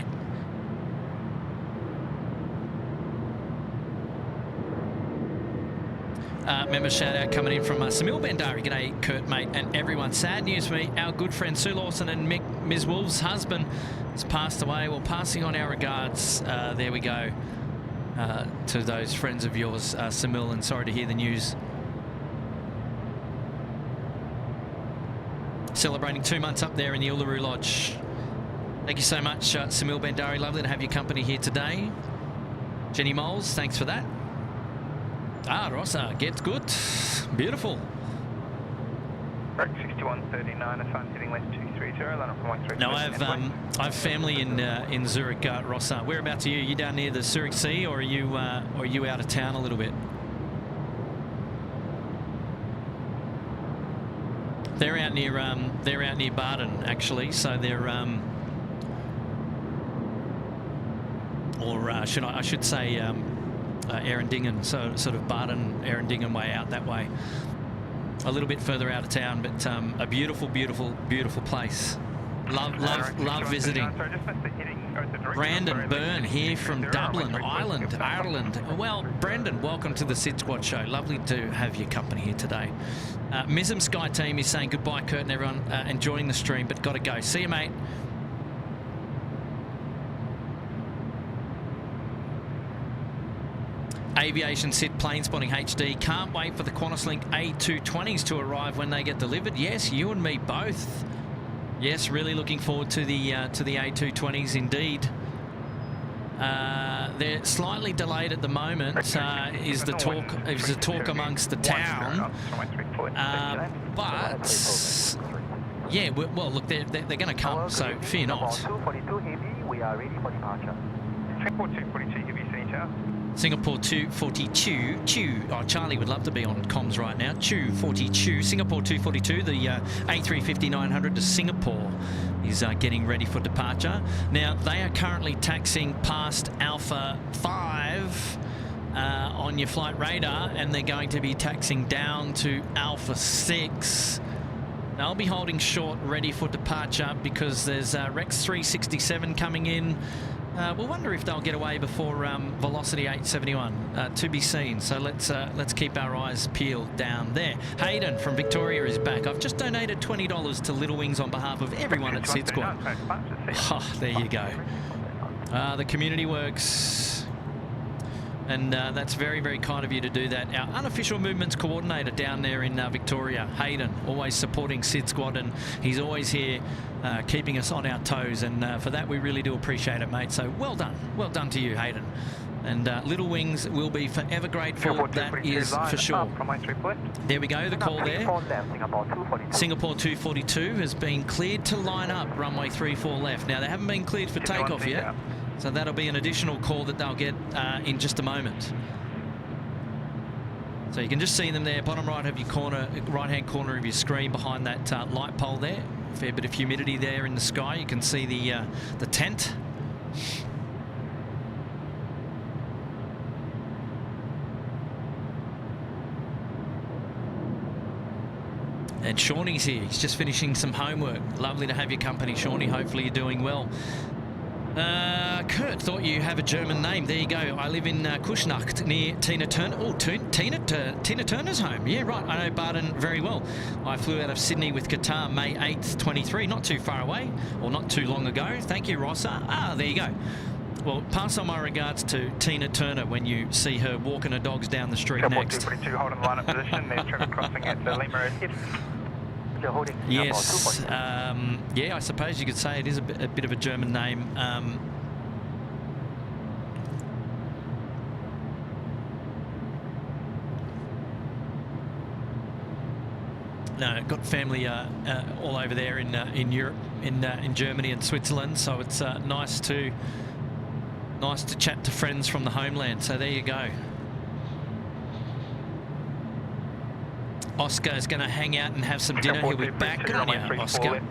Member shout out coming in from Samil Bandari. G'day, Kurt, mate, and everyone. Sad news for me. Our good friend Sue Lawson and Ms. Wolf's husband has passed away. Well, passing on our regards. There we go to those friends of yours, Samil, and sorry to hear the news. Celebrating 2 months up there in the Uluru Lodge. Thank you so much, Samil Bandari. Lovely to have your company here today. Jenny Moles, thanks for that. Rossa, get good. Beautiful. 6139, assigned heading west 230, line up from 13. No, I have family in Zurich, Rossa. Whereabouts are you? Are you down near the Zurich Sea, or are you out of town a little bit? They're out near Baden, actually. So they're I should say Erendingen, so sort of Baden, Erendingen way out that way. A little bit further out of town, but a beautiful, beautiful, beautiful place. Love visiting. Brandon Byrne here from Dublin, Ireland. Well, Brandon, welcome to the SydSquad show. Lovely to have your company here today. Mism Sky Team is saying goodbye, Kurt, and everyone enjoying the stream, but got to go. See you, mate. Aviation Sid Plane Spotting HD. Can't wait for the QantasLink A220s to arrive when they get delivered. Yes, you and me both. Yes, really looking forward to the A220s indeed. They're slightly delayed at the moment. Is the talk amongst the town? But yeah, well, look, they're going to come, so fear not. 242 heavy, we are ready for departure. Singapore 242 heavy, Senator. Singapore 242, oh, Charlie would love to be on comms right now. 242, Singapore 242, the A350-900 to Singapore is getting ready for departure. Now, they are currently taxiing past Alpha 5 on your flight radar, and they're going to be taxiing down to Alpha 6. They'll be holding short, ready for departure, because there's Rex 367 coming in. We'll wonder if they'll get away before Velocity 871. To be seen. So let's keep our eyes peeled down there. Hayden from Victoria is back. I've just donated $20 to Little Wings on behalf of everyone at SydSquad. Oh, there you go. The community works. And that's very, very kind of you to do that. Our unofficial movements coordinator down there in Victoria, Hayden, always supporting SydSquad, and he's always here keeping us on our toes. And for that, we really do appreciate it, mate. So well done to you, Hayden. And Little Wings will be forever grateful. That is for sure. There we go, the call there. Singapore 242 has been cleared to line up, runway 34 left. Now, they haven't been cleared for takeoff yet. So that'll be an additional call that they'll get in just a moment. So you can just see them there, bottom right-hand corner of your screen behind that light pole there. Fair bit of humidity there in the sky. You can see the tent. And Shawnee's here. He's just finishing some homework. Lovely to have your company, Shawnee. Hopefully you're doing well. Kurt, thought you have a German name. There you go. I live in Kuschnacht near Tina Turner. Oh, Tina Turner's home. Yeah, right. I know Baden very well. I flew out of Sydney with Qatar May 8th, 23. Not too far away, or not too long ago. Thank you, Rossa. Ah, there you go. Well, pass on my regards to Tina Turner when you see her walking her dogs down the street next. 242, hold on the line of position. There's traffic crossing at the Lima Road. You're holding yes, yeah, I suppose you could say it is a bit of a German name. No, got family all over there in Europe, in Germany and Switzerland. So it's nice to chat to friends from the homeland. So there you go. Oscar is going to hang out and have some dinner. He'll be back. Good on you, Oscar.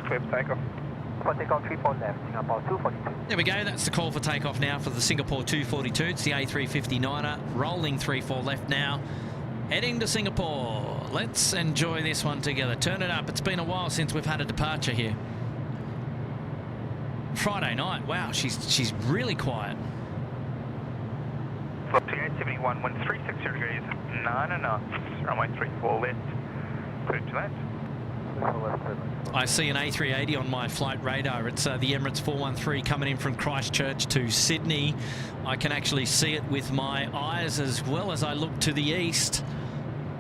There we go. That's the call for takeoff now for the Singapore 242. It's the A350-9er. Rolling 3-4 left now. Heading to Singapore. Let's enjoy this one together. Turn it up. It's been a while since we've had a departure here. Friday night. Wow, she's really quiet. Flight 2871, 1360 degrees, 9 knots, runway 34 left, clear to that. I see an A380 on my flight radar. It's the Emirates 413 coming in from Christchurch to Sydney. I can actually see it with my eyes as well as I look to the east.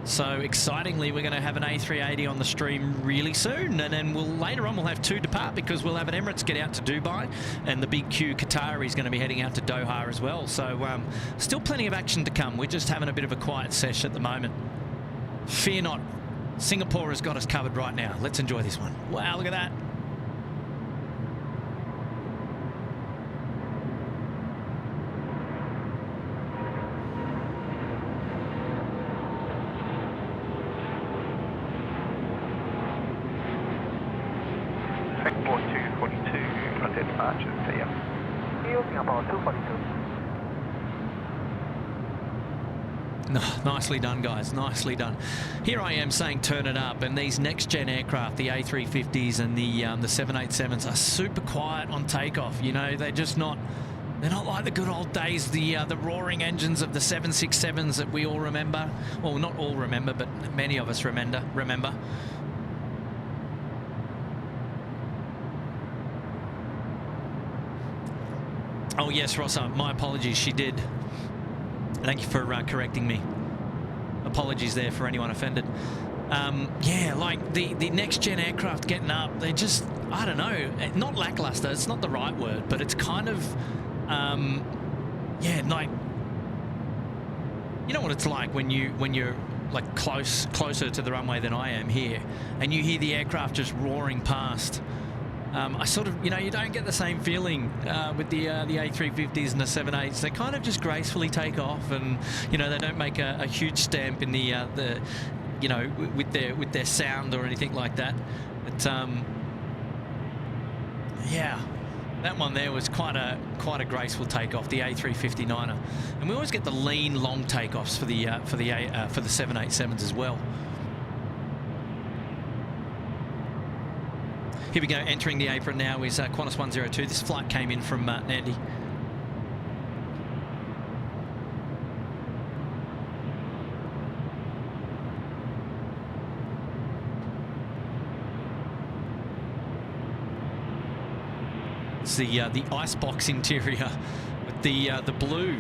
So excitingly, we're going to have an A380 on the stream really soon, and then later on we'll have two depart because we'll have an Emirates get out to Dubai, and the big Q Qatari is going to be heading out to Doha as well. So still plenty of action to come. We're just having a bit of a quiet sesh at the moment. Fear not, Singapore has got us covered right now. Let's enjoy this one. Wow, look at that. No, nicely done, guys. Nicely done. Here I am saying turn it up, and these next-gen aircraft, the A350s and the 787s, are super quiet on takeoff. You know, they're just not. They're not like the good old days, the roaring engines of the 767s that we all remember. Well, not all remember, but many of us remember. Oh yes, Rossa, my apologies. She did. Thank you for correcting me. Apologies there for anyone offended. Yeah, like the next-gen aircraft getting up, they're just, I don't know, not lackluster, it's not the right word, but it's kind of, yeah, like, you know what it's like when you're like closer to the runway than I am here, and you hear the aircraft just roaring past. I sort of, you know, you don't get the same feeling with the A350s and the 78s. They kind of just gracefully take off, and you know, they don't make a huge stamp in the you know, with their sound or anything like that. But yeah, that one there was quite a graceful takeoff, the A350-9er, and we always get the lean long takeoffs for the 787s as well. Here we go, entering the apron now is Qantas 102. This flight came in from Nandi. It's the icebox interior with the blue.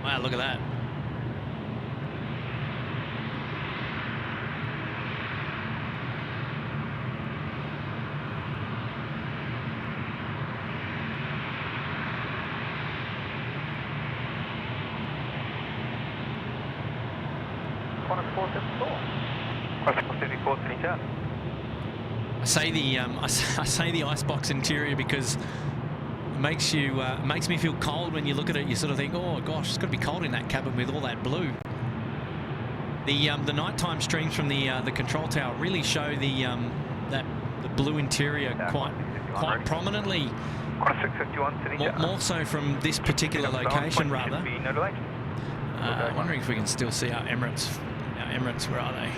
Wow, look at that. I say the icebox interior because makes me feel cold when you look at it. You sort of think, oh gosh, it's got to be cold in that cabin with all that blue. The nighttime streams from the control tower really show the blue interior quite prominently. More so from this particular location, rather. I'm wondering if we can still see our Emirates. Our Emirates, where are they?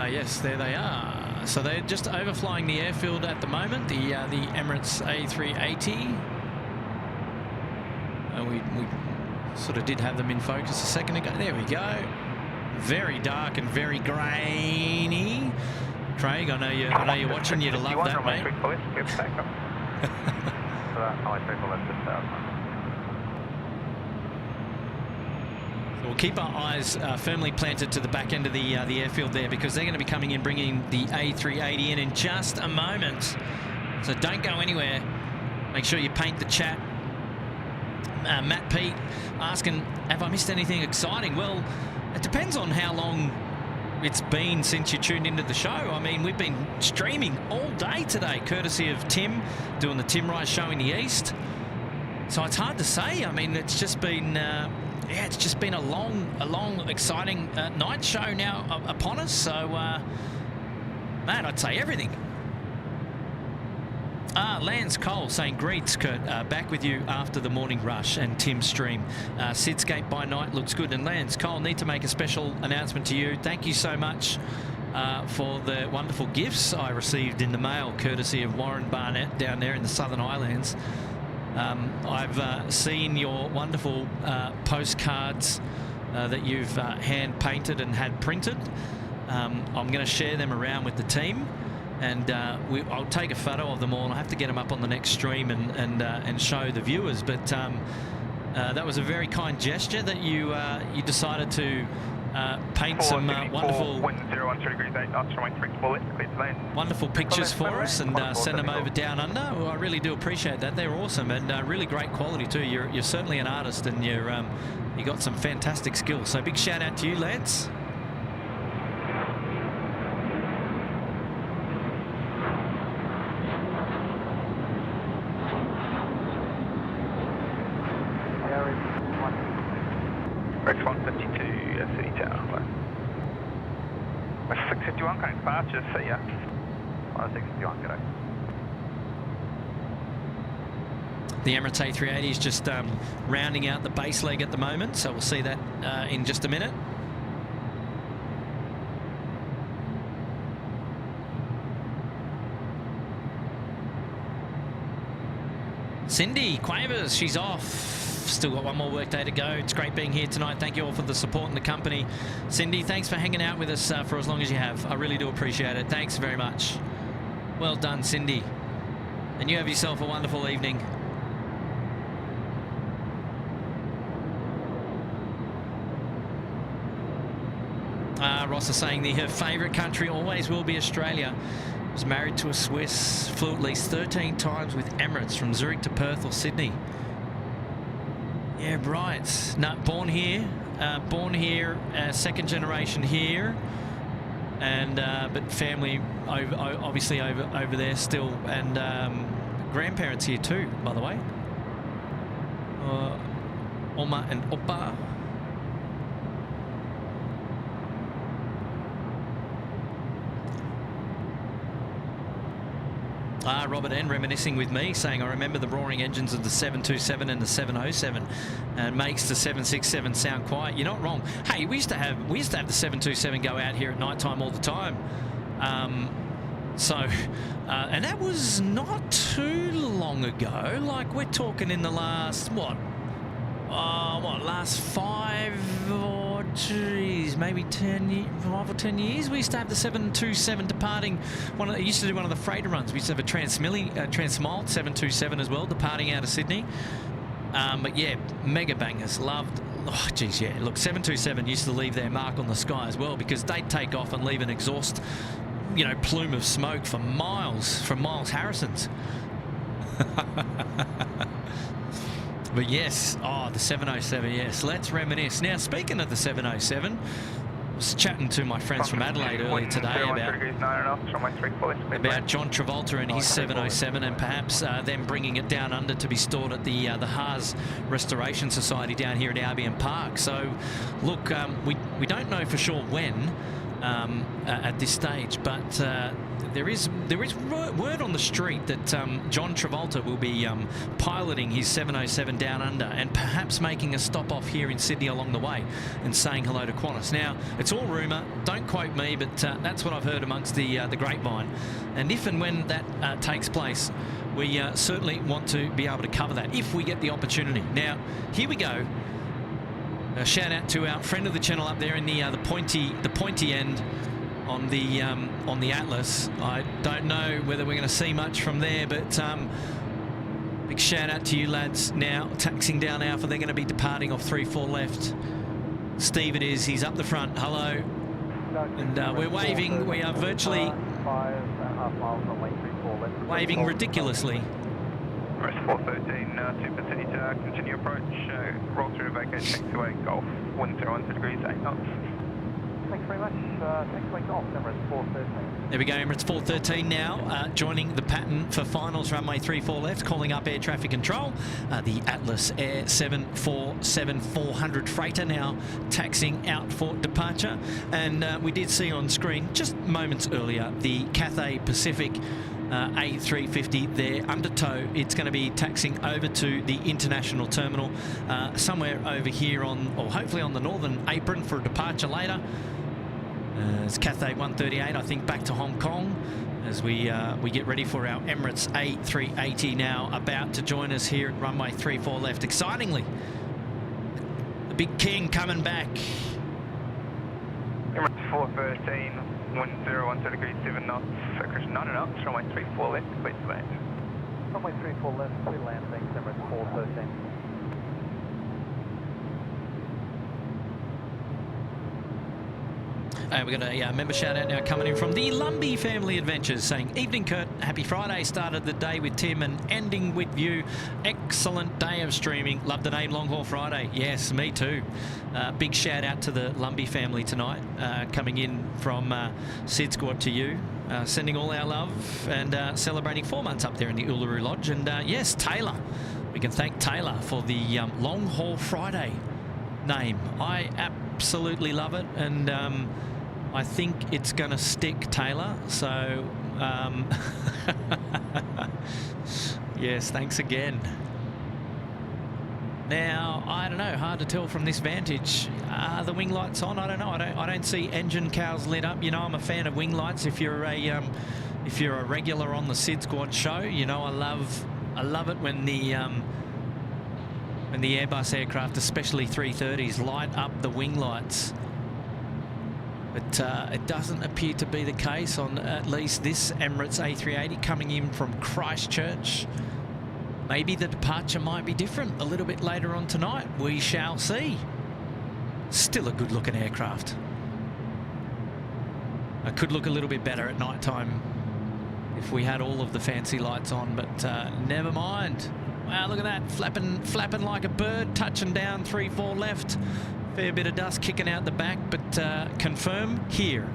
Yes, there they are. So they're just overflying the airfield at the moment, the Emirates A380. We sort of did have them in focus a second ago. There we go. Very dark and very grainy. Craig, I know you're watching. You'd love that, mate. We'll keep our eyes firmly planted to the back end of the airfield there, because they're going to be coming in, bringing the A380 in just a moment. So don't go anywhere. Make sure you paint the chat. Matt Pete asking, have I missed anything exciting? Well, it depends on how long it's been since you tuned into the show. I mean, we've been streaming all day today, courtesy of Tim, doing the Tim Rise show in the East. So it's hard to say. I mean, it's just been... it's just been a long, exciting night show now upon us. So, man, I'd say everything. Lance Cole saying, greets, Kurt. Back with you after the morning rush and Tim's stream. SydSquad by night looks good. And Lance Cole, need to make a special announcement to you. Thank you so much for the wonderful gifts I received in the mail, courtesy of Warren Barnett down there in the Southern Highlands. I've seen your wonderful postcards that you've hand painted and had printed. I'm going to share them around with the team, and I'll take a photo of them all. I have to get them up on the next stream and show the viewers. But that was a very kind gesture that you decided to paint some wonderful pictures for us and send them over down under. Well, I really do appreciate that. They're awesome and really great quality too. You're certainly an artist, and you got some fantastic skills. So big shout out to you, Lance. Rex 152, City Tower. West 651, coming fast, just see ya. 651, g'day. The Emirates A380 is just rounding out the base leg at the moment, so we'll see that in just a minute. Cindy Quavers, she's off. Still got one more workday to go. It's great being here tonight. Thank you all for the support and the company. Cindy, thanks for hanging out with us for as long as you have. I really do appreciate it. Thanks very much. Well done, Cindy. And you have yourself a wonderful evening. Ross is saying her favourite country always will be Australia. Was married to a Swiss, flew at least 13 times with Emirates from Zurich to Perth or Sydney. Yeah, right. No, born here, second generation here, and but family obviously over there still, and grandparents here too, by the way. Oma and Opa. Robert N reminiscing with me, saying, I remember the roaring engines of the 727 and the 707, and makes the 767 sound quiet. You're not wrong. Hey, we used to have the 727 go out here at night time all the time. And that was not too long ago. Like, we're talking in the last last 5 or maybe 5 or 10 years. We used to have the 727 departing. It used to do one of the freighter runs. We used to have a Transmile 727 as well, departing out of Sydney. But yeah, mega bangers. Loved. Oh, geez, yeah. Look, 727 used to leave their mark on the sky as well, because they'd take off and leave an exhaust, plume of smoke for miles from Miles Harrison's. But yes, oh, the 707, yes. Let's reminisce. Now, speaking of the 707, I was chatting to my friends from Adelaide earlier today about John Travolta and his 707 and perhaps them bringing it down under to be stored at the Haas Restoration Society down here at Albion Park. So, look, we don't know for sure when at this stage, but there is word on the street that John Travolta will be piloting his 707 down under and perhaps making a stop off here in Sydney along the way and saying hello to Qantas. Now, it's all rumour, don't quote me, but that's what I've heard amongst the grapevine. And if and when that takes place, we certainly want to be able to cover that if we get the opportunity. Now, here we go. A shout out to our friend of the channel up there in the pointy end on the Atlas. I don't know whether we're going to see much from there, but big shout out to you lads. Now taxiing down Alpha, they're going to be departing off 34 left. Steve it is, he's up the front. Hello. And we're waving. We are virtually 5.5 miles runway 34 left. waving ridiculously. Rest 413, 2 Pacific, continue approach, roll through vacate, taxiway Golf, wind 0 degrees, 8 knots. Thanks very much, taxiway Golf, Emirates 413. There we go, Emirates 413 now, joining the pattern for finals, runway 34 left, calling up air traffic control. The Atlas Air 747-400 freighter now taxiing out for departure. And we did see on screen just moments earlier the Cathay Pacific A350 there under tow. It's going to be taxiing over to the international terminal somewhere over here on, or hopefully on the northern apron for a departure later. It's Cathay 138, I think, back to Hong Kong as we get ready for our Emirates A380 now about to join us here at runway 34 left. Excitingly, the big king coming back. Emirates 413. 10 degrees 7 knots, focus 9 knots, runway 34 left, clear to land. Runway 34 left, clear land, thanks, Emirates 413. We've got a member shout out now coming in from the Lumbee Family Adventures saying, evening Kurt, happy Friday, started the day with Tim and ending with you. Excellent day of streaming, love the name Long Haul Friday. Yes, me too. Big shout out to the Lumbee family tonight, coming in from SydSquad to you, sending all our love and celebrating 4 months up there in the Uluru Lodge. And yes, Taylor, we can thank Taylor for the Long Haul Friday name. I absolutely love it, and I think it's going to stick, Taylor. So yes, thanks again. Now, I don't know, hard to tell from this vantage. Are the wing lights on? I don't know. I don't see engine cowls lit up. You know, I'm a fan of wing lights. If you're a regular on the SydSquad show, you know I love it when the Airbus aircraft, especially 330s, light up the wing lights. But it doesn't appear to be the case on at least this Emirates A380 coming in from Christchurch. Maybe the departure might be different a little bit later on tonight. We shall see. Still a good looking aircraft. It could look a little bit better at night time if we had all of the fancy lights on, but never mind. Wow, look at that, flapping like a bird, touching down 3-4 left. Fair bit of dust kicking out the back, but confirm here,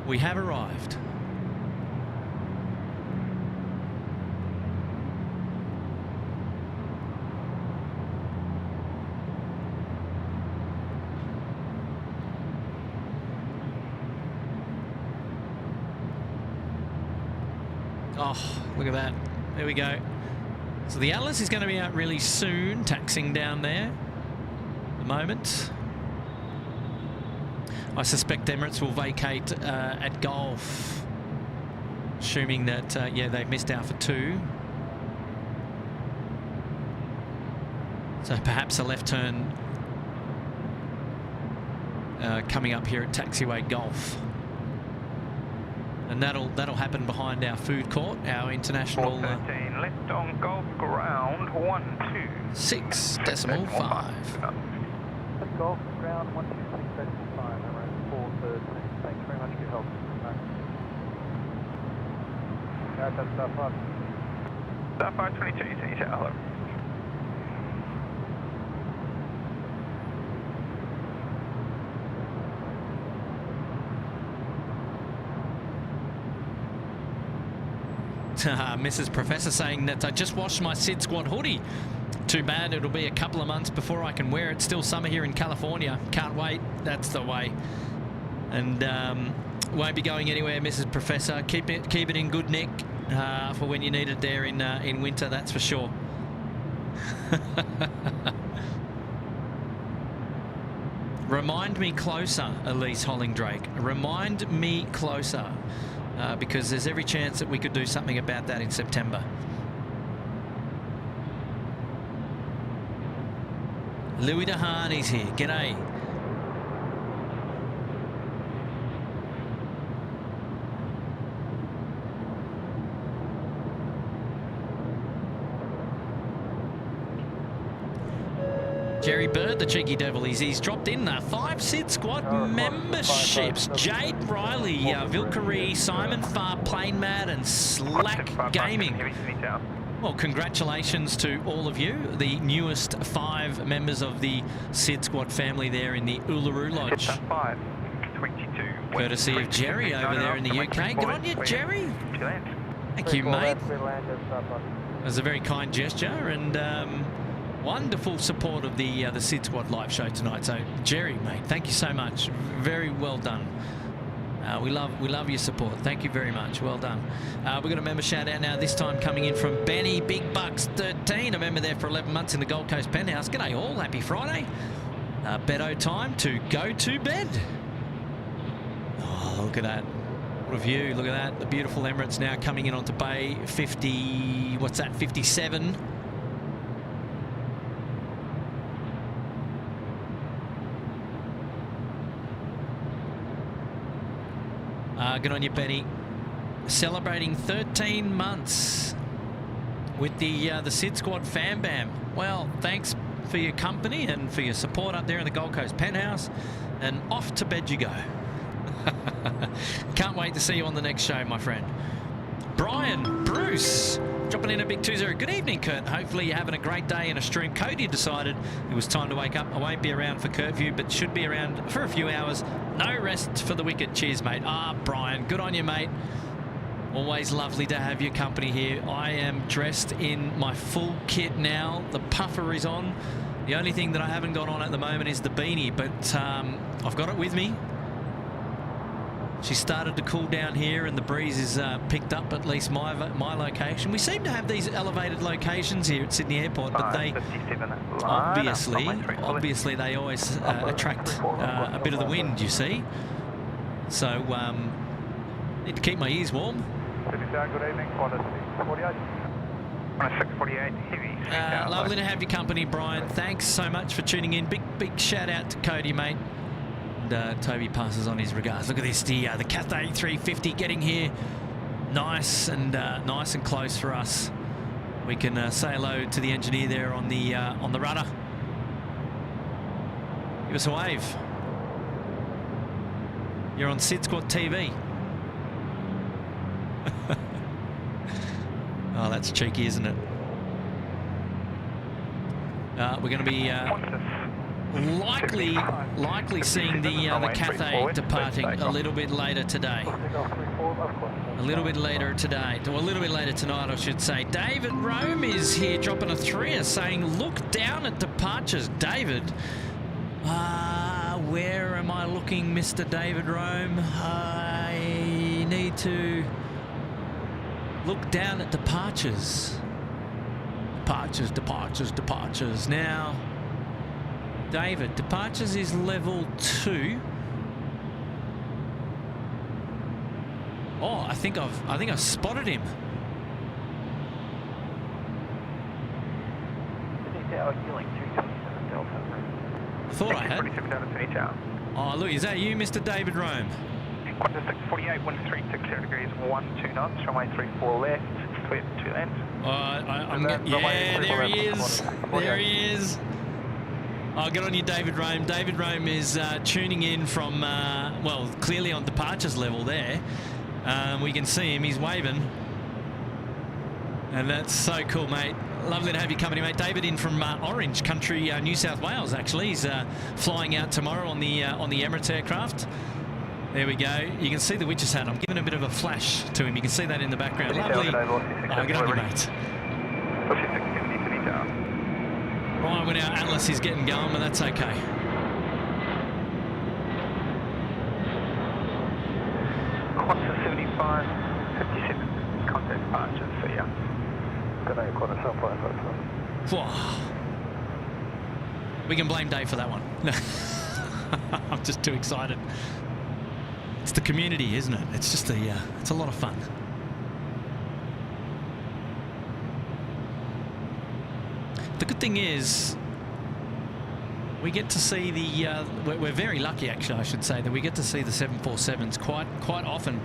we have arrived. Oh, look at that. There we go. So the Atlas is going to be out really soon, taxiing down there at the moment. I suspect Emirates will vacate at Gulf, assuming that, yeah, they've missed Alpha 2. So perhaps a left turn coming up here at taxiway Gulf. And that'll happen behind our food court, our international 413 left on Golf ground 126.5. 6.5. Golf ground 126.5. Around 413. Thanks very much for your help. That's Star 5. Star 522. See you. Hello. Mrs. Professor saying that I just washed my SydSquad hoodie. Too bad it'll be a couple of months before I can wear it. Still summer here in California. Can't wait. That's the way. And won't be going anywhere, Mrs. Professor. Keep it in good nick for when you need it there in winter. That's for sure. Remind me closer, Elise Hollingdrake. Remind me closer, because there's every chance that we could do something about that in September. Louis DeHaan's here. G'day. Jerry Bird, the cheeky devil, he's dropped in 5 SydSquad memberships. Jade Riley, Vilcaree, Simon Farr, Plain Mad, and Slack Gaming. Well, congratulations to all of you, the newest 5 members of the SydSquad family there in the Uluru Lodge. Courtesy of Jerry over there in the UK. Good on you, Jerry. Thank you, mate. It was a very kind gesture and wonderful support of the SydSquad live show tonight. So, Jerry, mate, thank you so much. Very well done. We love your support. Thank you very much. Well done. We've got a member shout out now, this time coming in from Benny Big Bucks 13, a member there for 11 months in the Gold Coast Penthouse. G'day all. Happy Friday. Bedo time to go to bed. Oh, look at that. What a view. Look at that. The beautiful Emirates now coming in onto Bay 50, what's that, 57. Good on you, Benny. Celebrating 13 months with the SydSquad Fam Bam. Well, thanks for your company and for your support up there in the Gold Coast Penthouse. And off to bed you go. Can't wait to see you on the next show, my friend. Brian Bruce dropping in a big 20. Good evening, Kurt. Hopefully you're having a great day in a stream. Cody decided it was time to wake up. I won't be around for curfew, but should be around for a few hours. No rest for the wicked. Cheers, mate. Brian, good on you, mate. Always lovely to have your company here. I am dressed in my full kit now. The puffer is on. The only thing that I haven't got on at the moment is the beanie, but I've got it with me. She started to cool down here and the breeze is picked up, at least my location. We seem to have these elevated locations here at Sydney Airport, but they obviously they always attract a bit of the wind, you see. So need to keep my ears warm. Good evening, 648 heavy. Lovely to have your company, Brian. Thanks so much for tuning in. Big shout out to Cody, mate. And Toby passes on his regards. Look at this, the Cathay A350 getting here, nice and close for us. We can say hello to the engineer there on the rudder. Give us a wave. You're on SydSquad TV. Oh, that's cheeky, isn't it? We're going to be likely seeing the Cathay departing a little bit later today. A little bit later today, or a little bit later tonight, I should say. David Rome is here dropping a 3er saying, look down at departures. David, where am I looking, Mr. David Rome? I need to look down at departures. Departures. Now, David, departures is level 2. Oh, I think I've spotted him. I thought I had. Oh, look, is that you, Mr. David Rome? Qantas 648, 1360 degrees, 12 knots, runway 34 left, clear to land. Yeah, there he is. There he is. Oh, good on you, David Rome. David Rome is tuning in from, well, clearly on departures level there. We can see him. He's waving. And that's so cool, mate. Lovely to have you company, mate. David in from Orange Country, New South Wales, actually. He's flying out tomorrow on the Emirates aircraft. There we go. You can see the witch's hat. I'm giving a bit of a flash to him. You can see that in the background. Lovely. Oh, good on you, mate. Right, when our Atlas is getting going, but that's okay. Qantas 75, 57, contact departure for you. Good day, Qantas 75. Whoa. We can blame Dave for that one. I'm just too excited. It's the community, isn't it? It's just it's a lot of fun. The good thing is, we get to see the. We're very lucky, actually, I should say, that we get to see the 747s quite often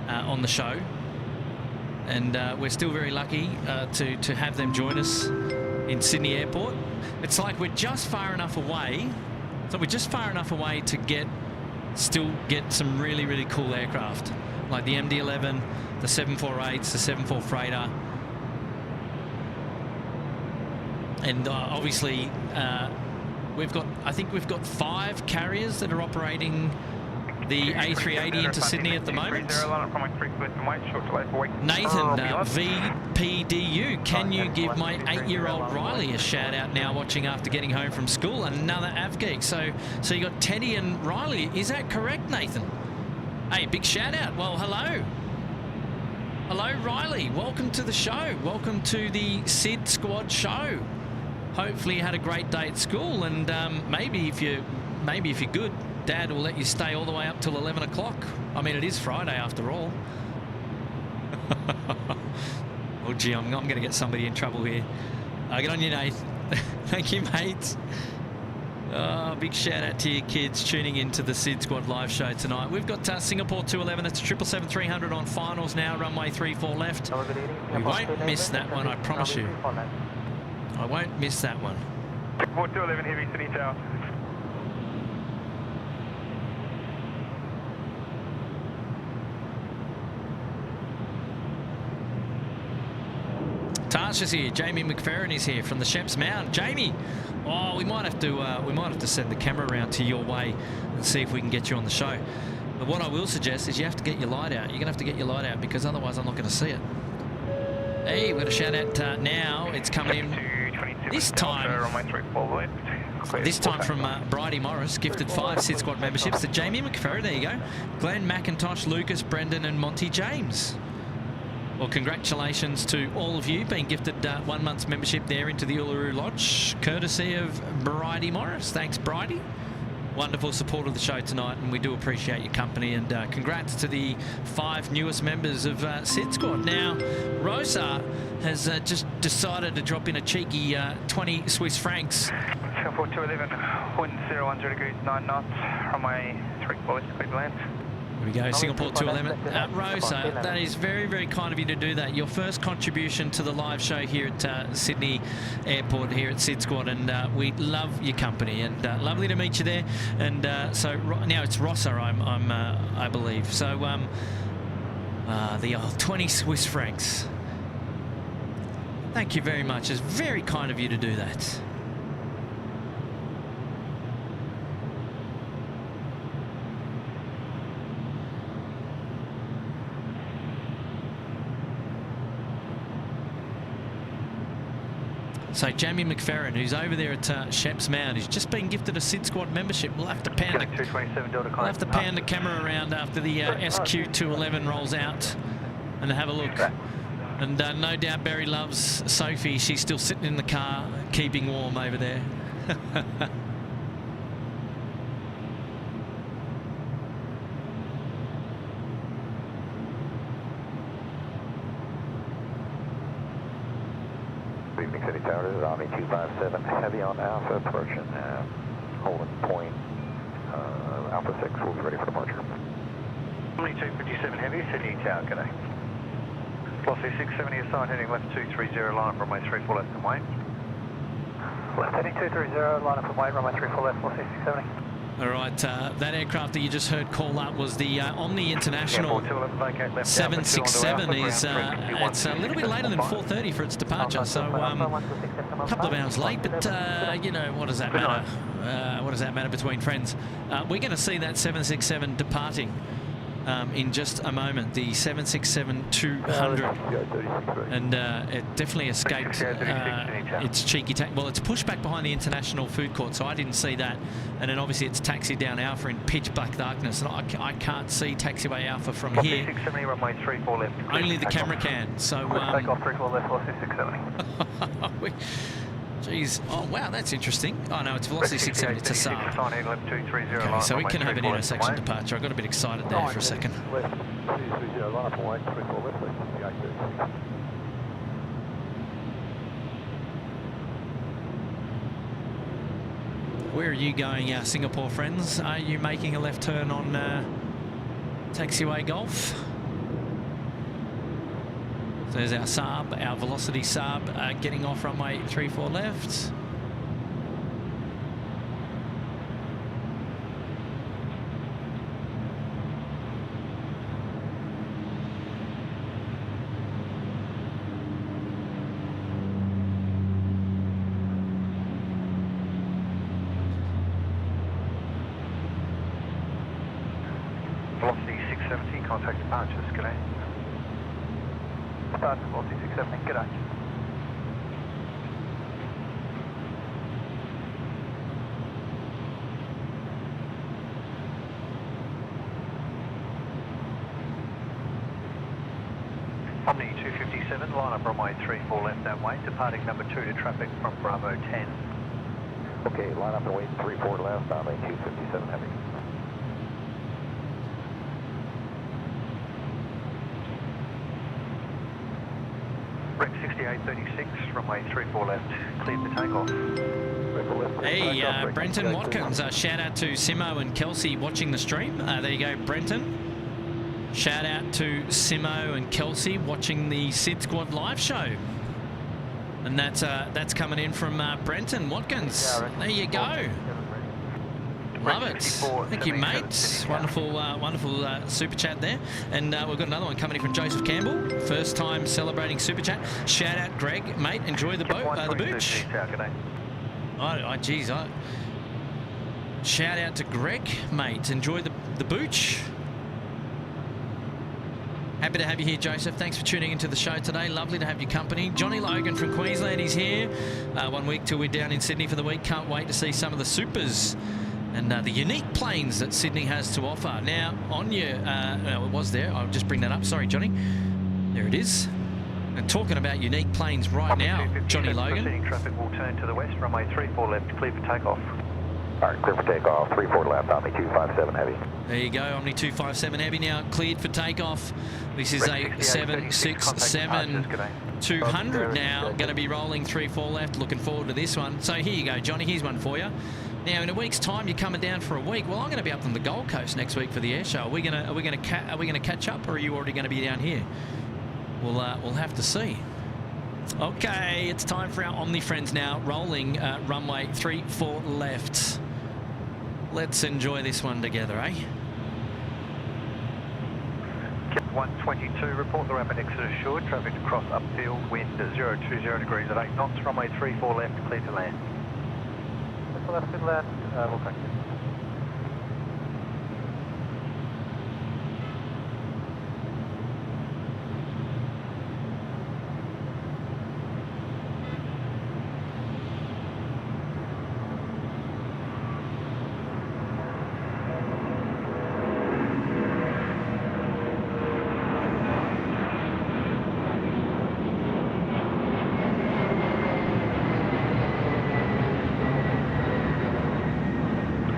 on the show, and we're still very lucky to have them join us in Sydney Airport. It's like we're just far enough away. So we're just far enough away to still get some really cool aircraft, like the MD-11, the 748s, the 74 freighter. And obviously, I think we've got 5 carriers that are operating the A380 into Sydney at the moment. Nathan, VPDU, can you give my 8-year-old Riley a shout out now watching after getting home from school? Another AvGeek. So you got Teddy and Riley. Is that correct, Nathan? Hey, big shout out. Well, hello. Hello, Riley. Welcome to the show. Welcome to the SydSquad show. Hopefully you had a great day at school, and maybe if you're good, Dad will let you stay all the way up till 11 o'clock. I mean, it is Friday after all. Oh, gee, I'm going to get somebody in trouble here. Get on you, Nate. Thank you, mate. Big shout out to your kids tuning into the SydSquad live show tonight. We've got Singapore 211. It's 777-300 on finals now. Runway 34 left. We won't miss that one, I promise you. I won't miss that one. 211 heavy, Sydney Tower. Tasha's here. Jamie McFerrin is here from the Sheps Mound. Jamie, oh, we might have to send the camera around to your way and see if we can get you on the show. But what I will suggest is you have to get your light out. You're gonna have to get your light out because otherwise I'm not going to see it. Hey, we're going to shout out now. It's coming in this time. This time from Bridie Morris, gifted 5 SydSquad memberships to Jamie McFerrin. There you go. Glenn McIntosh, Lucas, Brendan, and Monty James. Well, congratulations to all of you being gifted 1 month's membership there into the Uluru Lodge, courtesy of Bridie Morris. Thanks, Bridie. Wonderful support of the show tonight, and we do appreciate your company. And congrats to the 5 newest members of SydSquad. Now, Rosa has just decided to drop in a cheeky 20 Swiss francs. Singapore 211, wind 010 degrees, 9 knots, runway 34 left, clear to land. Here we go, Singapore 211. Rosa, that is very kind of you to do that. Your first contribution to the live show here at Sydney Airport, here at SydSquad, and we love your company, and lovely to meet you there. And so now it's Rosa, I believe. So the old 20 Swiss francs. Thank you very much. It's very kind of you to do that. So Jamie McFerrin, who's over there at Sheps Mound, who's just been gifted a SydSquad membership. We'll have to pan the camera around after the SQ211 rolls out and have a look. And no doubt Barry loves Sophie. She's still sitting in the car, keeping warm over there. City Tower, this is Omni 257, heavy on Alpha, approaching, holding point, Alpha 6, we'll be ready for departure. Omni 257 heavy, Sydney Tower, g'day. Velocity 670 assigned, heading left 230, line up runway 34 left and wait. Left heading 230, line up and wait, runway 34 left, velocity 670. All right, that aircraft that you just heard call up was the Omni International 767. It's a little bit later than 4:30 for its departure, so a couple of hours late, but you know, what does that matter? What does that matter between friends? We're going to see that 767 departing in just a moment, the 767-200, and it definitely escaped its cheeky well, it's pushed back behind the International Food Court, so I didn't see that, and then obviously it's taxied down Alpha in pitch black darkness, and I can't see taxiway Alpha from here. 670, runway 34 left. Only the camera can, so take off 34 left, velocity 670. Geez, oh wow, that's interesting. Oh no, it's velocity 670 to Saab. Okay, so we can have an intersection departure. I got a bit excited there for a second. Where are you going, Singapore friends? Are you making a left turn on taxiway Golf? So there's our Saab, our Velocity Saab, getting off runway 34 left. Velocity 670, contact departures, good day. Start velocity 670, good day. Omni 257, line up runway 34 left that way, departing number 2 to traffic from Bravo 10. Okay, line up and wait 34 left, Omni 257 heavy. Rec 6836, runway 34 left, cleared for takeoff. Hey, Brenton Watkins, shout out to Simo and Kelsey watching the stream. There you go, Brenton. Shout out to Simo and Kelsey watching the SydSquad live show. And that's coming in from Brenton Watkins. There you go. Love it. Thank you, mate. Wonderful, wonderful super chat there. And we've got another one coming in from Joseph Campbell. First time celebrating super chat. Shout out, Greg, mate. Enjoy the the booch. Geez, shout out to Greg, mate. Enjoy the booch. Happy to have you here, Joseph. Thanks for tuning into the show today. Lovely to have your company. Johnny Logan from Queensland, he's here. 1 week till we're down in Sydney for the week. Can't wait to see some of the supers and the unique planes that Sydney has to offer. Now, on your, it was there. I'll just bring that up. Sorry, Johnny. There it is. And talking about unique planes right now, Johnny Logan. Proceeding traffic will turn to the west, runway 34 left, clear for takeoff. All right, clear for takeoff, 34 left, Omni 257 heavy. There you go, Omni 257 heavy now cleared for takeoff. This is a 767-200 now, going to be rolling 34 left. Looking forward to this one. So here you go, Johnny. Here's one for you. Now, in a week's time, you're coming down for a week. Well, I'm going to be up on the Gold Coast next week for the air show. Are we going to catch up, or are you already going to be down here? We'll have to see. Okay, it's time for our Omni friends now, rolling runway 34 left. Let's enjoy this one together, eh? 122, report the rapid exit assured. Traffic to cross upfield, wind at 020 degrees at 8 knots. Runway 34 left, clear to land. Left, good land. We'll thank you.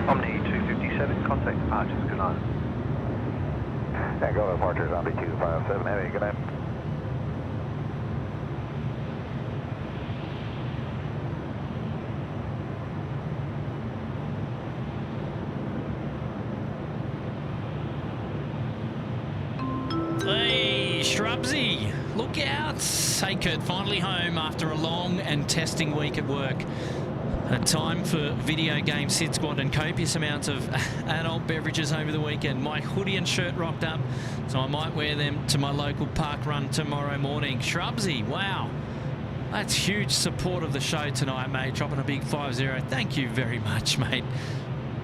Omni 257, contact departures, good night. Go departures, Omni 257 heavy, good night. Hey, Shrubsy, look out. Hey, Kurt, finally home after a long and testing week at work. A time for video game SydSquad and copious amounts of adult beverages over the weekend. My hoodie and shirt rocked up, so I might wear them to my local park run tomorrow morning. Shrubsy, wow. That's huge support of the show tonight, mate. Dropping a big 5-0. Thank you very much, mate.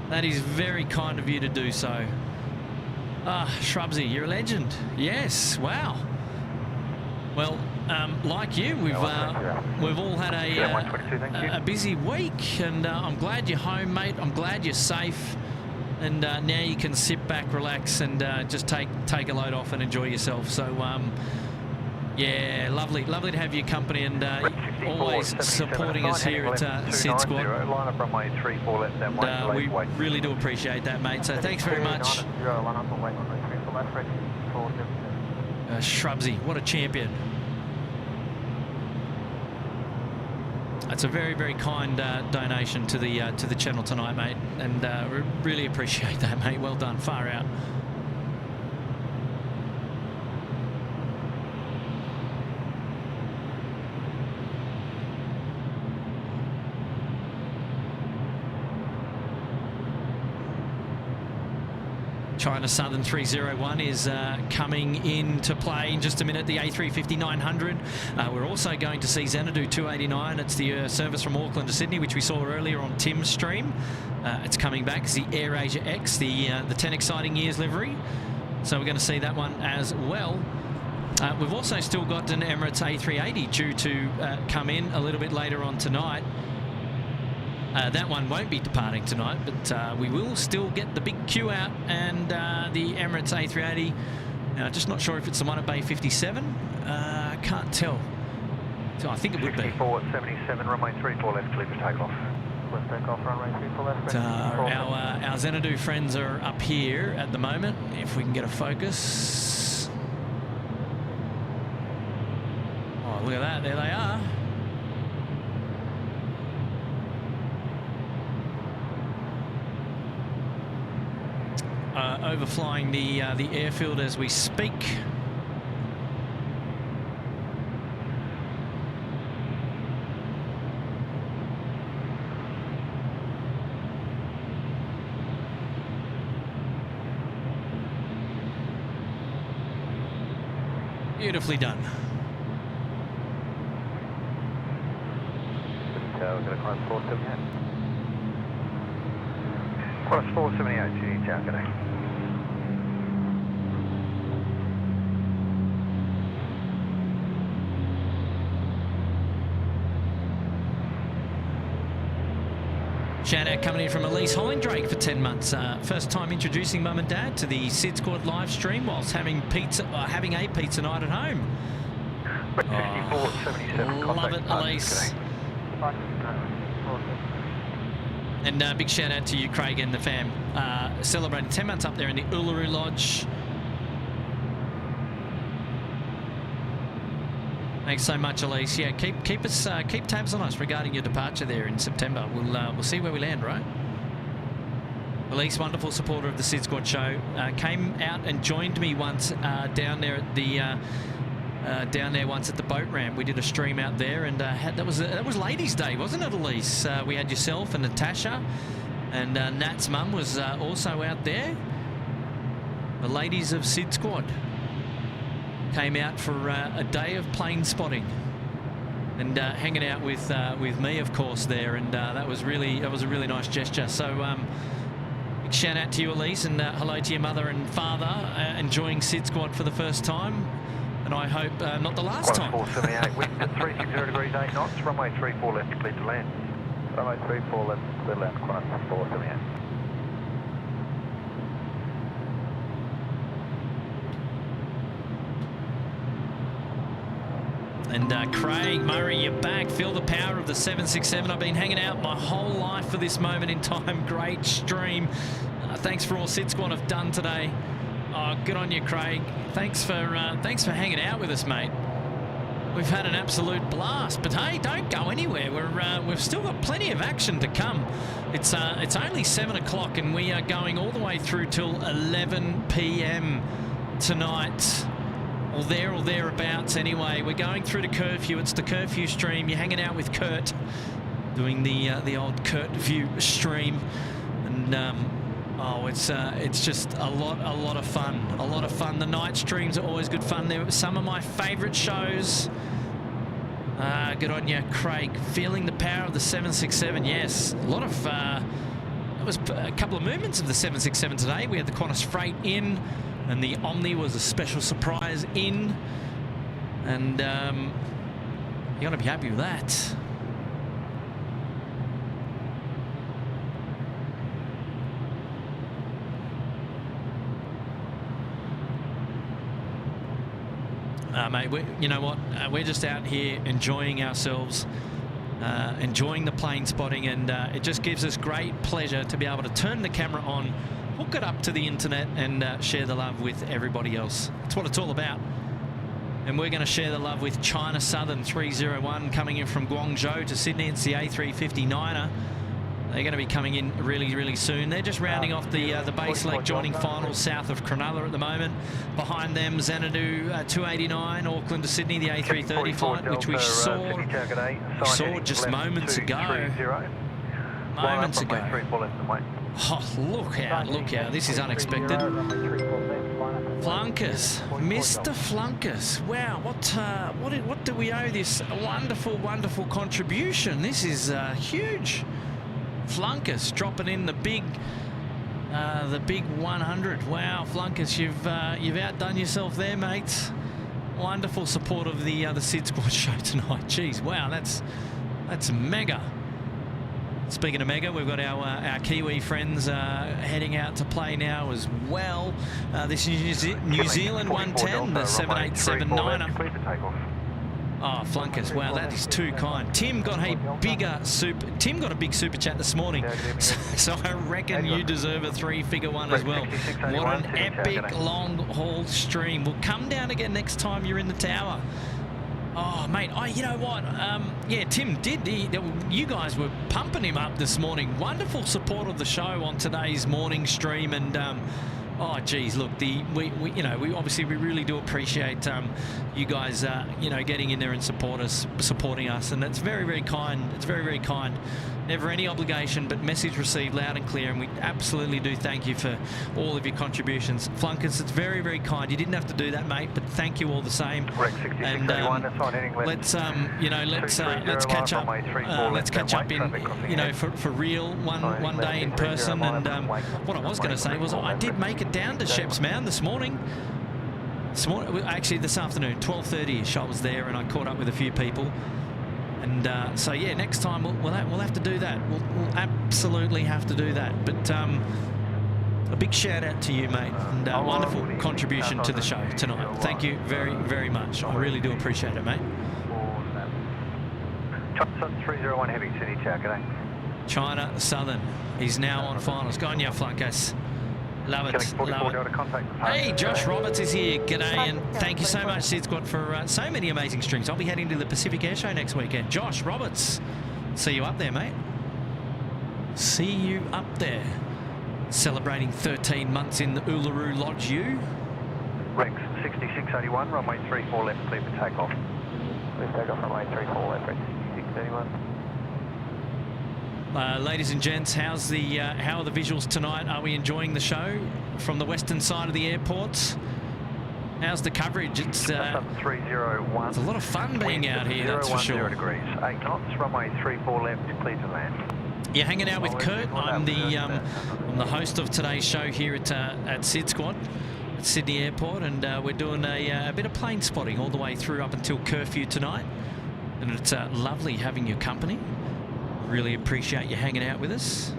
That is very kind of you to do so. Shrubsy, you're a legend. Yes, wow. Well, like you, we've all had a busy week, and I'm glad you're home, mate. I'm glad you're safe, and now you can sit back, relax, and just take a load off and enjoy yourself. So, yeah, lovely to have your company, and always supporting us here at SydSquad. Line up runway 34 left, then we really do appreciate that, mate. So thanks very much. Shrubsy, what a champion. That's a very, very kind donation to the channel tonight, mate, and we really appreciate that, mate. Well done, far out. China Southern 301 is coming into play in just a minute, the A350-900. We're also going to see Xanadu 289. It's the service from Auckland to Sydney, which we saw earlier on Tim's stream. It's coming back as the AirAsia X, the 10 exciting years livery. So we're going to see that one as well. We've also still got an Emirates A380 due to come in a little bit later on tonight. That one won't be departing tonight, but we will still get the big queue out, and the Emirates A380. Just not sure if it's the one at Bay 57. I can't tell. So I think it would be. 64 at 77, runway 34 left, clear for takeoff. Let's take off, runway 34 left. Our Xanadu friends are up here at the moment. If we can get a focus. Oh, look at that! There they are. Overflying the airfield as we speak. Beautifully done. We're going to climb 478. Quite 478, Tower, good day. Shout out coming in from Elise Hollindrake for 10 months. First time introducing mum and dad to the SydSquad live stream whilst having a pizza night at home. Love it, Elise. And big shout out to you, Craig, and the fam. Celebrating 10 months up there in the Uluru Lodge. Thanks so much, Elise. Yeah, keep tabs on us regarding your departure there in September. We'll see where we land, right? Elise, wonderful supporter of the SydSquad show, came out and joined me once down there at the once at the boat ramp. We did a stream out there, and that was Ladies' Day, wasn't it, Elise? We had yourself and Natasha, and Nat's mum was also out there. The ladies of SydSquad came out for a day of plane spotting and hanging out with me, of course, there, and that was a really nice gesture. So big shout out to you, Elise, and hello to your mother and father enjoying SydSquad for the first time, and I hope not the last time. 478, wind at 360 degrees 8 knots, runway 34 left, clear to land. Runway 34 left, clear to land, Qantas 478. And Craig Murray, you're back. Feel the power of the 767. I've been hanging out my whole life for this moment in time. Great stream. Thanks for all SydSquad have done today. Oh, good on you, Craig. Thanks for hanging out with us, mate. We've had an absolute blast. But hey, don't go anywhere. We've still got plenty of action to come. It's only 7 o'clock, and we are going all the way through till 11 p.m. tonight. Or there or thereabouts anyway. We're going through to curfew. It's the curfew stream. You're hanging out with Kurt. doing the old Kurt view stream, and oh, it's just a lot of fun. The night streams are always good fun. They're some of my favourite shows. Good on you, Craig. Feeling the power of the 767. Yes, a lot of. It was a couple of movements of the 767 today. We had the Qantas Freight in, and the Omni was a special surprise in, and you got to be happy with that. Mate, you know what? We're just out here enjoying ourselves, enjoying the plane spotting, and it just gives us great pleasure to be able to turn the camera on, hook it up to the internet, and share the love with everybody else. That's what it's all about. And we're going to share the love with China Southern 301 coming in from Guangzhou to Sydney. It's the A350-9er. They're going to be coming in really soon. They're just rounding off the base leg joining finals south of Cronulla at the moment. Behind them, Xanadu 289, Auckland to Sydney, the A330 flight, which we saw just moments ago. Oh, look out. This is unexpected. Flunkers, Mr. Flunkers. Wow, what do we owe this wonderful contribution? This is huge. Flunkers dropping in the big 100. Wow, Flunkers, you've outdone yourself there, mates. Wonderful support of the SydSquad show tonight. Jeez, wow, that's mega. Speaking of mega, we've got our Kiwi friends heading out to play now as well. This is New Zealand 110, the 787-9er. Oh, Flunkers, wow, that is too kind. Tim got a big super chat this morning, so I reckon you deserve a 3-figure one as well. What an epic long-haul stream. We'll come down again next time you're in the tower. Oh, mate, you know what? Yeah, Tim did. You guys were pumping him up this morning. Wonderful support of the show on today's morning stream, and oh, geez, look, we obviously really do appreciate you guys, getting in there and supporting us, and that's very kind. It's very kind. Never any obligation, but message received loud and clear, and we absolutely do thank you for all of your contributions. Flunkers, it's very kind. You didn't have to do that, mate, but thank you all the same. And let's catch up. Let's catch up in for real one day in person. And what I was going to say was I did make it down to Sheps Mound this morning. Actually, this afternoon, 12:30ish, I was there, and I caught up with a few people. And so, yeah, next time we'll have to do that. We'll absolutely have to do that. But a big shout out to you, mate, and wonderful contribution to the show tonight. Thank you very much. I really do appreciate it, mate. China Southern 301 Heavy City, ciao, g'day. China Southern. He's now on finals. Go on, you Flunkers. Love it. Hey, Josh Roberts is here. G'day, and thank you so much, SydSquad, for so many amazing streams. I'll be heading to the Pacific Air Show next weekend. Josh Roberts, see you up there, mate. See you up there. Celebrating 13 months in the Uluru Lodge U. Rex 6681, runway 34 left, clear for takeoff. Please take off runway 34 left, Rex 6681. Ladies and gents, how are the visuals tonight? Are we enjoying the show from the western side of the airports? How's the coverage? It's a lot of fun being out here, that's for sure. 0 degrees, 8 knots, runway 34 left, clear to land. You're hanging out with Kurt. I'm the host of today's show here at SydSquad at Sydney Airport, and we're doing a bit of plane spotting all the way through up until curfew tonight, and it's lovely having your company. Really appreciate you hanging out with us.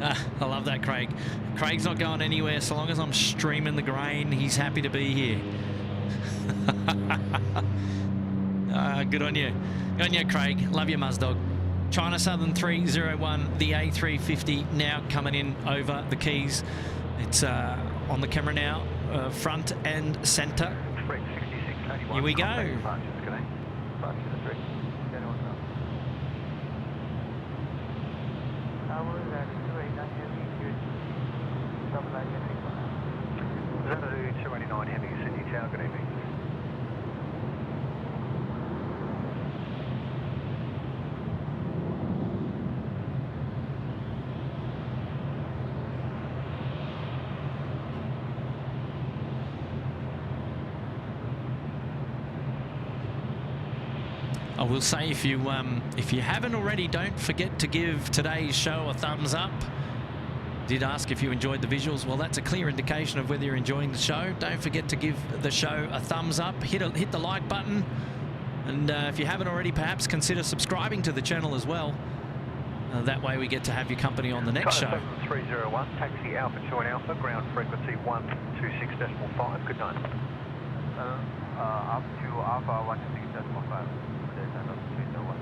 I love that, Craig. Craig's not going anywhere so long as I'm streaming the grain. He's happy to be here. Good on you. Good on you, Craig. Love you, Muzdog. China Southern 301, the A350 now coming in over the keys. It's on the camera now, front and centre. Here we go. Xanadu 289 Heavy, Sydney Tower, good evening. I will say, if you haven't already, don't forget to give today's show a thumbs up. Did ask if you enjoyed the visuals. Well, that's a clear indication of whether you're enjoying the show. Don't forget to give the show a thumbs up. Hit the like button. And if you haven't already, perhaps consider subscribing to the channel as well. That way we get to have your company on the next show. 301, taxi Alpha 2 and Alpha, ground frequency 126.5. Good night. Up to Alpha 126.5. Descent of 301.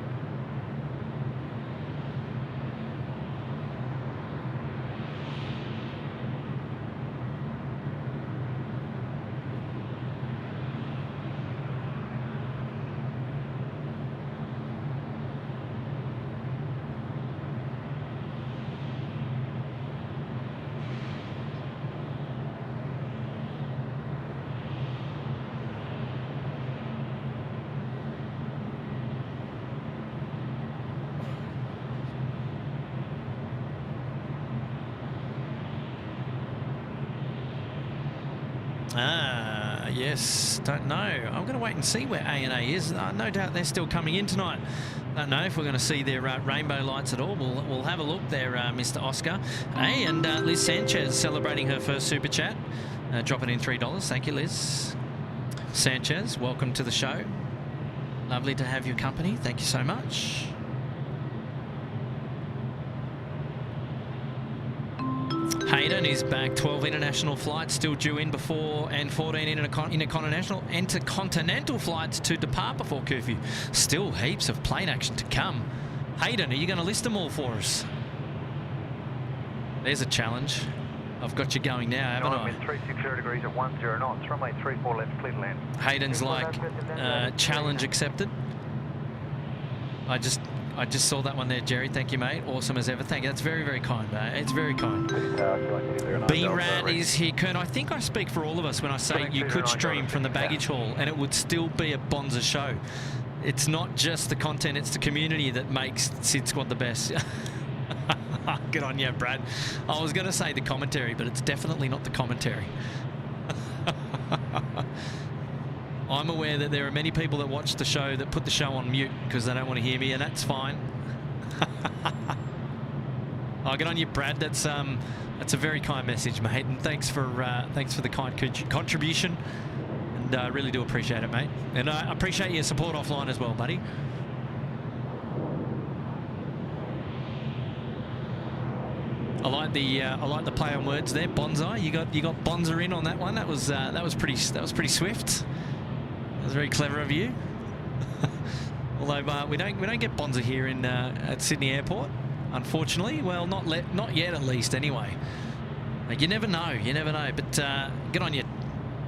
Yes, don't know. I'm going to wait and see where A&A is. No doubt they're still coming in tonight. Don't know if we're going to see their rainbow lights at all. We'll have a look there, Mr. Oscar. Hey, and Liz Sanchez celebrating her first super chat, dropping in $3. Thank you, Liz Sanchez. Welcome to the show. Lovely to have your company. Thank you so much. Hayden is back. 12 international flights still due in before, and 14 intercontinental flights to depart before curfew. Still heaps of plane action to come. Hayden, are you going to list them all for us? There's a challenge. I've got you going now, haven't I? 360 degrees at 10 knots. Runway 34 left, clear to land. Hayden's like, challenge accepted. I just saw that one there, Jerry. Thank you, mate. Awesome as ever. Thank you. That's very, very kind, mate. It's very kind. B-Rad is here. Kern, I think I speak for all of us when I say you could stream from the baggage hall and it would still be a bonza show. It's not just the content, it's the community that makes SydSquad the best. Good on you, Brad. I was going to say the commentary, but it's definitely not the commentary. I'm aware that there are many people that watch the show that put the show on mute because they don't want to hear me, and that's fine. Oh, good on you, Brad. That's a very kind message, mate, and thanks for the kind contribution, and I really do appreciate it, mate. And I appreciate your support offline as well, buddy. I like the play on words there, bonsai. You got bonza in on that one. That was pretty swift. That was very clever of you. Although we don't get bonza here in at Sydney Airport, unfortunately. Well, not yet, at least. Anyway, you never know. You never know. But good on you.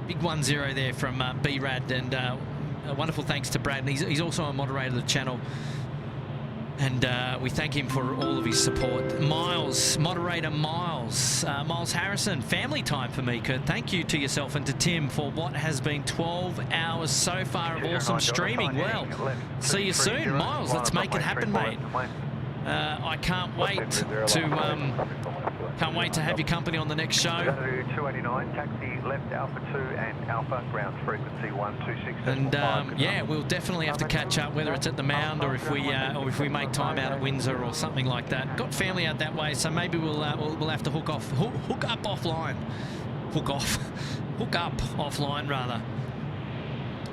Big 1-0 there from B-Rad, and a wonderful thanks to Brad. And he's also a moderator of the channel. And we thank him for all of his support. Miles, moderator Miles Harrison, family time for me, Kurt. Thank you to yourself and to Tim for what has been 12 hours so far of awesome streaming. Well, see you soon, Miles. Let's make it happen, mate. I can't wait to have your company on the next show. 289, taxi left Alpha 2 and Alpha, ground frequency 126. And yeah, we'll definitely have to catch up, whether it's at the Mound or if we make time out at Windsor or something like that. Got family out that way, so maybe we'll have to hook up offline. Hook up offline rather.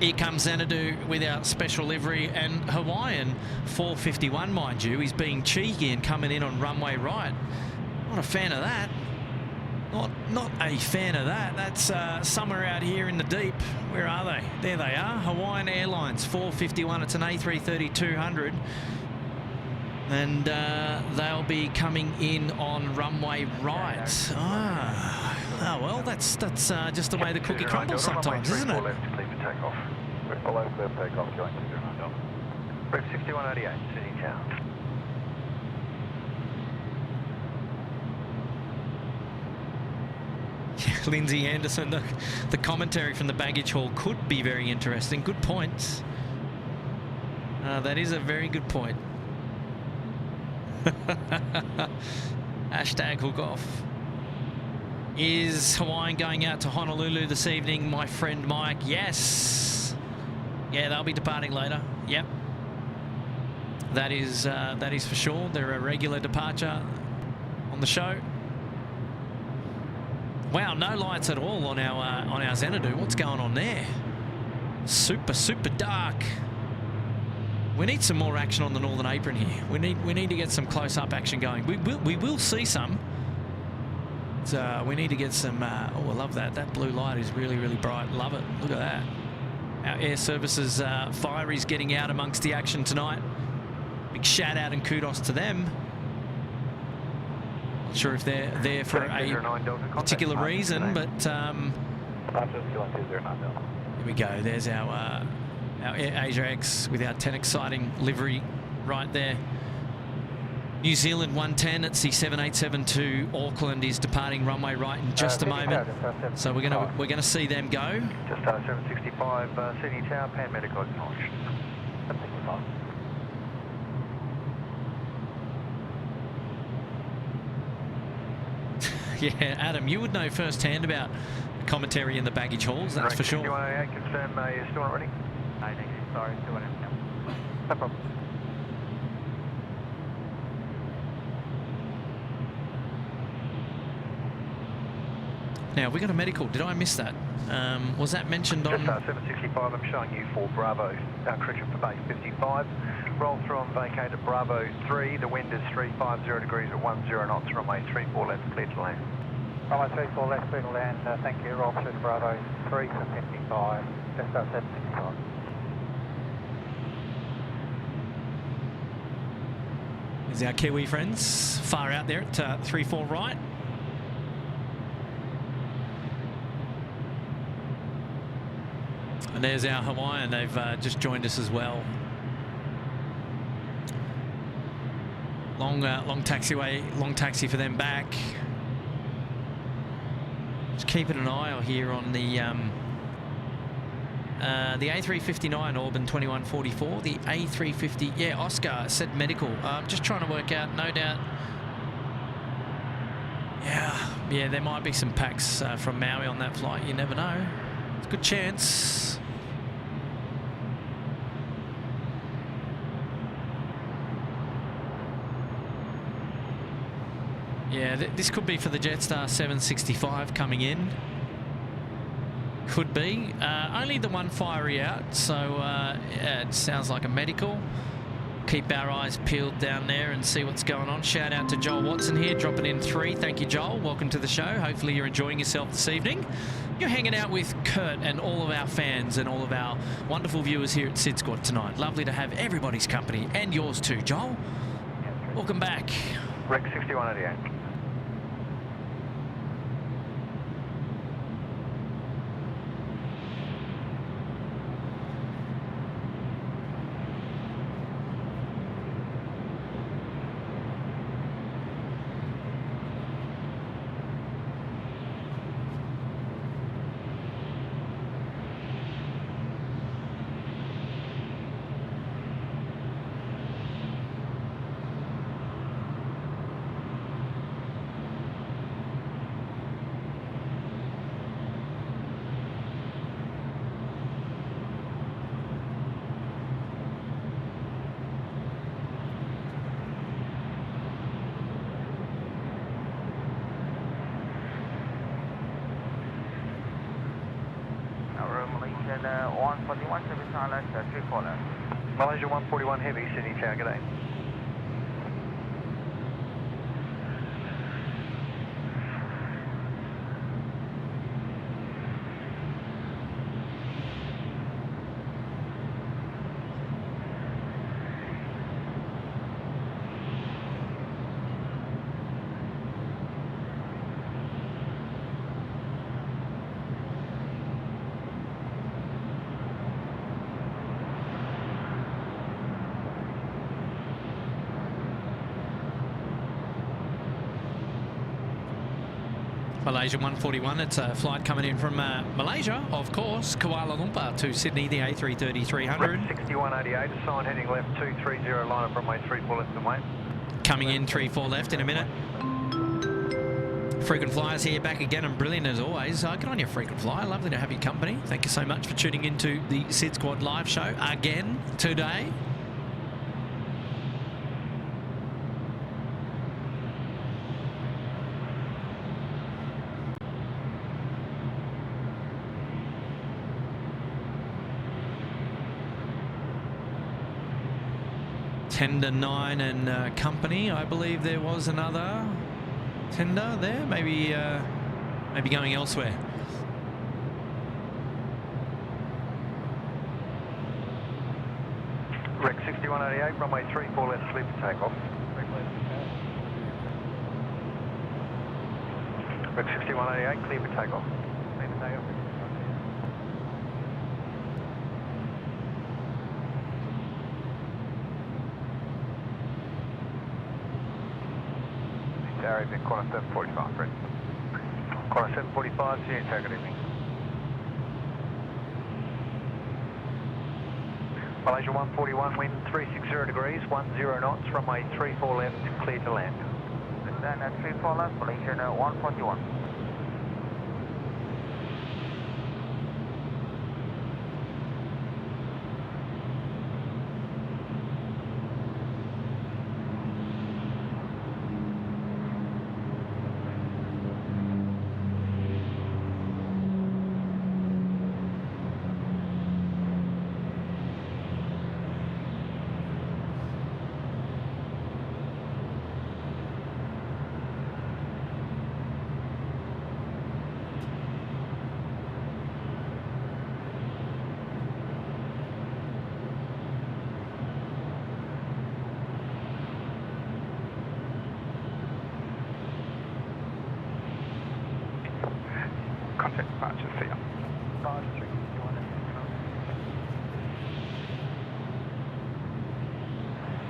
Here comes Xanadu with our special livery, and Hawaiian 451, mind you. He's being cheeky and coming in on runway right. Not a fan of that. Not a fan of that. That's somewhere out here in the deep. Where are they? There they are. Hawaiian Airlines 451. It's an A330-200. And they'll be coming in on runway right. Oh well, that's just the way the cookie crumbles sometimes, isn't it? Below clear takeoff, going to 09. Rep 6188, Sydney Tower. Lindsay Anderson, the commentary from the baggage hall could be very interesting. Good points. That is a very good point. Hashtag hook off. Is Hawaiian going out to Honolulu this evening, my friend Mike? Yes. Yeah, they'll be departing later. Yep. That is for sure. They're a regular departure on the show. Wow, no lights at all on our Xanadu. What's going on there? Super dark. We need some more action on the northern apron here. We need to get some close-up action going. We will see some. We need to get some. Oh, I love that. That blue light is really bright. Love it. Look at that. Our air services fireys getting out amongst the action tonight. Big shout out and kudos to them. Not sure if they're there for a particular reason, but here we go. There's our Asia X with our 10 exciting livery right there. New Zealand 110 at C787 to Auckland is departing runway right in just a moment. So we're gonna see them go. Just 765 Sydney Tower, pan medical acknowledged. 765. Yeah, Adam, you would know firsthand about commentary in the baggage halls, that's for sure. 2188, confirm you're still not ready? Sorry, still not ready. No problem. Now, we got a medical. Did I miss that? Was that mentioned on... Just 765, I'm showing you for Bravo. Correction for base 55. Roll through on vacated Bravo 3. The wind is 350 degrees at 10 knots. Runway 34 left, clear to land. Runway 34 left, clear to land. Thank you. Roll through to Bravo 3 for 55. Just 765. There's our Kiwi friends far out there at 34 right. And there's our Hawaiian. They've just joined us as well. Long taxiway, long taxi for them back. Just keeping an eye here on the A359 Auburn 2144, the A350. Yeah, Oscar said medical. Just trying to work out, no doubt. Yeah, there might be some packs from Maui on that flight. You never know. It's a good chance. Yeah, this could be for the Jetstar 765 coming in. Could be. Only the one fiery out, so yeah, it sounds like a medical. Keep our eyes peeled down there and see what's going on. Shout out to Joel Watson here, dropping in 3. Thank you, Joel. Welcome to the show. Hopefully you're enjoying yourself this evening. You're hanging out with Kurt and all of our fans and all of our wonderful viewers here at SydSquad tonight. Lovely to have everybody's company, and yours too, Joel. Welcome back. Rec 6188. Malaysia 141 Heavy, Sydney Tower, good day. Malaysia 141, it's a flight coming in from Malaysia, of course, Kuala Lumpur to Sydney, the A330-300. 6188, assign heading left 230, line up runway 34 left and wait. Coming in 34 left in a minute. Frequent Flyers here, back again and brilliant as always. Good on you, Frequent Flyer. Lovely to have your company. Thank you so much for tuning into the SydSquad live show again today. Tender 9 and company. I believe there was another tender there, maybe going elsewhere. Rec 6188, runway 34 left, clear for takeoff. Rec 6188, clear for takeoff. Clear for takeoff. Area in corner 745, Fred. Corner 745, see you, good evening. Malaysia 141, wind 360 degrees, 10 knots, runway 34 left, clear to land. Then at 34 left, Malaysia 141. Contact departure, see ya.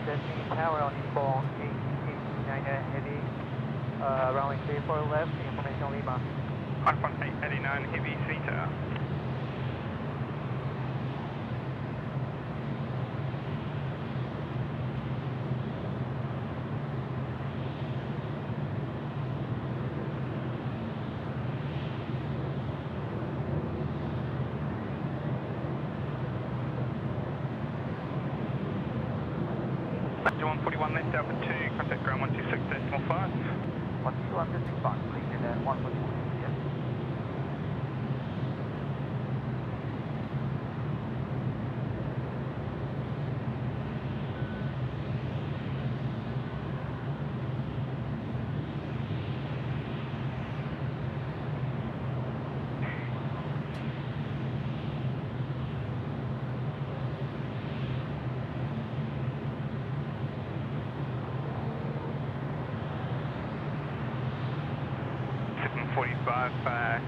Descending tower on inbound 889 heavy, runway 34 left, information Lima. 11889 heavy, Theta. Malaysia 141 left, Alpha 2, contact ground 126.5. 121.5, please, and then 141, yes.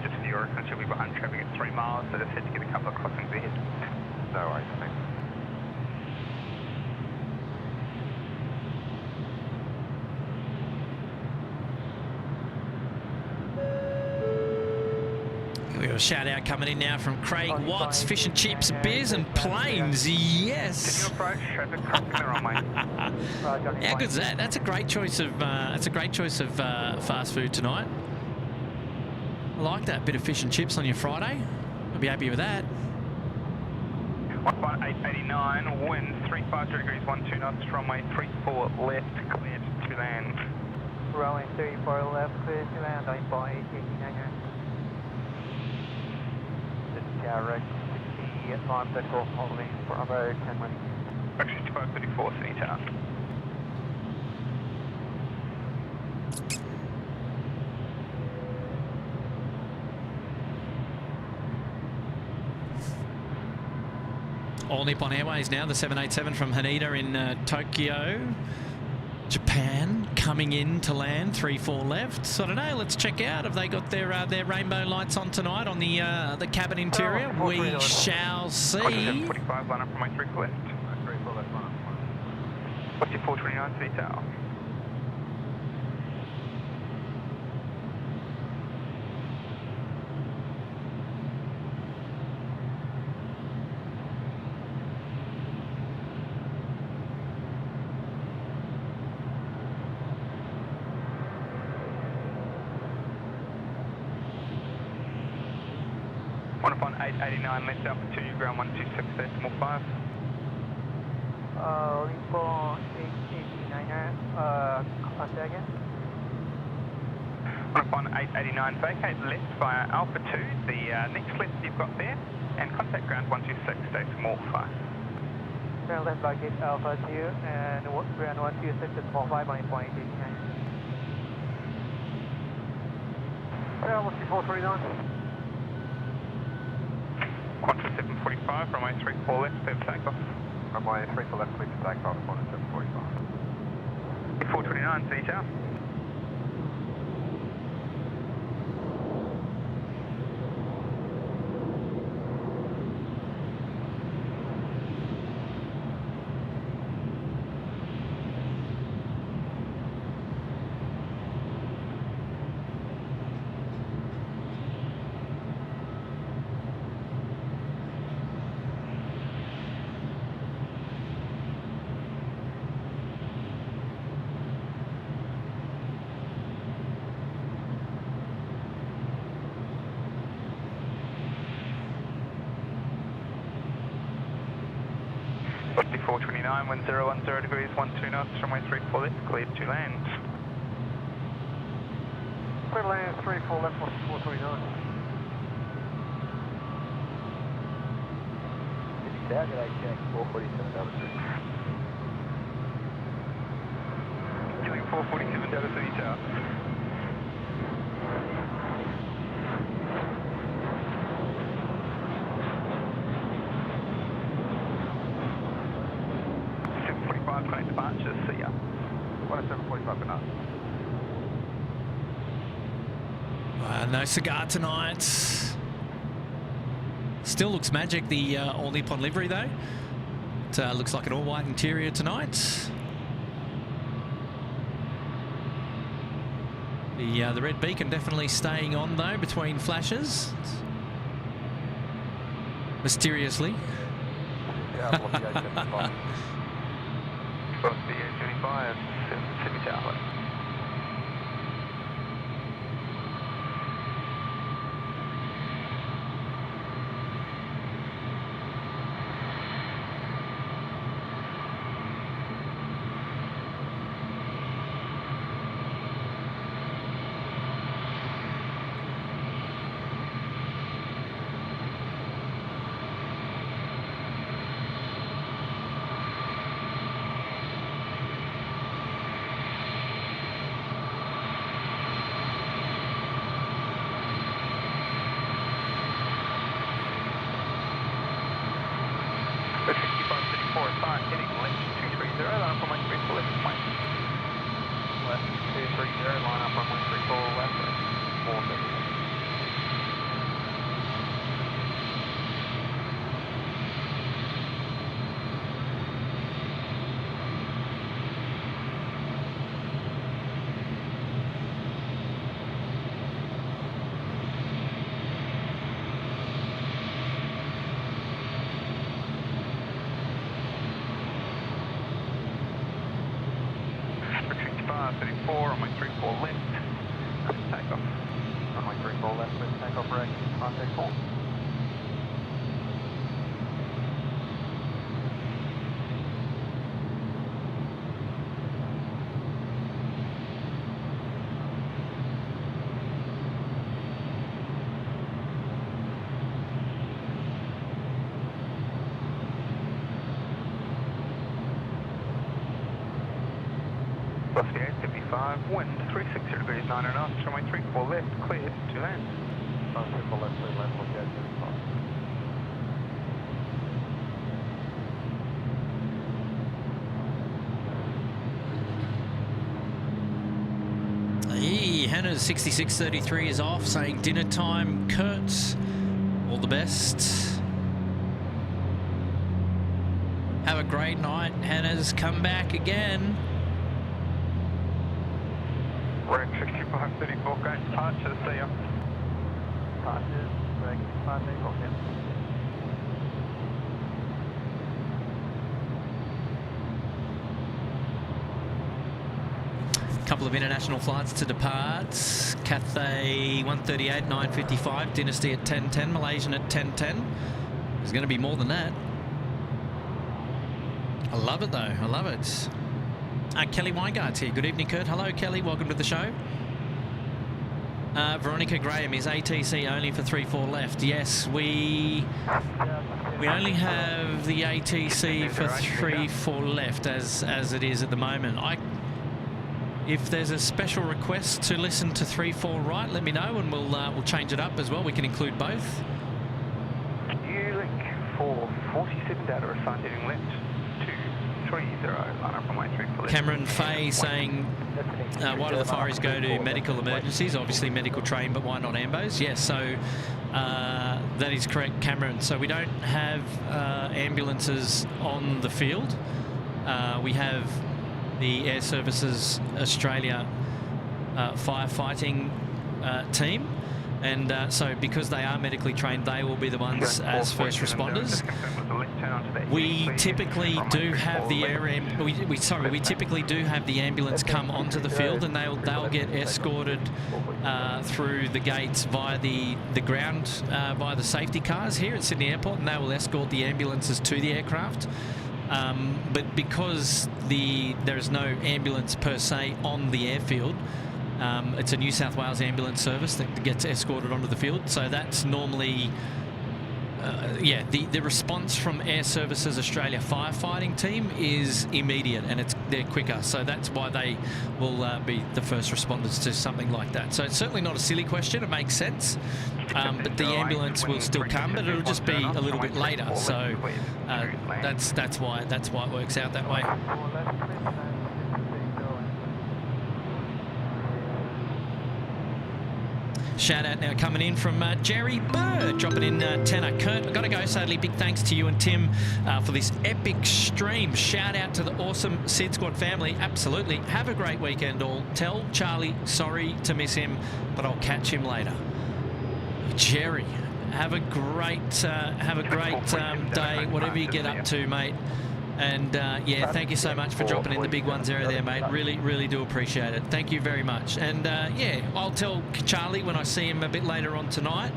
Just for your reference, you'll be behind traffic at 3 miles, so just had to get a couple of crossings ahead. No worries, thanks. We have a shout out coming in now from Craig Watts, fish and chips, beers and planes. Yes. Can you approach traffic crossing the runway? How good's that? That's a great choice of fast food tonight. I like that bit of fish and chips on your Friday. I'll be happy with that. 15889, wind 350 degrees, 12 knots, runway 34 left, cleared to land. Runway 34 left, clear to land, inbound 889. This is Rec 60, time takeoff, holding for about 10 minutes. Rec 6534, Sydney Tower. All Nippon Airways now, the 787 from Haneda in Tokyo, Japan, coming in to land 3-4 left. So I don't know, let's check out. Have they got their rainbow lights on tonight on the cabin interior? We shall see. 45, line up from my 3 left. 3 left, line up. What's your 429 City Tower? One upon 889 left, Alpha 2, ground 126.5. Inbound 889, say again. One upon 889, vacate left via Alpha 2, the next left you've got there, and contact ground 126, stay small 5. Turn left baggage Alpha 2 and ground 126 at small 5 on 8.8. Yeah, let's see 439. Qantas 745, runway 34 left, clear for takeoff. Runway 34 left, clear for takeoff, Qantas 745. 429, City Tower. Rusty 429, wind 010 degrees, 12 knots, runway 34 left, cleared to land. Clear to land 34 left, 429. Tower, g'day, check 447 Delta 3. Killing 447 Delta City Tower. Connect departures, see ya. 745 enough. No cigar tonight. Still looks magic, the All Nippon livery though. It looks like an all-white interior tonight. The red beacon definitely staying on though between flashes. Mysteriously. Yeah, I've lost the A75. Supposed to be A25, City Tower. Heading left 230, line up on 134 left, point. Left 230, line up on 134 left, 430. On my 34 left, takeoff. On my 34 left, with takeoff rate, contact 4. Velocity 875, wind 360 degrees, 90 knots, runway 34 left, cleared to land. 34 left, clear land, look out, 75. Hey, Hannah's 6633 is off, saying dinner time. Kurt, all the best. Have a great night. Hannah's come back again. Rank 6534, going to departure, see ya. Departures, rank 6534, yeah. Couple of international flights to depart. Cathay 138, 9:55. Dynasty at 10:10. Malaysian at 10:10. There's going to be more than that. I love it though. I love it. Kelly Weingart's here. Good evening, Kurt. Hello, Kelly. Welcome to the show. Veronica Graham, is ATC only for 3-4 left? Yes, we only have the ATC for 3-4 left as it is at the moment. If there's a special request to listen to 3-4 right, let me know and we'll change it up as well. We can include both. Ulink for 47 data assigned heading left. 30, line up runway 34 left. Cameron Fay saying, why do the fireys go to medical emergencies? Obviously medical train, but why not ambos? Yes, so that is correct, Cameron. So we don't have ambulances on the field. We have the Air Services Australia firefighting team. And so because they are medically trained, they will be the ones as first responders. We typically do have the we typically do have the ambulance come onto the field, and they'll get escorted through the gates via the ground via the safety cars here at Sydney Airport, and they will escort the ambulances to the aircraft. But because there is no ambulance per se on the airfield, it's a New South Wales ambulance service that gets escorted onto the field. So that's normally, the response from Air Services Australia firefighting team is immediate, and they're quicker. So that's why they will be the first responders to something like that. So it's certainly not a silly question. It makes sense. But the ambulance will still come, but it'll just be a little bit later. So that's why it works out that way. Shout out now coming in from Jerry Bird, dropping in tenner. Kurt, I've got to go, sadly. Big thanks to you and Tim for this epic stream. Shout out to the awesome SydSquad family. Absolutely. Have a great weekend all. Tell Charlie sorry to miss him, but I'll catch him later. Jerry, have a great day, whatever you get up to, mate. And yeah, thank you so much for dropping in the big 10 there, mate. Really do appreciate it. Thank you very much. And yeah, I'll tell Charlie when I see him a bit later on tonight,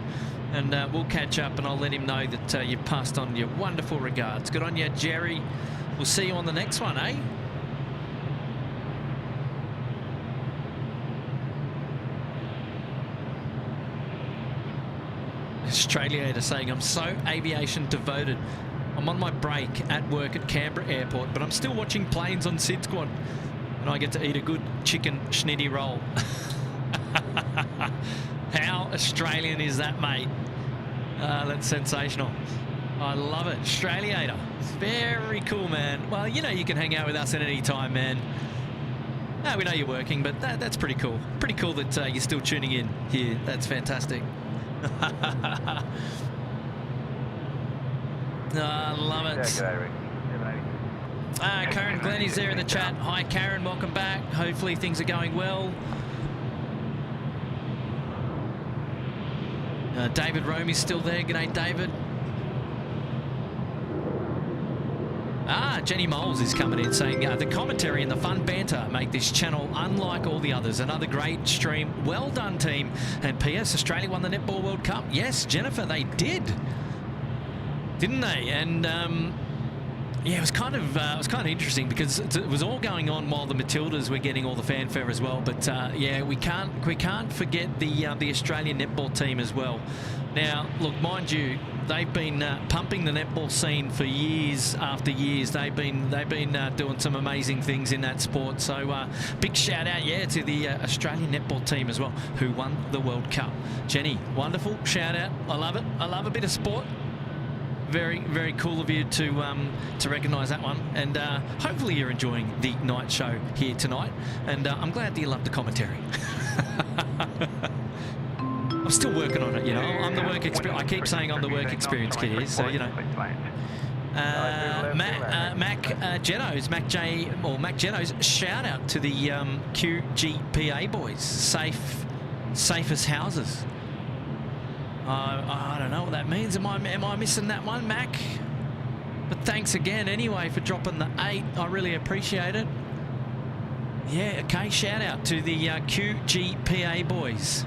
and we'll catch up, and I'll let him know that you've passed on your wonderful regards. Good on you, Jerry. We'll see you on the next one, eh? Australiator saying, I'm so aviation devoted. I'm on my break at work at Canberra Airport, but I'm still watching planes on SydSquad, and I get to eat a good chicken schnitty roll. How Australian is that, mate? That's sensational. I love it. Australiator. Very cool, man. Well, you know you can hang out with us at any time, man. No, we know you're working, but that's pretty cool. Pretty cool that you're still tuning in here. That's fantastic. I love it. Karen Glennie's there in the chat. Hi, Karen. Welcome back. Hopefully things are going well. David Romey's still there. G'day, David. Jenny Moles is coming in saying the commentary and the fun banter make this channel unlike all the others. Another great stream. Well done, team. And P.S. Australia won the Netball World Cup. Yes, Jennifer, they did. Didn't they? And yeah, it was kind of interesting because it was all going on while the Matildas were getting all the fanfare as well. But yeah, we can't forget the Australian netball team as well. Now, look, mind you, they've been pumping the netball scene for years after years. They've been doing some amazing things in that sport. So big shout out, yeah, to the Australian netball team as well, who won the World Cup. Jenny, wonderful shout out. I love it. I love a bit of sport. Very, very cool of you to recognise that one, and hopefully you're enjoying the night show here tonight. And I'm glad that you love the commentary. I'm still working on it, you know. I'm the work experience. I keep saying I'm the work experience kid here, so you know. Mac Genos, shout out to the QGPA boys. Safe as houses. I don't know what that means. Am I missing that one, Mac? But thanks again anyway for dropping the 8. I really appreciate it. Yeah, okay, shout out to the QGPA boys.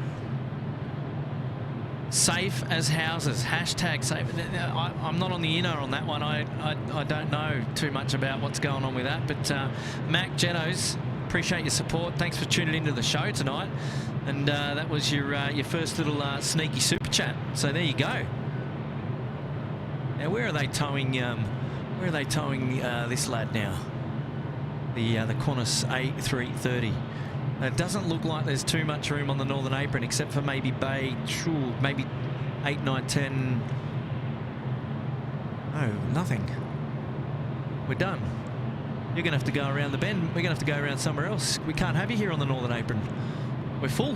Safe as houses. Hashtag safe. I'm not on the inner on that one. I don't know too much about what's going on with that. But Mac Genos, appreciate your support. Thanks for tuning into the show tonight. And that was your first little sneaky super chat. So there you go. Now where are they towing? This lad now? The Qantas A330. It doesn't look like there's too much room on the northern apron, except for maybe bay, maybe 8, 9, 10. Oh, nothing. We're done. You're going to have to go around the bend. We're going to have to go around somewhere else. We can't have you here on the northern apron. We're full.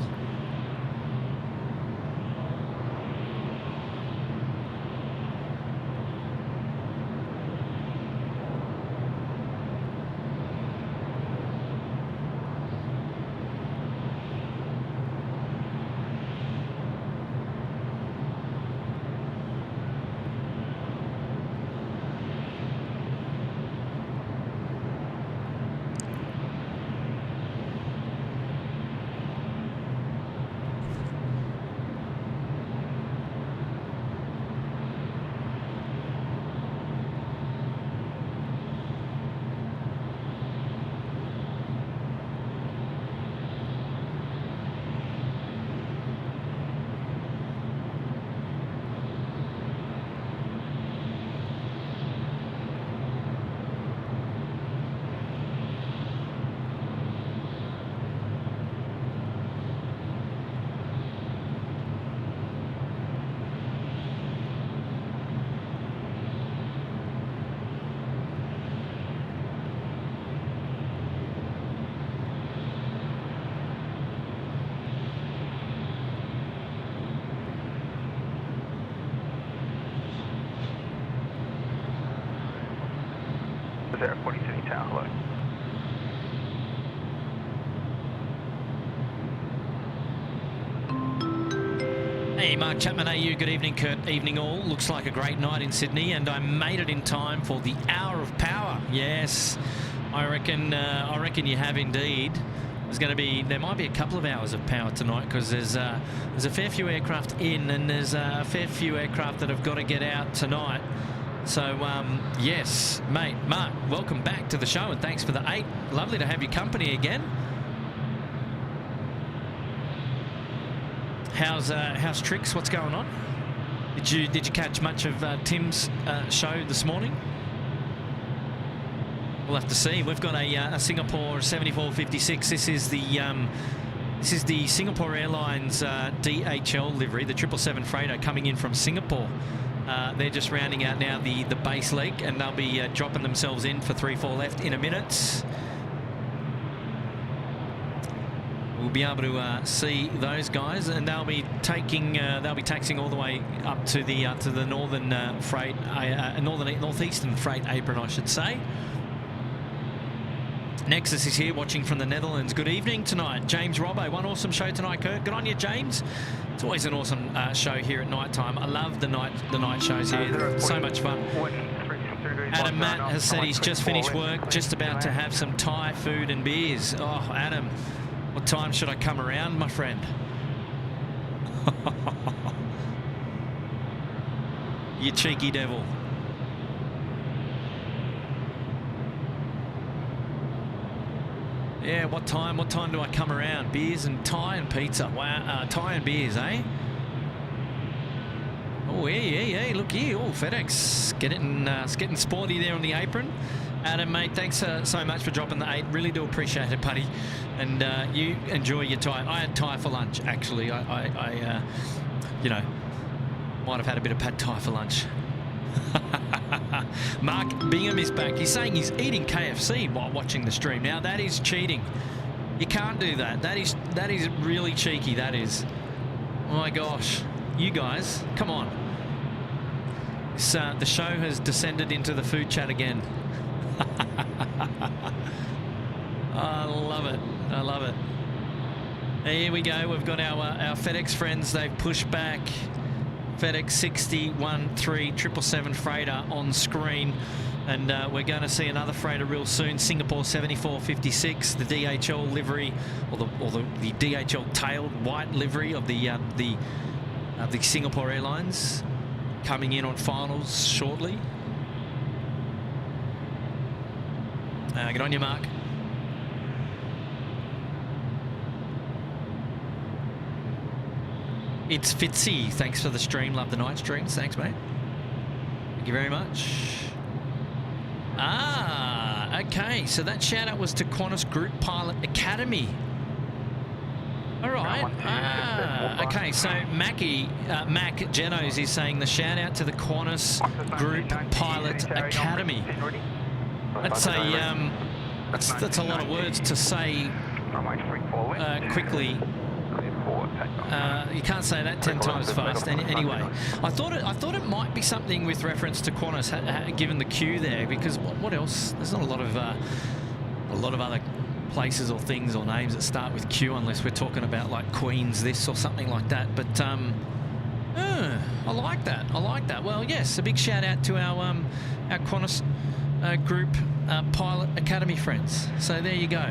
There, 40 City Tower, hello. Hey, Mark Chapman AU, good evening, Kurt. Evening all. Looks like a great night in Sydney, and I made it in time for the hour of power. Yes, I reckon you have indeed. There might be a couple of hours of power tonight, because there's a fair few aircraft in, and there's a fair few aircraft that have got to get out tonight. So, yes, mate, Mark, welcome back to the show, and thanks for the 8. Lovely to have your company again. How's Tricks? What's going on? Did you catch much of Tim's show this morning? We'll have to see. We've got a Singapore 7456. This is the Singapore Airlines DHL livery, the 777 freighter coming in from Singapore. They're just rounding out now the base leg, and they'll be dropping themselves in for 3-4 left in a minute. We'll be able to see those guys, and they'll be taxiing all the way up to the northern northeastern freight apron, I should say. Nexus is here watching from the Netherlands. Good evening tonight, James Robbo. One awesome show tonight, Kurt. Good on you, James. It's always an awesome show here at night time. I love the night shows here. So much fun. Adam Matt has said he's just finished work, just about to have some Thai food and beers. Oh, Adam, what time should I come around, my friend? You cheeky devil. Yeah, what time do I come around? Beers and Thai and pizza. Wow, Thai and beers, eh? Oh, yeah, look here. Oh, FedEx getting sporty there on the apron. Adam, mate, thanks so much for dropping the 8. Really do appreciate it, buddy. And you enjoy your Thai. I had Thai for lunch, actually. I you know, might have had a bit of pad Thai for lunch. Mark Bingham is back. He's saying he's eating KFC while watching the stream. Now, that is cheating. You can't do that. That is really cheeky, that is. Oh, my gosh. You guys, come on. The show has descended into the food chat again. I love it. I love it. Here we go. We've got our FedEx friends. They've pushed back FedEx 613 777 freighter on screen, and we're going to see another freighter real soon. Singapore 7456, the DHL livery, or the DHL tailed white livery of the Singapore Airlines, coming in on finals shortly. Get on your mark. It's Fitzy. Thanks for the stream. Love the night streams. Thanks, mate. Thank you very much. Ah, okay. So that shout out was to Qantas Group Pilot Academy. All right. Okay. So Mac Genos is saying the shout out to the Qantas Group Pilot Academy. That's a lot of words to say quickly. You can't say that 10 times fast. Anyway, I thought it might be something with reference to Qantas, given the queue there, because what else? There's not a lot of other places or things or names that start with Q, unless we're talking about like Queen's this or something like that. But I like that. I like that. Well, yes, a big shout out to our Qantas Group Pilot Academy friends. So there you go.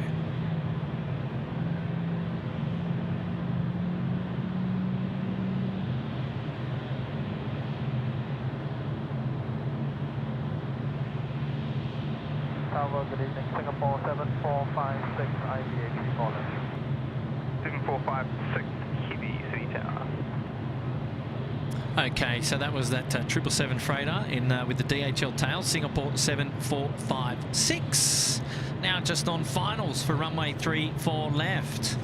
Good evening, Singapore 7456 IVH calling. 7456 Heavy City Tower. Okay, so that was that 777 freighter in with the DHL tail, Singapore 7456. Now just on finals for runway 34 left.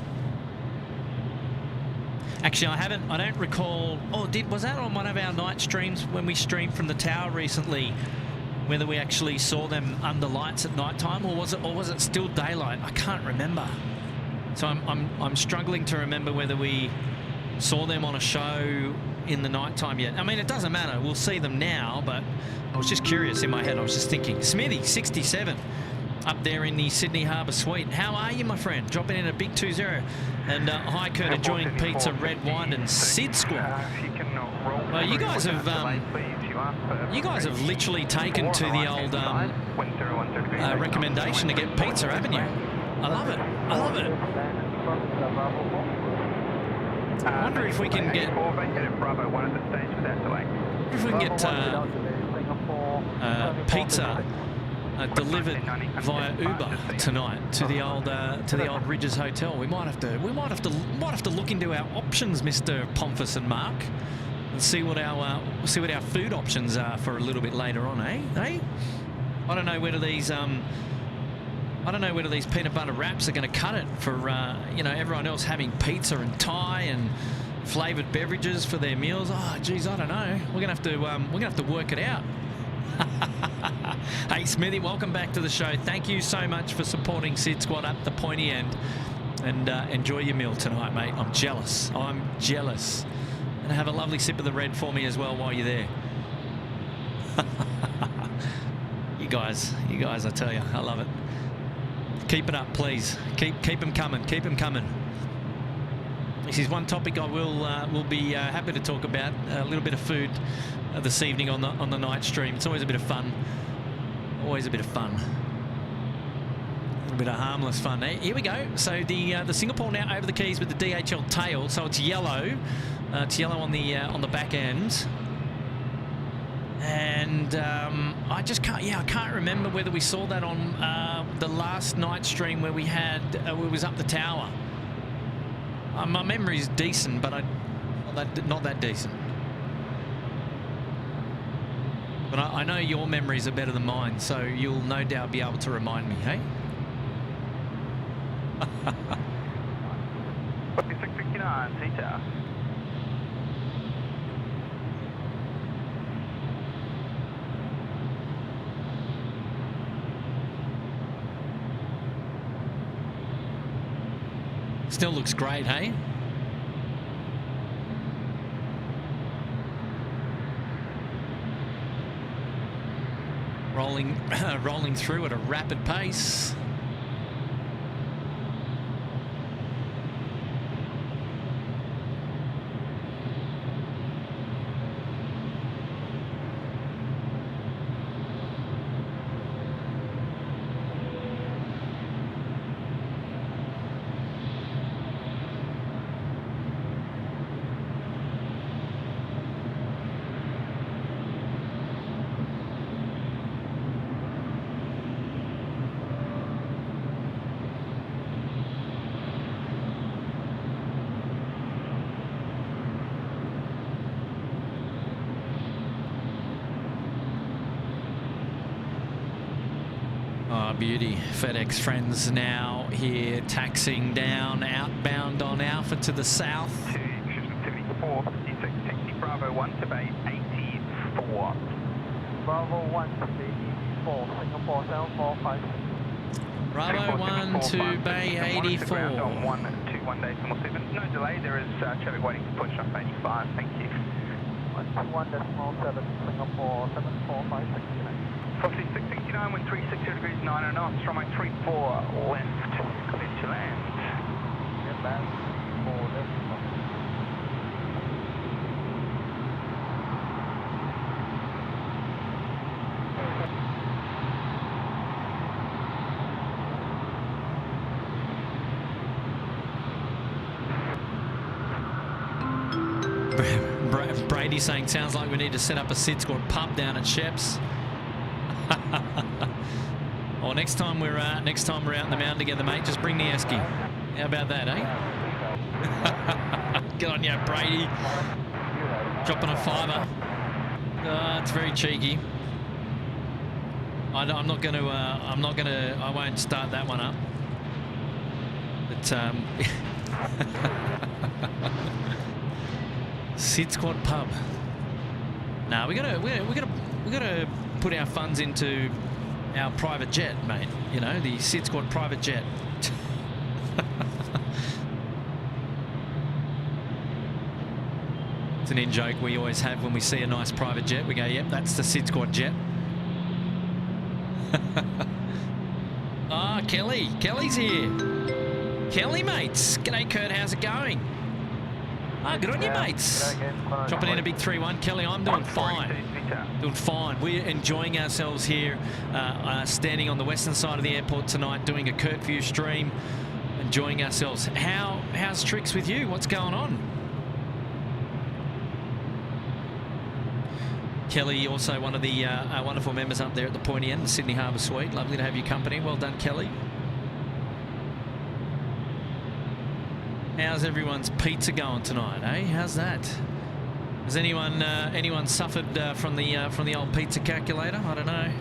Actually, I don't recall. Oh, was that on one of our night streams when we streamed from the tower recently? Whether we actually saw them under lights at night time, or was it still daylight? I can't remember. So I'm struggling to remember whether we saw them on a show in the night time yet. I mean, it doesn't matter. We'll see them now, but I was just curious in my head. I was just thinking. Smithy, 67, up there in the Sydney Harbour Suite. How are you, my friend? Dropping in a big 2-0. And hi, Kurt, enjoying pizza, red wine, and SydSquad. Well, you guys have literally taken to the old recommendation to get pizza, haven't you? I love it. I love it. I wonder if we can get pizza delivered via Uber tonight to the old Ridges Hotel. We might have to look into our options, Mr. Pomphus and Mark, and see what our food options are for a little bit later on, eh? I don't know whether these peanut butter wraps are going to cut it for everyone else having pizza and Thai and flavoured beverages for their meals. Oh, geez, I don't know. We're gonna have to work it out. Hey, Smithy, welcome back to the show. Thank you so much for supporting SydSquad up the pointy end, and enjoy your meal tonight, mate. I'm jealous. And have a lovely sip of the red for me as well while you're there. You guys, I tell you, I love it. Keep it up, please. Keep them coming. Keep them coming. This is one topic I will be happy to talk about. A little bit of food this evening on the night stream. It's always a bit of fun. Always a bit of fun. A little bit of harmless fun. Here we go. So the Singapore now over the keys with the DHL tail. So it's yellow. It's yellow on the back end. And I can't remember whether we saw that on the last night stream where we was up the tower. My memory's decent, but not that decent. But I know your memories are better than mine, so you'll no doubt be able to remind me, hey? 5659, T-Tower. Still looks great, hey? Rolling through at a rapid pace. Oh, beauty. FedEx friends now here taxiing down, outbound on Alpha to the south. To 74, 56, taxi Bravo 1 to Bay 84. Bravo 1 to Bay 84, Singapore 7456. Bravo 1 to Bay 84. On 121 days to 7. No delay, there is traffic waiting to push off 85, thank you. 121.7, Singapore 7456. 5669, wind 360 degrees 9 knots, runway 34 left, clear to land. Get back, 4 left. Brady's saying, sounds like we need to set up a SydSquad pub down at Sheps. Well, next time we're out in the mountain together, mate, just bring the esky. How about that, eh? Good on you, Brady. Dropping a fiver. It's very cheeky. I won't start that one up. But SydSquad pub. Now we gotta put our funds into our private jet, mate. You know, the SydSquad private jet. It's an in-joke we always have when we see a nice private jet. We go, yep, that's the SydSquad jet. Ah, oh, Kelly's here. Kelly, mates. G'day, Kurt. How's it going? Ah, good on you, mates. Dropping in a big 3-1. Kelly, I'm doing fine. Doing fine. We're enjoying ourselves here, standing on the western side of the airport tonight, doing a Kurt View stream, enjoying ourselves. How's Tricks with you? What's going on? Kelly, also one of the wonderful members up there at the pointy end, the Sydney Harbour Suite. Lovely to have you company. Well done, Kelly. How's everyone's pizza going tonight, eh? How's that? Has anyone suffered from the old pizza calculator? I don't know.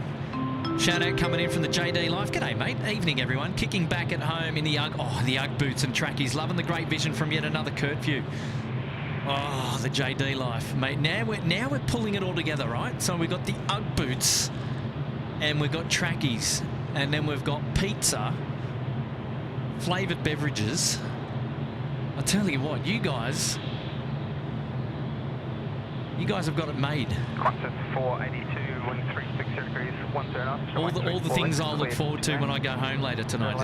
Shout out coming in from the JD Life. G'day, mate. Evening, everyone. Kicking back at home in the Ugg. Oh, the Ugg boots and trackies. Loving the great vision from yet another Kurt View. Oh, the JD Life, mate. Now we're pulling it all together, right? So we've got the Ugg boots, and we've got trackies, and then we've got pizza, flavoured beverages. I tell you what, you guys have got it made. Qantas 482, wind 360 degrees, 10 knots. All the things I'll look forward to when I go home later tonight.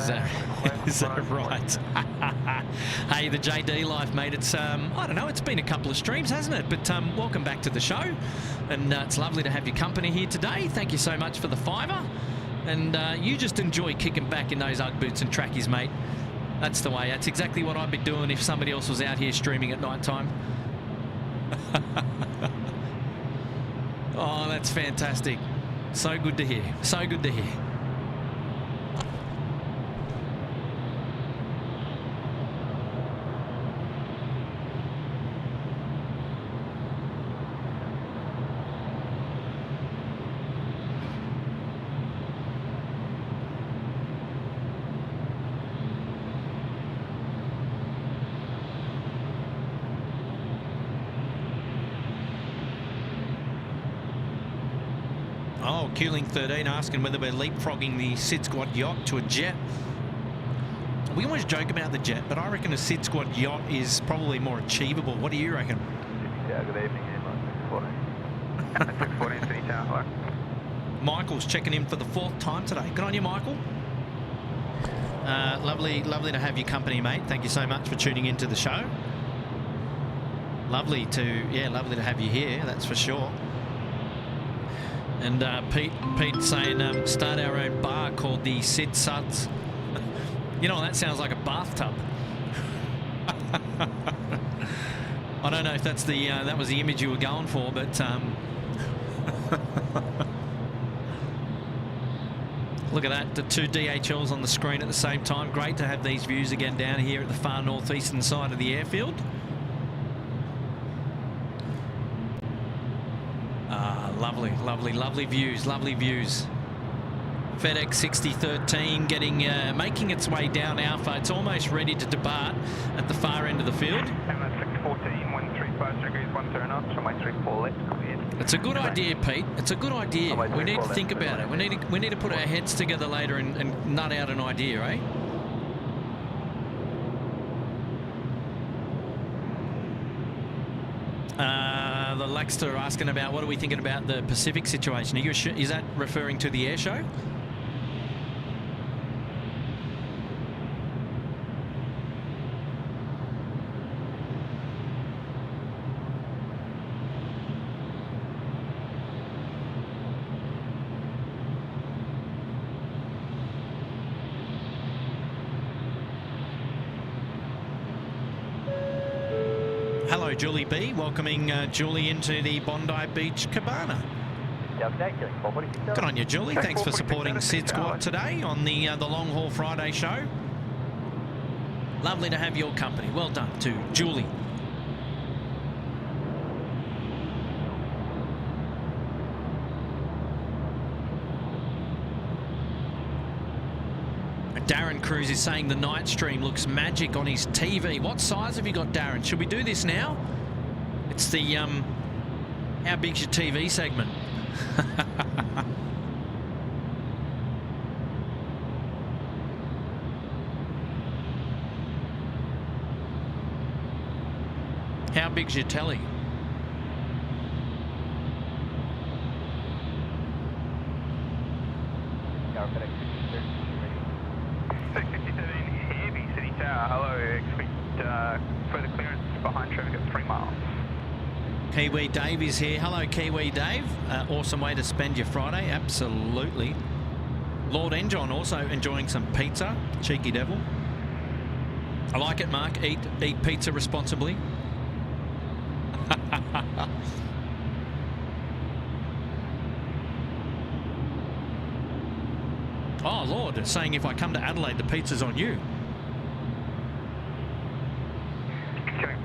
Is that right? Hey, the JD Life, mate. It's I don't know. It's been a couple of streams, hasn't it? But welcome back to the show, and it's lovely to have your company here today. Thank you so much for the fiver, and you just enjoy kicking back in those Ugg boots and trackies, mate. That's the way. That's exactly what I'd be doing if somebody else was out here streaming at night time. Oh, that's fantastic. So good to hear. So good to hear. Oh, Q-Link13 asking whether we're leapfrogging the SydSquad yacht to a jet. We always joke about the jet, but I reckon a SydSquad yacht is probably more achievable. What do you reckon? Yeah, good evening, Airline 640. 640 City Tower. Michael's checking in for the 4th time today. Good on you, Michael. Lovely to have your company, mate. Thank you so much for tuning into the show. Lovely to have you here, that's for sure. And Pete saying start our own bar called the Sid Suds. You know, that sounds like a bathtub. I don't know if that's the that was the image you were going for, but look at that, the 2 DHLs on the screen at the same time. Great to have these views again down here at the far northeastern side of the airfield. Lovely views, lovely views. FedEx 6013 making its way down Alpha. It's almost ready to depart at the far end of the field. MS 614, 135 degrees, 10 knots, runway 34 left, cleared. It's a good idea, Pete. It's a good idea. We need to think about it. We need to put our heads together later and nut out an idea, eh? The Laxter asking about what are we thinking about the Pacific situation. Is that referring to the air show? Hello, Julie B. Welcoming Julie into the Bondi Beach Cabana. Good on you, Julie. Thanks for supporting SydSquad today on the Long Haul Friday show. Lovely to have your company. Well done to Julie. Darren Cruz is saying the night stream looks magic on his TV. What size have you got, Darren? Should we do this now? It's the how big's your TV segment? How big's your telly? Hello, expect further clearance behind traffic at 3 miles. Kiwi Dave is here. Hello, Kiwi Dave. Awesome way to spend your Friday. Absolutely. Lord Enjohn also enjoying some pizza. Cheeky devil. I like it, Mark. Eat pizza responsibly. Oh, Lord, saying if I come to Adelaide, the pizza's on you.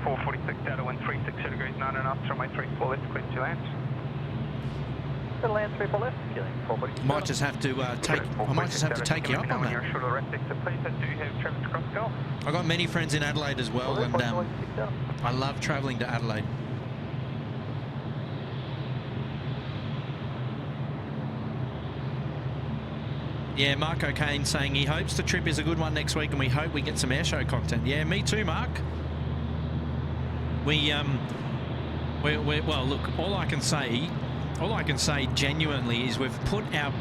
446 Delta 136 degrees 9 knots, runway 34 left, clear to land. Land 34 left, I might just have to take you up on that. Short of the rest exit, please. I do have traffic across Gulf. I've got many friends in Adelaide as well, and I love travelling to Adelaide. Yeah, Mark O'Kane saying he hopes the trip is a good one next week, and we hope we get some airshow content. Yeah, me too, Mark. Well, look, all I can say genuinely is we've put our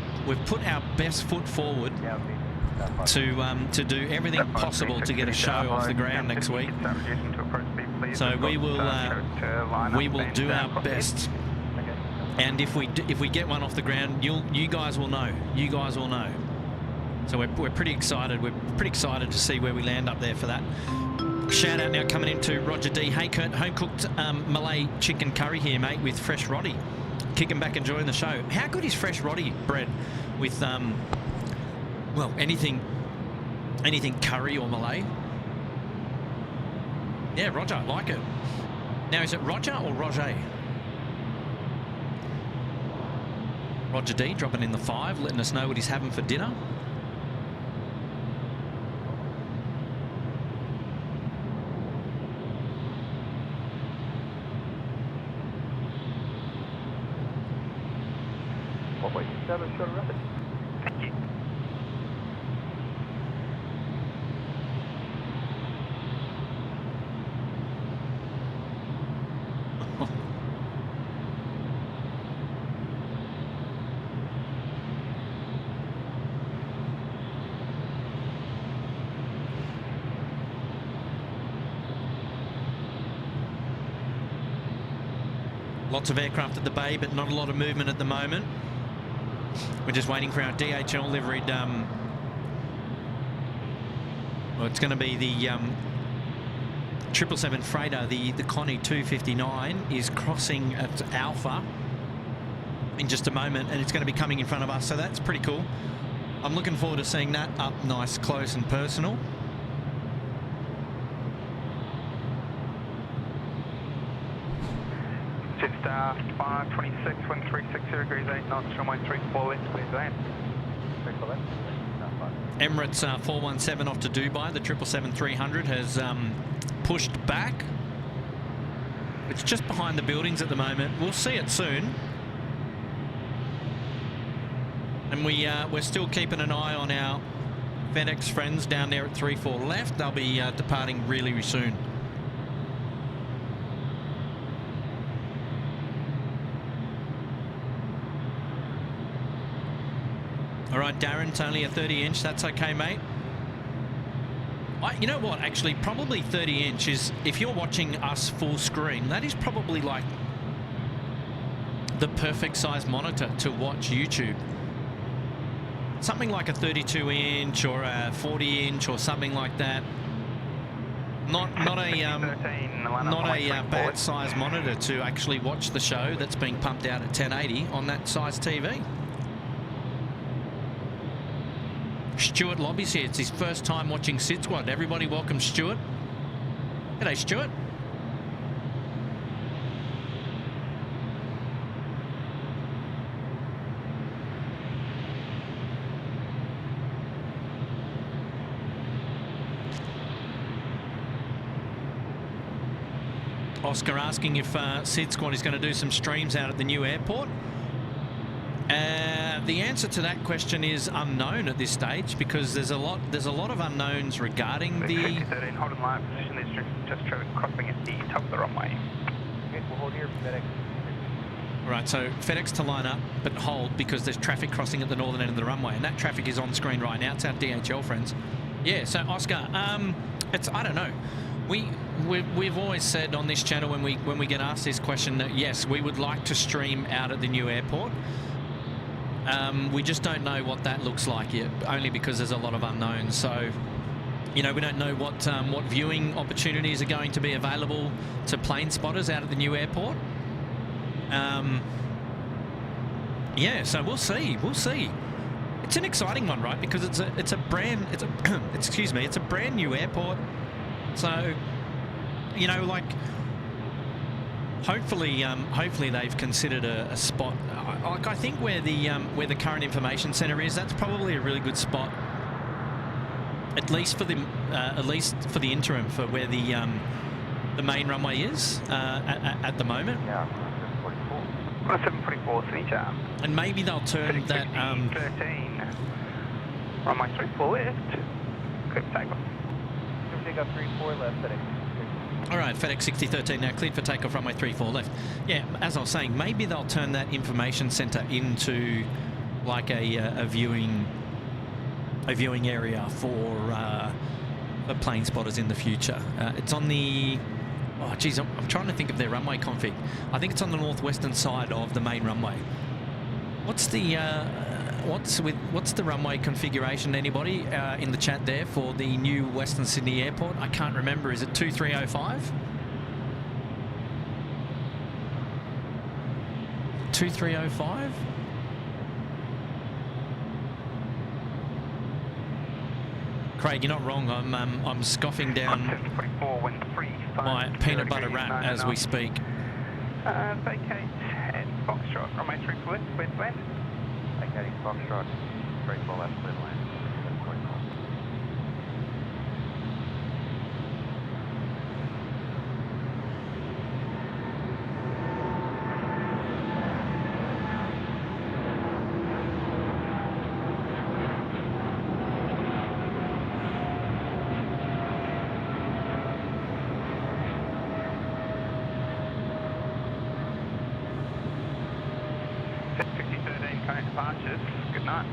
best foot forward to do everything possible to get a show off the ground next week. So we will do our best. And if we get one off the ground, you guys will know. You guys will know. So we're pretty excited. We're pretty excited to see where we land up there for that. Shout out now coming into Roger D. Hey Kurt, home cooked Malay chicken curry here, mate, with fresh roddy. Kicking back, enjoying the show. How good is fresh roddy bread with well, anything curry or Malay? Yeah, Roger, I like it. Now, is it Roger or Roger? Roger D dropping in the 5, letting us know what he's having for dinner. Thank you. Lots of aircraft at the bay, but not a lot of movement at the moment. We're just waiting for our DHL liveried. Well, it's going to be the 777 freighter, the Connie 259, is crossing at Alpha in just a moment, and it's going to be coming in front of us. So that's pretty cool. I'm looking forward to seeing that up nice, close, and personal. Jetstar 526, 136 degrees 8 knots, runway 34 left, clear to land. Emirates 417 off to Dubai. The 777-300 has pushed back. It's just behind the buildings at the moment. We'll see it soon. And we're still keeping an eye on our FedEx friends down there at 34 left. They'll be departing really soon. All right, Darren, it's only a 30-inch. That's okay, mate. You know what? Actually, probably 30-inch is, if you're watching us full screen, that is probably like the perfect size monitor to watch YouTube. Something like a 32-inch or a 40-inch or something like that. Not a bad size monitor to actually watch the show that's being pumped out at 1080 on that size TV. Stuart Lobby's here. It's his first time watching SydSquad. Everybody welcome Stuart. G'day, Stuart. Oscar asking if SydSquad is going to do some streams out at the new airport. The answer to that question is unknown at this stage, because there's a lot of unknowns regarding the. 13, hold in line position. There's just traffic crossing at the top of the runway. Okay, we'll hold here, FedEx. Right, so FedEx to line up, but hold, because there's traffic crossing at the northern end of the runway, and that traffic is on screen right now. It's our DHL friends. Yeah, so Oscar, it's, I don't know. We've always said on this channel when we get asked this question that yes, we would like to stream out at the new airport. We just don't know what that looks like yet, only because there's a lot of unknowns. So, you know, we don't know what viewing opportunities are going to be available to plane spotters out at the new airport. Yeah, so we'll see. We'll see. It's an exciting one, right? Because it's a brand new airport. So, you know, like, hopefully they've considered a spot. Like, I think where the current information centre is, that's probably a really good spot. At least for the interim, for where the main runway is at the the moment. Yeah, 744 Sydney. And maybe they'll turn that. 13. Runway 34 left. Clear for takeoff. Takeoff 34 left, FedEx. All right, FedEx 6013 now cleared for takeoff, runway 34 left. Yeah, as I was saying, maybe they'll turn that information centre into like a viewing area for plane spotters in the future. It's on the. Oh, geez, I'm trying to think of their runway config. I think it's on the northwestern side of the main runway. What's the runway configuration? Anybody in the chat there for the new Western Sydney Airport? I can't remember. Is it 2305? 2305? Craig, you're not wrong. I'm scoffing down my peanut butter wrap as we speak. Vacate and Foxtrot, runway 34 left, clear to land. Vacating Foxtrot, 34 left, clear to land. Departures. Good night.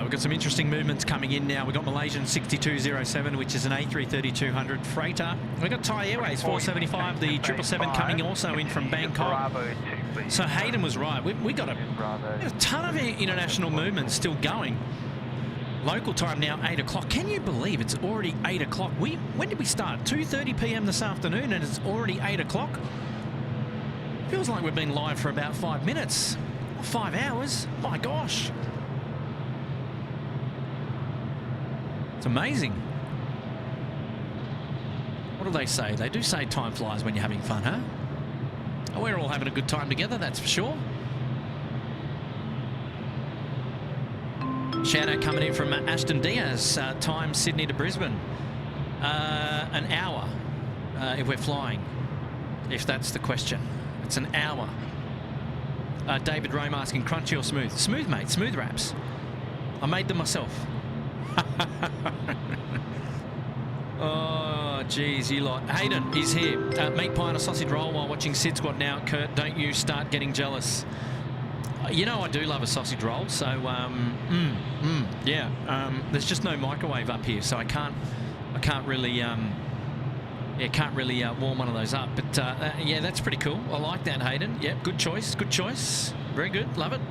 we've got some interesting movements coming in now. We've got Malaysian 6207, which is an A330-200 freighter. We've got Thai Airways 475, the 777 coming also in from Bangkok. So Hayden was right. We got a ton of international movements still going. Local time now, 8 o'clock. Can you believe it's already 8 o'clock? When did we start? 2:30 p.m. this afternoon, and it's already 8 o'clock. Feels like we've been live for about 5 minutes. 5 hours. My gosh. It's amazing. What do they say? They do say time flies when you're having fun, huh? Oh, we're all having a good time together, that's for sure. Shout out coming in from Ashton Diaz. Time Sydney to Brisbane. An hour if we're flying, if that's the question. It's an hour. David Rome asking, crunchy or smooth? Smooth, mate. Smooth wraps. I made them myself. Oh, geez, you lot. Hayden is here. Meat pie and a sausage roll while watching SydSquad now. Kurt, don't you start getting jealous. You know I do love a sausage roll, so yeah. There's just no microwave up here, so I can't really warm one of those up. But yeah, that's pretty cool. I like that, Hayden. Yeah, good choice. Good choice. Very good. Love it.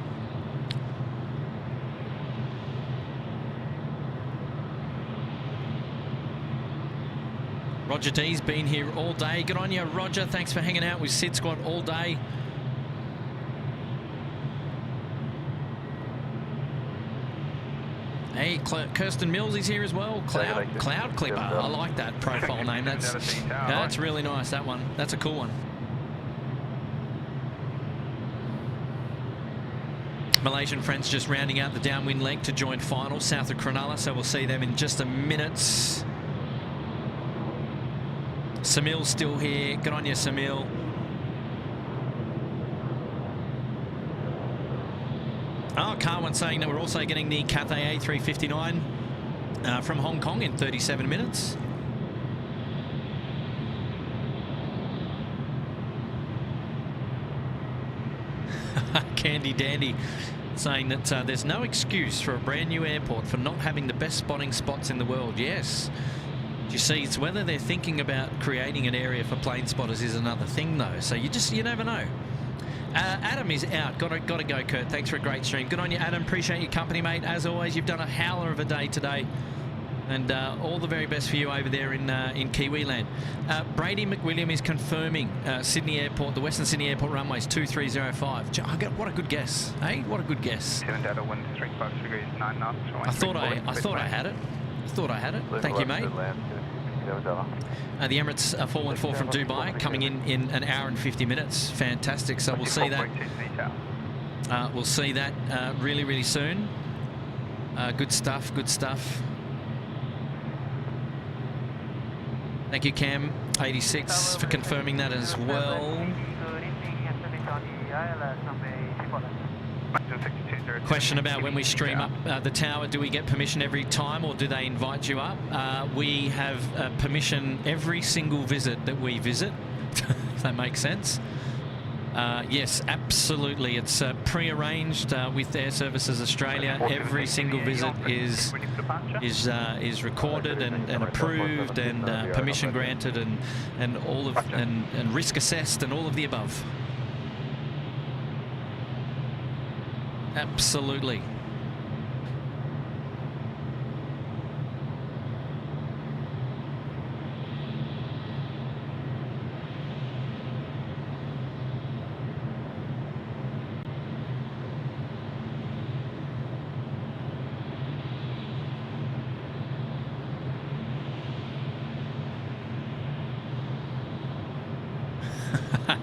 Roger D's been here all day. Good on you, Roger. Thanks for hanging out with SydSquad all day. Hey, Kirsten Mills is here as well. Cloud Clipper. I like that profile name. That's really nice, that one. That's a cool one. Malaysian friends just rounding out the downwind leg to join final south of Cronulla, so we'll see them in just a minute. Samil's still here. Good on you, Samil. Oh, Carwin saying that we're also getting the Cathay A359 from Hong Kong in 37 minutes. Candy Dandy saying that there's no excuse for a brand new airport for not having the best spotting spots in the world. Yes. You see, it's whether they're thinking about creating an area for plane spotters is another thing, though. So you never know. Adam is out. Got to go, Kurt. Thanks for a great stream. Good on you, Adam. Appreciate your company, mate. As always, you've done a howler of a day today. And all the very best for you over there in Kiwiland. Brady McWilliam is confirming Sydney Airport, the Western Sydney Airport runways 2305. What a good guess, hey? What a good guess. 7 Delta, wind 35 degrees, 9 knots. I thought I had it. Thank you, mate. The Emirates 414 from Dubai coming in an hour and 50 minutes. Fantastic. So we'll see that. We'll see that really, really soon. Good stuff. Good stuff. Thank you, Cam 86, for confirming that as well. Question about when we stream up the tower, do we get permission every time or do they invite you up? We have permission every single visit that we visit, if that makes sense. Yes, absolutely. It's pre-arranged with Air Services Australia. Every single visit is recorded and approved and permission granted and all of and risk assessed and all of the above. Absolutely.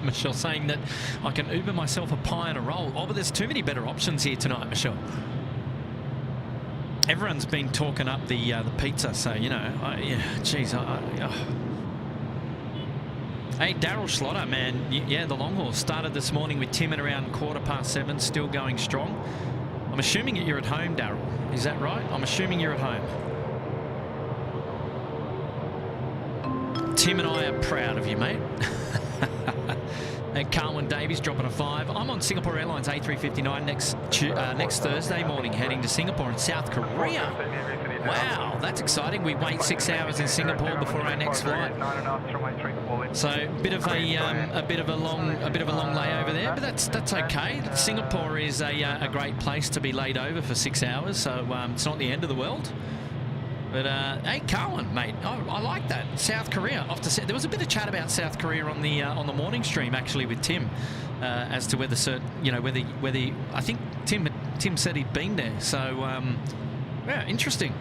Michelle saying that I can Uber myself a pie and a roll. Oh, but there's too many better options here tonight, Michelle. Everyone's been talking up the pizza, so, you know, yeah, geez. Hey, Daryl Schlotter, man. Yeah, the long haul started this morning with Tim at around 7:15, still going strong. I'm assuming that you're at home, Daryl. Is that right? I'm assuming you're at home. Tim and I are proud of you, mate. And Carwyn Davies dropping a 5. I'm on Singapore Airlines A359 next Thursday morning, heading to Singapore and South Korea. Wow, that's exciting. We wait 6 hours in Singapore before our next flight. So a bit of a long layover there, but that's okay. Singapore is a great place to be laid over for 6 hours, so it's not the end of the world. But hey, Carwyn, mate, I like that. South Korea. There was a bit of chat about South Korea on the morning stream actually with Tim, as to whether I think Tim said he'd been there. So yeah, interesting.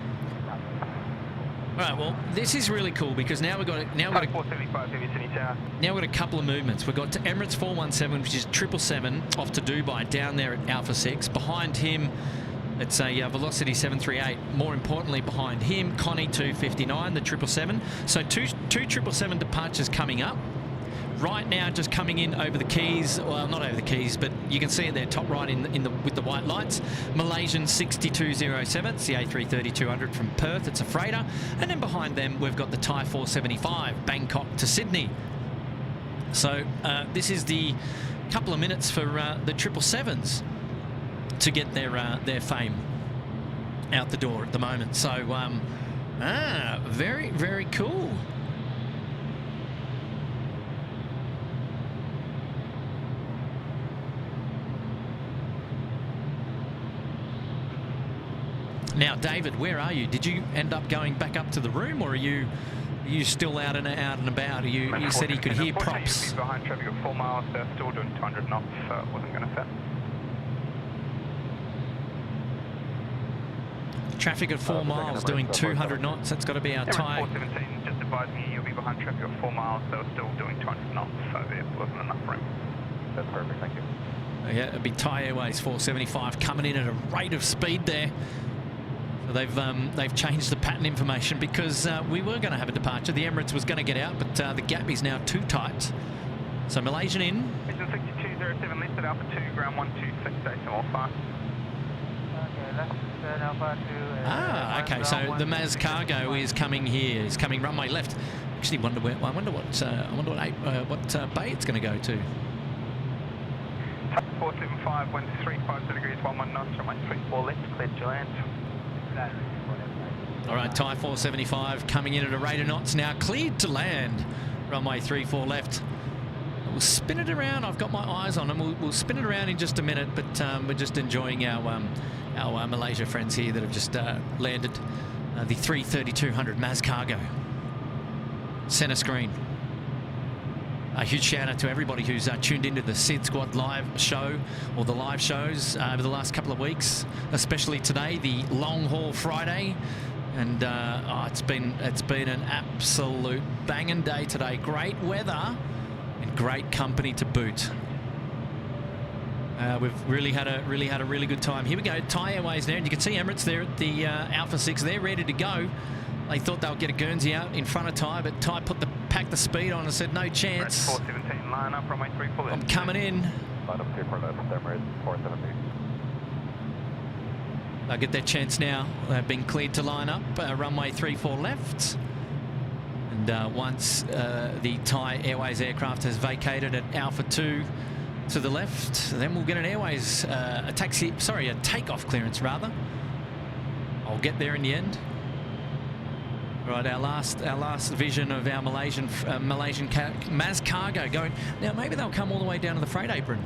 All right, well, this is really cool because now we've got a couple of movements. We've got to Emirates 417, which is 777 off to Dubai, down there at Alpha 6. Behind him, it's a Velocity 738. More importantly, behind him, Connie 259, the 777. So two 777 departures coming up. Right now, just coming in over the keys. Well, not over the keys, but you can see it there, top right with the white lights. Malaysian 6207. It's the A330-200 from Perth. It's a freighter. And then behind them, we've got the Thai 475, Bangkok to Sydney. So this is the couple of minutes for the 777s to get their fame out the door at the moment. So very, very cool. Now, David, where are you? Did you end up going back up to the room, or are you still out and about? You said he could hear props. Behind traffic at 4 miles, they're still doing 200 knots, so it wasn't going to fit. Traffic at 4 miles doing 200 knots. That's got to be our Thai. 417 just advised me you'll be behind traffic at 4 miles. They were still doing 200 knots, so there wasn't enough room. That's perfect, thank you. Yeah, it'd be Thai Airways 475 coming in at a rate of speed there. So they've changed the pattern information because we were going to have a departure. The Emirates was going to get out, but the gap is now too tight. So Malaysian in. Vision 6207 left at Alpha 2, ground 126, Alpha. Okay, so the Maz Cargo is coming here. It's coming runway left. Actually, wonder what bay it's going to go to. 475, wind 350 degrees, 11 knots, runway 34 left, cleared to land. All right, Thai 475 coming in at a rate of knots now, cleared to land. Runway 34 left. We'll spin it around. I've got my eyes on them. We'll spin it around in just a minute, but we're just enjoying our Malaysia friends here that have just landed the 330-200 Maz Cargo. Center screen. A huge shout out to everybody who's tuned into the SydSquad live show, or the live shows over the last couple of weeks, especially today, the long haul Friday. And it's been an absolute banging day today. Great weather and great company to boot. We've really had a really good time. Here we go, Thai Airways there, and you can see Emirates there at the Alpha 6. They're ready to go. They thought they'll get a Guernsey out in front of Thai, but Thai packed the speed on and said no chance. 417, line up, runway 34 left. I'm coming in. Line up 34 left, Emirates 417. They'll get their chance now. They've been cleared to line up, runway 34 left. And once the Thai Airways aircraft has vacated at Alpha 2 to the left, then we'll get an Airways, a takeoff clearance rather. I'll get there in the end. Right, our last vision of our Malaysian Maz Cargo going. Now maybe they'll come all the way down to the freight apron,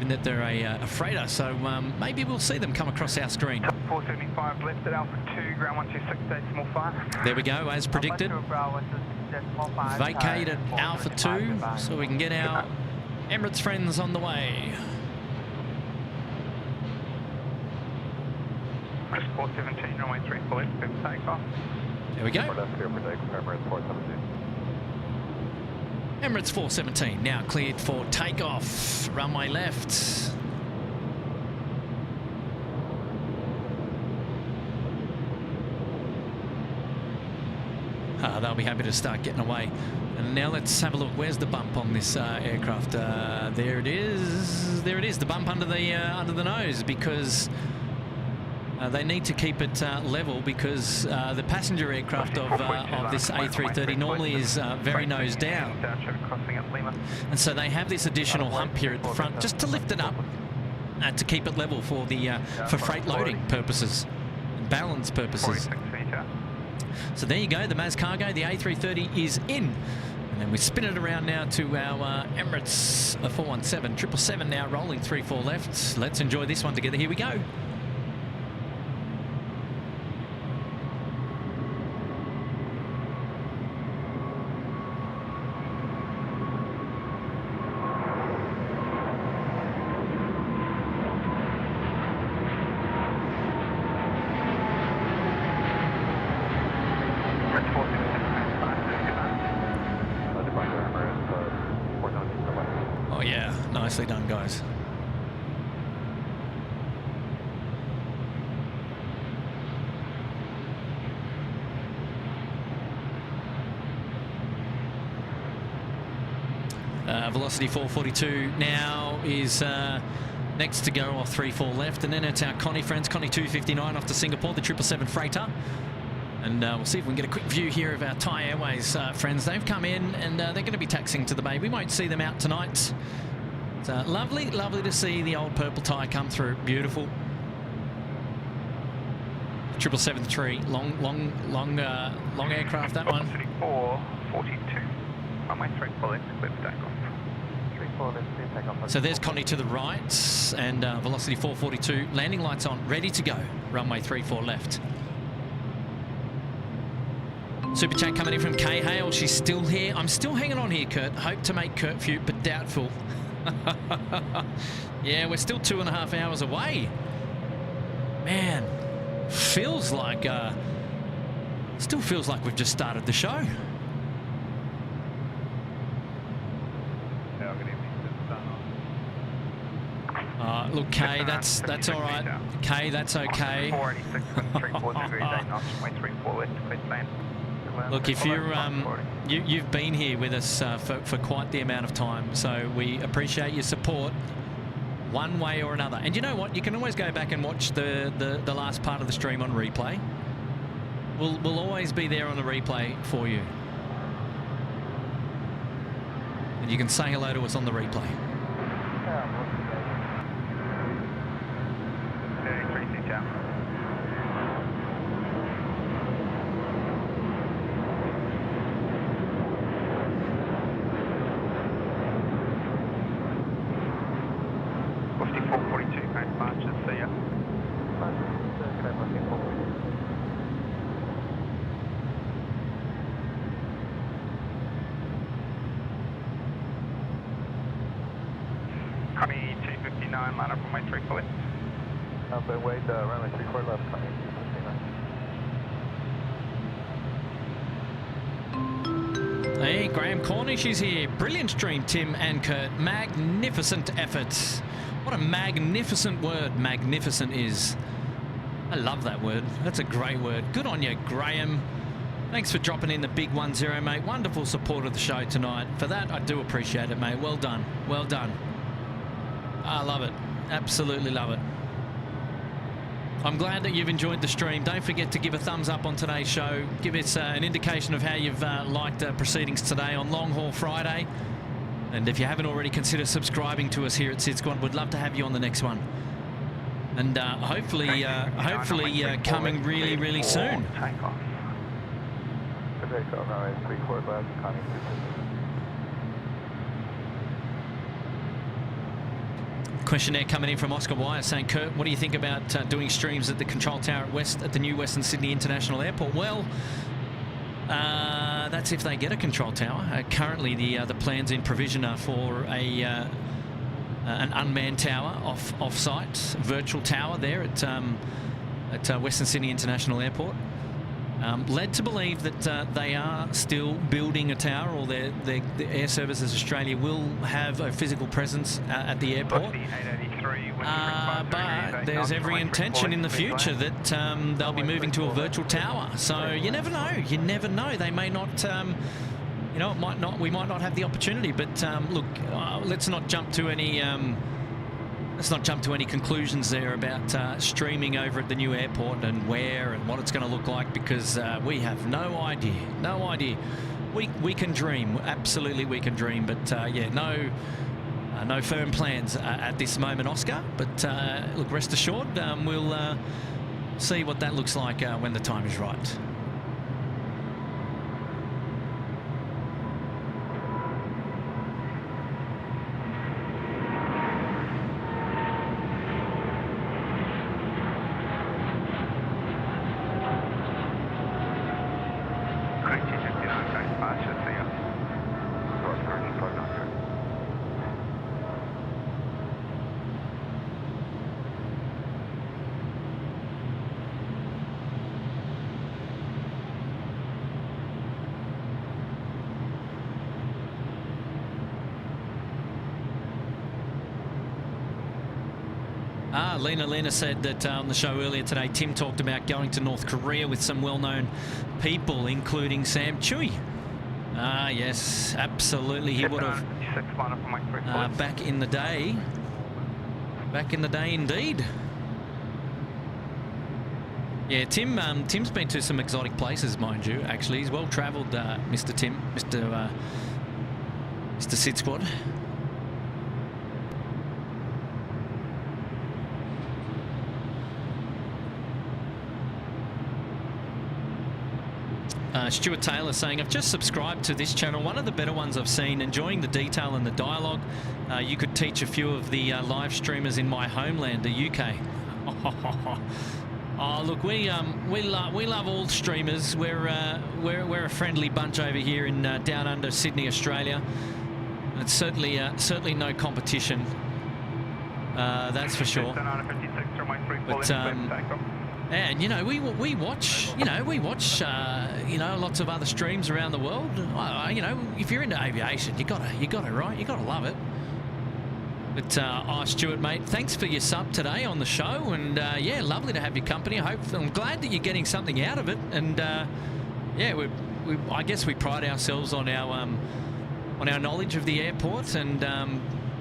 in that they're a freighter. So maybe we'll see them come across our screen. 475 left at Alpha 2, ground 126, decimal 5. There we go, as predicted. Vacate at Alpha 2, so we can get our Emirates friends on the way. 417, runway 34 left, takeoff. There we go. Emirates 417. Emirates 417 now cleared for takeoff. Runway left. They'll be happy to start getting away. And now let's have a look. Where's the bump on this aircraft? There it is. There it is. The bump under the nose, because They need to keep it level because the passenger aircraft of this A330 normally is very nose down. And so they have this additional hump here at the front just to lift it up and to keep it level for the for freight loading purposes and balance purposes. So there you go, the Maz Cargo, the A330 is in. And then we spin it around now to our Emirates 417, 777 now rolling 3-4 left. Let's enjoy this one together. Here we go. Oh yeah, nicely done, guys. Velocity 442 now is next to go off 3-4 left, and then it's our Connie friends, Connie 259 off to Singapore, the 777 freighter. And we'll see if we can get a quick view here of our Thai Airways friends. They've come in and they're going to be taxiing to the bay. We won't see them out tonight. It's lovely to see the old purple Thai come through. Beautiful. 777-3, long aircraft, that one. 442, runway 34 left, clear for takeoff. So there's Connie to the right, and Velocity 442, landing lights on, ready to go. Runway 34 left. Super chat coming in from Kay Hale. She's still here. I'm still hanging on here, Kurt. Hope to make curfew, but doubtful. Yeah, we're still 2.5 hours away. Man, feels like still feels like we've just started the show. Look, Kay, that's all right. Kay, that's okay. 486 and 3/4 degrees, 8 knots, runway 34 left, clear to land. Look, if you're you've been here with us for quite the amount of time, so we appreciate your support one way or another. And you know what? You can always go back and watch the last part of the stream on replay. We'll always be there on the replay for you, and you can say hello to us on the replay. Connie 259, line up runway 34 left. But wait, runway 34 left, Connie 259. Hey, Graham Cornish is here. Brilliant stream, Tim and Kurt. Magnificent effort. What a magnificent word magnificent is. I love that word. That's a great word. Good on you, Graham. Thanks for dropping in the big 1-0, mate. Wonderful support of the show tonight. For that, I do appreciate it, mate. Well done. Well done. I love it. Absolutely love it. I'm glad that you've enjoyed the stream. Don't forget to give a thumbs up on today's show. Give us an indication of how you've liked proceedings today on Long Haul Friday. And if you haven't already, consider subscribing to us here at SydSquad. We'd love to have you on the next one. And hopefully coming really, really soon. Takeoff. Takeoff, runway 34 left, Connie 259. Questionnaire coming in from Oscar Wire saying, Kurt, what do you think about doing streams at the control tower at the new Western Sydney International Airport? Well, that's if they get a control tower. Currently, the plans in provision are for an unmanned tower off-site, virtual tower there at Western Sydney International Airport. Led to believe that they are still building a tower, or the Air Services Australia will have a physical presence at the airport. But there's every intention in the future that they'll be moving to a virtual tower. So you never know. You never know. They may not. You know, it might not. We might not have the opportunity. But look, let's not jump to any let's not jump to any conclusions there about streaming over at the new airport and where and what it's going to look like, because we have no idea. No idea. We can dream, absolutely we can dream, but yeah, no firm plans at this moment, Oscar. But look, rest assured, we'll see what that looks like when the time is right. Lena said that on the show earlier today, Tim talked about going to North Korea with some well-known people, including Sam Chui. Yes, absolutely, he would have. Back in the day. Back in the day, indeed. Yeah, Tim's been to some exotic places, mind you. Actually, he's well-travelled, Mr. Tim, Mr. SydSquad. Stuart Taylor saying, I've just subscribed to this channel, one of the better ones I've seen, enjoying the detail and the dialogue. You could teach a few of the live streamers in my homeland, the UK. Oh, look, we love all streamers. We're a friendly bunch over here in down under Sydney, Australia. It's certainly no competition. That's for sure. But and you know, we watch lots of other streams around the world. You know, if you're into aviation, you gotta love it. But Stuart, mate, thanks for your sub today on the show, and yeah, lovely to have your company. I'm glad that you're getting something out of it, and yeah, I guess we pride ourselves on our knowledge of the airport, and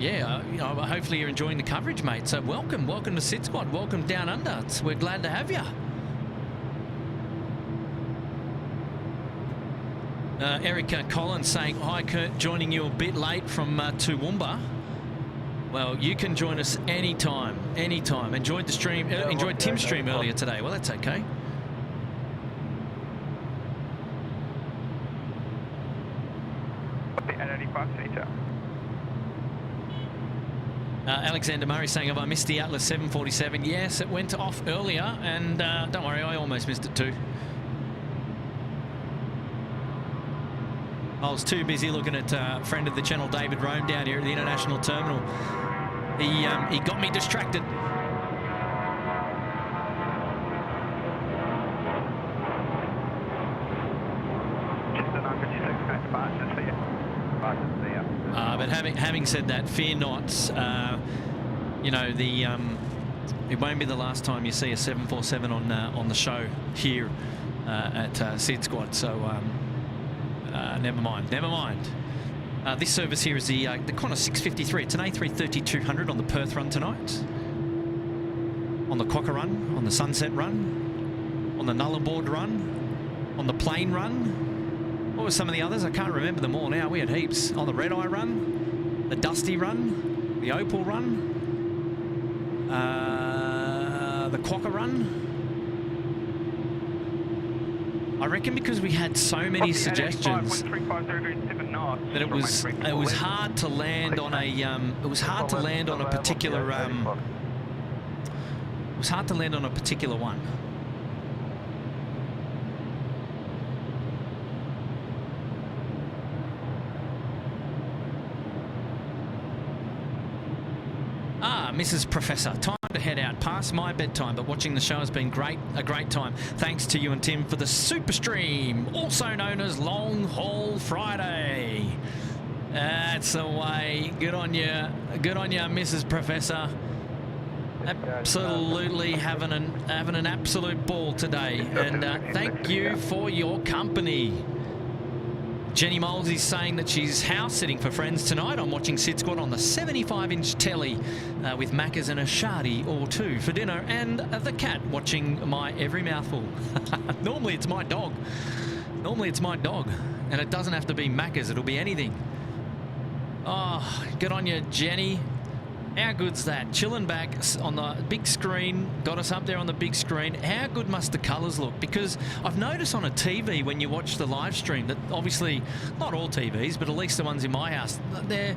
yeah, you know, hopefully you're enjoying the coverage, mate. So welcome to SydSquad, welcome down under. We're glad to have you. Eric Collins saying, hi Kurt, joining you a bit late from Toowoomba. Well, you can join us anytime. Enjoyed the stream, enjoyed Tim's stream earlier today. Well, that's okay. Alexander Murray saying, have I missed the Atlas 747? Yes, it went off earlier, and don't worry, I almost missed it too. I was too busy looking at friend of the channel, David Rome, down here at the International Terminal. He got me distracted. But having said that, fear not. You know, it won't be the last time you see a 747 on the show here at SydSquad. So never mind. This service here is the Qantas 653. It's an A330-200 on the Perth run tonight, on the Quokka run, on the Sunset run, on the Nullarbor run, on the Plane run. What were some of the others? I can't remember them all now. We had heaps. On the Red Eye run, the Dusty run, the Opal run, the Quokka run. I reckon because we had so many suggestions that it was hard to land on a particular one. Mrs. Professor, time to head out past my bedtime, but watching the show has been a great time. Thanks to you and Tim for the super stream, also known as Long Haul Friday. That's the way. Good on you, Mrs. Professor. Absolutely having an absolute ball today, and thank you for your company. Jenny Molesy's saying that she's house sitting for friends tonight. I'm watching SydSquad on the 75-inch telly with Macca's and a shardy or two for dinner, and the cat watching my every mouthful. Normally it's my dog. Normally it's my dog. And it doesn't have to be Macca's, it'll be anything. Oh, good on you, Jenny. How good's that? Chilling back on the big screen, got us up there on the big screen. How good must the colours look? Because I've noticed on a TV when you watch the live stream that obviously not all TVs, but at least the ones in my house, they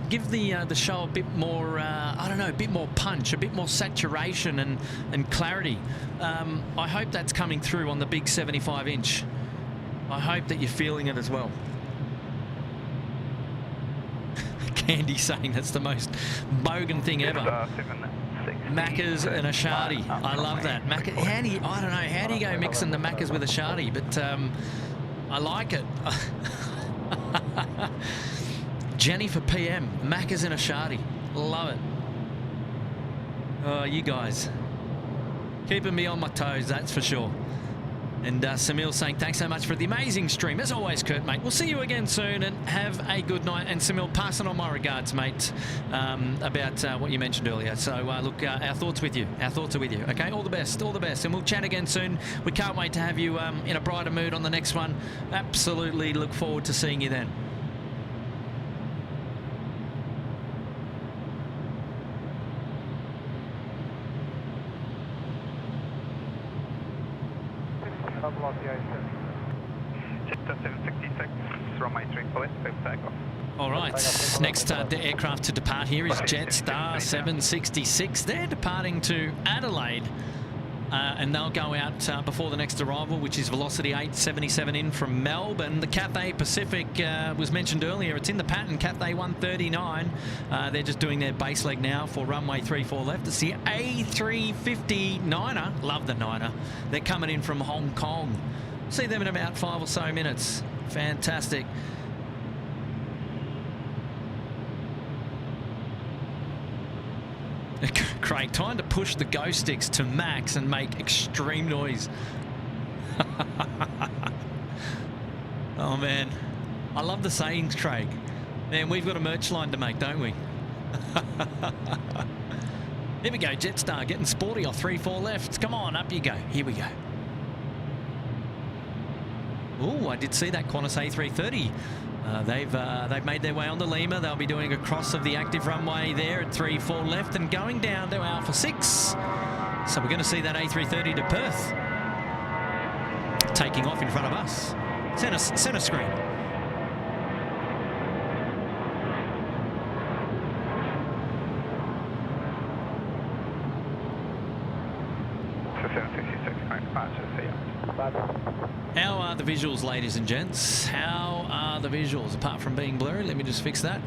give the show a bit more I don't know, a bit more punch, a bit more saturation and clarity. I hope that's coming through on the big 75-inch. I hope that you're feeling it as well. Candy saying that's the most bogan thing ever. Macca's and a shardy. I love that. I don't know, how do you go mixing the Macca's with a shardy? But I like it. Jenny for PM. Macca's and a shardy. Love it. Oh, you guys. Keeping me on my toes, that's for sure. And Samil saying, thanks so much for the amazing stream. As always, Kurt, mate. We'll see you again soon and have a good night. And Samil, passing on my regards, mate, about what you mentioned earlier. So, look, our thoughts with you. Our thoughts are with you. Okay, all the best, all the best. And we'll chat again soon. We can't wait to have you in a brighter mood on the next one. Absolutely look forward to seeing you then. Runway 340, takeoff. All right, next the aircraft to depart here is Jetstar 766. They're departing to Adelaide, and they'll go out before the next arrival, which is Velocity 877 in from Melbourne. The Cathay Pacific was mentioned earlier. It's in the pattern, Cathay 139. They're just doing their base leg now for runway 34 left. It's the A350 Niner. Love the Niner. They're coming in from Hong Kong. See them in about 5 or so minutes. Fantastic. Craig, trying to push the go sticks to max and make extreme noise. Oh, man. I love the sayings, Craig. Man, we've got a merch line to make, don't we? Here we go, Jetstar getting sporty off 3-4 left. Come on, up you go. Here we go. Oh, I did see that Qantas A330. They've made their way on the Lima. They'll be doing a cross of the active runway there at 3-4 left and going down to Alpha 6. So we're going to see that A330 to Perth taking off in front of us. Center screen. How are the visuals, ladies and gents? How are the visuals? Apart from being blurry, let me just fix that.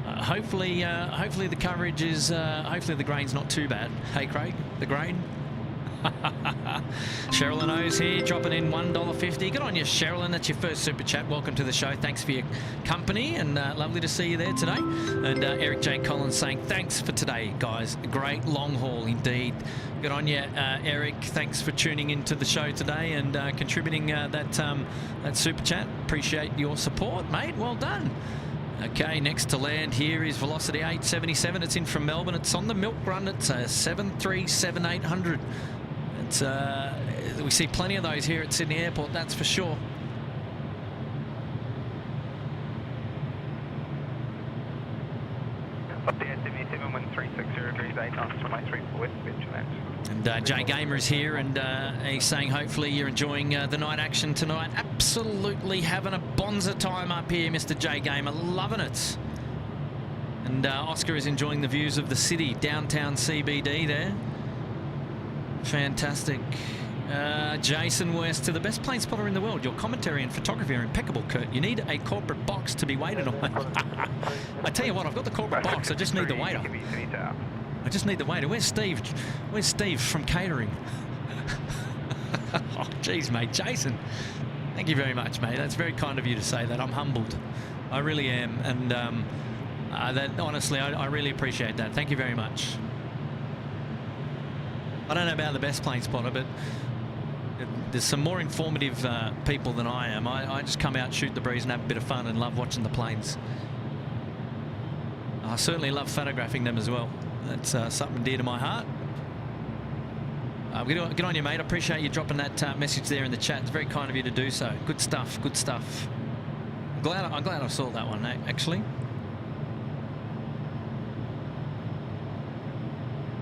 Hopefully the coverage is. Hopefully the grain's not too bad. Hey, Craig, the grain. Sherilyn O's here, dropping in $1.50. Good on you, Sherilyn. That's your first super chat. Welcome to the show. Thanks for your company, and lovely to see you there today. And Eric J. Collins saying, thanks for today, guys. A great long haul indeed. Good on you, Eric. Thanks for tuning into the show today and contributing that super chat. Appreciate your support, mate. Well done. Okay, next to land here is Velocity 877. It's in from Melbourne. It's on the milk run. It's a 737-800. We see plenty of those here at Sydney Airport, that's for sure. And Jay Gamer is here, and he's saying hopefully you're enjoying the night action tonight. Absolutely having a bonza time up here, Mr. Jay Gamer. Loving it. And Oscar is enjoying the views of the city, downtown CBD there. Fantastic. Jason West, to the best plane spotter in the world. Your commentary and photography are impeccable, Kurt. You need a corporate box to be waited on. I tell you what, I've got the corporate box. I just need the waiter. I just need the waiter. Where's Steve? Where's Steve from catering? Oh, geez, mate. Jason, thank you very much, mate. That's very kind of you to say that. I'm humbled. I really am. And that, honestly, I really appreciate that. Thank you very much. I don't know about the best plane spotter, but There's some more informative people than I am. I just come out, shoot the breeze and have a bit of fun and love watching the planes. I certainly love photographing them as well. That's something dear to my heart. Good on you, mate. I appreciate you dropping that message there in the chat. It's very kind of you to do so. Good stuff. Good stuff. I'm glad I saw that one, actually.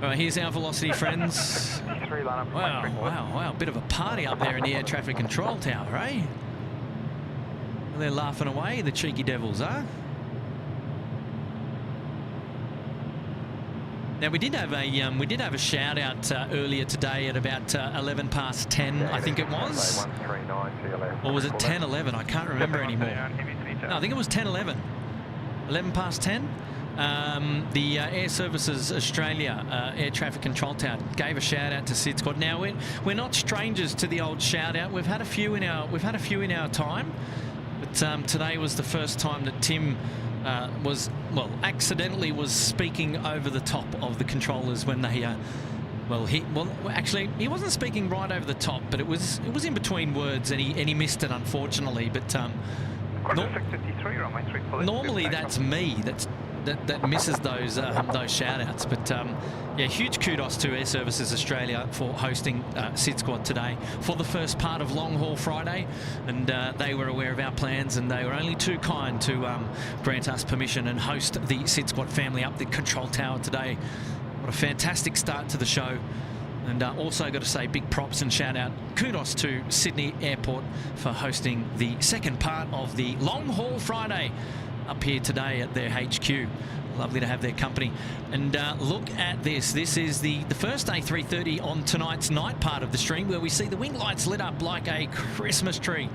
All right, here's our velocity friends. Wow. Bit of a party up there in the air traffic control tower, eh? They're laughing away, the cheeky devils, huh? Now we did have a shout out earlier today at about 11 past 10, I think it was. Or was it 10:11? I can't remember anymore. No, I think it was 10:11. 11 past 10. The Air Services Australia Air Traffic Control Tower gave a shout out to SydSquad. Now we're not strangers to the old shout out. We've had a few in our time, but today was the first time that Tim accidentally was speaking over the top of the controllers when they actually he wasn't speaking right over the top, but it was in between words and he missed it, unfortunately. But normally that's me that misses those shout outs. But yeah, huge kudos to Air Services Australia for hosting SydSquad today for the first part of Long Haul Friday, and they were aware of our plans and they were only too kind to grant us permission and host the SydSquad family up the control tower today. What a fantastic start to the show. And also got to say big props and shout out kudos to Sydney Airport for hosting the second part of the Long Haul Friday up here today at their HQ. Lovely to have their company. And look at this. This is the first A330 on tonight's night part of the stream, where we see the wing lights lit up like a Christmas tree.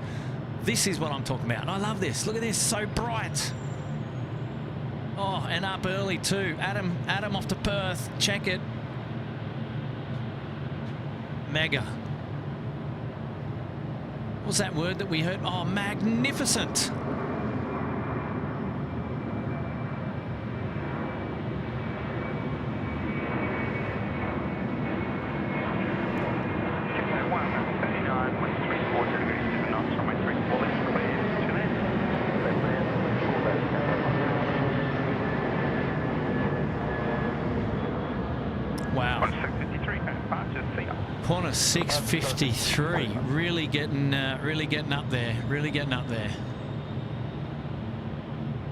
This is what I'm talking about. I love this. Look at this. So bright. Oh, and up early too. Adam off to Perth. Check it. Mega. What was that word that we heard? Oh, magnificent. Corner 653, really getting up there,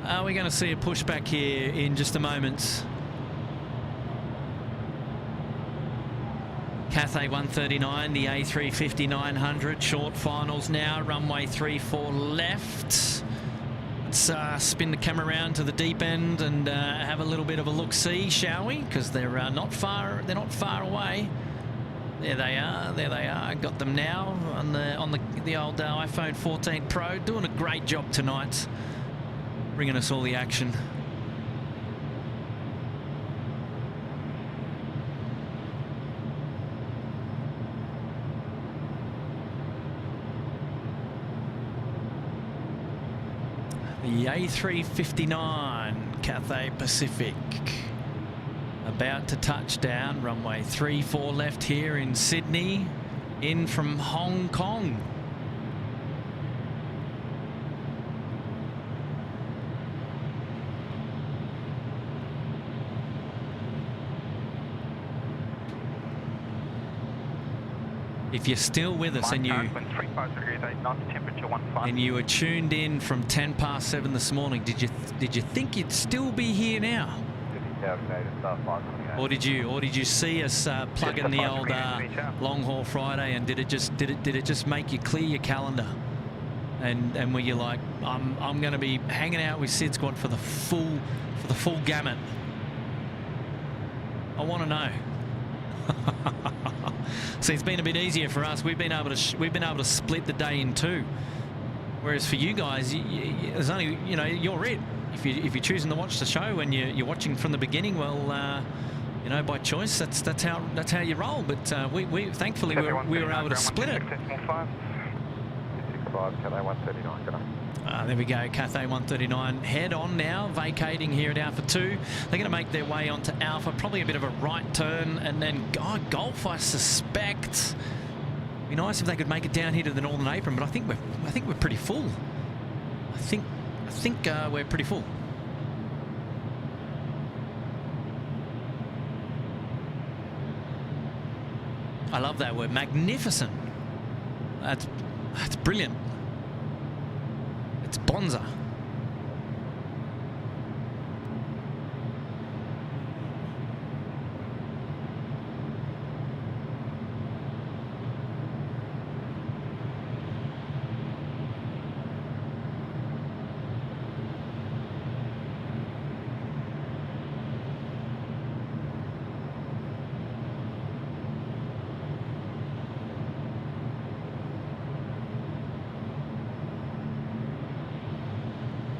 Are we going to see a pushback here in just a moment? Cathay 139, the A350 900, short finals now, runway 34 left. Let's spin the camera around to the deep end and have a little bit of a look-see, shall we? Because they're not far away. There they are. Got them now on the old iPhone 14 Pro. Doing a great job tonight, bringing us all the action. The A359 Cathay Pacific about to touch down, runway 34 left here in Sydney, in from Hong Kong. If you're still with us and you were tuned in from 10 past 7 this morning, did you think you'd still be here now? Or did you see us plug in the old Long Haul Friday, and did it just make you clear your calendar, and were you like, I'm going to be hanging out with SydSquad for the full gamut? I want to know. See, it's been a bit easier for us. We've been able to split the day in two, whereas for you guys, there's only, you're it. If you're choosing to watch the show and you're watching from the beginning, well, by choice, that's how you roll. But we thankfully we were able to split it. There we go, Cathay 139 head on now, vacating here at Alpha 2. They're going to make their way onto Alpha, probably a bit of a right turn, and then Golf, I suspect, Be nice if they could make it down here to the Northern Apron, but I think we're pretty full. I think we're pretty full. I love that word, magnificent. That's brilliant. It's bonza.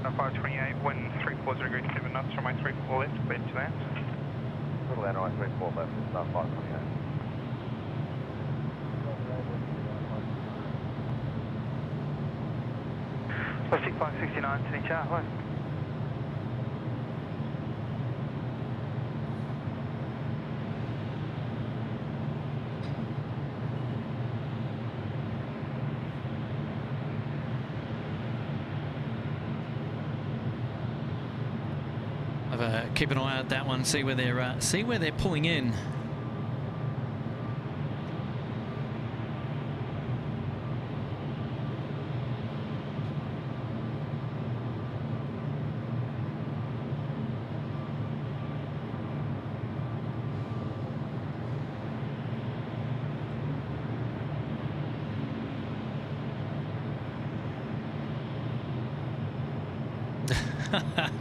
Alpha 28, wind 340 degrees 7 knots from my 34 left, clear to land. Little runway 34 left, it's not 528. Plastic 569, Sydney Charlie. Keep an eye out that one. See where they're pulling in.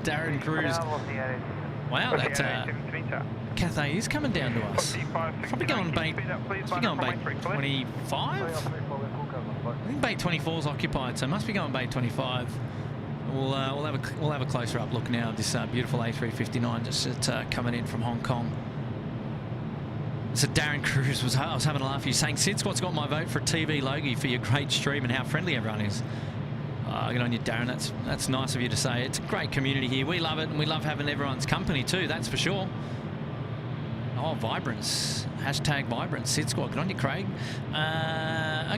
Darren Cruz. Wow, that Cathay is coming down to us. Probably going bait 25. I think bait 24 is occupied, so must be going bait 25. We'll have a closer up look now of this beautiful A359 just coming in from Hong Kong. So Darren Cruz I was having a laugh. He's saying SydSquad's got my vote for TV Logie for your great stream and how friendly everyone is. Good on you, Darren. That's nice of you to say. It's a great community here. We love it, and we love having everyone's company too. That's for sure. Oh, vibrance. Hashtag vibrance. SydSquad. Good on you, Craig.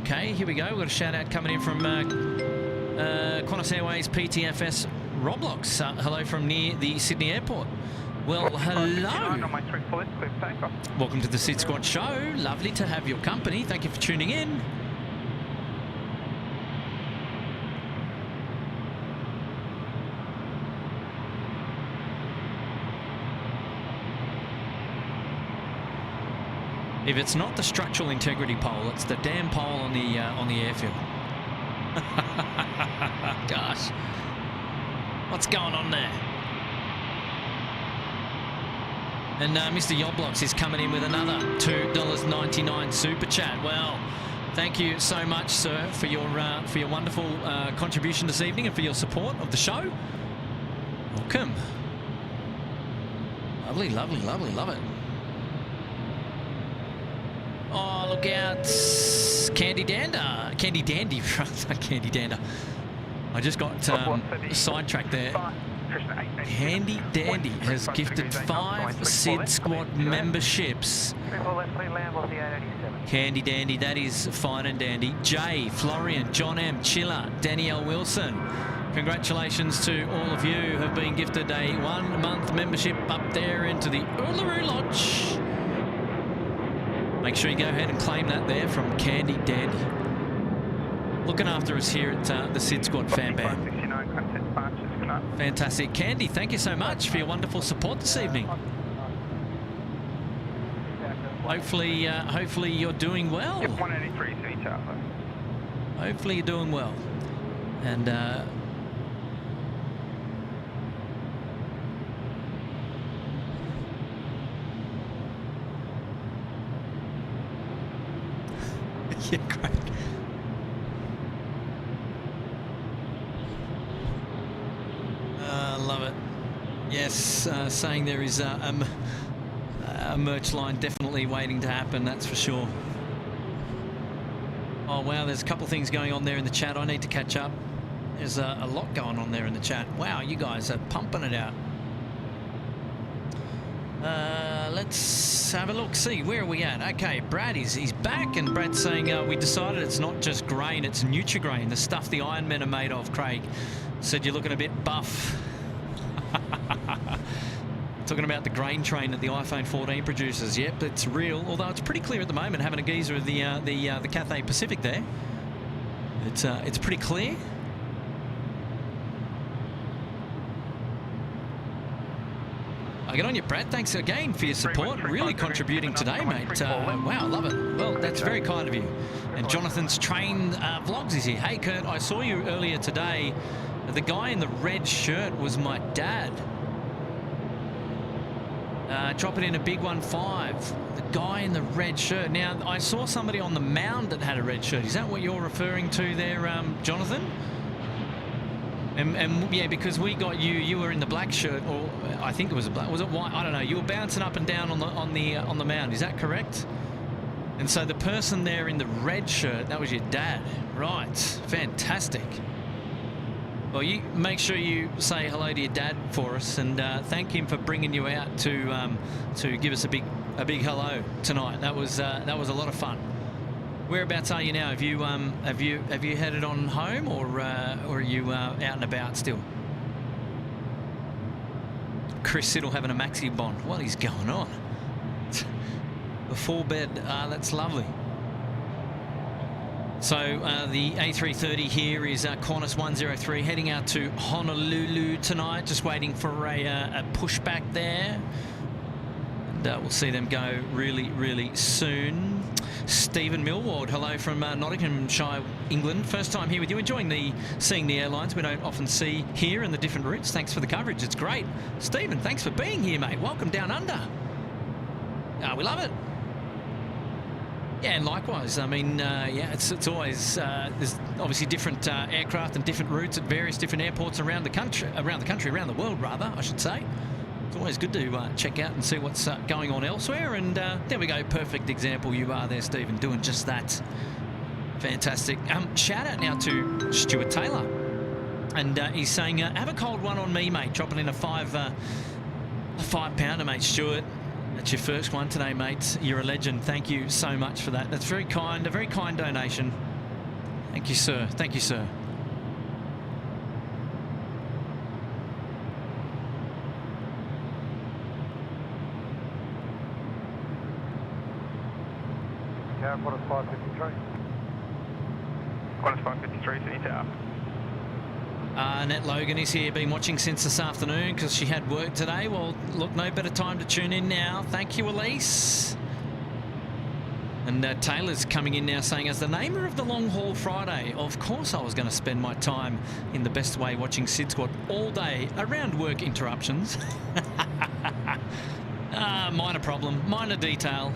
Okay, here we go. We've got a shout out coming in from Qantas Airways PTFS Roblox. Hello from near the Sydney airport. Well, hello. Welcome to the SydSquad show. Lovely to have your company. Thank you for tuning in. If it's not the structural integrity pole, it's the damn pole on the airfield. Gosh, what's going on there? And Mr. Yobblocks is coming in with another $2.99 super chat. Well, thank you so much, sir, for your wonderful contribution this evening and for your support of the show. Welcome. Lovely, lovely, lovely, love it. Oh, look out. Candy Dander. Candy Dandy. Candy Dander. I just got sidetracked there. Handy Dandy has gifted 5 SydSquad memberships. Candy Dandy, that is fine and dandy. Jay, Florian, John M, Chiller, Danielle Wilson. Congratulations to all of you who have been gifted a 1-month membership up there into the Uluru Lodge. Make sure you go ahead and claim that there from Candy Dandy. Looking after us here at the SydSquad fan band. Fantastic. Candy, thank you so much for your wonderful support this evening. Hopefully you're doing well. Hopefully you're doing well. And yeah, great. Love it. Yes, saying there is a merch line definitely waiting to happen, that's for sure. Oh, wow, there's a couple of things going on there in the chat. I need to catch up. There's a lot going on there in the chat. Wow, you guys are pumping it out. Let's have a look, see where are we at. Okay, Brad he's back, and Brad's saying we decided it's not just grain, it's Nutrigrain, the stuff the Ironmen are made of. Craig said you're looking a bit buff. Talking about the grain train that the iPhone 14 produces. Yep, it's real, although it's pretty clear at the moment, having a geezer of the Cathay Pacific there. It's pretty clear. Get on you, Brad. Thanks again for your support. Really contributing today, mate. Wow, love it. Well, that's very kind of you. And Jonathan's Train Vlogs is here. Hey, Kurt, I saw you earlier today. The guy in the red shirt was my dad. Dropping in a big 1-5. The guy in the red shirt. Now, I saw somebody on the mound that had a red shirt. Is that what you're referring to there, Jonathan? And yeah, because we got you were in the black shirt, or I think it was a black. Was it white? I don't know. You were bouncing up and down on the mound. Is that correct? And so the person there in the red shirt, that was your dad, right? Fantastic. Well, you make sure you say hello to your dad for us, and thank him for bringing you out to give us a big hello tonight. That was a lot of fun. Whereabouts are you now? Have you headed on home, or are you out and about still? Chris Siddle having a maxi bond. What is going on? Before bed. That's lovely. So the A330 here is Qantas 103 heading out to Honolulu tonight. Just waiting for a pushback there. And we'll see them go really, really soon. Stephen Millward, hello from Nottinghamshire, England. First time here with you. Enjoying seeing the airlines we don't often see here and the different routes. Thanks for the coverage. It's great. Stephen, thanks for being here, mate. Welcome down under. We love it. Yeah, and likewise. I mean, yeah, it's always there's obviously different aircraft and different routes at various different airports around the world, rather, I should say. It's always good to check out and see what's going on elsewhere. And there we go. Perfect example you are there, Stephen, doing just that. Fantastic. Shout out now to Stuart Taylor. And he's saying, have a cold one on me, mate. Dropping in a 5-pounder, mate. Stuart, that's your first one today, mate. You're a legend. Thank you so much for that. That's very kind. A very kind donation. Thank you, sir. Thank you, sir. Qantas 553. Qantas 553, Sydney Tower. Annette Logan is here, been watching since this afternoon because she had work today. Well, look, no better time to tune in now. Thank you, Elise. And Taylor's coming in now saying, as the namer of the Long Haul Friday, of course I was going to spend my time in the best way watching SydSquad all day around work interruptions. Minor problem, minor detail.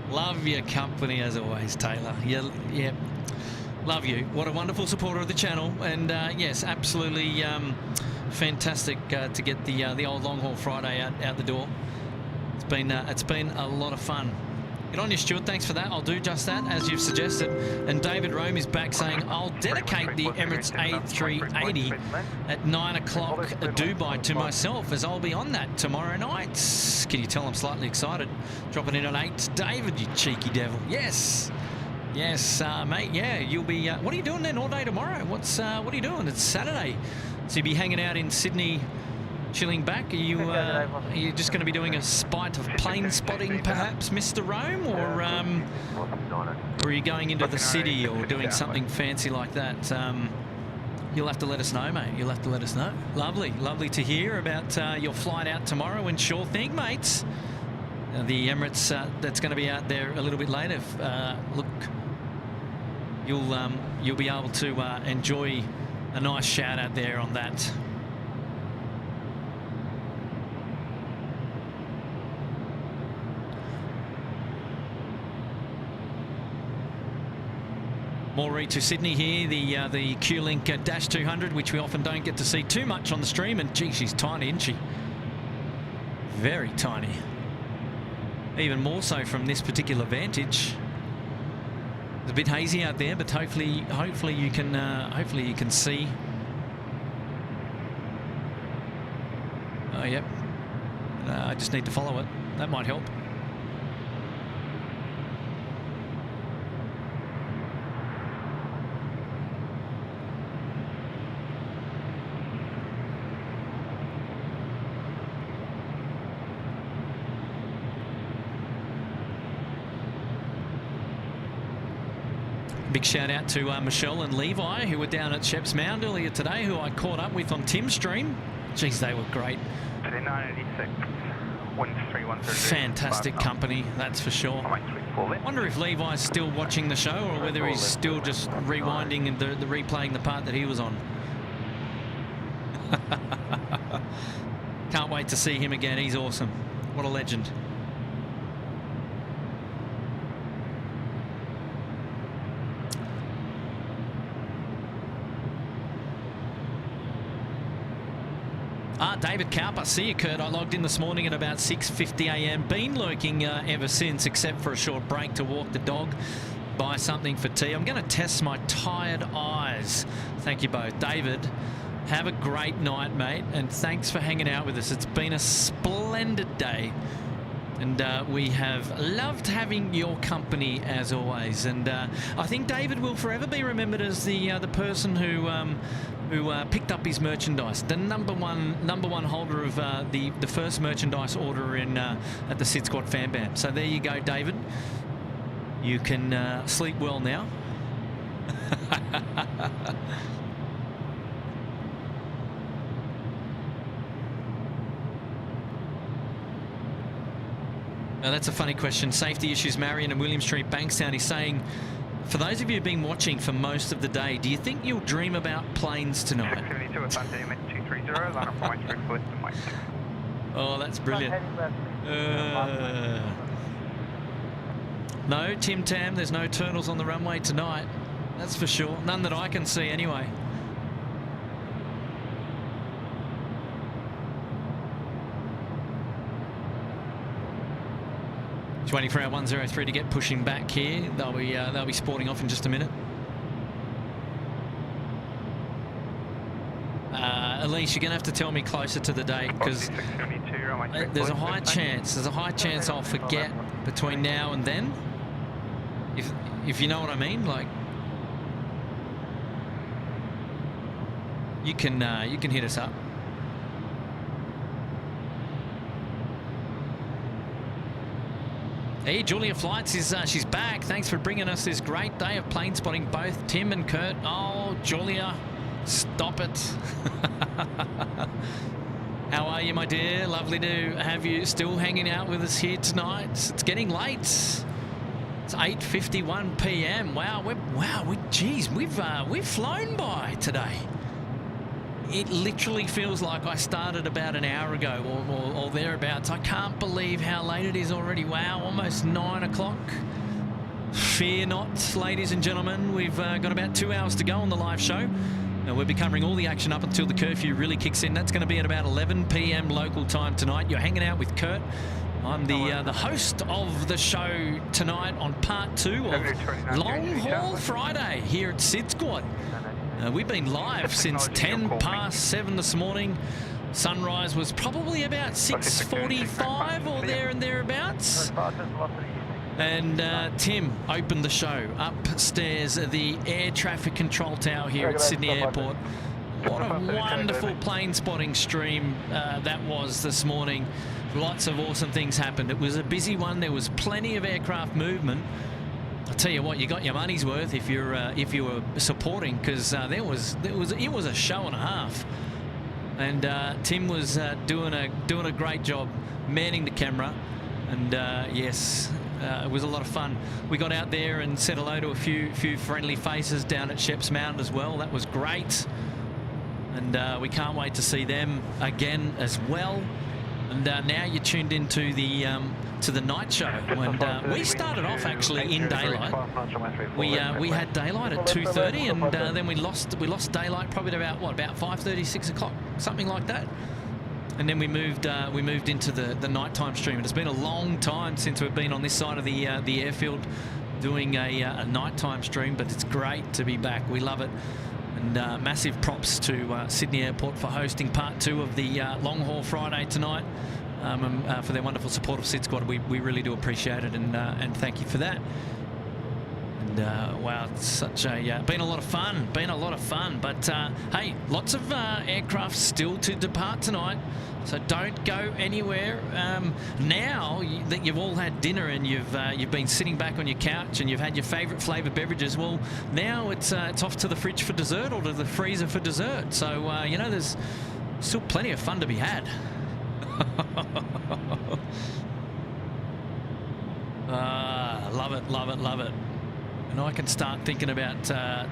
Love your company as always, Taylor. Yeah, love you. What a wonderful supporter of the channel, and yes, absolutely fantastic to get the old Long Haul Friday out the door. It's been a lot of fun. Get on you, Stuart. Thanks for that. I'll do just that as you've suggested. And David Rome is back saying, I'll dedicate the Emirates A380 at 9 o'clock Dubai to myself, as I'll be on that tomorrow night. Can you tell I'm slightly excited? Dropping in at 8. David, you cheeky devil. Yes. Yes, mate. Yeah, you'll be... what are you doing then all day tomorrow? What are you doing? It's Saturday. So you'll be hanging out in Sydney, chilling back. Are you just going to be doing a spite of plane spotting, perhaps, Mr. Rome, or are you going into the city or doing something fancy like that? You'll have to let us know, mate. You'll have to let us know. Lovely, lovely to hear about your flight out tomorrow. And sure thing, mates. The Emirates that's going to be out there a little bit later. Look, you'll be able to enjoy a nice shout out there on that. Moree to Sydney here, the Q-Link Dash 200, which we often don't get to see too much on the stream. And gee, she's tiny, isn't she? Very tiny. Even more so from this particular vantage. It's a bit hazy out there, but hopefully you can see. Oh, yep. I just need to follow it. That might help. Big shout out to Michelle and Levi, who were down at Sheps Mound earlier today, who I caught up with on Tim's stream. Geez, they were great. 986, 13130. Fantastic company, that's for sure. Wonder if Levi's still watching the show or whether he's still just rewinding and the replaying the part that he was on. Can't wait to see him again. He's awesome. What a legend. David Cowper, see you, Kurt. I logged in this morning at about 6:50 a.m. Been lurking ever since, except for a short break to walk the dog, buy something for tea. I'm going to test my tired eyes. Thank you both. David, have a great night, mate, and thanks for hanging out with us. It's been a splendid day, and we have loved having your company as always. And I think David will forever be remembered as the person who picked up his merchandise, the number one holder of the first merchandise order in at the SydSquad fan band. So there you go, David. You can sleep well now. Now that's a funny question. Safety issues, Marion and William Street, Bankstown. He's saying, for those of you who've been watching for most of the day, do you think you'll dream about planes tonight? 672 with Sunday, 230, line up for my 3 left and Mike. Oh, that's brilliant. No, Tim Tam, there's no turtles on the runway tonight. That's for sure. None that I can see anyway. Waiting for our 103 to get pushing back here. They'll be sporting off in just a minute. Elise, you're going to have to tell me closer to the date, because there's a high chance I'll forget between now and then. If you know what I mean, like, you can hit us up. Hey, Julia Flights is she's back. Thanks for bringing us this great day of plane spotting, both Tim and Kurt. Oh, Julia, stop it. How are you, my dear? Lovely to have you still hanging out with us here tonight. It's getting late. It's 8:51 p.m. Wow, geez, we've flown by today. It literally feels like I started about an hour ago or thereabouts. I can't believe how late it is already. Wow, almost 9 o'clock. Fear not, ladies and gentlemen. We've got about 2 hours to go on the live show. We'll be covering all the action up until the curfew really kicks in. That's going to be at about 11 p.m. local time tonight. You're hanging out with Kurt. I'm the host of the show tonight on part 2 of Long Haul Friday here at SydSquad. We've been live since 10 past 7 this morning. Sunrise was probably about 6:45 or there and thereabouts. And Tim opened the show upstairs at the air traffic control tower here at Sydney Airport. What a wonderful plane spotting stream that was this morning. Lots of awesome things happened. It was a busy one. There was plenty of aircraft movement. I'll tell you what, you got your money's worth if you were supporting, because it was a show and a half, and Tim was doing a great job manning the camera, and yes, it was a lot of fun. We got out there and said hello to a few friendly faces down at Sheps Mound as well. That was great, and we can't wait to see them again as well. And now you're tuned into the night show, and we started off actually in daylight. We had daylight at 2:30, and then we lost daylight probably at about 5:30, 6 o'clock, something like that. And then we moved into the nighttime stream. It's been a long time since we've been on this side of the airfield doing a nighttime stream, but it's great to be back. We love it. And massive props to Sydney Airport for hosting part 2 of the Long Haul Friday tonight. for their wonderful support of SydSquad. We really do appreciate it, and thank you for that. And wow, it's such a been a lot of fun. But hey, lots of aircraft still to depart tonight, so don't go anywhere. Now that you've all had dinner and you've been sitting back on your couch and you've had your favourite flavoured beverages, well, now it's off to the fridge for dessert or to the freezer for dessert. So you know, there's still plenty of fun to be had. Love it. And I can start thinking about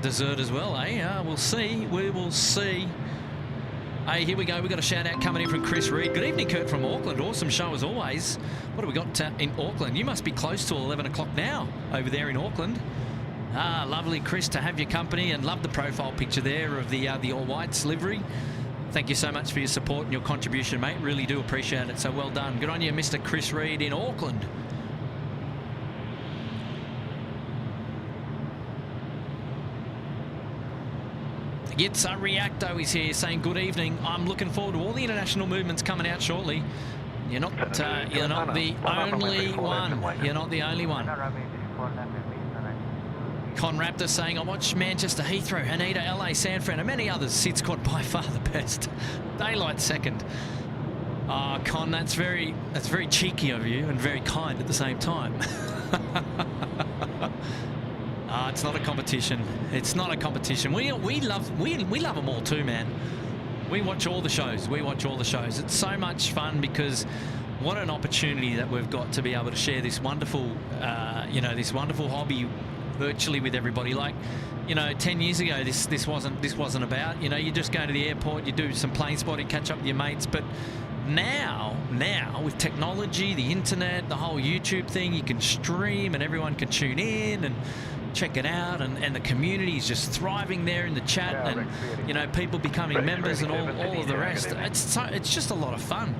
dessert as well, eh? We'll see. We will see. Hey, here we go. We've got a shout out coming in from Chris Reed. Good evening, Kurt from Auckland. Awesome show as always. What have we got in Auckland? You must be close to 11 o'clock now over there in Auckland. Lovely, Chris, to have your company, and love the profile picture there of the All Whites livery. Thank you so much for your support and your contribution, mate. Really do appreciate it. So well done. Good on you, Mr. Chris Reed in Auckland. Yitza Reacto is here saying good evening. I'm looking forward to all the international movements coming out shortly. You're not the only one. You're not the only one. Con Raptor saying I watched Manchester Heathrow, Haneda, LA, San Fran, and many others. SydSquad by far the best. Daylight second. Oh, Con, that's very cheeky of you and very kind at the same time. It's not a competition. It's not a competition. We love them all too, man. We watch all the shows. It's so much fun because what an opportunity that we've got to be able to share this wonderful, this wonderful hobby virtually with everybody. Like, 10 years ago, this wasn't about. You just go to the airport, you do some plane spotting, catch up with your mates, but now with technology, the internet, the whole YouTube thing, you can stream and everyone can tune in and check it out, and the community is just thriving there in the chat, and people becoming members and all of the rest. It's just a lot of fun,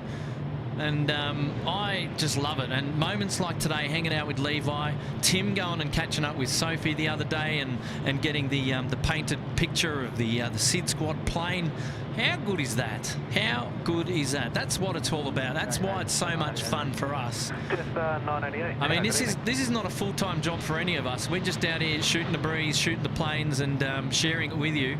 and I just love it. And moments like today, hanging out with Levi, Tim going and catching up with Sophie the other day, and getting the painted picture of the SydSquad plane. How good is that? How good is that? That's what it's all about. That's why it's so much fun for us. I mean, this is not a full-time job for any of us. We're just out here shooting the breeze, shooting the planes, and sharing it with you.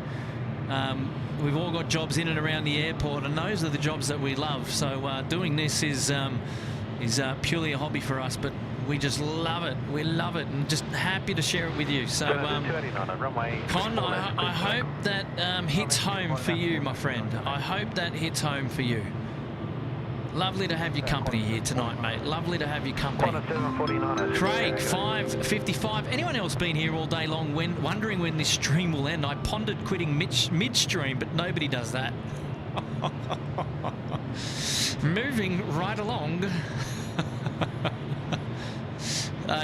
We've all got jobs in and around the airport, and those are the jobs that we love. So doing this is purely a hobby for us, but we just love it. We love it, and just happy to share it with you. So, Con, I hope that hits home for you, my friend. I hope that hits home for you. Lovely to have your company here tonight, mate. Lovely to have your company. Craig, 5:55. Anyone else been here all day long wondering when this stream will end? I pondered quitting midstream, but nobody does that. Moving right along.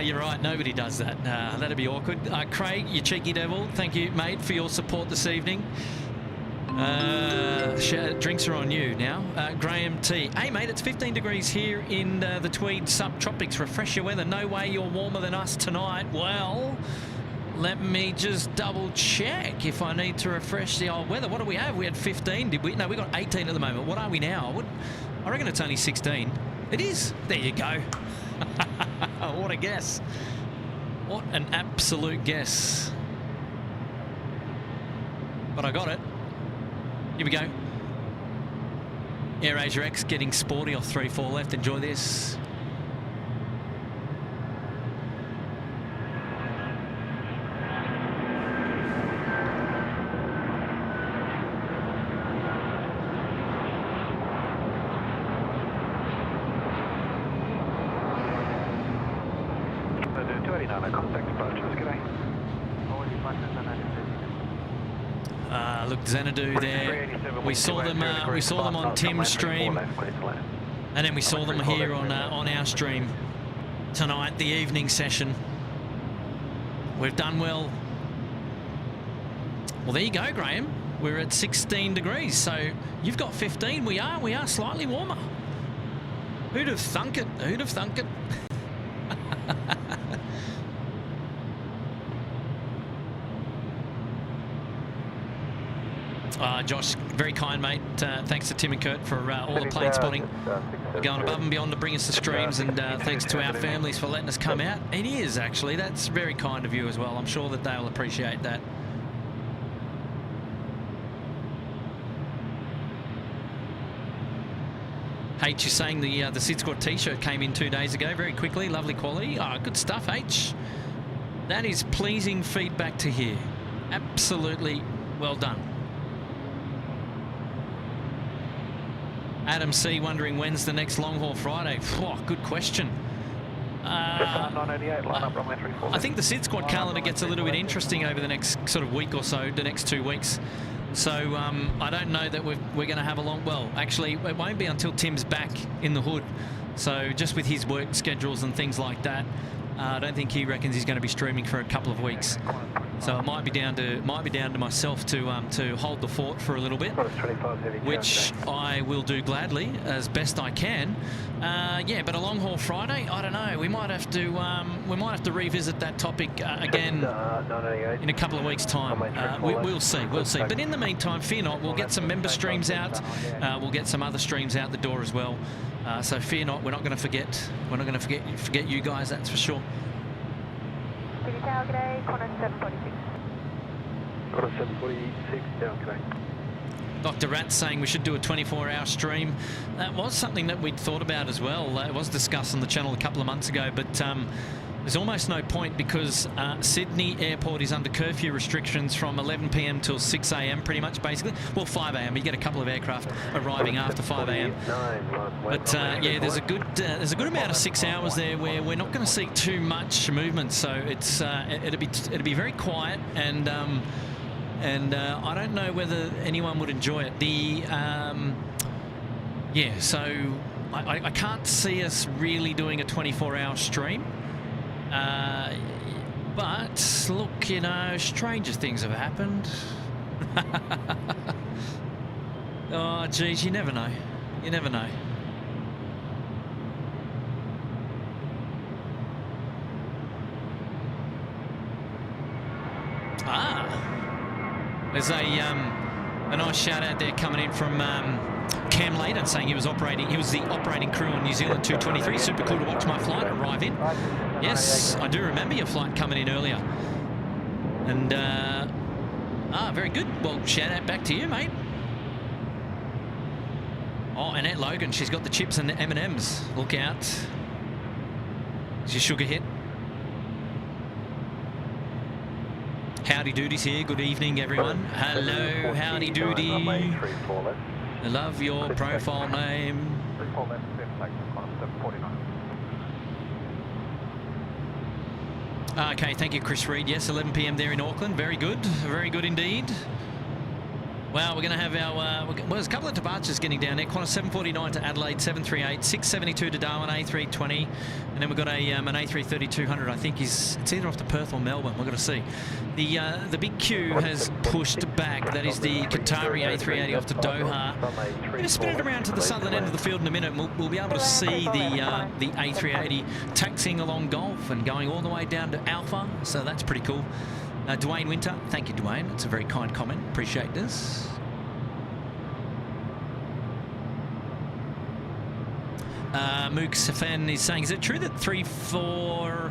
You're right, nobody does that. That'd be awkward. Craig, you cheeky devil, thank you, mate, for your support this evening. Drinks are on you now. Graham T. Hey, mate, it's 15 degrees here in the Tweed subtropics. Refresh your weather. No way you're warmer than us tonight. Well, let me just double check if I need to refresh the old weather. What do we have? We had 15, did we? No, we got 18 at the moment. What are we now? I reckon it's only 16. It is. There you go. What a guess. What an absolute guess. But I got it. Here we go. AirAsia X getting sporty off 3-4 left. Enjoy this. Look, Xanadu there. We saw them on Tim's stream, and then we saw them here on our stream tonight, the evening session. We've done well. Well, there you go, Graham. We're at 16 degrees, so you've got 15. We are slightly warmer. Who'd have thunk it? Who'd have thunk it? Josh, very kind, mate. Thanks to Tim and Kurt for all the plane spotting. going above and beyond to bring us the streams, and thanks to our families for letting us come out. It is, actually. That's very kind of you as well. I'm sure that they'll appreciate that. H is saying the SydSquad t-shirt came in 2 days ago very quickly. Lovely quality. Oh, good stuff, H. That is pleasing feedback to hear. Absolutely well done. Adam C wondering when's the next long haul Friday. Oh, good question. I think the SydSquad calendar gets a little bit interesting over the next sort of week or so, the next 2 weeks. So I don't know that we're going to have a long... Well, actually, it won't be until Tim's back in the hood. So just with his work schedules and things like that, I don't think he reckons he's going to be streaming for a couple of weeks. So it might be down to myself to hold the fort for a little bit, which I will do gladly as best I can. Yeah, but a long haul Friday, I don't know. We might have to revisit that topic again in a couple of weeks' time. We'll see. But in the meantime, fear not. We'll get some member streams out. We'll get some other streams out the door as well. So fear not. We're not going to forget. We're not going to forget you guys. That's for sure. City Tower, g'day, corner 746. Corner 746, down, g'day. Dr. Rat's saying we should do a 24-hour stream. That was something that we'd thought about as well. It was discussed on the channel a couple of months ago, but there's almost no point because Sydney Airport is under curfew restrictions from 11 p.m. till 6 a.m. pretty much, basically. Well, 5 a.m. You get a couple of aircraft arriving after 5 a.m. But yeah, there's a good amount of 6 hours there where we're not going to see too much movement. So it's it'll be very quiet, and I don't know whether anyone would enjoy it. Yeah, so I can't see us really doing a 24-hour stream. But look, you know, stranger things have happened. Oh, geez, you never know. You never know. There's a nice shout out there coming in from Cam Layden saying he was the operating crew on New Zealand 223. Super cool to watch my flight arrive in. Yes, I do remember your flight coming in earlier. And very good. Well, shout out back to you, mate. Oh, Annette Logan, she's got the chips and the M&Ms. Look out. Is your sugar hit? Howdy Doodies here. Good evening, everyone. Hello, Howdy Doody. I love your profile name. Okay, thank you, Chris Reed. Yes, 11 p.m. there in Auckland. Very good indeed. Well, we're going to have our... well, there's a couple of departures getting down there. Qantas 749 to Adelaide, 738, 672 to Darwin, A320. And then we've got an A330-200, I think it's either off to Perth or Melbourne. We're going to see. The big queue has pushed back. That is the Qatari A380 off to Doha. We're going to spin it around to the southern end of the field in a minute. We'll be able to see the A380 taxiing along Gulf and going all the way down to Alpha. So that's pretty cool. Dwayne Winter, thank you, Dwayne. It's a very kind comment. Appreciate this. Mook Safan is saying, is it true that 3-4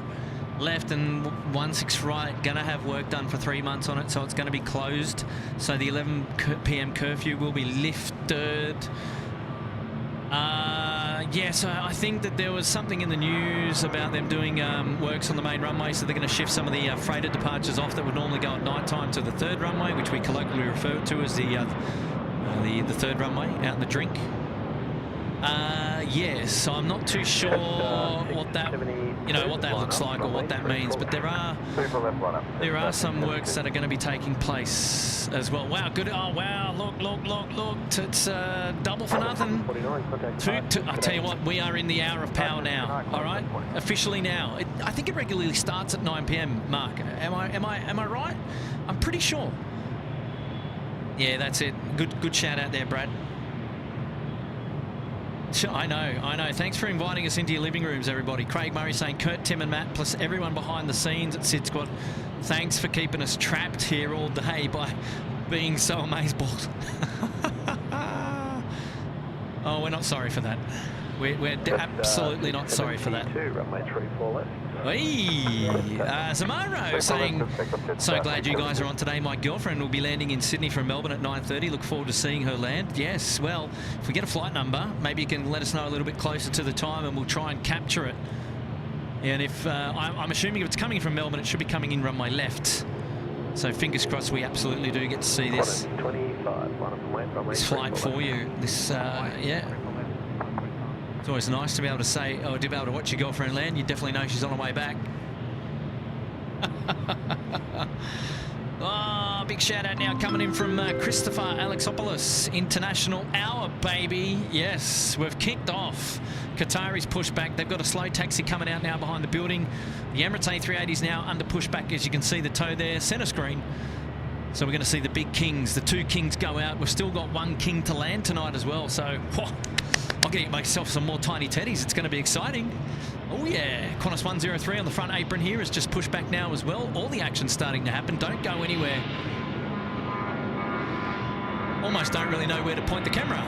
left and 1-6 right going to have work done for 3 months on it, so it's going to be closed? So the 11 p.m. curfew will be lifted. Yeah, so I think that there was something in the news about them doing works on the main runway, so they're going to shift some of the freighter departures off that would normally go at night time to the third runway, which we colloquially refer to as the third runway out in the drink. Yes, so I'm not too sure what that looks like or what that means, but there are some works that are going to be taking place as well. Wow, good. Oh, wow, look. It's double for nothing. I'll tell you what, we are in the hour of power now, all right? Officially now. I think it regularly starts at 9 p.m, Mark. Am I right? I'm pretty sure. Yeah, that's it. Good shout out there, Brad. I know. Thanks for inviting us into your living rooms, everybody. Craig Murray saying, Kurt, Tim and Matt, plus everyone behind the scenes at SydSquad, thanks for keeping us trapped here all day by being so amazebold. Oh, we're not sorry for that. We're absolutely not sorry for that. Runway 34 left. Hey, Zamaro saying, so glad you guys are on today. My girlfriend will be landing in Sydney from Melbourne at 9:30. Look forward to seeing her land. Yes, well, if we get a flight number, maybe you can let us know a little bit closer to the time and we'll try and capture it. And if I'm assuming if it's coming from Melbourne, it should be coming in runway left. So fingers crossed we absolutely do get to see this flight for you. This, yeah. It's always nice to be able to say, oh, to be able to watch your girlfriend land. You definitely know she's on her way back. Oh, big shout out now coming in from Christopher Alexopoulos. International Hour, baby. Yes, we've kicked off. Qatari's pushback. They've got a slow taxi coming out now behind the building. The Emirates A380 is now under pushback, as you can see the toe there, center screen. So we're going to see the big kings, the two kings go out. We've still got one king to land tonight as well. So, whoa, I'm going to get myself some more tiny teddies. It's going to be exciting. Oh yeah, Qantas 103 on the front apron here is just pushed back now as well. All the action's starting to happen. Don't go anywhere. Almost don't really know where to point the camera.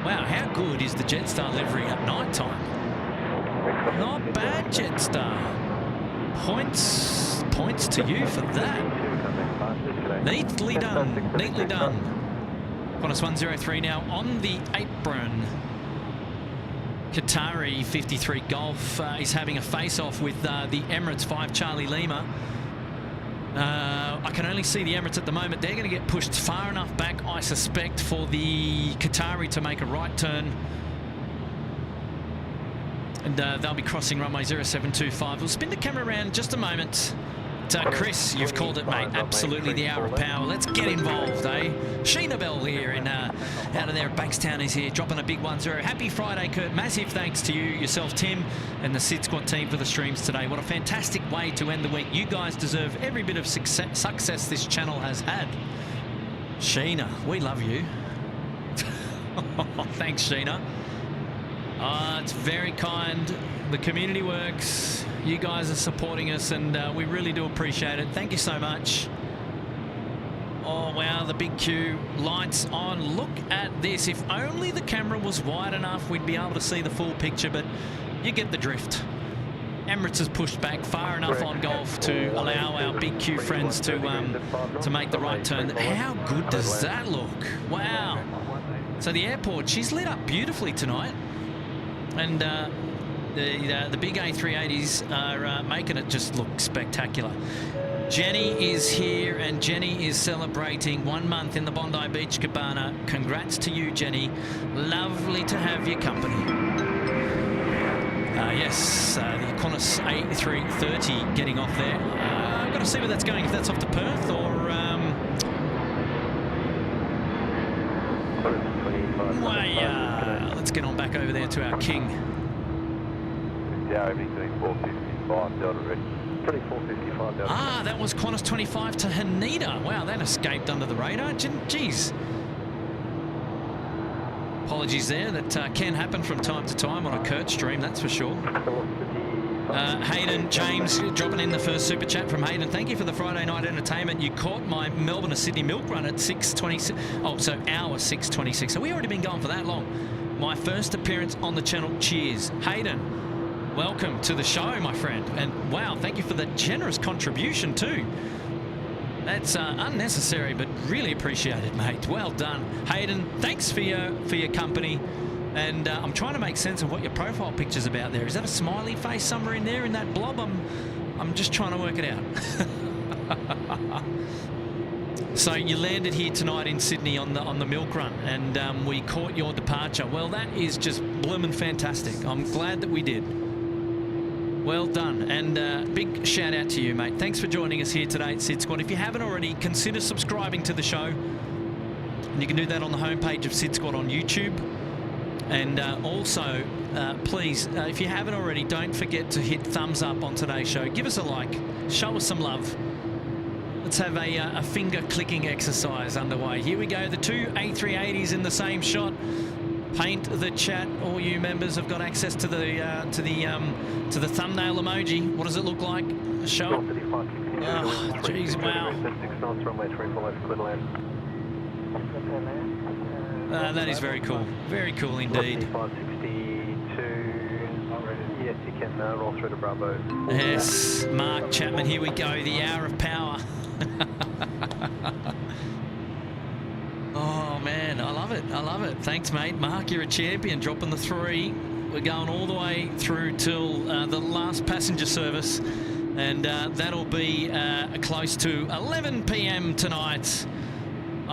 Wow, how good is the Jetstar livery at night time? Not bad, Jetstar. Points to you for that. Neatly done, neatly done. Qantas 103 now on the apron. Qatari 53 Golf is having a face-off with the Emirates 5 Charlie Lima. I can only see the Emirates at the moment. They're going to get pushed far enough back, I suspect, for the Qatari to make a right turn. And they'll be crossing runway 0725. We'll spin the camera around in just a moment. Chris, you've called it, mate. Absolutely the hour of power. Let's get involved, eh? Sheena Bell here and out of there at Bankstown is here, dropping a big 1-0. Happy Friday, Kurt. Massive thanks to you, yourself, Tim, and the SydSquad team for the streams today. What a fantastic way to end the week. You guys deserve every bit of success this channel has had. Sheena, we love you. Thanks, Sheena. It's very kind. The community works. You guys are supporting us, and we really do appreciate it. Thank you so much. Oh, wow, the big queue. Lights on. Look at this. If only the camera was wide enough, we'd be able to see the full picture, but you get the drift. Emirates has pushed back far enough on Golf to allow our big queue friends to make the right turn. How good does that look? Wow. So the airport, she's lit up beautifully tonight. And the big A380s are making it just look spectacular. Jenny is here, and Jenny is celebrating 1 month in the Bondi Beach Cabana. Congrats to you, Jenny. Lovely to have your company. Yes, the Qantas A330 getting off there. I've got to see where that's going, if that's off to Perth or... let's get on back over there to our king. Yeah, everything 455 Delta ready. 2455 Delta. Ah, that was Qantas 25 to Haneda. Wow, that escaped under the radar. Jeez. Apologies there. That can happen from time to time on a Kurt stream, that's for sure. Hayden James dropping in the first super chat from Hayden. Thank you for the Friday night entertainment. You caught my Melbourne to Sydney milk run at 6:26. Oh, so hour 6:26. So we already been going for that long. My first appearance on the channel. Cheers, Hayden. Welcome to the show, my friend. And wow, thank you for the generous contribution too. That's unnecessary, but really appreciated, mate. Well done, Hayden. Thanks for your company. And I'm trying to make sense of what your profile picture's about there. Is that a smiley face somewhere in there in that blob? I'm just trying to work it out. So you landed here tonight in Sydney on the milk run, and we caught your departure. Well, that is just bloomin' fantastic. I'm glad that we did. Well done, and big shout out to you, mate. Thanks for joining us here today at SydSquad. If you haven't already, consider subscribing to the show. And you can do that on the homepage of SydSquad on YouTube. And also, please, if you haven't already, don't forget to hit thumbs up on today's show. Give us a like. Show us some love. Let's have a finger-clicking exercise underway. Here we go. The two A380s in the same shot. Paint the chat. All you members have got access to the thumbnail emoji. What does it look like? Show it. Oh, jeez, wow. That is very cool. Very cool indeed. 562, not ready. Yes, you can roll through to Bravo. Yes, Mark Chapman, here we go, the hour of power. Oh man, I love it, I love it. Thanks mate, Mark, you're a champion, dropping the 3. We're going all the way through till the last passenger service, and that'll be close to 11 p.m. tonight.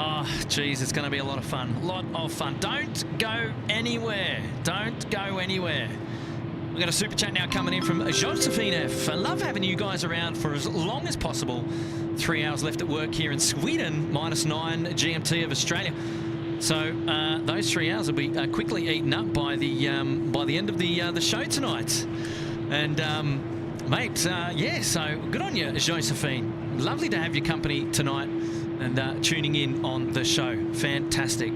Oh, geez, it's going to be a lot of fun. A lot of fun. Don't go anywhere. Don't go anywhere. We've got a super chat now coming in from Josephine F. I love having you guys around for as long as possible. 3 hours left at work here in Sweden, -9 GMT of Australia. So those 3 hours will be quickly eaten up by the end of the show tonight. And mate, yeah, so good on you, Josephine. Lovely to have your company tonight and tuning in on the show. Fantastic.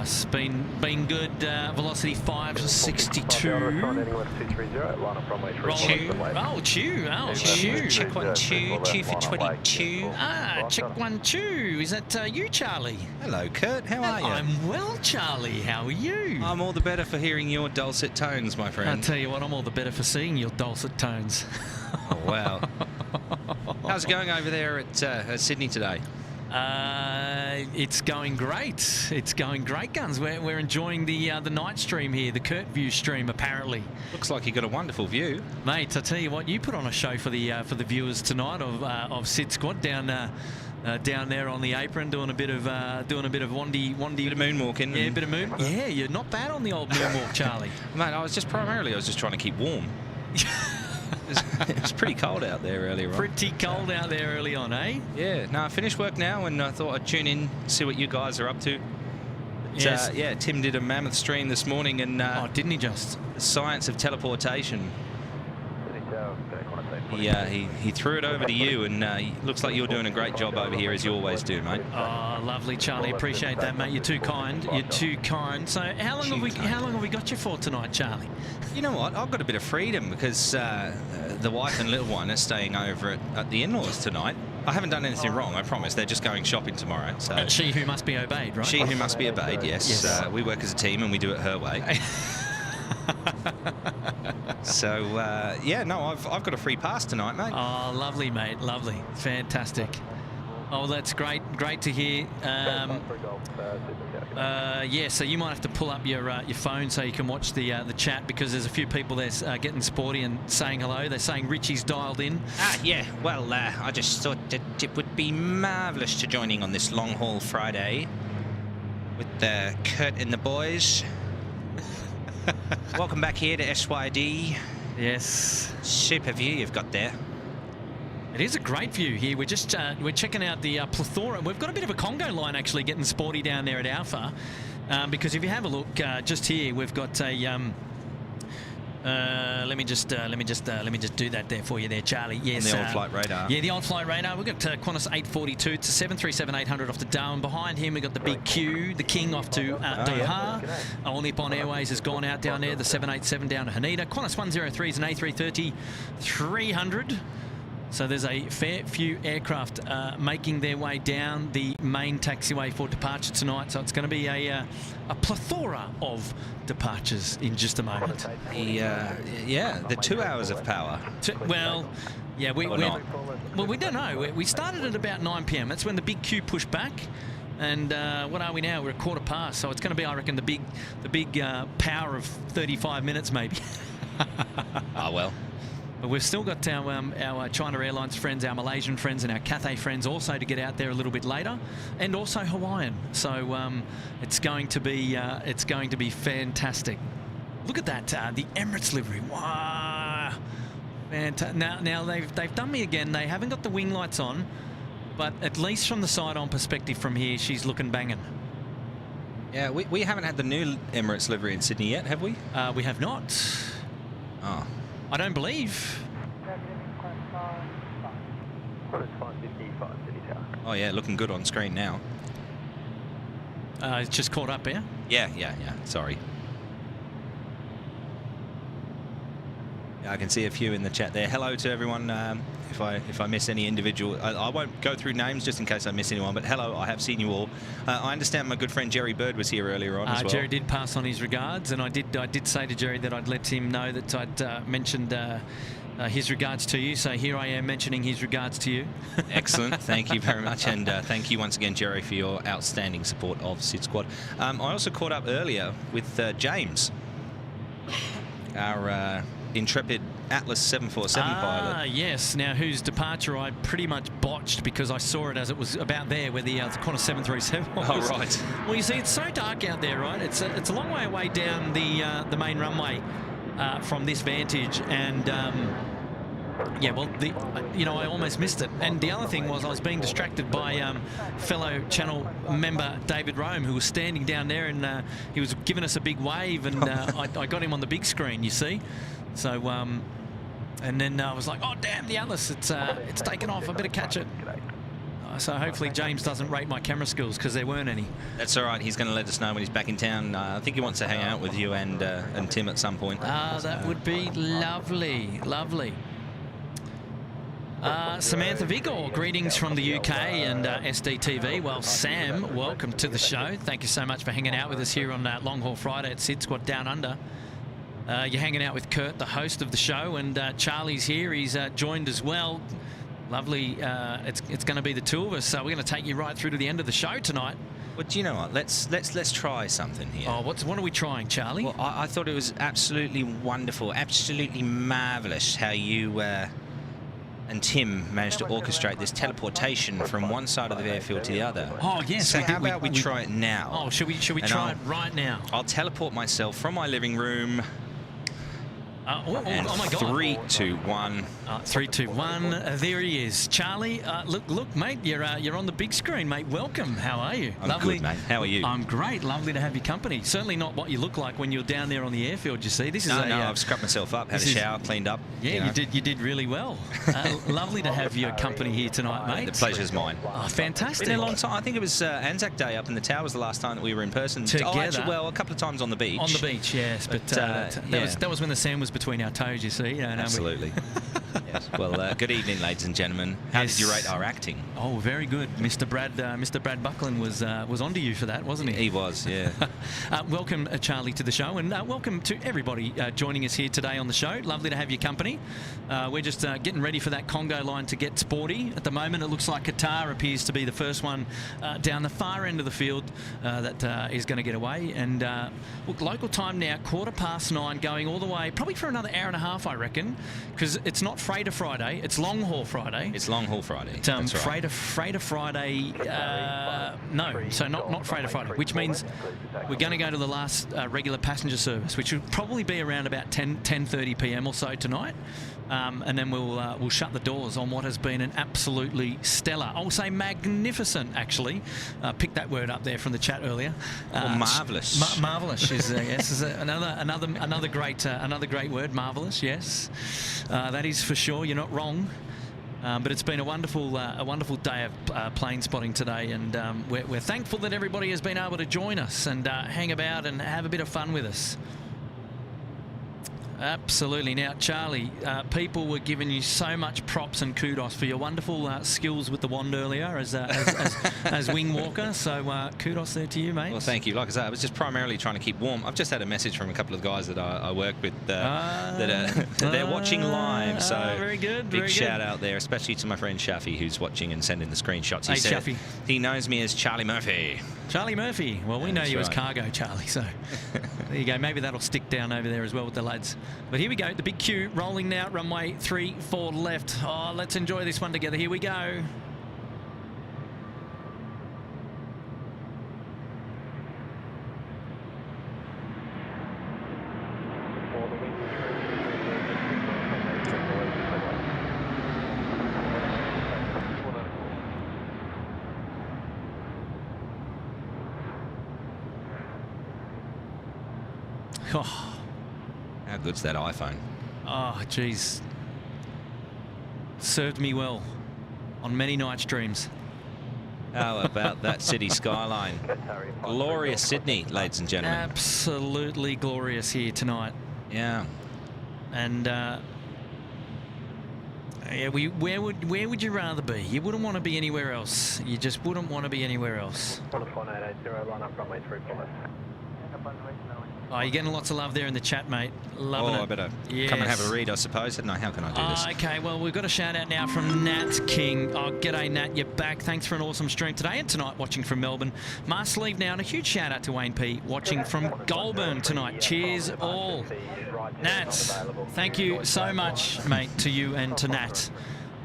It's been good. Velocity 562. Chew. Check 1 2. Chew for 22. Check 1 2. Is that you, Charlie? Hello, Kurt. How are you? I'm well, Charlie. How are you? I'm all the better for hearing your dulcet tones, my friend. I'll tell you what, I'm all the better for seeing your dulcet tones. Oh, wow. How's it going over there at Sydney today? It's going great. It's going great, guns. We're enjoying the night stream here, the Kurt View stream. Apparently, looks like you got a wonderful view, mate. I tell you what, you put on a show for the viewers tonight of SydSquad down there on the apron, doing a bit of wandy, bit of moonwalking. Yeah, a bit of moon. Yeah, you're not bad on the old moonwalk, Charlie. Mate, I was just trying to keep warm. It was pretty cold out there earlier on. Pretty cold out there early on, eh? Yeah. No, I finished work now, and I thought I'd tune in, see what you guys are up to. But, yes. Yeah, Tim did a mammoth stream this morning, and oh, didn't he just? The science of teleportation. He threw it over to you, and looks like you're doing a great job over here, as you always do, mate. Oh, lovely, Charlie. Appreciate that, mate. You're too kind. You're too kind. So how long have we got you for tonight, Charlie? You know what? I've got a bit of freedom because the wife and little one are staying over at the in-laws tonight. I haven't done anything wrong, I promise. They're just going shopping tomorrow. So she who must be obeyed, right? She who must be obeyed, yes. We work as a team and we do it her way. So, yeah, no, I've got a free pass tonight, mate. Oh, lovely, mate. Lovely. Fantastic. Oh, that's great. Great to hear. Yeah, so you might have to pull up your phone so you can watch the chat, because there's a few people there getting sporty and saying hello. They're saying Richie's dialed in. Yeah. Well, I just thought that it would be marvellous to join in on this long haul Friday with Kurt and the boys. Welcome back here to SYD. Yes. Super view you've got there. It is a great view here. We're just we're checking out the plethora. We've got a bit of a Congo line actually getting sporty down there at Alpha, because if you have a look just here, we've got a. Let me just do that there for you there, Charlie. Yes. On the old flight radar. Yeah, the old flight radar. We've got Qantas 842. It's a 737-800 off to Darwin. Behind him, we've got the big Q, the King off to Doha. All Nippon Airways has gone out down there. The 787 down to Haneda. Qantas 103 is an A330 300. So there's a fair few aircraft making their way down the main taxiway for departure tonight. So it's going to be a plethora of departures in just a moment. The 2 hours of power. Well, yeah, we don't know. We started at about 9 p.m. That's when the big queue pushed back. And what are we now? We're a quarter past. So it's going to be, I reckon, the big power of 35 minutes maybe. Ah, well. But we've still got our China Airlines friends, our Malaysian friends, and our Cathay friends also to get out there a little bit later, and also Hawaiian. So it's going to be fantastic. Look at that, the Emirates livery. Wow, now they've done me again. They haven't got the wing lights on, but at least from the side-on perspective from here, she's looking banging. Yeah, we haven't had the new Emirates livery in Sydney yet, have we? We have not. Oh. I don't believe. Oh yeah, looking good on screen now. It's just caught up here. Yeah. Sorry. Yeah, I can see a few in the chat there. Hello to everyone. If I miss any individual, I won't go through names just in case I miss anyone. But hello, I have seen you all. I understand my good friend Jerry Bird was here earlier on as well. Jerry did pass on his regards, and I did say to Jerry that I'd let him know that I'd mentioned his regards to you. So here I am mentioning his regards to you. Excellent. Thank you very much. And thank you once again, Jerry, for your outstanding support of SydSquad. I also caught up earlier with James, our intrepid Atlas 747 pilot. Yes. Now, whose departure I pretty much botched because I saw it as it was about there where the Qantas 737 was. Oh, right. Well, you see, it's so dark out there, right? It's a long way away down the main runway from this vantage, and yeah, well, I almost missed it. And the other thing was I was being distracted by fellow channel member David Rome, who was standing down there, and he was giving us a big wave, and I got him on the big screen, you see. So, and then I was like, oh, damn, the Atlas, it's taken off. I better catch it. So hopefully James doesn't rate my camera skills, because there weren't any. That's all right. He's going to let us know when he's back in town. I think he wants to hang out with you and Tim at some point. That would be lovely, lovely. Samantha Vigor, greetings from the UK and SDTV. Well, Sam, welcome to the show. Thank you so much for hanging out with us here on Long Haul Friday at SydSquad Down Under. You're hanging out with Kurt, the host of the show, and Charlie's here. He's joined as well. Lovely. It's going to be the two of us, so we're going to take you right through to the end of the show tonight. Well, do you know what? Let's try something here. Oh, what are we trying, Charlie? Well, I thought it was absolutely wonderful, absolutely marvellous how you and Tim managed to orchestrate this teleportation from one side of the airfield to the other. Oh, yes. So how about we try it now? Oh, should we try it right now? I'll teleport myself from my living room. Oh my God. 3, 2, 1. 3, 2, 1. There he is. Charlie, look, mate, you're on the big screen, mate. Welcome. How are you? I'm lovely. Good, mate. How are you? I'm great. Lovely to have your company. Certainly not what you look like when you're down there on the airfield, you see. This is no, I've scrubbed myself up, had a shower, cleaned up. Yeah, you did really well. Lovely to have your company here tonight, mate. The pleasure's mine. Oh, fantastic. Been a long time. I think it was Anzac Day up in the towers the last time that we were in person. Together. Oh, actually, well, a couple of times on the beach. On the beach, yes. But that was when the sand was between our toes, you see. Absolutely. Yes. Well, good evening, ladies and gentlemen. How did you rate our acting? Oh, very good. Mr. Brad Buckland was onto you for that, wasn't he? He was, yeah. Welcome, Charlie, to the show, and welcome to everybody joining us here today on the show. Lovely to have your company. We're just getting ready for that Congo line to get sporty. At the moment, it looks like Qatar appears to be the first one down the far end of the field that is going to get away. And look, local time now, 9:15, going all the way, probably for another hour and a half, I reckon, because it's not Freighter Friday, it's Long Haul Friday. It's Long Haul Friday. That's right. Freighter Friday, no, so not Freighter Friday, which means we're going to go to the last regular passenger service, which will probably be around about 10:30 p.m. or so tonight. And then we'll shut the doors on what has been an absolutely stellar, I'll say magnificent, actually. Picked that word up there from the chat earlier. Marvellous. Marvellous is yes, is another great word. Marvellous, yes, that is for sure. You're not wrong. But it's been a wonderful day of plane spotting today, and we're thankful that everybody has been able to join us and hang about and have a bit of fun with us. Absolutely. Now, Charlie, people were giving you so much props and kudos for your wonderful skills with the wand earlier as wing walker. So kudos there to you, mate. Well, thank you. Like I said, I was just primarily trying to keep warm. I've just had a message from a couple of guys that I work with that they're watching live. So very good. Big shout out there, especially to my friend Shafi, who's watching and sending the screenshots. He said Shafi. He knows me as Charlie Murphy. Charlie Murphy. Well, we know you as right. Cargo Charlie. So there you go. Maybe that'll stick down over there as well with the lads. But here we go. The big Q rolling now. Runway 34 left. Oh, let's enjoy this one together. Here we go. Oh. How good's that iPhone? Oh, geez. Served me well on many night streams. How about that city skyline? Glorious Sydney, ladies and gentlemen. Absolutely glorious here tonight. Yeah. And yeah, where would you rather be? You wouldn't want to be anywhere else. You just wouldn't want to be anywhere else. 4880, line up runway 34 left. Oh, you're getting lots of love there in the chat, mate. Loving it. I better come and have a read, I suppose. How can I do this? Okay, well, we've got a shout out now from Nat King. Oh, g'day, Nat. You're back. Thanks for an awesome stream today and tonight, watching from Melbourne. Must leave now, and a huge shout out to Wayne P, watching from Goulburn tonight. Cheers, all. Nat, thank you so much, mate, to you and to Nat.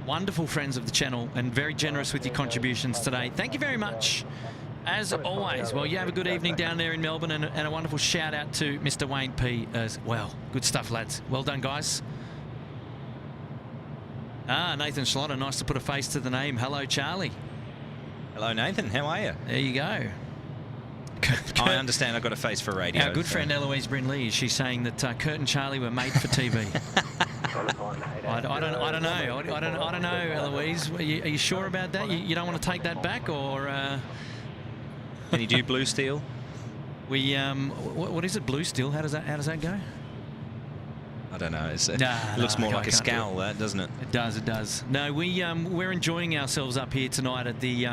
Wonderful friends of the channel and very generous with your contributions today. Thank you very much. As always, well, you have a good evening down there in Melbourne, and a wonderful shout out to Mr. Wayne P as well. Good stuff, lads. Well done, guys. Nathan Schlotter, nice to put a face to the name. Hello, Charlie. Hello, Nathan. How are you? There you go. I understand I've got a face for radio. Our good friend Eloise Brinley, she's saying that Kurt and Charlie were made for TV. I don't know. I don't know, Eloise. Are you sure about that? You don't want to take that back, or? Can you do blue steel? We what is it? Blue steel? How does that go? I don't know. It looks more like a scowl, that, doesn't it? It does. It does. No, we're enjoying ourselves up here tonight at the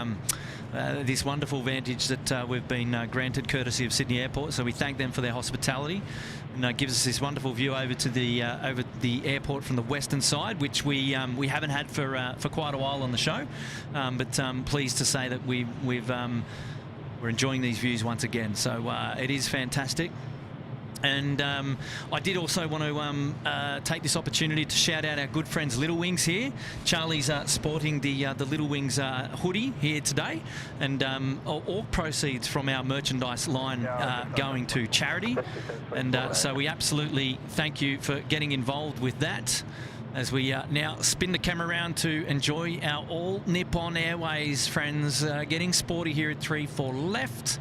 this wonderful vantage that we've been granted courtesy of Sydney Airport. So we thank them for their hospitality, and gives us this wonderful view over to the airport from the western side, which we haven't had for quite a while on the show. But pleased to say that we're enjoying these views once again. So it is fantastic. And I did also want to take this opportunity to shout out our good friends Little Wings here. Charlie's sporting the Little Wings hoodie here today, and all proceeds from our merchandise line going to charity. And so we absolutely thank you for getting involved with that, as we now spin the camera around to enjoy our all Nippon Airways friends getting sporty here at 34 left.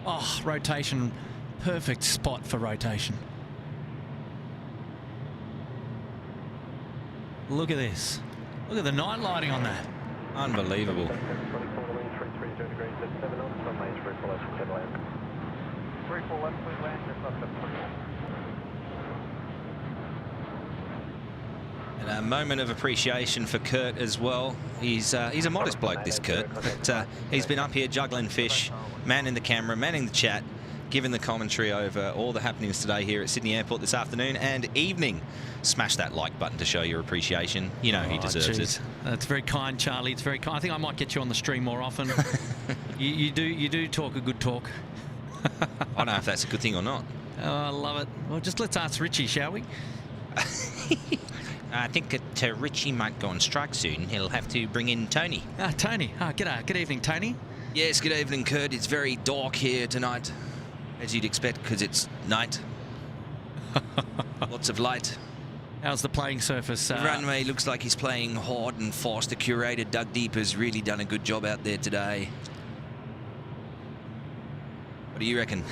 Oh, rotation. Perfect spot for rotation. Look at this. Look at the night lighting on that. Unbelievable. And a moment of appreciation for Kurt as well. He's a modest bloke, this Kurt, but he's been up here juggling fish, manning the camera, manning the chat, giving the commentary over all the happenings today here at Sydney Airport this afternoon and evening. Smash that like button to show your appreciation. You know he deserves it. That's very kind, Charlie. It's very kind. I think I might get you on the stream more often. you do talk a good talk. I don't know if that's a good thing or not. Oh, I love it. Well, just let's ask Richie, shall we? I think that Richie might go on strike soon. He'll have to bring in Tony. Tony. Good evening, Tony. Yes, good evening, Kurt. It's very dark here tonight, as you'd expect, because it's night. Lots of light. How's the playing surface? The runway looks like he's playing hard and fast. The curator, Doug Deep, has really done a good job out there today. What do you reckon?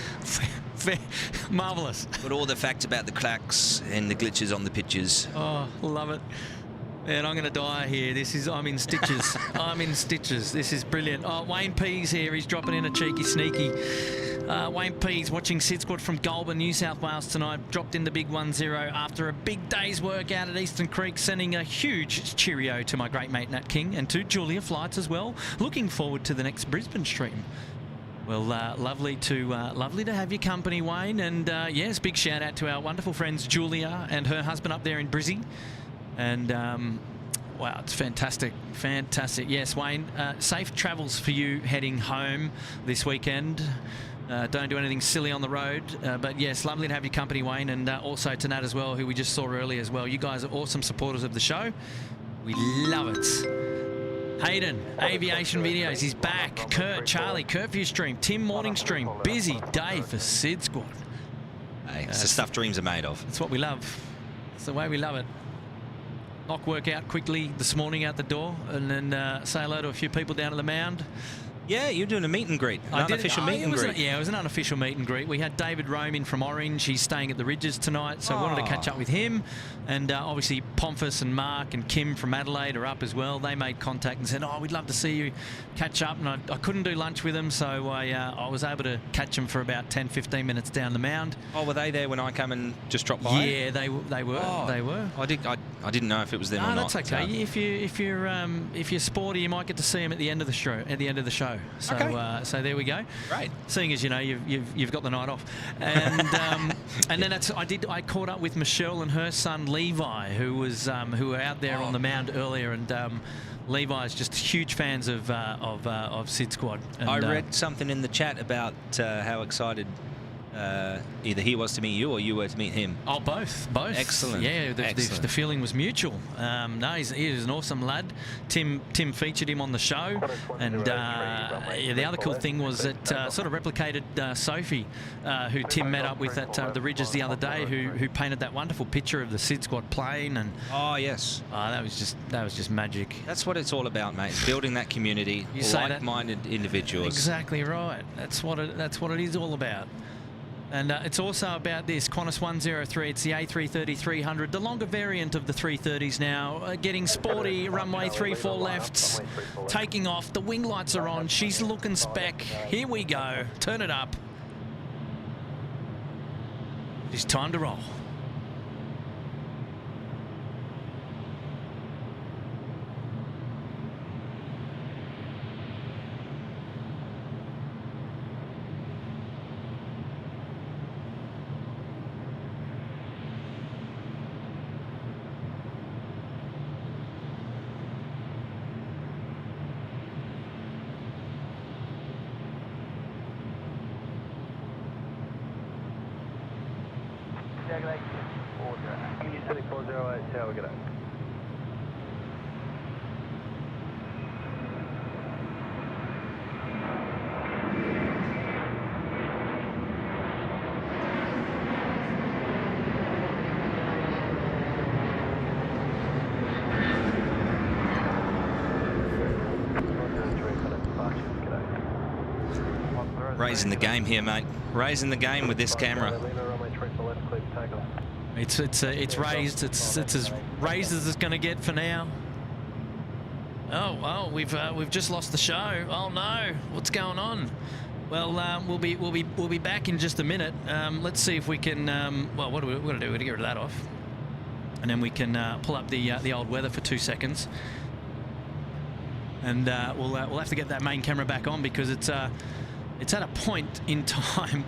Marvellous. Got all the facts about the clacks and the glitches on the pitches. Oh, love it. Man, I'm going to die here. I'm in stitches. I'm in stitches. This is brilliant. Oh, Wayne P's here. He's dropping in a cheeky sneaky. Wayne P's watching SydSquad from Goulburn, New South Wales tonight. Dropped in the big 1-0 after a big day's work out at Eastern Creek, sending a huge cheerio to my great mate Nat King and to Julia Flights as well. Looking forward to the next Brisbane stream. Well, lovely to have your company, Wayne. And yes, big shout out to our wonderful friends Julia and her husband up there in Brizzy. And wow, it's fantastic, fantastic. Yes, Wayne, safe travels for you heading home this weekend. Don't do anything silly on the road. But yes, lovely to have your company, Wayne, and also to Nat as well, who we just saw earlier as well. You guys are awesome supporters of the show. We love it. Hayden, Aviation Videos, he's back. Kurt, Charlie, Curfew Stream, Tim Morning Stream. Busy day for SydSquad. Hey, it's the stuff dreams are made of. It's what we love. It's the way we love it. Knock work out quickly this morning out the door, and then say hello to a few people down at the mound. Yeah, you're doing a meet and greet, an unofficial meet and greet. Yeah, it was an unofficial meet and greet. We had David Rome in from Orange. He's staying at the Ridges tonight, so I wanted to catch up with him. And obviously Pomphus and Mark and Kim from Adelaide are up as well. They made contact and said, oh, we'd love to see you catch up. And I couldn't do lunch with them, so I was able to catch them for about 10, 15 minutes down the mound. Oh, were they there when I come and just dropped by? Yeah, they were. Oh, they were. I didn't know if it was them or not. That's okay. If you're sporty, you might get to see them at the end of the show. So, okay. So there we go. Great. Seeing as you've got the night off, and and then I caught up with Michelle and her son Levi, who were out there on the mound earlier, and Levi's just huge fans of SydSquad. And, I read something in the chat about how excited either he was to meet you or you were to meet him. Oh, both. Excellent. Yeah, the feeling was mutual. No, he's an awesome lad. Tim featured him on the show, and the other cool thing was that sort of replicated Sophie, who Tim met up with at the Ridges the other day, who painted that wonderful picture of the SydSquad plane. And oh yes, that was just magic. That's what it's all about, mate. Building that community, like-minded individuals. Exactly right. That's what it is all about. And it's also about this Qantas 103. It's the A330-300, the longer variant of the 330s now. Getting sporty, runway 34 lefts, taking off. The wing lights are on. She's looking spec. Here we go. Turn it up. It's time to roll. How we get it? Raising the game here, mate. Raising the game with this camera. It's raised. It's as raised as it's going to get for now. Oh, we've just lost the show. Oh no, what's going on? Well, we'll be back in just a minute. Let's see if we can. Well, what are we going to do? We're going to get rid of that off, and then we can pull up the old weather for 2 seconds, and we'll have to get that main camera back on because it's at a point in time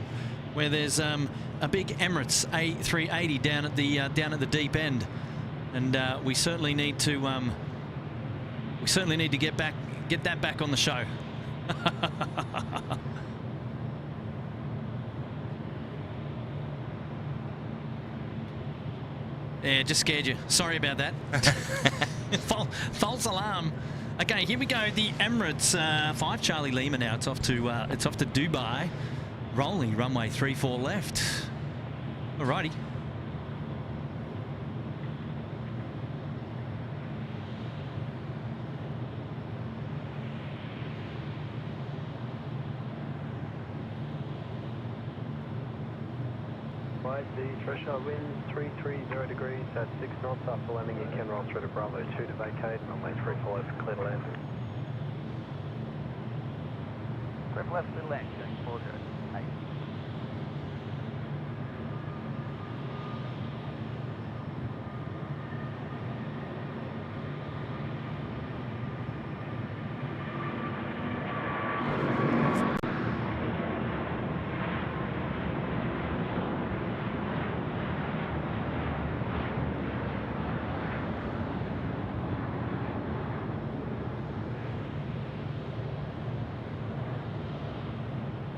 where there's a big Emirates A380 down at the deep end, and we certainly need to get that back on the show. Yeah, just scared you. Sorry about that. False alarm. Okay, here we go. The Emirates 5 Charlie Lima now. It's off to Dubai. Rolling runway 34 left. Alrighty. The threshold wind 330 degrees at 6 knots after landing. You can roll through to Bravo 2 to vacate. Runway 34 left, clear to land. 3 left to land, 40.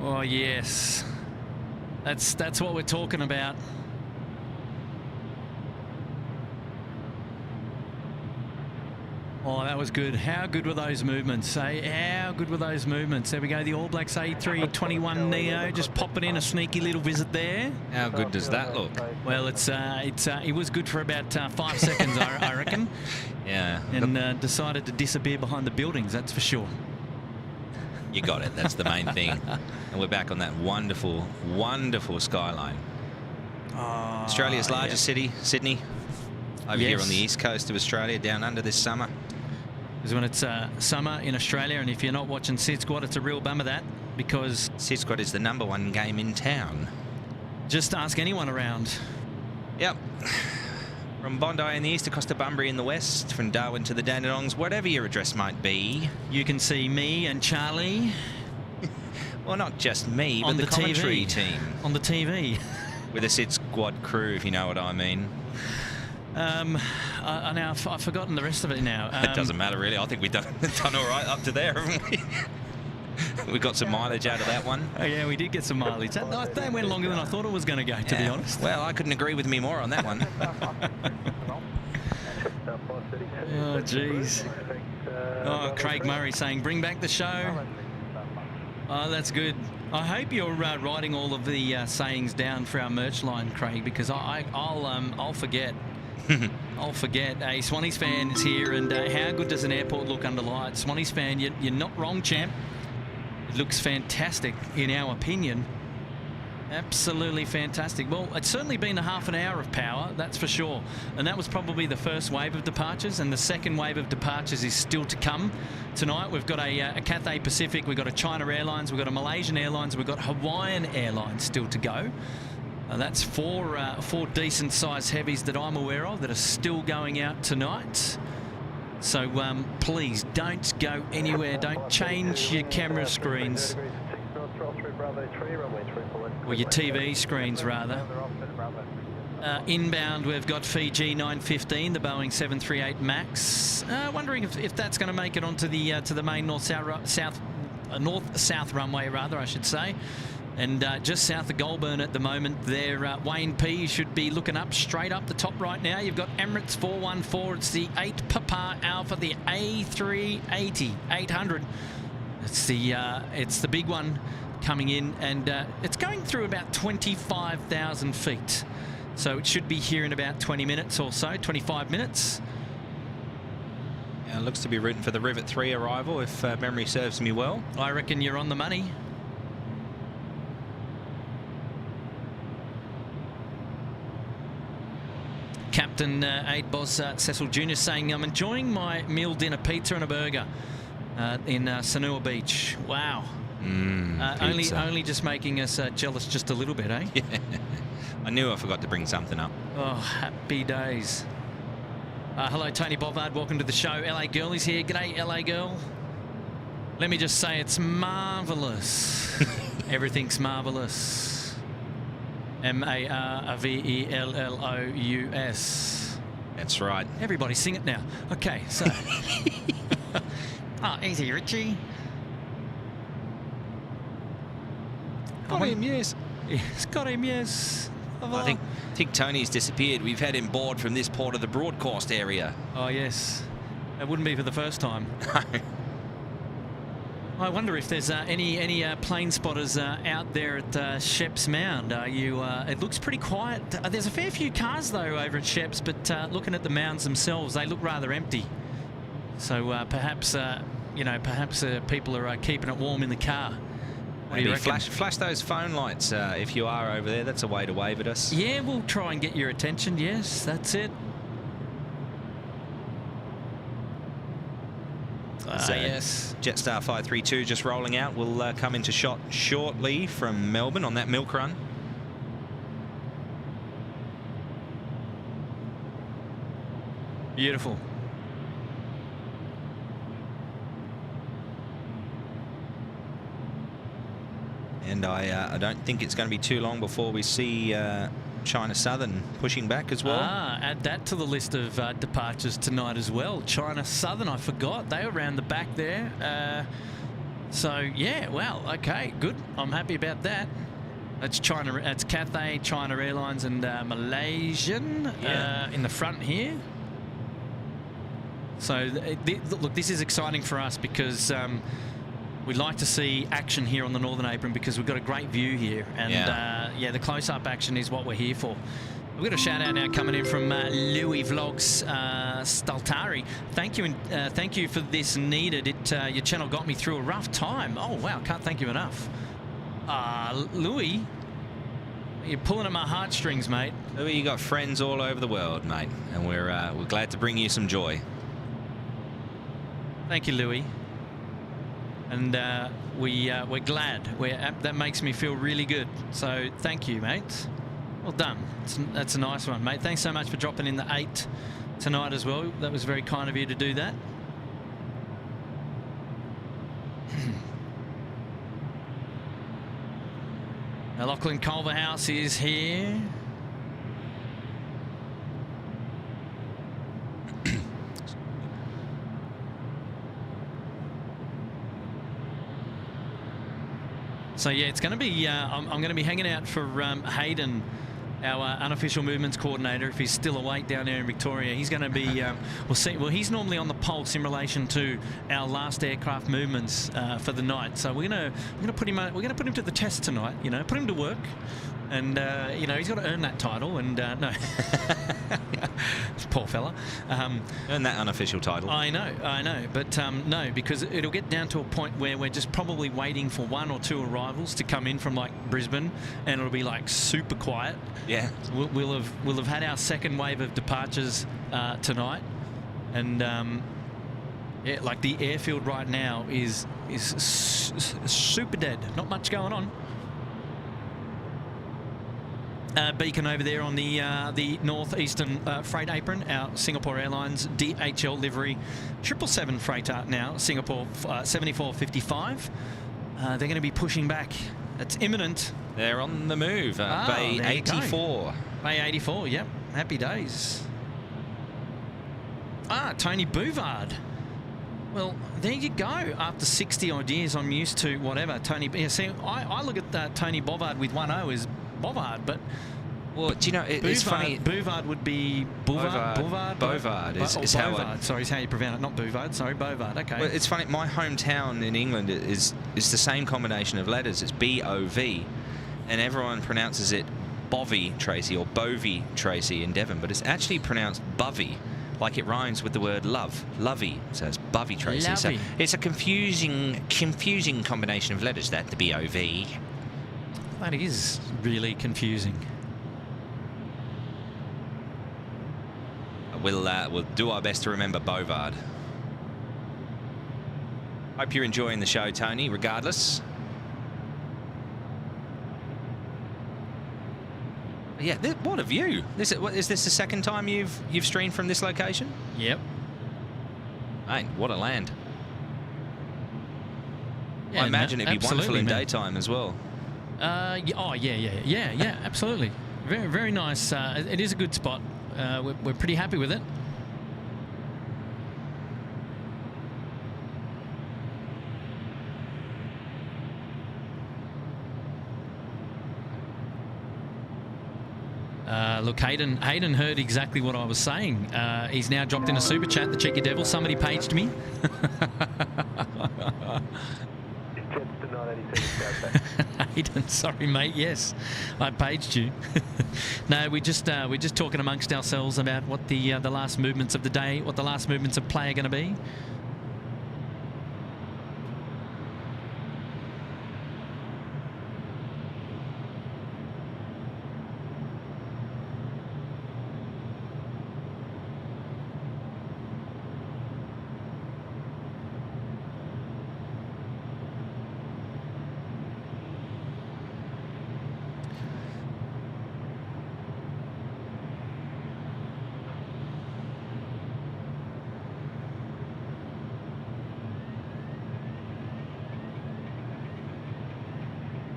Oh yes, that's what we're talking about. Oh, that was good. How good were those movements? How good were those movements? There we go. The All Blacks A321 Neo just popping in a sneaky little visit there. How good does that look? Well, it was good for about 5 seconds, I reckon. Yeah. And decided to disappear behind the buildings. That's for sure. You got it. That's the main thing. And we're back on that wonderful, wonderful skyline. Australia's largest city, Sydney. Over here on the east coast of Australia, down under this summer. Because when it's summer in Australia, and if you're not watching SydSquad, it's a real bummer that, because SydSquad is the #1 game in town. Just ask anyone around. Yep. From Bondi in the east across to Bunbury in the west, from Darwin to the Dandenongs, whatever your address might be. You can see me and Charlie. Well, not just me, but the commentary team. On the TV. With a SydSquad crew, if you know what I mean. I've forgotten the rest of it now. It doesn't matter, really. I think we've done all right up to there, haven't we? We got some mileage out of that one. Oh, yeah, we did get some mileage. That went longer than I thought it was going to go, to be honest. Well, I couldn't agree with me more on that one. Oh, jeez. Oh, Craig Murray saying, bring back the show. Oh, that's good. I hope you're writing all of the sayings down for our merch line, Craig, because I'll forget. I'll forget. A Swannies fan is here, and how good does an airport look under lights? Swannies fan, you're not wrong, champ. It looks fantastic, in our opinion. Absolutely fantastic. Well, it's certainly been a half an hour of power, that's for sure. And that was probably the first wave of departures, and the second wave of departures is still to come tonight. We've got a Cathay Pacific, we've got a China Airlines, we've got a Malaysian Airlines, we've got Hawaiian Airlines still to go. That's four decent-sized heavies that I'm aware of that are still going out tonight. So please don't go anywhere. Don't change your camera screens. Or your TV screens, rather. Inbound, we've got Fiji 915, the Boeing 738 MAX. Wondering if that's going to make it onto the to the main north-south runway, rather, I should say. And just south of Goulburn at the moment there, Wayne P should be looking up, straight up the top right now. You've got Emirates 414. It's the 8 Papa Alpha, the A380 800. It's the big one coming in, and it's going through about 25,000 feet. So it should be here in about 20 minutes or so, 25 minutes. Yeah, it looks to be rooting for the Rivet 3 arrival, if memory serves me well. I reckon you're on the money. Captain 8 Boss Cecil Jr. saying, I'm enjoying my meal, dinner, pizza and a burger in Sanua Beach. Wow. Only just making us jealous just a little bit, eh? Yeah. I knew I forgot to bring something up. Oh, happy days. Hello, Tony Bobbard. Welcome to the show. LA Girl is here. G'day, LA Girl. Let me just say it's marvellous. Everything's marvellous. M-A-R-V-E-L-L-O-U-S. That's right. Everybody sing it now. Okay, so. Oh, easy, Richie. Got him, yes. Yes, got him, yes. I think Tony's disappeared. We've had him board from this part of the broadcast area. Oh, yes. It wouldn't be for the first time. I wonder if there's any plane spotters out there at Sheps Mound. It looks pretty quiet. There's a fair few cars though over at Sheps, but looking at the mounds themselves, they look rather empty. So perhaps people are keeping it warm in the car. What do you reckon? Flash those phone lights if you are over there. That's a way to wave at us. Yeah, we'll try and get your attention. Yes, that's it. So yes. Jetstar 532 just rolling out. Will come into shot shortly from Melbourne on that milk run. Beautiful. And I don't think it's going to be too long before we see China Southern pushing back as well. Add that to the list of departures tonight as well. China Southern, I forgot. They were around the back there. So, yeah, well, okay, good. I'm happy about that. That's China. That's Cathay, China Airlines and Malaysian in the front here. So, look, this is exciting for us because we'd like to see action here on the Northern Apron because we've got a great view here. And, yeah, the close-up action is what we're here for. We've got a shout-out now coming in from Louis Vlogs Staltari. Thank you, and thank you for this needed. Your channel got me through a rough time. Oh, wow, can't thank you enough. Louis, you're pulling at my heartstrings, mate. Louis, you got friends all over the world, mate, and we're glad to bring you some joy. Thank you, Louis. And we're glad. That makes me feel really good. So thank you, mate. Well done. That's a nice one, mate. Thanks so much for dropping in the 8 tonight as well. That was very kind of you to do that. Now, Lachlan Culverhouse is here. So yeah, it's going to be. I'm going to be hanging out for Hayden, our unofficial movements coordinator, if he's still awake down there in Victoria. He's going to be. We'll see. Well, he's normally on the pulse in relation to our last aircraft movements for the night. So we're going to put him. We're going to put him to the test tonight. You know, put him to work, and you know, he's got to earn that title. And no, poor fella. Earn that unofficial title. I know, but no, because it'll get down to a point where we're just probably waiting for 1 or 2 arrivals to come in from like Brisbane, and it'll be like super quiet. Yeah, we'll have had our second wave of departures tonight, and yeah, like the airfield right now is super dead. Not much going on. Beacon over there on the northeastern freight apron, our Singapore Airlines DHL livery 777 freighter now, Singapore 7455. They're going to be pushing back. It's imminent. They're on the move. Bay 84. Bay 84, yep. Happy days. Tony Bouvard. Well, there you go. After 60 odd years, I'm used to whatever. Tony. Yeah, see, I look at Tony Bouvard with 1 O as Bovard, but well, do you know it's funny? Bouvard would be Bouvard. Bovard is how sorry, is how you pronounce it, not Bouvard. Sorry, Bovard. Okay. Well, it's funny. My hometown in England is the same combination of letters. It's B-O-V, and everyone pronounces it Bovy Tracy or Bovy Tracy in Devon, but it's actually pronounced Bovey, like it rhymes with the word love, lovey. So it's Bovy Tracy. Lovey. So it's a confusing combination of letters. That the B-O-V. That is really confusing. We'll do our best to remember Bovard. Hope you're enjoying the show, Tony, regardless. Yeah, what a view. Is this the second time you've streamed from this location? Yep. Mate, what a land. Yeah, I imagine it'd be wonderful in daytime as well. Yeah, absolutely. Very, very nice. It is a good spot. We're pretty happy with it. Look, Hayden heard exactly what I was saying. He's now dropped in a super chat. The cheeky devil. Somebody paged me. Hayden, sorry, mate. Yes, I paged you. No, we're just talking amongst ourselves about what the last movements of the day, what the last movements of play are going to be.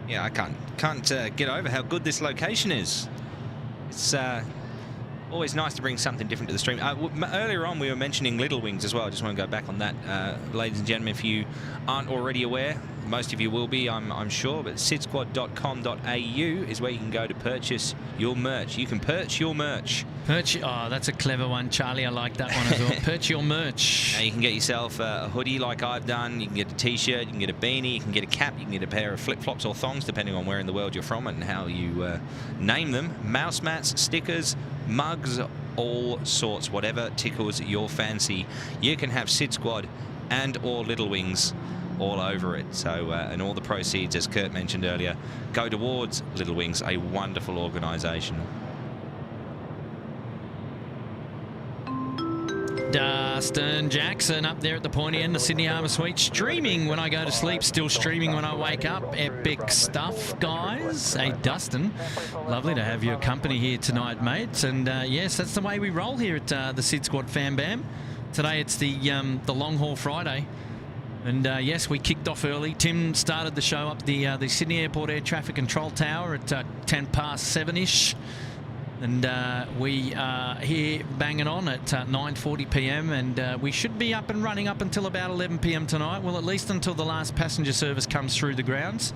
Yeah, I can't get over how good this location is. It's always nice to bring something different to the stream. Earlier on, we were mentioning Little Wings as well. I just want to go back on that. Ladies and gentlemen, if you aren't already aware, most of you will be, I'm sure, but SydSquad.com.au is where you can go to purchase your merch. You can purchase your merch. Oh, that's a clever one, Charlie. I like that one as well. Purchase your merch. Now you can get yourself a hoodie like I've done. You can get a T-shirt. You can get a beanie. You can get a cap. You can get a pair of flip-flops or thongs, depending on where in the world you're from and how you name them. Mouse mats, stickers, mugs, all sorts, whatever tickles your fancy. You can have SydSquad and or Little Wings all over it. So and all the proceeds, as Kurt mentioned earlier, go towards Little Wings, a wonderful organisation. Dustin Jackson up there at the pointy end, the Sydney Harbour Suite, streaming when I go to sleep, still streaming when I wake up. Epic stuff, guys. Hey, Dustin, lovely to have your company here tonight, mate. And yes, that's the way we roll here at the SydSquad Fan Bam. Today it's the long haul Friday. And yes, we kicked off early. Tim started the show up the Sydney Airport Air Traffic Control Tower at 7:10-ish. And we are here banging on at 9:40 p.m. and we should be up and running up until about 11 p.m. tonight. Well, at least until the last passenger service comes through the grounds.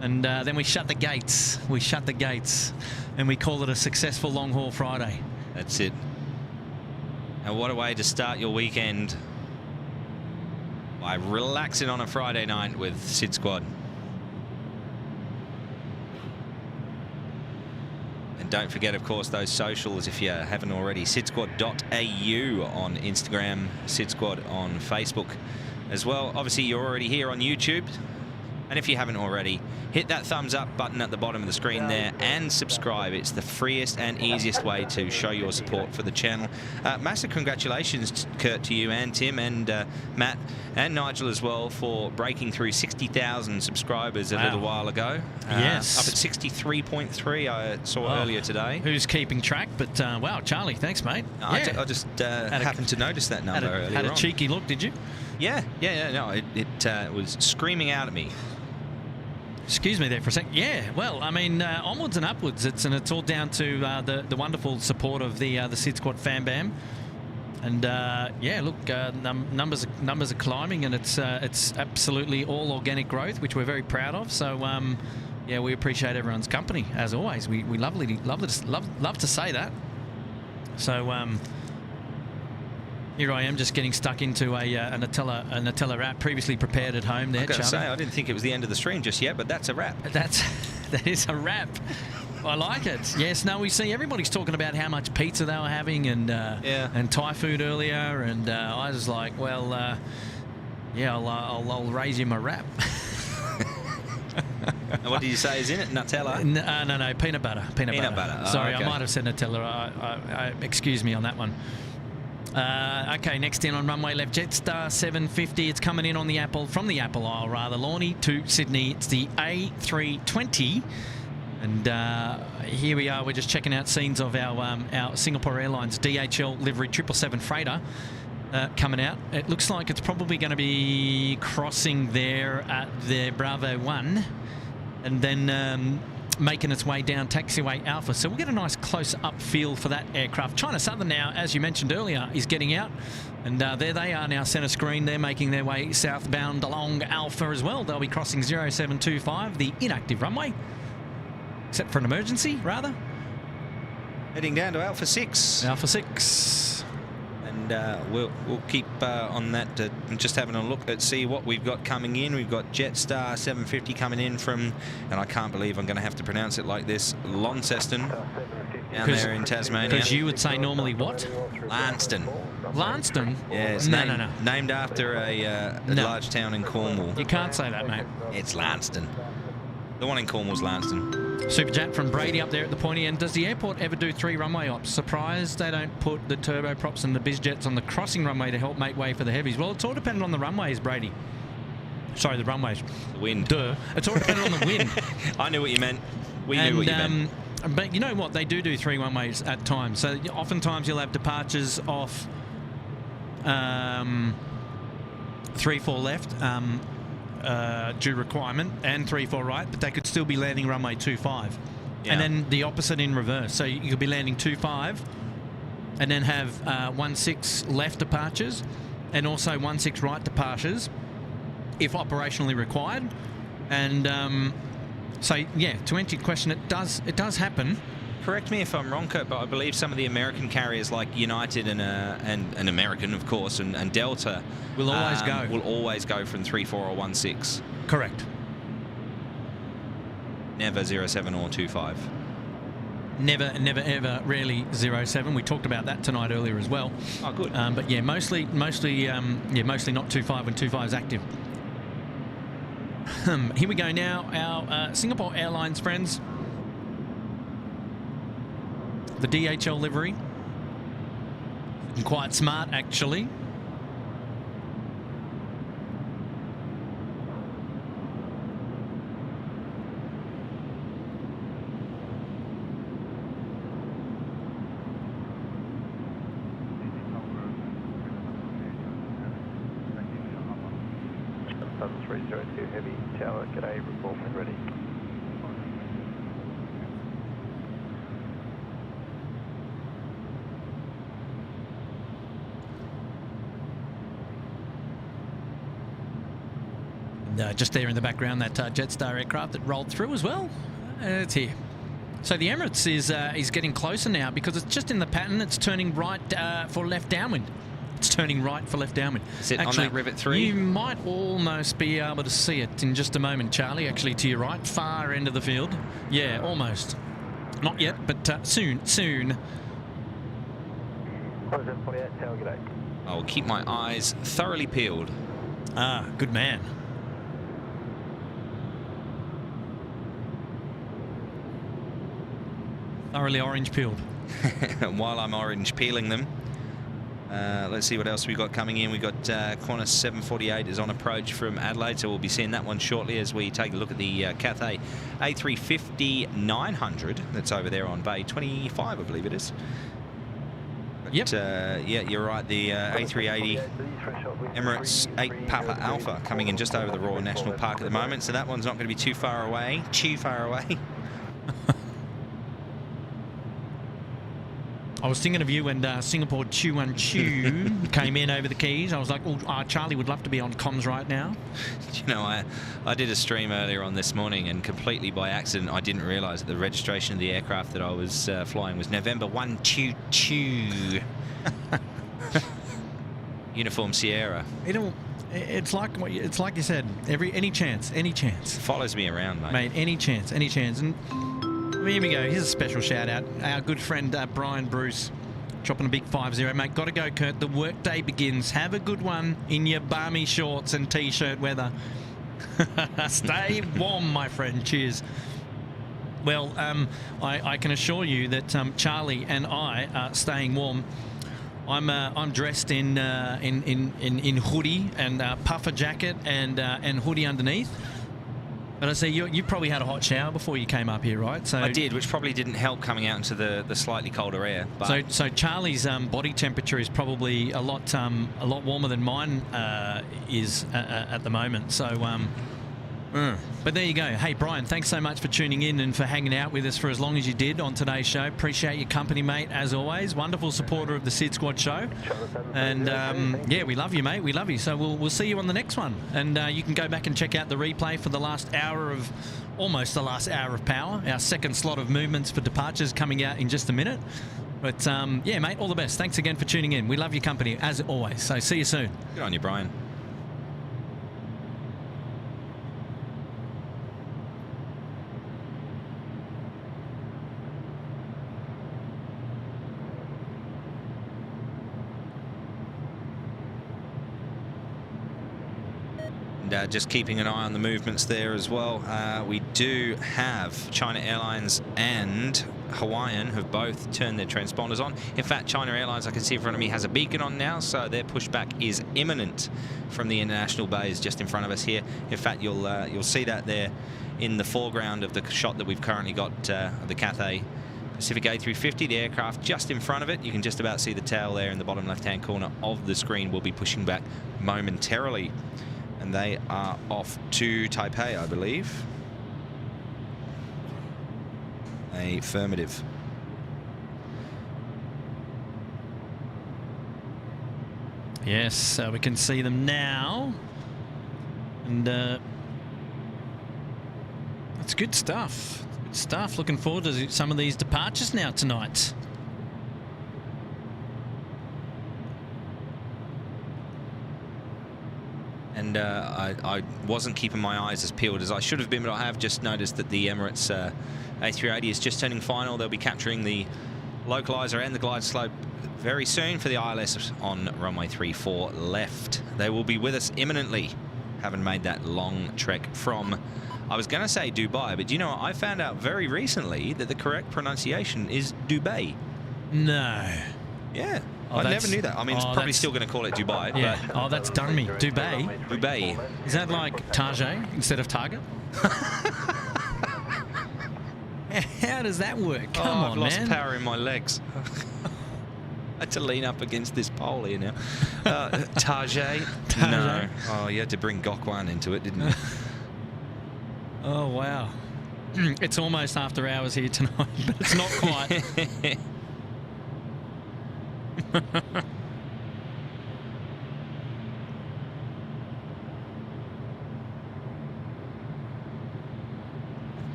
And then we shut the gates. We shut the gates. And we call it a successful long haul Friday. That's it. And what a way to start your weekend, by relaxing on a Friday night with SydSquad. And don't forget, of course, those socials if you haven't already. SydSquad.au on Instagram, SydSquad on Facebook as well. Obviously, you're already here on YouTube. And if you haven't already, hit that thumbs up button at the bottom of the screen there and subscribe. It's the freest and easiest way to show your support for the channel. Massive congratulations, Kurt, to you and Tim and Matt and Nigel as well for breaking through 60,000 subscribers a little while ago. Yes. Up at 63.3 I saw earlier today. Who's keeping track? But wow, Charlie, thanks, mate. No, I just happened to notice that number earlier on. Had a cheeky look, did you? Yeah. No, it was screaming out at me. Excuse me there for a sec. Yeah, well, I mean, onwards and upwards. It's all down to the wonderful support of the SydSquad Fan Bam, and yeah, look, numbers are climbing, and it's absolutely all organic growth, which we're very proud of. So yeah, we appreciate everyone's company as always. We love to say that. So here I am, just getting stuck into a Nutella wrap previously prepared at home there, I've got to Charlie. say, I didn't think it was the end of the stream just yet, but that's a wrap. That is a wrap. I like it. Yes, no, we see everybody's talking about how much pizza they were having and Thai food earlier, and I was like, well, yeah, I'll raise you my wrap. And what did you say is in it? Nutella? No, peanut butter. Peanut butter. Oh, Sorry, okay. I might have said Nutella. Excuse me on that one. Okay, next in on runway left, Jetstar 750. It's coming in on the from the Apple Isle rather, Lorne to Sydney. It's the A320, and here we are. We're just checking out scenes of our Singapore Airlines DHL livery 777 freighter coming out. It looks like it's probably going to be crossing there at the Bravo 1, and then making its way down taxiway Alpha. So we'll get a nice close-up feel for that aircraft. China Southern now, as you mentioned earlier, is getting out. And there they are now, centre screen. They're making their way southbound along Alpha as well. They'll be crossing 0725, the inactive runway. Except for an emergency, rather. Heading down to Alpha 6. Alpha 6. And we'll keep on that, just having a look at see what we've got coming in. We've got Jetstar 750 coming in from, and I can't believe I'm going to have to pronounce it like this, Launceston, down there in Tasmania. Because you would say normally what? Launceston. Launceston? Yeah, it's no. named after a large town in Cornwall. You can't say that, mate. It's Launceston. The one in Cornwall's Launceston. Superjet from Brady up there at the pointy end. Does the airport ever do 3 runway ops? Surprised they don't put the turboprops and the bizjets on the crossing runway to help make way for the heavies. Well, it's all dependent on the runways, Brady. Sorry, the runways. The wind. Duh. It's all dependent on the wind. I knew what you meant. We knew what you meant. But you know what? They do 3 runways at times. So oftentimes you'll have departures off 3-4 left. due requirement and 3-4 right, but they could still be landing runway 25. Yeah. And then the opposite in reverse. So you could be landing 25 and then have 16 left departures and also 16 right departures if operationally required. And so, yeah, to answer your question, it does happen. Correct me if I'm wrong, Kurt, but I believe some of the American carriers like United and American, of course, and Delta will always go from 3-4 or 16. Correct. Never 07 or 25. Never, ever, rarely 07. We talked about that tonight earlier as well. Oh, good. But yeah, mostly not 25 when 25 is active. Here we go now. Our Singapore Airlines friends. The DHL livery. Quite smart, actually. Southern 302 Heavy Tower, g'day, report when ready. And, just there in the background, that Jetstar aircraft that rolled through as well. It's here. So the Emirates is getting closer now because it's just in the pattern. It's turning right for left downwind. It's turning right for left downwind. Is it actually, on that rivet 3? You might almost be able to see it in just a moment, Charlie. Actually, to your right, far end of the field. Yeah, almost. Not yet, but soon. 4748 Tower, g'day. I will keep my eyes thoroughly peeled. Ah, good man. Thoroughly orange peeled. While I'm orange peeling them, let's see what else we got coming in. We got Qantas 748 is on approach from Adelaide, so we'll be seeing that one shortly as we take a look at the Cathay A350 900 that's over there on Bay 25, I believe it is. But, yep. Yeah, you're right. The A380 Emirates 8 Papa Alpha coming in just over the Royal National Park at the moment, so that one's not going to be too far away. I was thinking of you when Singapore 212 came in over the keys. I was like, oh, Charlie would love to be on comms right now. You know, I did a stream earlier on this morning and completely by accident I didn't realise that the registration of the aircraft that I was flying was November 122. Uniform Sierra. It's like you said. Any chance. Follows me around, mate. Any chance. And here we go. Here's a special shout out. Our good friend Brian Bruce dropping a big 5-0. Mate, got to go, Kurt. The workday begins. Have a good one in your balmy shorts and t-shirt weather. Stay warm, my friend. Cheers. Well, I can assure you that Charlie and I are staying warm. I'm dressed in hoodie and puffer jacket and hoodie underneath. But I say you probably had a hot shower before you came up here, right? So I did, which probably didn't help coming out into the slightly colder air. But so Charlie's body temperature is probably a lot warmer than mine is at the moment. So but there you go. Hey Brian, thanks so much for tuning in and for hanging out with us for as long as you did on today's show. Appreciate your company, mate, as always. Wonderful supporter of the SydSquad show. And yeah, we love you, mate. We love you. So we'll see you on the next one. And you can go back and check out the replay for the last hour of power. Our second slot of movements for departures coming out in just a minute. But yeah, mate, all the best. Thanks again for tuning in. We love your company as always. So see you soon. Good on you, Brian. Just keeping an eye on the movements there as well. We do have China Airlines and Hawaiian have both turned their transponders on. In fact, China Airlines, I can see in front of me, has a beacon on now, so their pushback is imminent from the international bays just in front of us here. In fact, you'll see that there in the foreground of the shot that we've currently got of the Cathay Pacific A350, the aircraft just in front of it. You can just about see the tail there in the bottom left-hand corner of the screen. We'll be pushing back momentarily. And and they are off to Taipei, I believe. Affirmative. Yes, we can see them now. And it's good stuff. Good stuff. Looking forward to some of these departures now tonight. And I wasn't keeping my eyes as peeled as I should have been, but I have just noticed that the Emirates A380 is just turning final. They'll be capturing the localizer and the glide slope very soon for the ILS on runway 34 left. They will be with us imminently, having made that long trek from, I was going to say Dubai, but you know what? I found out very recently that the correct pronunciation is Dubai. No. Yeah. Oh, I never knew that. I mean, it's probably still going to call it Dubai. Yeah. But Oh, that's done me. Dubai. Dubai. Is that like Tajay instead of Target? How does that work? Come on, I've lost man. power in my legs. I had to lean up against this pole here now. Tajay? No. Oh, you had to bring Gokwan into it, didn't you? Oh, wow. It's almost after hours here tonight, but it's not quite.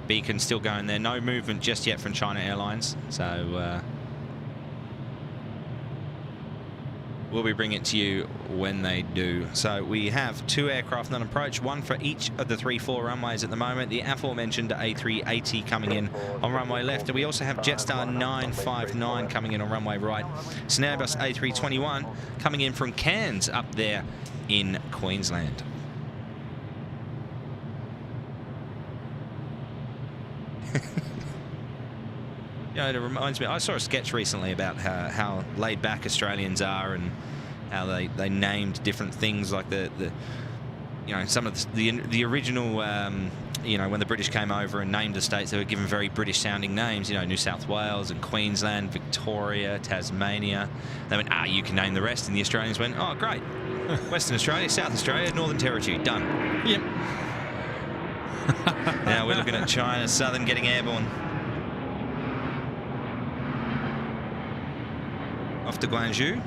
Beacon still going there. No movement just yet from China Airlines. So we'll be bringing it to you when they do. So we have 2 aircraft on approach, 1 for each of the 3-4 runways at the moment. The aforementioned A380 coming in on runway left. And we also have Jetstar 959 coming in on runway right. It's an Airbus A321 coming in from Cairns up there in Queensland. You know, it reminds me, I saw a sketch recently about how laid back Australians are and how they named different things, like the you know, some of the original you know, when the British came over and named the states, they were given very British sounding names, you know, New South Wales and Queensland, Victoria, Tasmania. They went, you can name the rest, and the Australians went, oh great, Western Australia, South Australia, Northern Territory, done. Yep. Now we're looking at China Southern getting airborne. Off to Guangzhou.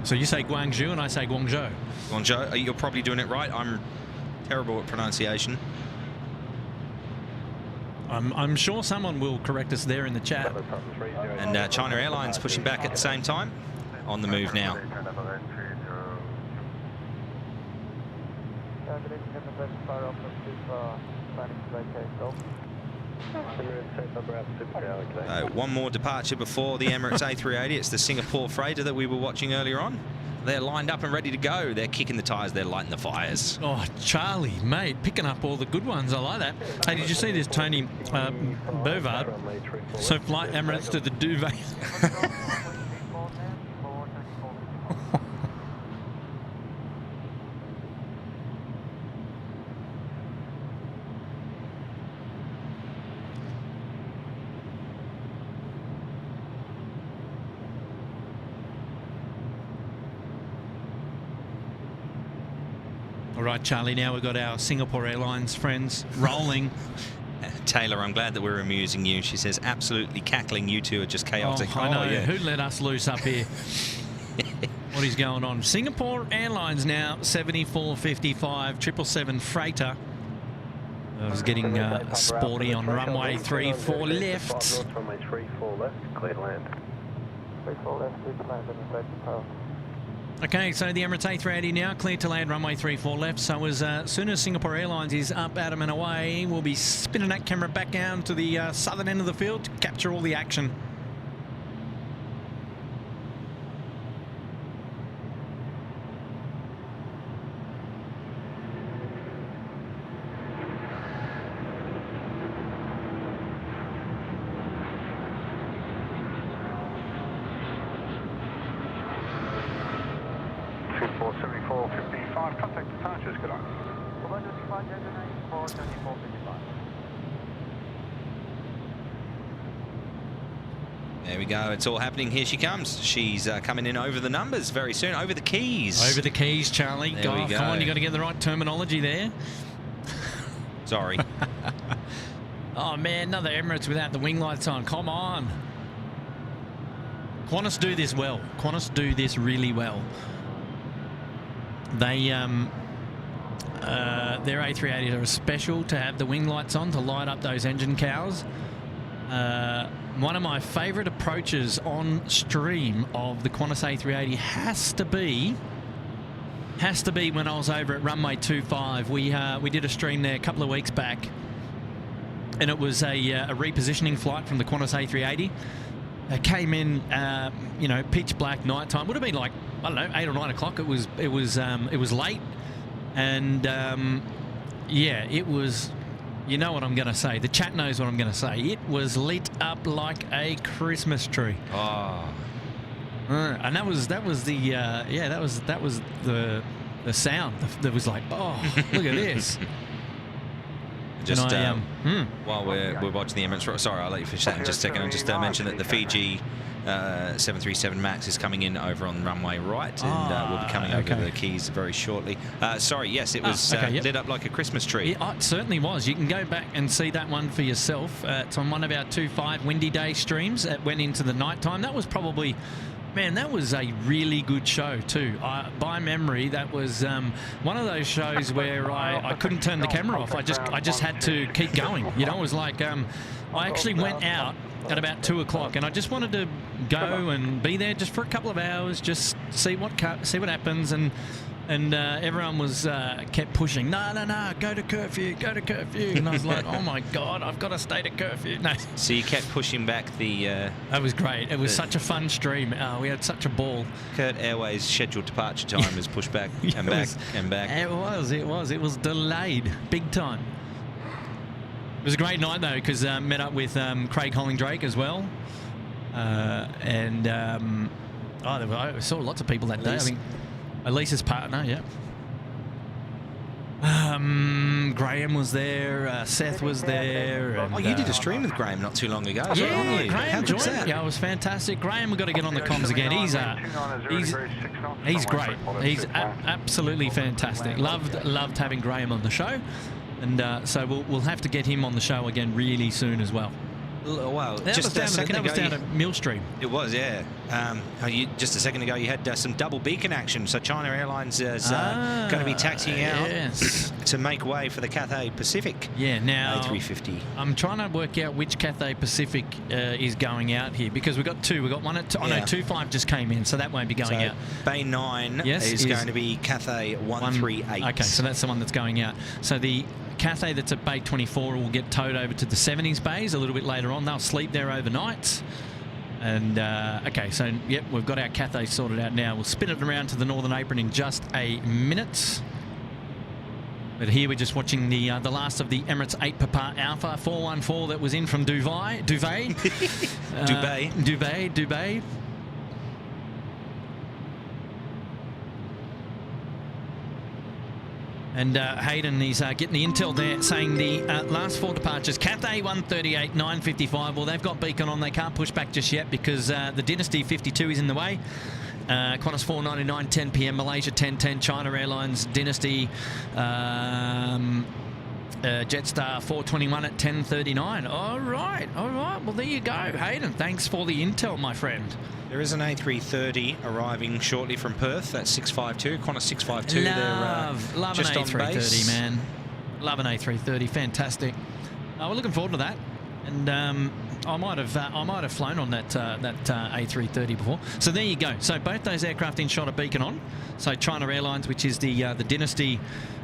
So you say Guangzhou and I say Guangzhou. Guangzhou, you're probably doing it right. I'm terrible at pronunciation. I'm sure someone will correct us there in the chat. And China Airlines pushing back at the same time. On the move now. One more departure before the Emirates A380. It's the Singapore freighter that we were watching earlier on. They're lined up and ready to go. They're kicking the tyres. They're lighting the fires. Oh, Charlie, mate, picking up all the good ones. I like that. Hey, did you see this, Tony Bovard? So flight Emirates to the duvet. All right, Charlie, now we've got our Singapore Airlines friends rolling. Taylor, I'm glad that we're amusing you. She says, absolutely cackling. You two are just chaotic. Oh, I know. Yeah. Who let us loose up here? What is going on? Singapore Airlines now, 7455, 777 freighter. I was getting sporty on runway 34 left. Runway 34 left, clear to land. 34 left, clear to land on the safety path. Okay, so the Emirates A380 now clear to land runway 34 left. So as soon as Singapore Airlines is up, Adam and away, we'll be spinning that camera back down to the southern end of the field to capture all the action. Contact departures, good on. There we go. It's all happening. Here she comes. She's coming in over the numbers very soon. Over the keys. Over the keys, Charlie. There we go. Come on, you got to get the right terminology there. Sorry. Oh, man, another Emirates without the wing lights on. Come on. Qantas do this well. Qantas do this really well. They, their A380s are special to have the wing lights on to light up those engine cowls. One of my favourite approaches on stream of the Qantas A380 has to be when I was over at Runway 25. We did a stream there a couple of weeks back, and it was a repositioning flight from the Qantas A380. It came in, you know, pitch black night time. Would have been like, I don't know, 8 or 9 o'clock. It was late, and yeah, it was. You know what I'm going to say. The chat knows what I'm going to say. It was lit up like a Christmas tree. Oh. And that was the yeah, that was the sound that was like, oh, look at this. Just while we're watching the Emirates, sorry, I'll let you finish that in just a second. I'll just mention that the Fiji 737 MAX is coming in over on runway right, and we'll be coming over the keys very shortly. Sorry, yes, it was lit up like a Christmas tree. It certainly was. You can go back and see that one for yourself. It's on one of our 2.5 windy day streams. It went into the night time. That was probably, man, that was a really good show too. By memory, that was one of those shows where I couldn't turn the camera off. I just had to keep going. You know, it was like I actually went out at about 2 o'clock, and I just wanted to go and be there just for a couple of hours, just see what happens, and everyone was kept pushing. No, go to curfew, and I was like, oh my god, I've got to stay to curfew. No. So you kept pushing back the. That was great. It was such a fun stream. We had such a ball. Kurt Airways' scheduled departure time was pushed back and back and back. It was delayed big time. It was a great night though, because met up with Craig Holling-Drake as well, and I saw lots of people that day. I think Elise's partner, yeah. Graham was there, Seth was there. And, you did a stream with Graham not too long ago. Yeah, Graham joined. Yeah, it was fantastic. Graham, we've got to get on the comms again. He's great. He's absolutely fantastic. Loved having Graham on the show. And so we'll have to get him on the show again really soon as well. Well, that just a second ago, that was down at Millstream. It was, yeah. Just a second ago, you had some double beacon action. So China Airlines is going to be taxiing out to make way for the Cathay Pacific. Yeah, now A350. I'm trying to work out which Cathay Pacific is going out here, because we've got two. We've got one at 25 just came in, so that won't be going out. Bay 9 is going to be Cathay 138. Okay, so that's the one that's going out. So the Cathay that's at Bay 24 will get towed over to the 70s bays a little bit later on. They'll sleep there overnight. And, okay, so, yep, we've got our Cathay sorted out now. We'll spin it around to the Northern Apron in just a minute. But here we're just watching the last of the Emirates 8 Papa Alpha 414 that was in from Dubai. And Hayden is getting the intel there, saying the last 4 departures, Cathay 138, 955. Well, they've got beacon on. They can't push back just yet because the Dynasty 52 is in the way. Qantas 499, 10 p.m. Malaysia 10:10. China Airlines Dynasty Jetstar 421 at 10:39. All right. Well, there you go, Hayden. Thanks for the intel, my friend. There is an A330 arriving shortly from Perth. That's 652. Qantas 652. Love just an A330, man. Love an A330. Fantastic. We're looking forward to that. And I might have flown on that A330 before. So there you go. So both those aircraft in shot a beacon on. So China Airlines, which is the Dynasty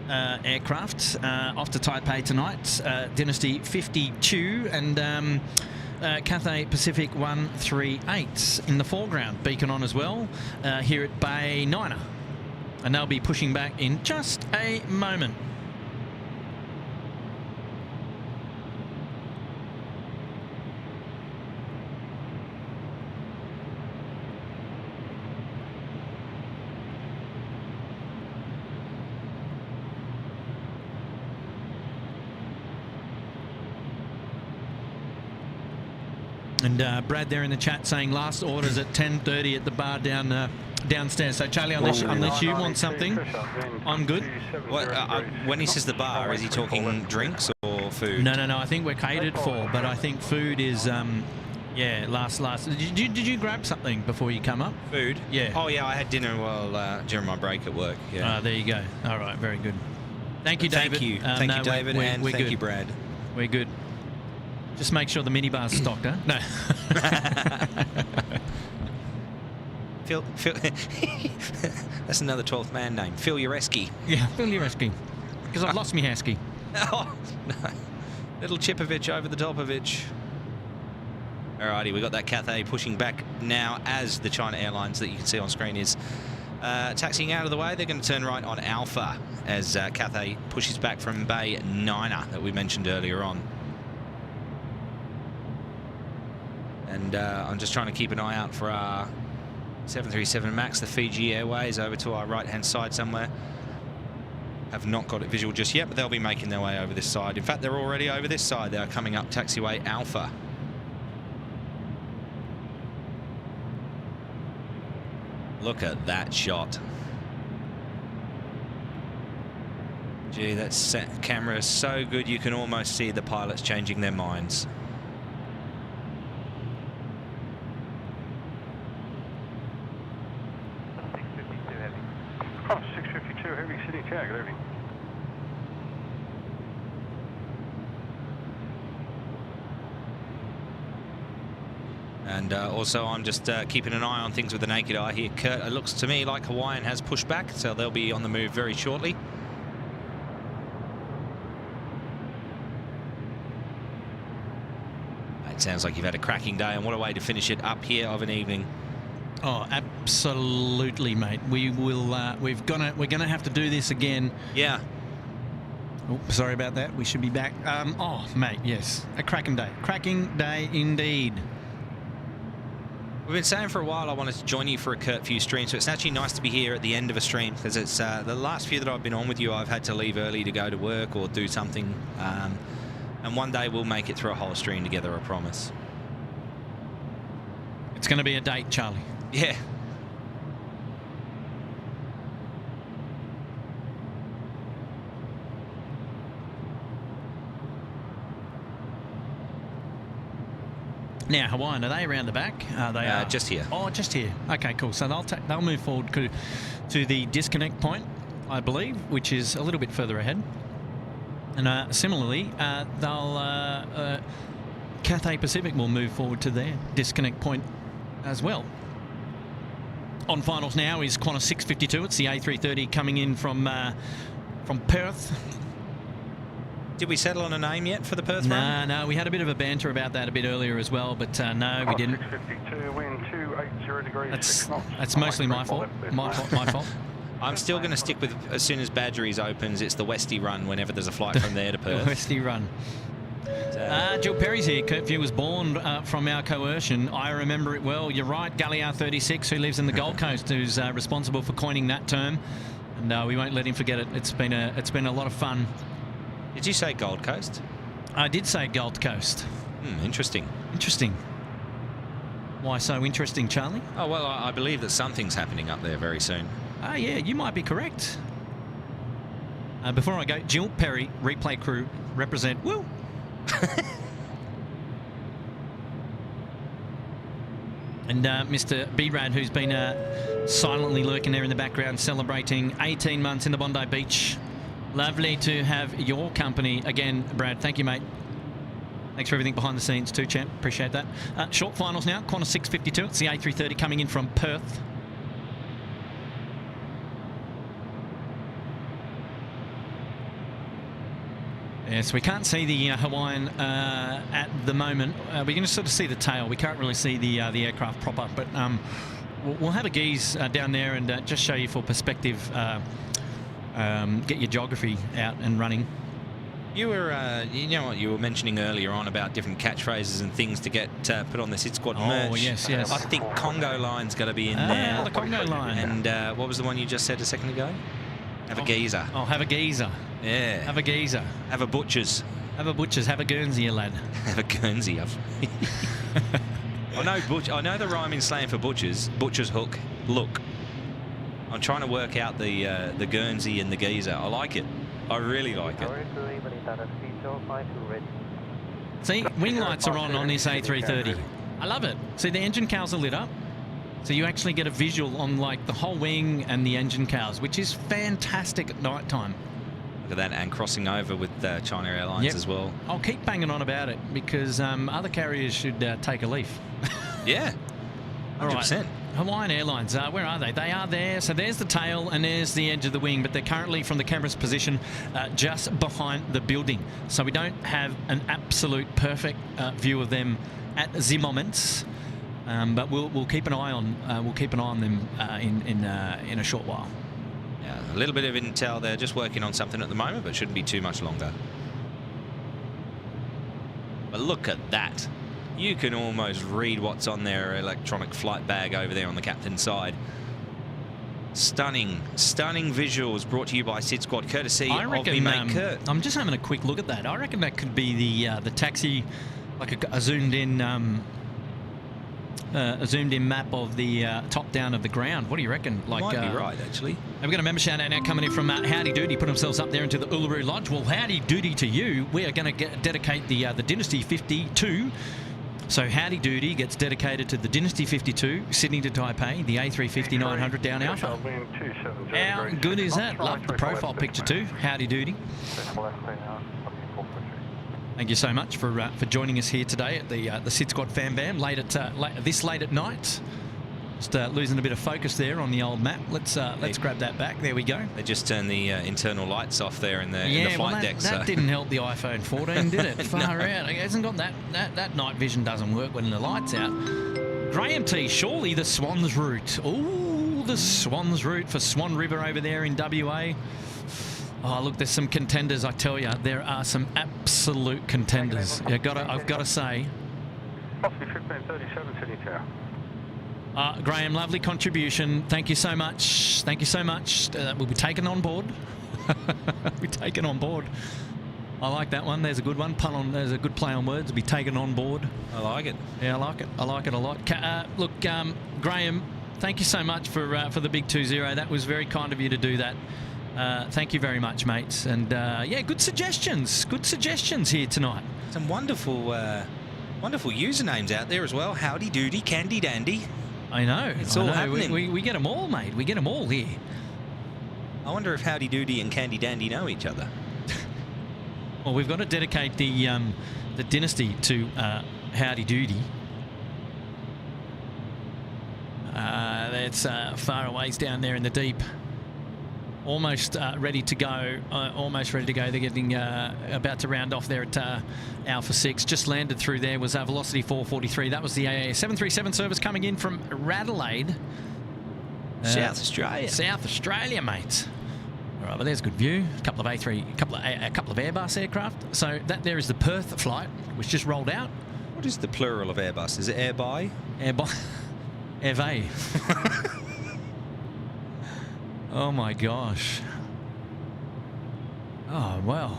aircraft, off to Taipei tonight. Dynasty 52 and Cathay Pacific 138 in the foreground. Beacon on as well here at Bay 9. And they'll be pushing back in just a moment. And Brad there in the chat saying last orders at 10:30 at the bar downstairs. So Charlie, unless you want something, I'm good. When he says the bar, is he talking drinks or food? No. I think we're catered for, but I think food is. Yeah, last. Did you grab something before you come up? Food? Yeah. Oh yeah, I had dinner during my break at work. Yeah. There you go. All right, very good. Thank you, David. Thank you, thank you, David, and we're thank good. you, Brad. We're good. Just make sure the minibar's stocked, huh? No. Phil. That's another 12th man name. Phil Ureski. Yeah, Phil Ureski. Because I've lost me Husky. Oh, no. Little Chipovich over the Topovich. Alrighty, we got that Cathay pushing back now as the China Airlines that you can see on screen is taxiing out of the way. They're going to turn right on Alpha as Cathay pushes back from Bay 9er that we mentioned earlier on. And I'm just trying to keep an eye out for our 737 MAX, the Fiji Airways, over to our right-hand side somewhere. Have not got it visual just yet, but they'll be making their way over this side. In fact, they're already over this side. They are coming up taxiway Alpha. Look at that shot. Gee, that camera is so good you can almost see the pilots changing their minds. Oh, 652 heavy, Sydney Tower, good evening. And also I'm just keeping an eye on things with the naked eye here. Kurt, it looks to me like Hawaiian has pushed back, so they'll be on the move very shortly. It sounds like you've had a cracking day, and what a way to finish it up here of an evening. Oh, absolutely, mate. We're gonna have to do this again. Yeah. Oh, sorry about that. We should be back. Oh, mate, yes, a cracking day. Cracking day indeed. We've been saying for a while I wanted to join you for a Kurt few streams, so it's actually nice to be here at the end of a stream, because it's the last few that I've been on with you, I've had to leave early to go to work or do something, and one day we'll make it through a whole stream together, I promise. It's going to be a date, Charlie. Yeah. Now, Hawaiian, are they around the back? They are just here. Oh, just here. Okay, cool. So they'll move forward to the disconnect point, I believe, which is a little bit further ahead. And similarly, Cathay Pacific will move forward to their disconnect point as well. On finals now is Qantas 652. It's the A330 coming in from Perth. Did we settle on a name yet for the Perth run? No, we had a bit of a banter about that a bit earlier as well, but no, we didn't. 652, wind 280 degrees, 6 knots. That's mostly my fault. My fault. I'm still going to stick with, as soon as Badgerys opens, it's the Westy run whenever there's a flight from there to Perth. The Westy run. Jill Perry's here. Curfew was born from our coercion. I remember it well. You're right. Galliard 36, who lives in the Gold Coast, who's responsible for coining that term, and we won't let him forget it. It's been a lot of fun. Did you say Gold Coast? I did say Gold Coast. Interesting. Interesting. Why so interesting, Charlie? Oh, well, I believe that something's happening up there very soon. Ah, yeah, you might be correct. Before I go, Jill Perry, replay crew, represent. Woo! And Mr. B-Rad, who's been silently lurking there in the background, celebrating 18 months in the Bondi Beach. Lovely to have your company again, Brad. Thank you, mate. Thanks for everything behind the scenes too, champ. Appreciate that. Short finals now. Qantas 652. It's the A330 coming in from Perth. Yes, we can't see the Hawaiian at the moment. We can just sort of see the tail. We can't really see the aircraft proper, but we'll have a gaze down there and just show you for perspective. Get your geography out and running. You were, you know what you were mentioning earlier on about different catchphrases and things to get put on the SydSquad merch. Oh, yes. I think Congo Line's got to be in there. The Congo Line. And what was the one you just said a second ago? Have a geezer. Oh, have a geezer. Yeah. Have a geezer. Have a butcher's. Have a Butchers, have a Guernsey, you lad. Have a Guernsey. I know the rhyming slang for butchers. Butcher's hook. Look. I'm trying to work out the Guernsey and the geezer. I like it. I really like it. See, wing lights are on this A330. I love it. See, the engine cowls are lit up. So you actually get a visual on like the whole wing and the engine cowls, which is fantastic at night time. Look at that, and crossing over with China Airlines as well. I'll keep banging on about it because other carriers should take a leaf. Yeah, 100%. All right. Hawaiian Airlines, where are they? They are there. So there's the tail and there's the edge of the wing, but they're currently from the camera's position just behind the building. So we don't have an absolute perfect view of them at the moment, but we'll keep an eye on them in a short while. Yeah, a little bit of intel. They're just working on something at the moment, but shouldn't be too much longer. But look at that. You can almost read what's on their electronic flight bag over there on the captain's side. Stunning, stunning visuals brought to you by SydSquad, courtesy of me mate Kurt. I'm just having a quick look at that. I reckon that could be the taxi, like a zoomed in map of the top down of the ground. What do you reckon? Like, might be right, actually. We've got a member shout out now coming in from Howdy Doody, put themselves up there into the Uluru Lodge. Well, howdy doody to you. We are going to dedicate the Dynasty 52. So Howdy Doody gets dedicated to the Dynasty 52, Sydney to Taipei, the A350 900 down Alpha. How good is that? Love the profile picture too. Howdy Doody. Thank you so much for joining us here today at the SydSquad Fan Bam late at night. Just losing a bit of focus there on the old map. Let's grab that back. There we go. They just turned the internal lights off there in the flight deck. That didn't help the iPhone 14, did it? Far out. It hasn't got that night vision doesn't work when the light's out. Graham T, surely the Swans route. Ooh, the Swans route for Swan River over there in WA. Oh, look, there's some contenders, I tell you. There are some absolute contenders. I've got to say. 1537 Sydney Tower. Graham, lovely contribution. Thank you so much. Thank you so much. We'll be taken on board. Be taken on board. I like that one. There's a good one. There's a good play on words. Be taken on board. I like it. Yeah, I like it. I like it a lot. Look, Graham, thank you so much for the big 2-0. That was very kind of you to do that. Thank you very much, mates. And yeah, good suggestions. Good suggestions here tonight. Some wonderful usernames out there as well. Howdy Doody, Candy Dandy. I know. It's all happening. We get them all, mate. We get them all here. I wonder if Howdy Doody and Candy Dandy know each other. Well, we've got to dedicate the Dynasty to Howdy Doody. That's far a ways down there in the deep. Almost ready to go. Almost ready to go. They're getting about to round off there at Alpha 6. Just landed through there was Velocity 443. That was the 737 service coming in from Radelaide, South Australia. South Australia, mate. All right, but there's a good view. A couple of Airbus aircraft. So that there is the Perth flight, which just rolled out. What is the plural of Airbus? Is it Airby? Airvay. Oh my gosh. Oh well.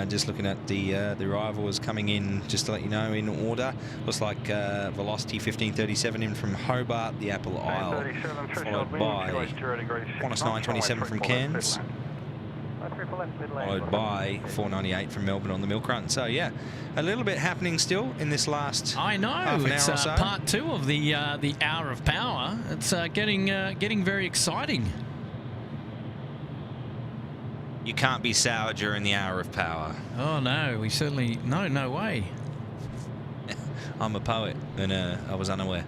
Just looking at the arrivals coming in, just to let you know, in order. Looks like Velocity 1537 in from Hobart, the Apple Isle, followed by Qantas 927 from Cairns, followed by 498 from Melbourne on the milk run. So yeah, a little bit happening still in this last half an hour or so. Part 2 of the hour of power. It's getting very exciting. You can't be sour during the hour of power. Oh no, we certainly no way. I'm a poet, and I was unaware.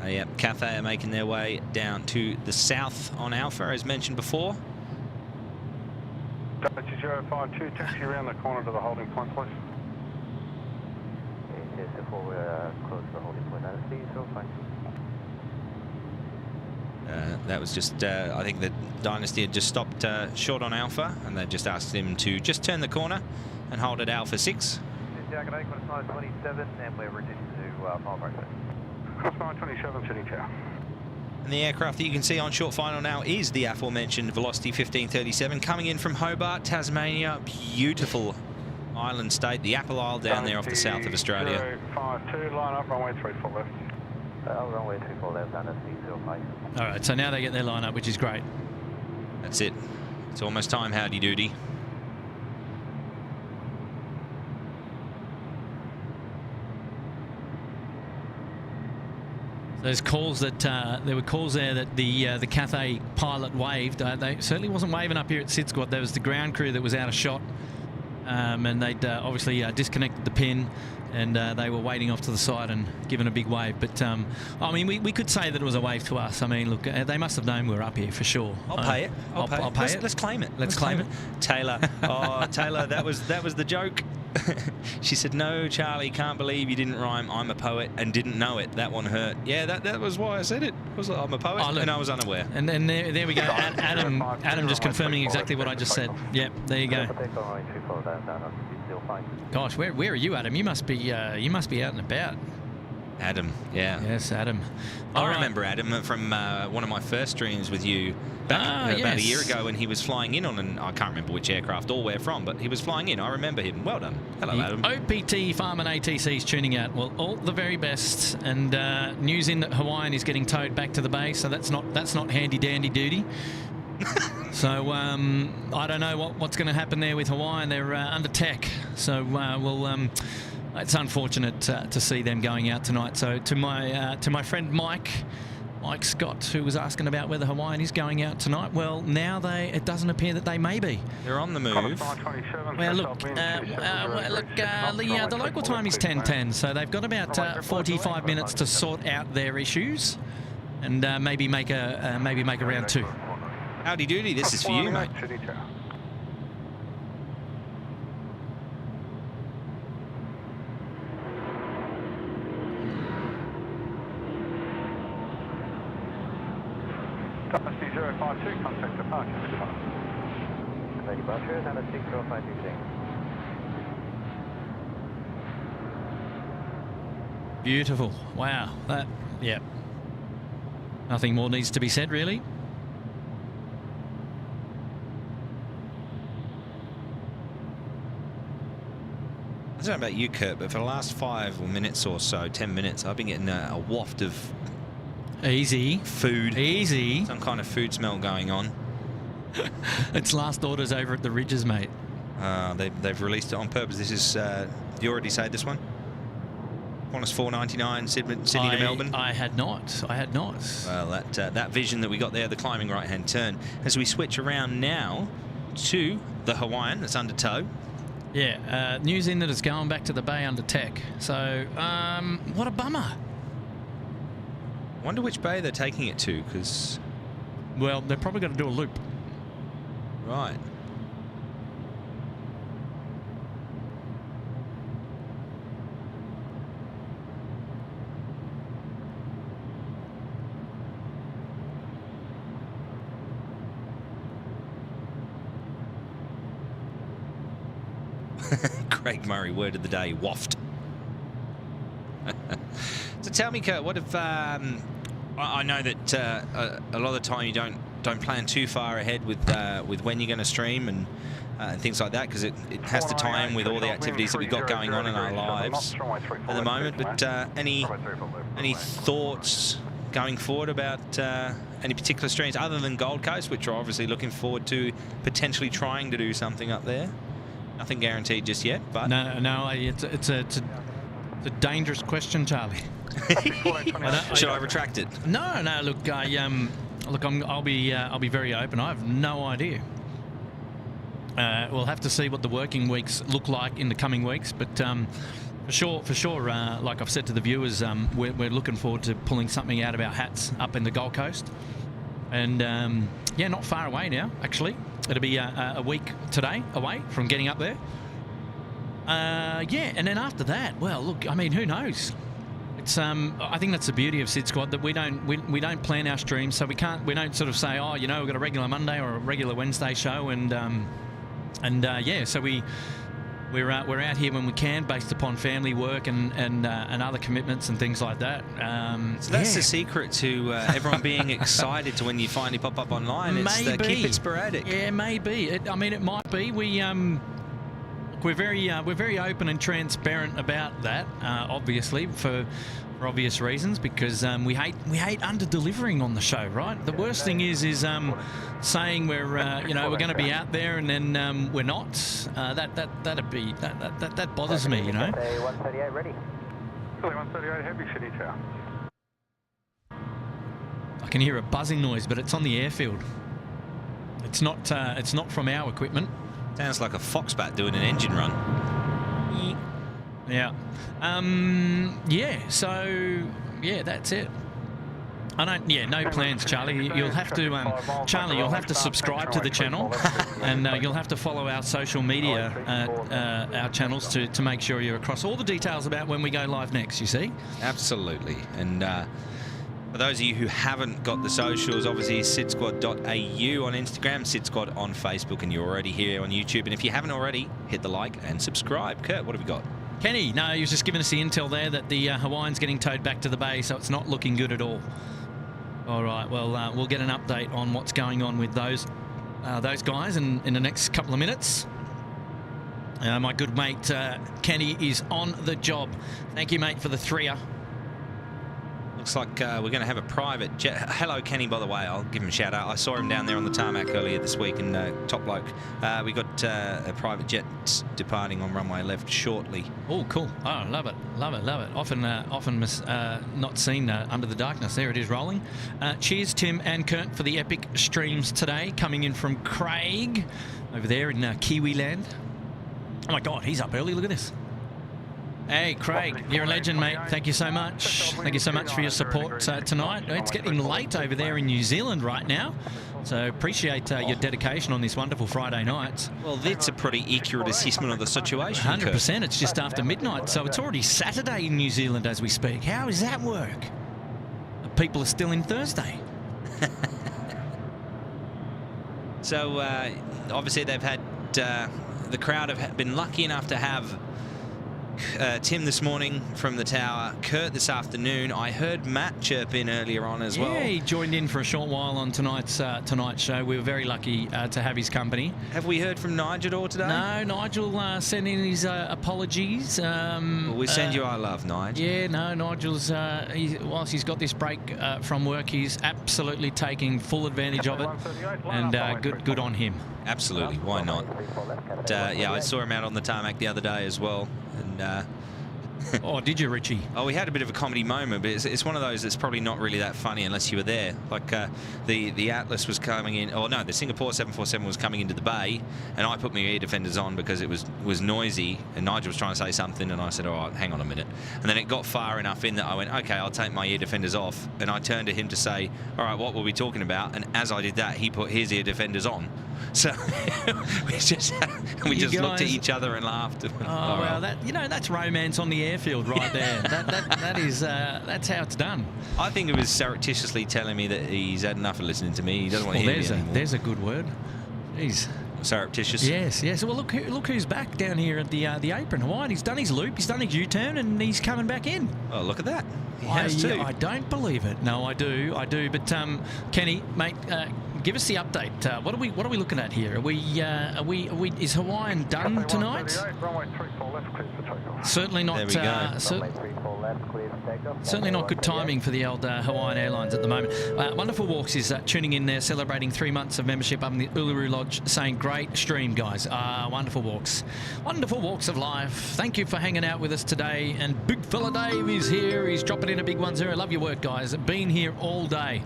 Yeah, Cathay are making their way down to the south on Alpha, as mentioned before. 052, taxi around the corner to the holding point, please. Yes, before we're close to the holding point, That was just, I think the Dynasty had just stopped short on Alpha, and they just asked him to just turn the corner and hold at Alpha 6. Jacket 8, Cross 27, and we're reduced to mile break. Cross 27, sitting chair. And the aircraft that you can see on short final now is the aforementioned Velocity 1537, coming in from Hobart, Tasmania. Beautiful island state, the Apple Isle down there off the south of Australia. 052, line up, runway 34 left. Runway 24 left, under C05. All right, so now they get their line up, which is great. That's it. It's almost time, howdy doody. There's calls that there were calls there that the Cathay pilot waved. They certainly wasn't waving up here at SydSquad. There was the ground crew that was out of shot, and they'd obviously disconnected the pin, and they were waiting off to the side and giving a big wave. But I mean, we could say that it was a wave to us. I mean, look, they must have known we were up here for sure. I'll pay it. I'll pay it. Let's claim it. Let's claim it. Taylor, oh Taylor, that was the joke. She said, "No, Charlie, can't believe you didn't rhyme 'I'm a poet' and didn't know it. That one hurt." Yeah, that was why I said it. I was like, "I'm a poet," and I was unaware. And then there we go. Adam just confirming exactly what I just said. Yep, there you go. Gosh, where are you, Adam? You must be out and about. Adam, yeah. Yes, Adam. I remember Adam from one of my first streams with you back about a year ago when he was flying in on I can't remember which aircraft or where from, but he was flying in. I remember him. Well done. Hello, Adam. OPT Farm and ATC's tuning out. Well, all the very best. And news in that Hawaiian is getting towed back to the base, so that's not handy dandy duty. So I don't know what's going to happen there with Hawaiian. They're under tech, so we'll. It's unfortunate to see them going out tonight. So to my friend Mike Scott, who was asking about whether Hawaiian is going out tonight, well, now it doesn't appear that they may be. They're on the move. Well, look, the local time is 10:10, so they've got about 45 minutes to sort out their issues, and maybe make a round 2. Howdy doody, this is for you, mate. Dynasty 052, contact departure. Departure, Dynasty 052. Beautiful. Wow. Yeah. Nothing more needs to be said, really. I don't know about you, Kurt, but for the last 5 minutes or so, 10 minutes, I've been getting a waft of food. Some kind of food smell going on. It's last orders over at the Ridges, mate. They've released it on purpose. This is, you already say this one? Qantas 499, Sydney to Melbourne? I had not. Well, that vision that we got there, the climbing right-hand turn, as we switch around now to the Hawaiian that's under tow. Yeah, news in that it's going back to the bay under tech. So, what a bummer. Wonder which bay they're taking it to, because... Well, they're probably going to do a loop. Right. Craig Murray, word of the day, waft. So tell me, Kurt, what if I know that a lot of the time you don't plan too far ahead with when you're going to stream and things like that, because it has to tie in with all the activities that we've got going on in our lives at the moment. But any thoughts going forward about any particular streams other than Gold Coast, which are obviously looking forward to potentially trying to do something up there? Nothing guaranteed just yet, but no, it's a dangerous question, Charlie. Should I retract it? No. Look, I'll be very open. I have no idea. We'll have to see what the working weeks look like in the coming weeks, but for sure, like I've said to the viewers, we're looking forward to pulling something out of our hats up in the Gold Coast, and yeah, not far away now. Actually, it'll be a week today away from getting up there. Yeah, and then after that, well, look, I mean, who knows? that's I think that's the beauty of SydSquad, that we don't plan our streams, so we don't sort of say, oh, we've got a regular Monday or a regular Wednesday show, and yeah, so we're out here when we can, based upon family work and other commitments and things like that. So that's the secret to everyone being excited to when you finally pop up online. It's keep it sporadic. Yeah, maybe. It might be. We're very open and transparent about that. Obviously, for obvious reasons, because we hate under-delivering on the show, right? The worst thing is saying we're we're going to be out there and then we're not. That bothers me, 138 ready. 138 heavy, City Tower. I can hear a buzzing noise, but it's on the airfield. It's not from our equipment. Sounds like a foxbat doing an engine run. Yeah. Yeah. So yeah, that's it. No plans, Charlie. You'll have to, Charlie. You'll have to subscribe to the channel, and you'll have to follow our social media, our channels to make sure you're across all the details about when we go live next. You see? Absolutely. And for those of you who haven't got the socials, obviously SydSquad.au on Instagram, SydSquad on Facebook, and you're already here on YouTube. And if you haven't already, hit the like and subscribe. Kurt, what have we got? Kenny, no, he was just giving us the intel there that the Hawaiian's getting towed back to the bay, so it's not looking good at all. All right, well, we'll get an update on what's going on with those guys in the next couple of minutes. My good mate Kenny is on the job. Thank you, mate, for the 3-er. Looks like we're going to have a private jet. Hello, Kenny, by the way. I'll give him a shout out. I saw him down there on the tarmac earlier this week, and top bloke. We got a private jet departing on runway left shortly. Oh, cool. Oh, love it. Love it. Love it. Often not seen under the darkness. There it is rolling. Cheers, Tim and Kurt, for the epic streams today, coming in from Craig over there in Kiwi land. Oh, my God, he's up early. Look at this. Hey, Craig, you're a legend, mate. Thank you so much. Thank you so much for your support tonight. It's getting late over there in New Zealand right now, so appreciate your dedication on this wonderful Friday night. Well, that's a pretty accurate assessment of the situation. 100%. It's just after midnight, so it's already Saturday in New Zealand as we speak. How does that work? People are still in Thursday. So, obviously, they've had the crowd have been lucky enough to have Tim this morning from the tower, Kurt this afternoon. I heard Matt chirp in earlier on as well. Yeah, he joined in for a short while on tonight's show. We were very lucky to have his company. Have we heard from Nigel at all today? No, Nigel sent in his apologies. Well, we send you our love, Nigel. Yeah, no, Nigel's, whilst he's got this break from work, he's absolutely taking full advantage of it, and good on him. Absolutely, why not? But, yeah, I saw him out on the tarmac the other day as well. And oh, did you, Richie? Oh, we had a bit of a comedy moment, but it's one of those that's probably not really that funny unless you were there. Like the Atlas was coming in, or no, the Singapore 747 was coming into the bay, and I put my ear defenders on because it was noisy, and Nigel was trying to say something, and I said, all right, hang on a minute. And then it got far enough in that I went, okay, I'll take my ear defenders off, and I turned to him to say, all right, what were we talking about? And as I did that, he put his ear defenders on. So we just looked at each other and laughed. Oh, well, that's romance on the airfield right there. That's how it's done. I think it was surreptitiously telling me that he's had enough of listening to me. He doesn't want to hear me anymore. There's a good word. Jeez. Surreptitious. Yes. Well, look who's back down here at the apron. Hawaiian. He's done his loop. He's done his U-turn, and he's coming back in. Oh, look at that. He has too. I don't believe it. No, I do. But Kenny, mate, give us the update. What are we looking at here? Is Hawaiian done tonight? Certainly not. There we go. Certainly not good timing for the old Hawaiian Airlines at the moment. Wonderful Walks is tuning in there, celebrating 3 months of membership up in the Uluru Lodge, saying great stream, guys. Wonderful walks of life. Thank you for hanging out with us today. And Big Fella Dave is here. He's dropping in a big 1-0. Love your work, guys. Been here all day.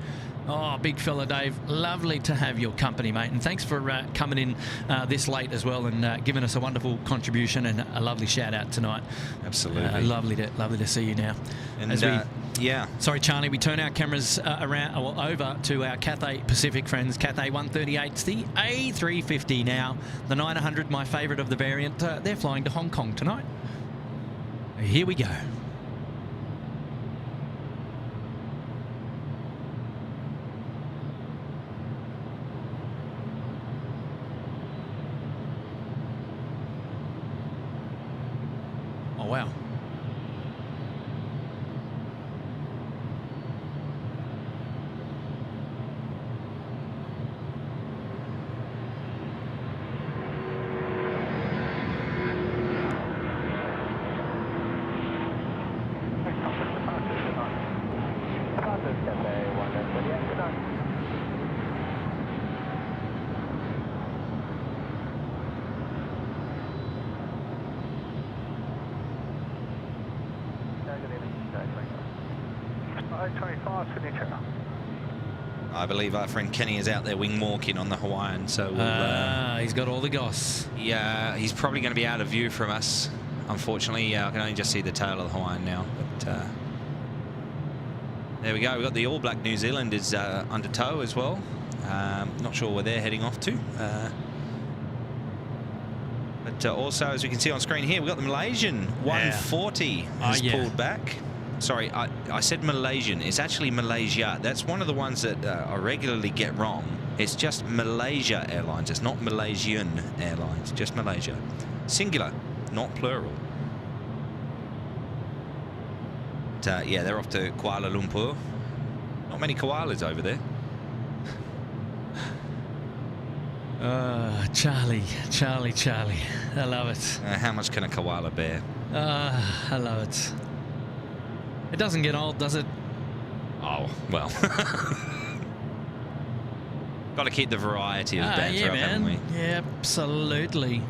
Oh, Big Fella Dave, lovely to have your company, mate, and thanks for coming in this late as well and giving us a wonderful contribution and a lovely shout out tonight. Absolutely, lovely to see you now. And yeah. Sorry, Charlie, we turn our cameras over to our Cathay Pacific friends. Cathay 138's the A350 now, the 900, my favourite of the variant. They're flying to Hong Kong tonight. Here we go. wow. A25 signature. I believe our friend Kenny is out there wing walking on the Hawaiian, so we'll, he's got all the goss. Yeah, he's probably going to be out of view from us. Unfortunately, yeah, I can only just see the tail of the Hawaiian now. But there we go. We've got the All Black New Zealand is under tow as well. Not sure where they're heading off to. But also, as we can see on screen here, we've got the Malaysian 140 has pulled back. Sorry, I said Malaysian. It's actually Malaysia. That's one of the ones that I regularly get wrong. It's just Malaysia Airlines. It's not Malaysian Airlines, just Malaysia. Singular, not plural. But, yeah, they're off to Kuala Lumpur. Not many koalas over there. Charlie. I love it. How much can a koala bear? I love it. It doesn't get old, does it? Oh, well. Got to keep the variety of banter up, haven't we? Yeah, absolutely.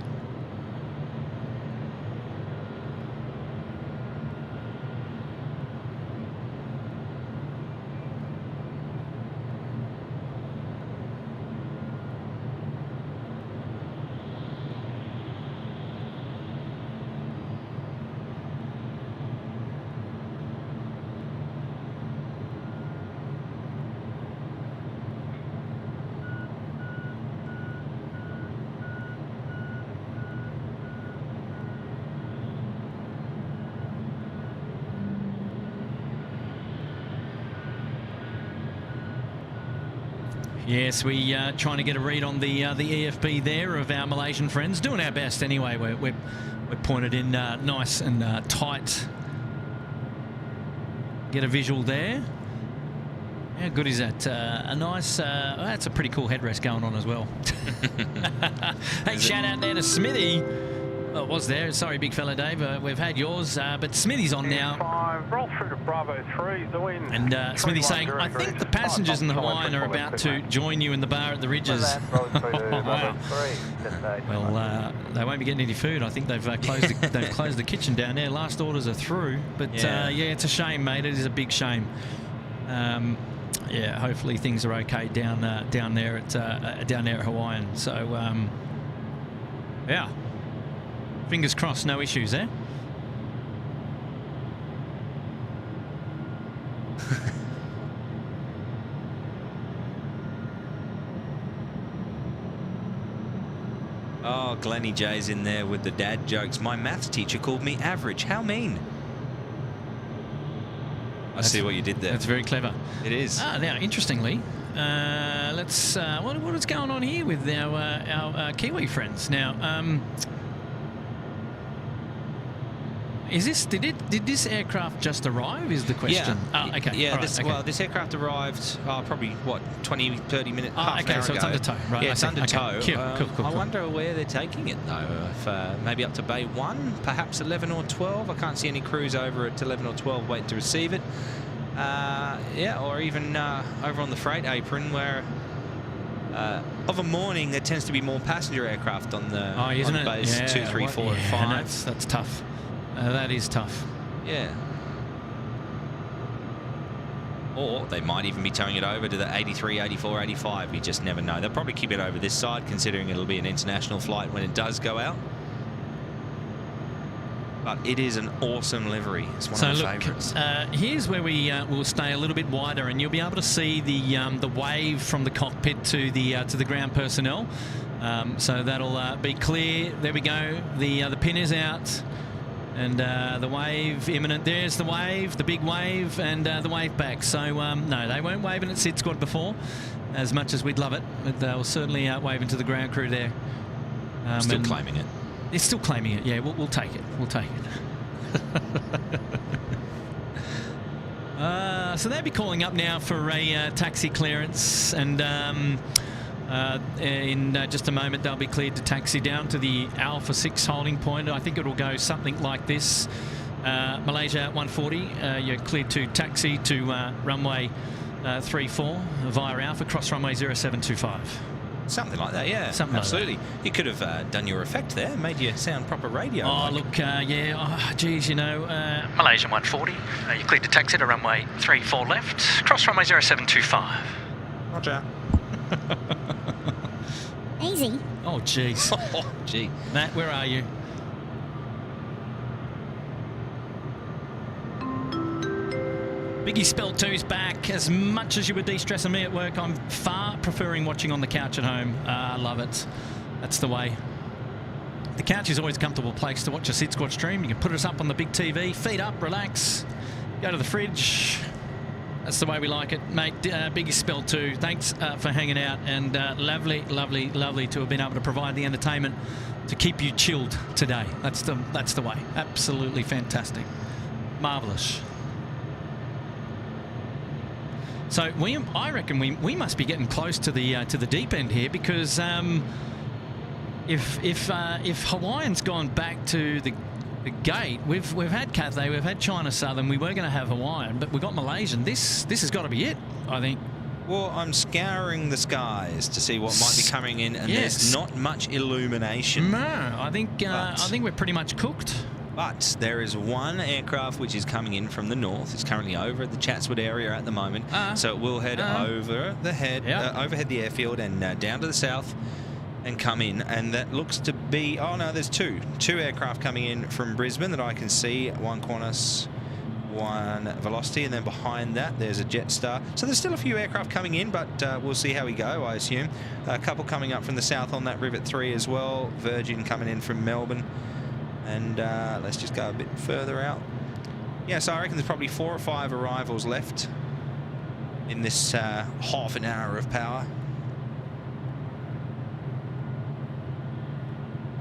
Yes, we trying to get a read on the EFB there of our Malaysian friends. Doing our best anyway. We're pointed in nice and tight. Get a visual there. How good is that? A nice, that's a pretty cool headrest going on as well. Hey, shout out there to Smithy. Well, it was there. Sorry, big fella Dave. We've had yours, but Smithy's on now. Roll through to Bravo 3, the wind. And Smithy's saying, I think the passengers in the Hawaiian are about to join you in the bar at the Ridges. Wow. Well, they won't be getting any food. I think they've closed the kitchen down there. Last orders are through. But yeah, it's a shame, mate. It is a big shame. Yeah, hopefully things are okay down there at Hawaiian. So yeah. Fingers crossed, no issues there. Oh, Glennie J's in there with the dad jokes. My maths teacher called me average. How mean? I see what you did there. That's very clever. It is. Now, interestingly, let's what is going on here with our Kiwi friends now? Is this did this aircraft just arrive? Is the question? Yeah. Okay. Yeah. Right, Well, this aircraft arrived probably what 20, 30 minutes. Half an hour so it's ago. under tow, right? Yeah, it's under tow. Cool. I wonder where they're taking it though. If, maybe up to Bay 1, perhaps 11 or 12. I can't see any crews over at 11 or 12 waiting to receive it. Yeah, or even over on the freight apron where. Of a morning, there tends to be more passenger aircraft on the bays 2, 3, 4, and 5. That's tough. That is tough. Yeah. Or they might even be towing it over to the 83, 84, 85. You just never know. They'll probably keep it over this side, considering it'll be an international flight when it does go out. But it is an awesome livery. It's one of my favourites. Here's where we will stay a little bit wider, and you'll be able to see the wave from the cockpit to the ground personnel. So that'll be clear. There we go. The pin is out. And the wave imminent. There's the wave, the big wave, and the wave back. So, no, they weren't waving at SydSquad before, as much as we'd love it. But they'll certainly waving to the ground crew there. Still claiming it. They're still claiming it, yeah. We'll take it. We'll take it. So they'll be calling up now for a taxi clearance, and in just a moment they'll be cleared to taxi down to the Alpha 6 holding point. I think it'll go something like this. Malaysia 140, you're cleared to taxi to runway 34 via Alpha, cross runway 0725. Something like that, yeah. Something absolutely. Like that. You could have done your effect there, made you sound proper radio. Oh, look, yeah, oh, geez, you know. Malaysia 140, you're cleared to taxi to runway 34 left, cross runway 0725. Roger. Easy. Oh, jeez. Oh, gee. Matt, where are you? Biggie Spell 2's back. As much as you were de-stressing me at work, I'm far preferring watching on the couch at home. I love it. That's the way. The couch is always a comfortable place to watch a SydSquad stream. You can put us up on the big TV, feet up, relax, go to the fridge. That's the way we like it, mate. Biggie Spell 2, thanks for hanging out, and lovely, lovely, lovely to have been able to provide the entertainment to keep you chilled today. That's the way. Absolutely fantastic. Marvellous. So I reckon we must be getting close to the deep end here, because if Hawaiian's gone back to the gate, we've had Cathay, we've had China Southern, we were going to have Hawaiian, but we've got Malaysian. This has got to be it, I think. Well, I'm scouring the skies to see what might be coming in, and there's not much illumination. No, I think we're pretty much cooked. But there is one aircraft which is coming in from the north. It's currently over at the Chatswood area at the moment. So it will head overhead the airfield and down to the south and come in. And that looks to be, oh no, there's two aircraft coming in from Brisbane that I can see. One Qantas, one Velocity, and then behind that there's a Jetstar. So there's still a few aircraft coming in, but we'll see how we go, I assume. A couple coming up from the south on that Rivet 3 as well. Virgin coming in from Melbourne. And let's just go a bit further out. Yeah, so I reckon there's probably 4 or 5 arrivals left in this half an hour of power.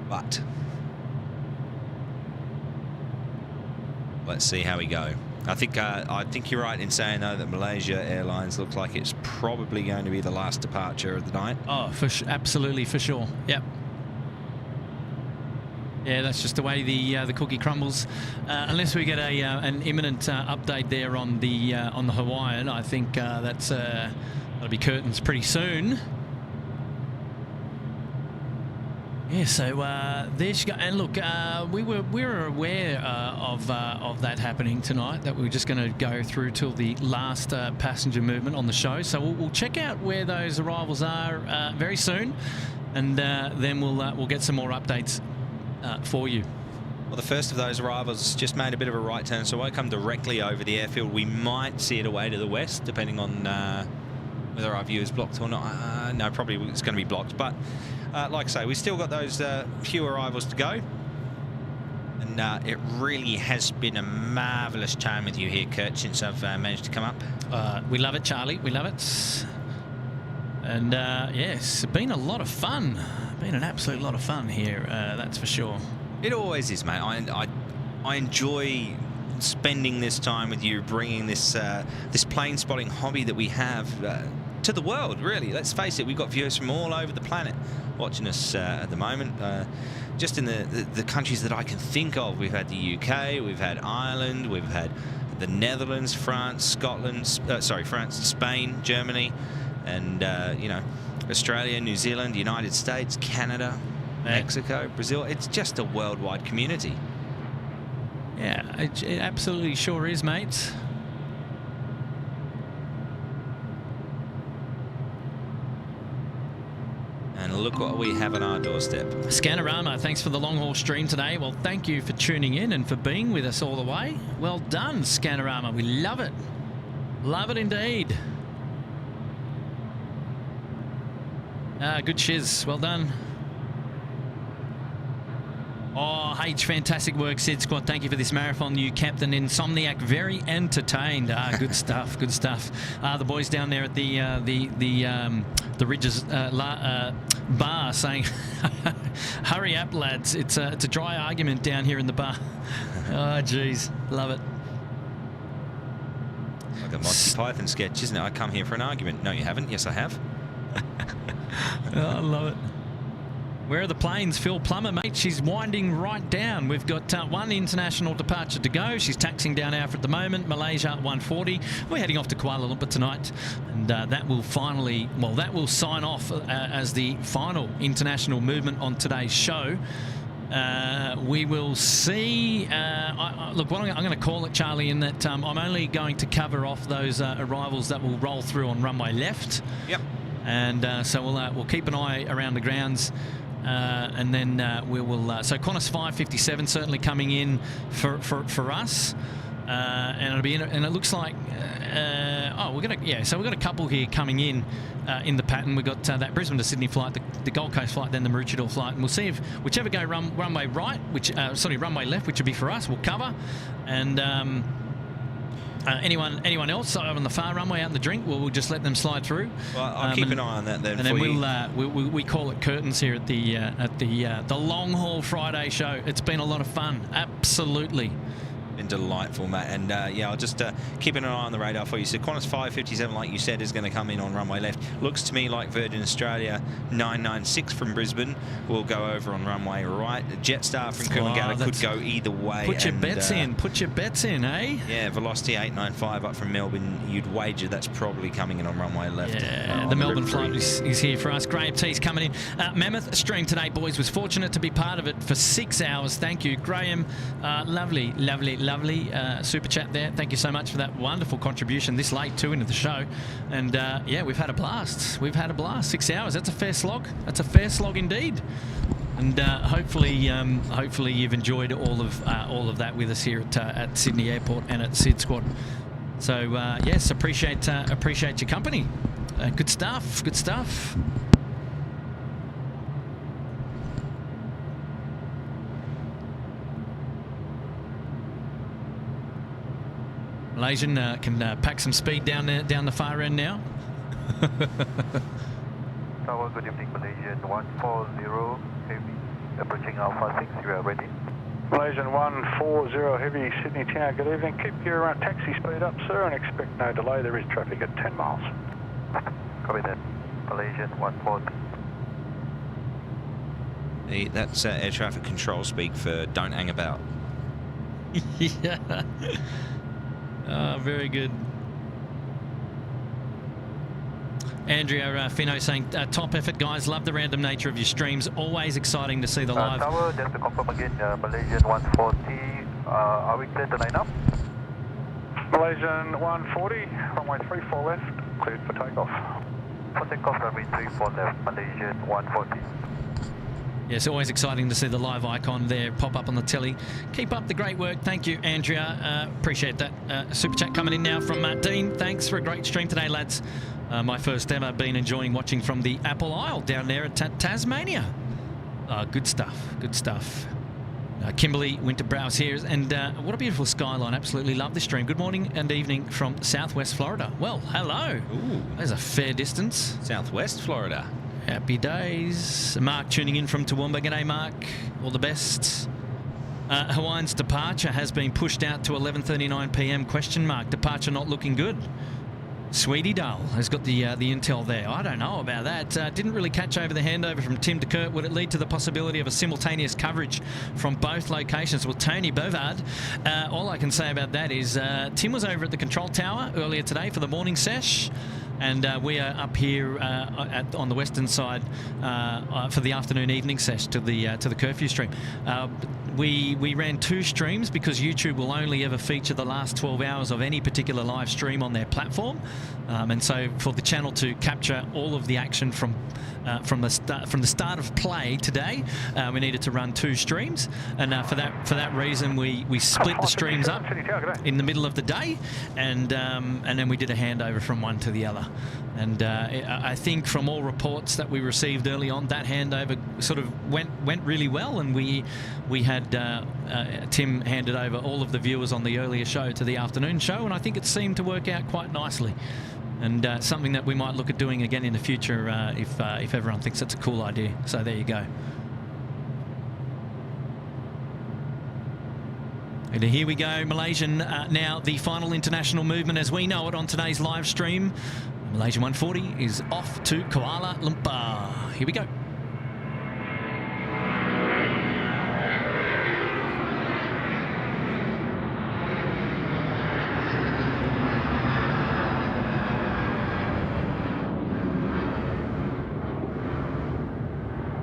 But let's see how we go. I think you're right in saying, though, that Malaysia Airlines looks like it's probably going to be the last departure of the night. Oh, absolutely, for sure. Yep. Yeah, that's just the way the cookie crumbles. Unless we get an imminent update there on the Hawaiian, I think that'll be curtains pretty soon. Yeah, so there she go. And look, we were aware of that happening tonight. That we were just going to go through till the last passenger movement on the show. So we'll check out where those arrivals are very soon, and then we'll get some more updates for you. Well, the first of those arrivals just made a bit of a right turn, so it won't come directly over the airfield. We might see it away to the west, depending on whether our view is blocked or not. No, probably it's going to be blocked. But like I say, we still got those few arrivals to go. And it really has been a marvellous time with you here, Kurt, since I've managed to come up. We love it, Charlie. We love it. And yes, it's been a lot of fun. Been an absolute lot of fun here, that's for sure. It always is, mate. I enjoy spending this time with you, bringing this this plane spotting hobby that we have to the world, really. Let's face it, we've got viewers from all over the planet watching us at the moment. Just in the countries that I can think of, we've had the UK, we've had Ireland, we've had the Netherlands, France, Scotland, France, Spain, Germany, and you know, Australia, New Zealand, United States, Canada, Mexico, Brazil. It's just a worldwide community. Yeah, it absolutely sure is, mate. And look what we have on our doorstep. Scanorama, thanks for the long haul stream today. Well, thank you for tuning in and for being with us all the way. Well done, Scanorama. We love it. Love it indeed. Good shiz. Well done. Oh, H, fantastic work, SydSquad. Thank you for this marathon, you Captain Insomniac. Very entertained. Good stuff. Good stuff. The boys down there at the Ridges, bar saying, hurry up, lads. It's a dry argument down here in the bar. Oh, geez. Love it. Like a Monty Python sketch, isn't it? I come here for an argument. No, you haven't. Yes, I have. Oh, I love it. Where are the planes? Phil Plummer, mate. She's winding right down. We've got one international departure to go. She's taxiing down Alpha at the moment. Malaysia 140. We're heading off to Kuala Lumpur tonight. And that will finally, well, that will sign off as the final international movement on today's show. We will see. Look, what I'm going to call it, Charlie, in that I'm only going to cover off those arrivals that will roll through on runway left. Yep. And so we'll keep an eye around the grounds. And then we will. So Qantas 557 certainly coming in for us, and it'll be. And it looks like. So we've got a couple here coming in the pattern. We've got that Brisbane to Sydney flight, the Gold Coast flight, then the Maroochydore flight, and we'll see if whichever go runway right, runway left, which would be for us, we'll cover, and. Anyone else on the far runway out in the drink, we'll just let them slide through. Well, I'll keep an eye on that then. And then we call it curtains here at the long haul Friday show. It's been a lot of fun, absolutely. Been delightful, Matt. And yeah, I'll just keep an eye on the radar for you. So Qantas 557, like you said, is going to come in on runway left. Looks to me like Virgin Australia 996 from Brisbane will go over on runway right. Jetstar from Coolangatta could go either way. Put your bets in. Put your bets in, eh? Yeah, Velocity 895 up from Melbourne. You'd wager that's probably coming in on runway left. Yeah, the Melbourne flight is here for us. Graham T's coming in. Mammoth stream today, boys. Was fortunate to be part of it for 6 hours. Thank you, Graham. Lovely super chat there. Thank you so much for that wonderful contribution this late too into the show. And yeah, we've had a blast. 6 hours. That's a fair slog. That's a fair slog indeed. And hopefully you've enjoyed all of that with us here at Sydney Airport and at SydSquad. So yes, appreciate your company. Good stuff. Good stuff. Malaysian can pack some speed down the far end now. Tower, good evening, Malaysian 140 heavy, approaching Alpha 6, you are ready. Malaysian 140 heavy, Sydney Tower, good evening. Keep your taxi speed up, sir, and expect no delay. There is traffic at 10 miles. Copy that. Malaysian 140. That's air traffic control speak for don't hang about. Yeah. Oh, very good. Andrea Fino saying, top effort, guys. Love the random nature of your streams. Always exciting to see the live. Tower, just to confirm again, Malaysian 140, are we clear to line up? Malaysian 140, runway 34 left, cleared for takeoff. For takeoff, runway 34 left, Malaysian 140. Yeah, it's always exciting to see the live icon there pop up on the telly. Keep up the great work. Thank you, Andrea. Appreciate that. Super chat coming in now from Dean. Thanks for a great stream today, lads. My first ever. Been enjoying watching from the Apple Isle down there at Tasmania. Good stuff. Good stuff. Kimberly Winterbrowse here. And what a beautiful skyline. Absolutely love this stream. Good morning and evening from Southwest Florida. Well, hello. Ooh. There's a fair distance. Southwest Florida. Happy days. Mark tuning in from Toowoomba. G'day, Mark. All the best. Hawaiian's departure has been pushed out to 11:39 p.m. ? Departure not looking good. Sweetie Dull has got the intel there. I don't know about that. Didn't really catch over the handover from Tim to Kurt. Would it lead to the possibility of a simultaneous coverage from both locations? Well, Tony Bovard, all I can say about that is Tim was over at the control tower earlier today for the morning sesh. And we are up here on the western side for the afternoon-evening sesh to the curfew stream. We ran 2 streams because YouTube will only ever feature the last 12 hours of any particular live stream on their platform, and so for the channel to capture all of the action from the start of play today, we needed to run 2 streams, and for that reason we split the streams up in the middle of the day, and then we did a handover from one to the other. And I think from all reports that we received early on, that handover sort of went really well, and we had Tim handed over all of the viewers on the earlier show to the afternoon show, and I think it seemed to work out quite nicely. and something that we might look at doing again in the future if everyone thinks it's a cool idea. So there you go. And here we go, Malaysian, now the final international movement as we know it on today's live stream. Malaysian 140 is off to Kuala Lumpur. Here we go.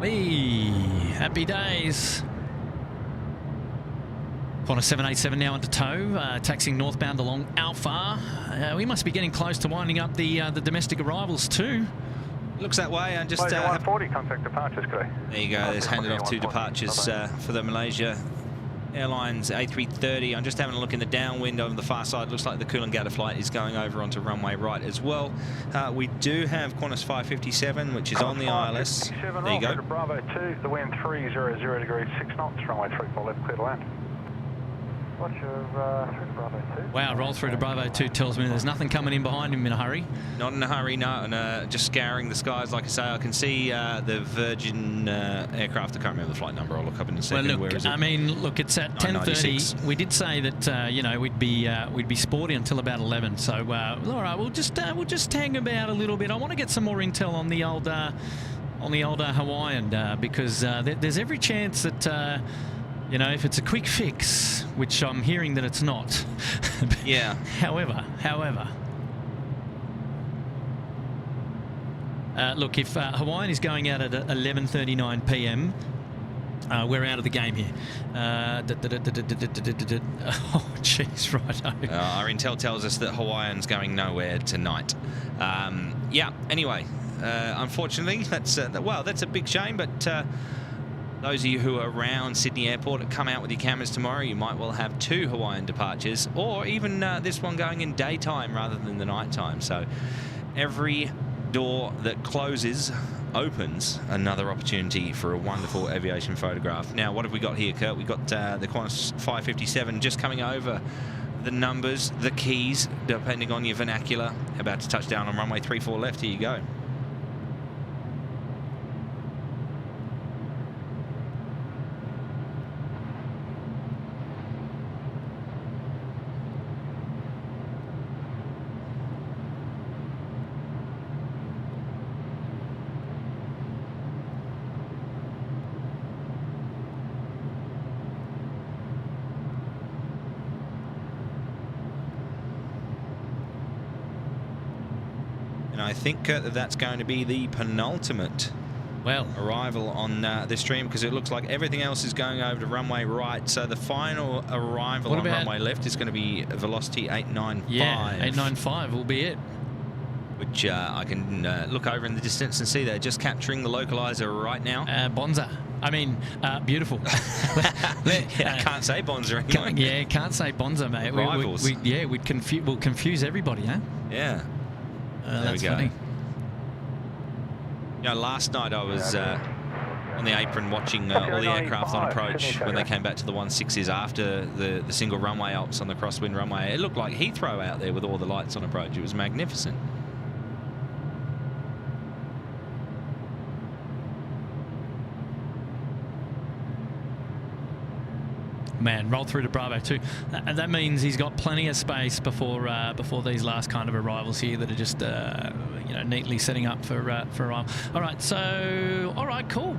Hey, happy days. Qantas 787 now into tow, taxiing northbound along Alpha. We must be getting close to winding up the domestic arrivals too. Looks that way. And just 140 contact departures, today. There you go. There's handed off 2 departures for the Malaysia Airlines A330. I'm just having a look in the downwind on the far side. Looks like the Coolangatta flight is going over onto runway right as well. We do have Qantas 557, which is on the ILS. There you go. Bravo 2, the wind 300 degrees 6 knots, runway 34 left, clear to land. What's your through to Bravo 2? Wow, roll through to Bravo 2 tells me there's nothing coming in behind him in a hurry. Not in a hurry, no. And just scouring the skies, like I say, I can see the Virgin aircraft. I can't remember the flight number. I'll look up in a second. Well, look, where is it? I mean, look, it's at 10:30. We did say that you know we'd be sporty until about 11. So all right, we'll just hang about a little bit. I want to get some more intel on the old Hawaiian because there's every chance that. You know, if it's a quick fix, which I'm hearing that it's not. Yeah. However, look, if Hawaiian is going out at 11:39 p.m., we're out of the game here. Oh, jeez, right. Our intel tells us that Hawaiian's going nowhere tonight. Yeah. Anyway, unfortunately, that's a big shame, but. Those of you who are around Sydney Airport, come out with your cameras tomorrow. You might well have 2 Hawaiian departures, or even this one going in daytime rather than the nighttime. So every door that closes opens another opportunity for a wonderful aviation photograph. Now, what have we got here, Kurt? We've got the Qantas 557 just coming over the numbers, the keys, depending on your vernacular, about to touch down on runway 34 left. Here you go. I think that's going to be the penultimate arrival on this stream, because it looks like everything else is going over to runway right. So the final arrival on runway left is going to be Velocity 895. Yeah, 895 will be it. Which I can look over in the distance and see they're just capturing the localizer right now. Bonza. I mean, beautiful. Can't say Bonza anymore. Yeah, can't say Bonza, mate. Rivals. We'll confuse everybody, huh? Yeah. That's funny. You know, last night I was on the apron watching all the aircraft on approach when they came back to the 16s after the single runway ops on the crosswind runway. It looked like Heathrow out there with all the lights on approach. It was magnificent. Man, roll through to Bravo 2. And that means he's got plenty of space before these last kind of arrivals here that are just you know, neatly setting up for arrival. All right, so cool.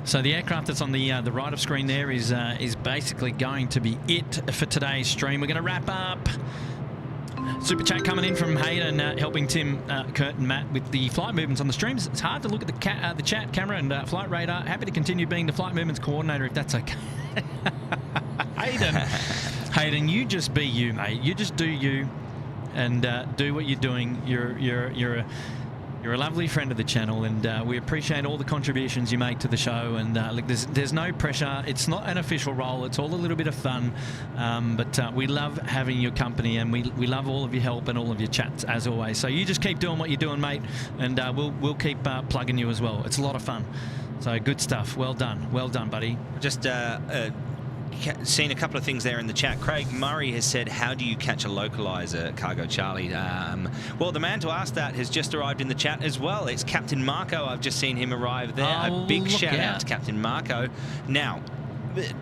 So the aircraft that's on the right of screen there is basically going to be it for today's stream. We're going to wrap up. Super chat coming in from Hayden, helping Tim, Kurt and Matt with the flight movements on the streams. It's hard to look at the chat camera and flight radar. Happy to continue being the flight movements coordinator if that's okay. Hayden, you just be you, mate. You just do you, and do what you're doing. You're a lovely friend of the channel, and we appreciate all the contributions you make to the show. And look, there's no pressure. It's not an official role. It's all a little bit of fun. But we love having your company, and we love all of your help and all of your chats as always. So you just keep doing what you're doing, mate, and we'll keep plugging you as well. It's a lot of fun. So good stuff. Well done, buddy. Just seen a couple of things there in the chat. Craig Murray has said, how do you catch a localizer, Cargo Charlie? Well, the man to ask that has just arrived in the chat as well. It's Captain Marco. I've just seen him arrive there. A big shout out to Captain Marco. Now,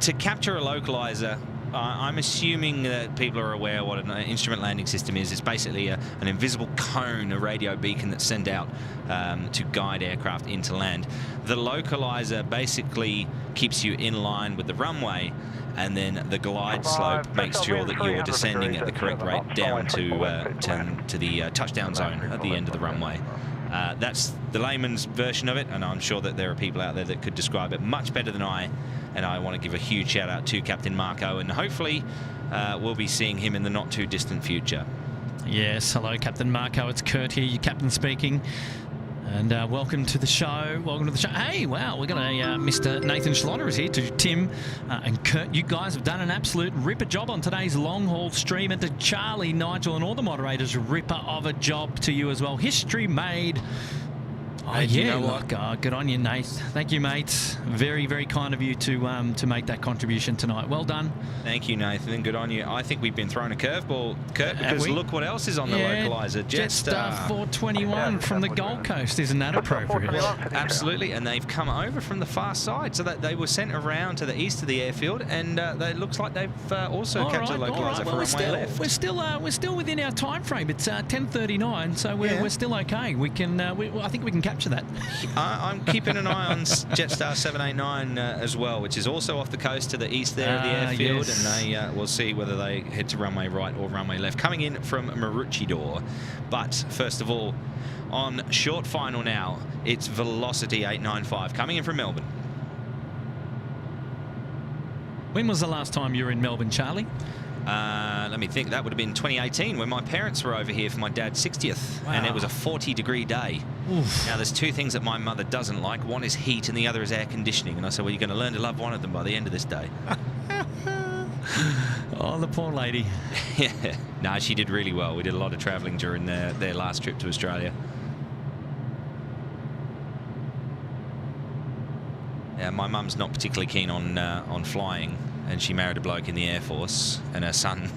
to capture a localizer, I'm assuming that people are aware what an instrument landing system is. It's basically an invisible cone, a radio beacon that's sent out to guide aircraft into land. The localizer basically keeps you in line with the runway, and then the glide slope makes sure that you're descending at the correct rate down to the touchdown zone at the end of the runway. That's the layman's version of it, and I'm sure that there are people out there that could describe it much better than I. And I want to give a huge shout out to Captain Marco, and hopefully we'll be seeing him in the not too distant future. Yes, hello Captain Marco, it's Kurt here, your captain speaking. And welcome to the show. Welcome to the show. Hey, wow, we've got a Mr. Nathan Schlotter is here, to Tim and Kurt. You guys have done an absolute ripper job on today's long haul stream. And to Charlie, Nigel, and all the moderators, ripper of a job to you as well. History made. Oh, yeah, you know what? Good on you, Nate. Thank you, mate. Very, very kind of you to make that contribution tonight. Well done. Thank you, Nathan. Good on you. I think we've been thrown a curveball, Kurt, because look what else is on the localizer. Jetstar 421 from the Gold Coast. Isn't that appropriate? Well, absolutely. And they've come over from the far side, so that they were sent around to the east of the airfield, and it looks like they've also captured a localizer for runway left. We're still within our time frame. It's 10:39, so we're still okay. We can. I think we can capture that. I'm keeping an eye on Jetstar 789 as well, which is also off the coast to the east there of the airfield, and they will see whether they head to runway right or runway left. Coming in from Maroochydore, but first of all, on short final now, it's Velocity 895 coming in from Melbourne. When was the last time you were in Melbourne, Charlie? Let me think. That would have been 2018 when my parents were over here for my dad's 60th. Wow. And it was a 40-degree day. Oof. Now, there's two things that my mother doesn't like. One is heat and the other is air conditioning. And I said, well, you're going to learn to love one of them by the end of this day. Oh, the poor lady. Yeah. No, she did really well. We did a lot of travelling during their last trip to Australia. Yeah, my mum's not particularly keen on flying. And she married a bloke in the Air Force, and her son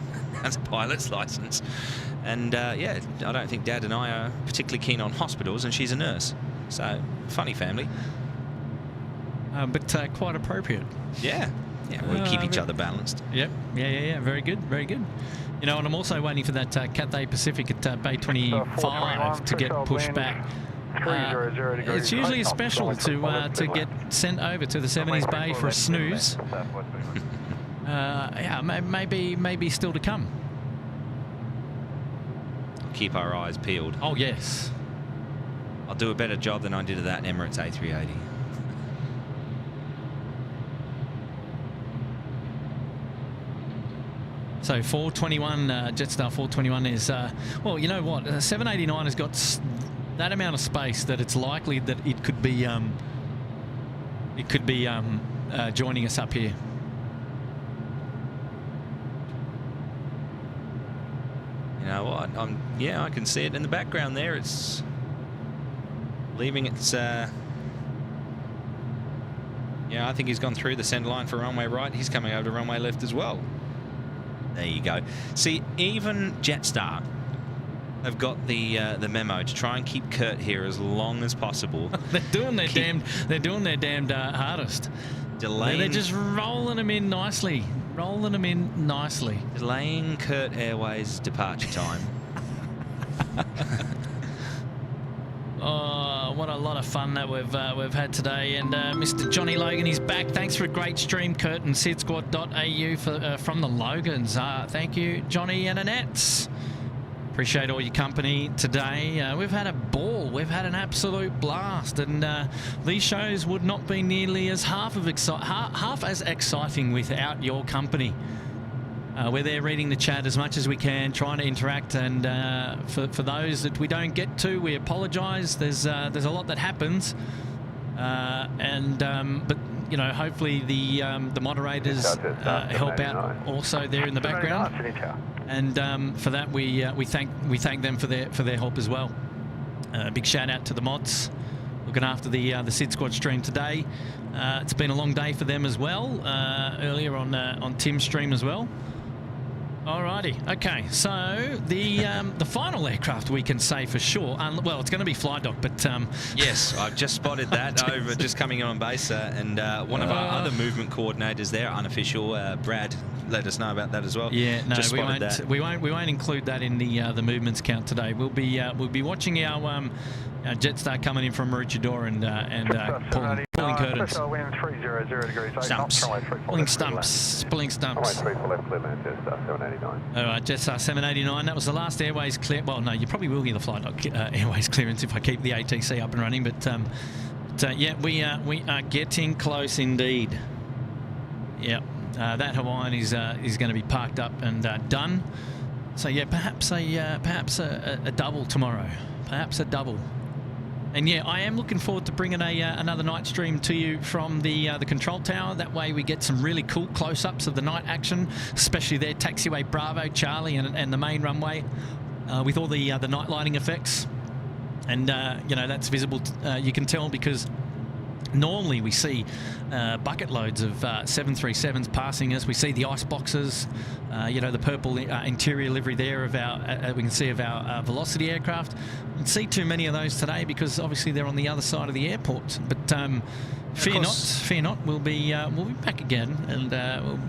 has a pilot's license. And yeah, I don't think Dad and I are particularly keen on hospitals, and she's a nurse. So, funny family. But quite appropriate. Yeah. Yeah, we keep each other balanced. Yep. Yeah. Very good. Very good. You know, and I'm also waiting for that Cathay Pacific at Bay 25 to get pushed back. It's usually a special to get sent over to the 70s Bay for a snooze. Yeah, maybe still to come. Keep our eyes peeled. Oh, yes. I'll do a better job than I did of that Emirates A380. So 421, Jetstar 421 is, well, you know what? 789 has got that amount of space that it's likely that it could be joining us up here. You know what? Yeah, I can see it in the background there. It's leaving its. Yeah, I think he's gone through the centre line for runway right. He's coming over to runway left as well. There you go. See, even Jetstar have got the memo to try and keep Kurt here as long as possible. They're doing their damned hardest. Delaying. They're just rolling them in nicely. Delaying Kurt Airways' departure time. Oh, what a lot of fun that we've had today. And Mr. Johnny Logan is back. Thanks for a great stream, Kurt, and SydSquad.au from the Logans. Thank you, Johnny and Annette. Appreciate all your company today. We've had a ball. We've had an absolute blast, and these shows would not be nearly as half as exciting without your company. We're there reading the chat as much as we can, trying to interact, and for those that we don't get to, we apologise. There's a lot that happens, but you know, hopefully the moderators help out also there in the background. And for that, we thank them for their help as well. Big shout out to the mods looking after the SydSquad stream today. It's been a long day for them as well. Earlier on Tim's stream as well. Alrighty, okay, so the final aircraft we can say for sure, well, it's going to be Flydock, but... yes, I've just spotted that over, just coming in on base, and one of our other movement coordinators there, unofficial, Brad, let us know about that as well. Yeah, no, just we won't include that in the movements count today. We'll be watching our Jetstar coming in from Maroochydore and pulling curtains. Wind 300 degrees. Stumps. Pulling stumps. Pulling stumps. Runway 34 left, clear Manchester, 789. All right, Jetstar 789. That was the last Airways clear. Well, no, you probably will get the Flydock Airways clearance if I keep the ATC up and running. But yeah, we are getting close indeed. Yep, that Hawaiian is going to be parked up and done. So yeah, perhaps a double tomorrow. Perhaps a double. And yeah, I am looking forward to bringing another night stream to you from the control tower. That way we get some really cool close-ups of the night action, especially there, taxiway Bravo, Charlie, and the main runway with all the night lighting effects. And, you know, that's visible. You can tell because normally we see bucket loads of 737s passing us. We see the ice boxes, you know, the purple interior livery there of our, we can see of our Velocity aircraft. We don't see too many of those today because obviously they're on the other side of the airport. But fear not, we'll be back again, and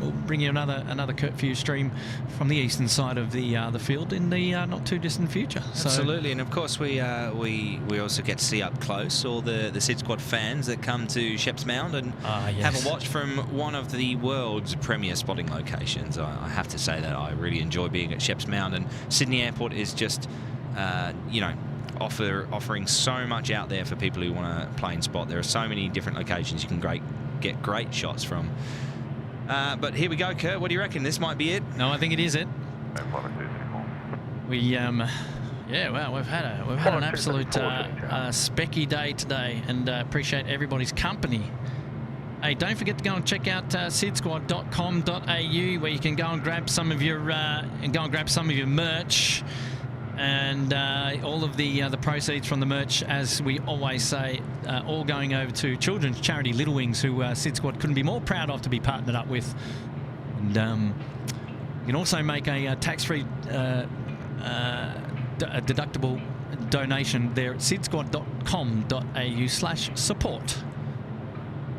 we'll bring you another curfew stream from the eastern side of the field in the not too distant future. So, absolutely, and of course we also get to see up close all the SydSquad fans that come to Sheps Mound and have a watch from one of the world's premier spotting locations. I have to say that I really enjoy being at Sheps Mound, and Sydney Airport is just you know, offering so much out there for people who want to plane spot. There are so many different locations you can get great shots from. But here we go, Kurt. What do you reckon? This might be it. No, I think it is it. We yeah, well, we've had an absolute specky day today, and appreciate everybody's company. Hey, don't forget to go and check out sydsquad.com.au, where you can go and grab some of your merch. And all of the proceeds from the merch, as we always say, all going over to children's charity Little Wings, who SydSquad couldn't be more proud of to be partnered up with. And you can also make a tax-free deductible donation there at sydsquad.com.au/support.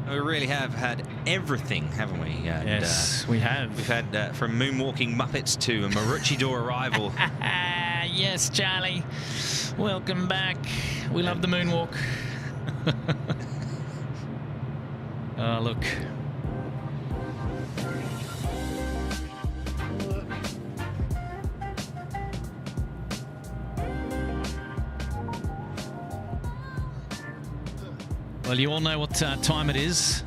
We really have had everything, haven't we? Yes, we have. We've had from moonwalking Muppets to a Maroochydore arrival. Yes, Charlie. Welcome back. We love the moonwalk. Oh, look. Well, you all know what time it is.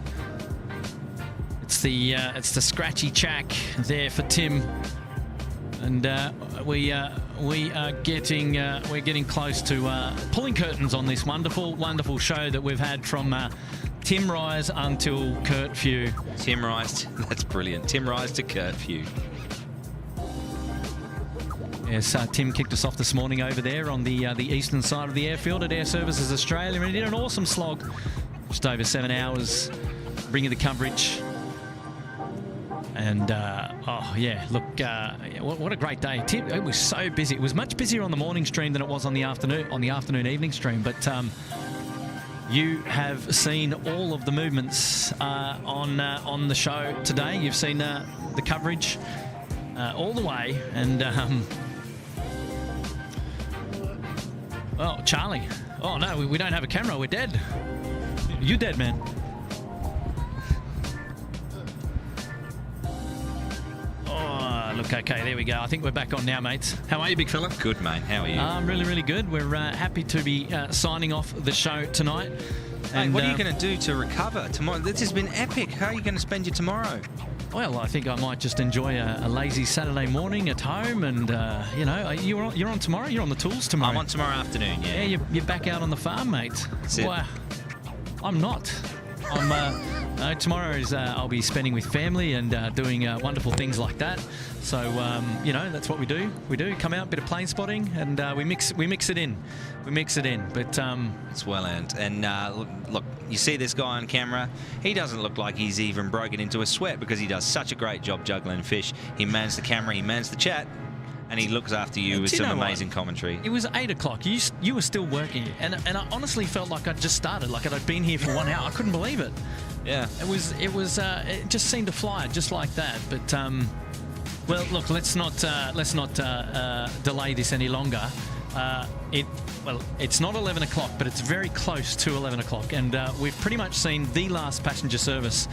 It's the scratchy chack there for Tim, and we're getting close to pulling curtains on this wonderful show that we've had from Tim Rise until curfew. Tim Rise, that's brilliant. Tim Rise to curfew. Yes, Tim kicked us off this morning over there on the eastern side of the airfield at Air Services Australia, and he did an awesome slog, just over 7 hours, bringing the coverage. And oh yeah, look, what a great day! Tim, it was so busy. It was much busier on the morning stream than it was on the afternoon evening stream. But you have seen all of the movements on the show today. You've seen the coverage all the way, and oh, Charlie. Oh, no, we don't have a camera. We're dead. You dead, man. Oh, look, okay, there we go. I think we're back on now, mates. How are you, big fella? Good, mate. How are you? I'm really, really good. We're happy to be signing off the show tonight. Hey, what are you going to do to recover tomorrow? This has been epic. How are you going to spend your tomorrow? Well, I think I might just enjoy a lazy Saturday morning at home, and you know, you're on tomorrow. You're on the tools tomorrow. I'm on tomorrow afternoon. Yeah. Yeah, you're back out on the farm, mate. That's it. Well, I'm not. I'm Tomorrow is I'll be spending with family and doing wonderful things like that. So you know, that's what we do. We do come out, bit of plane spotting, and we mix it in. We mix it in. But it's well earned. And look, you see this guy on camera. He doesn't look like he's even broken into a sweat because he does such a great job juggling fish. He mans the camera, he mans the chat, and he looks after you with some amazing commentary. It was 8 o'clock. You were still working, and I honestly felt like I'd just started, like I'd been here for 1 hour. I couldn't believe it. Yeah. It just seemed to fly just like that. But well, look, let's not delay this any longer. It's not 11 o'clock, but it's very close to 11 o'clock, and we've pretty much seen the last passenger service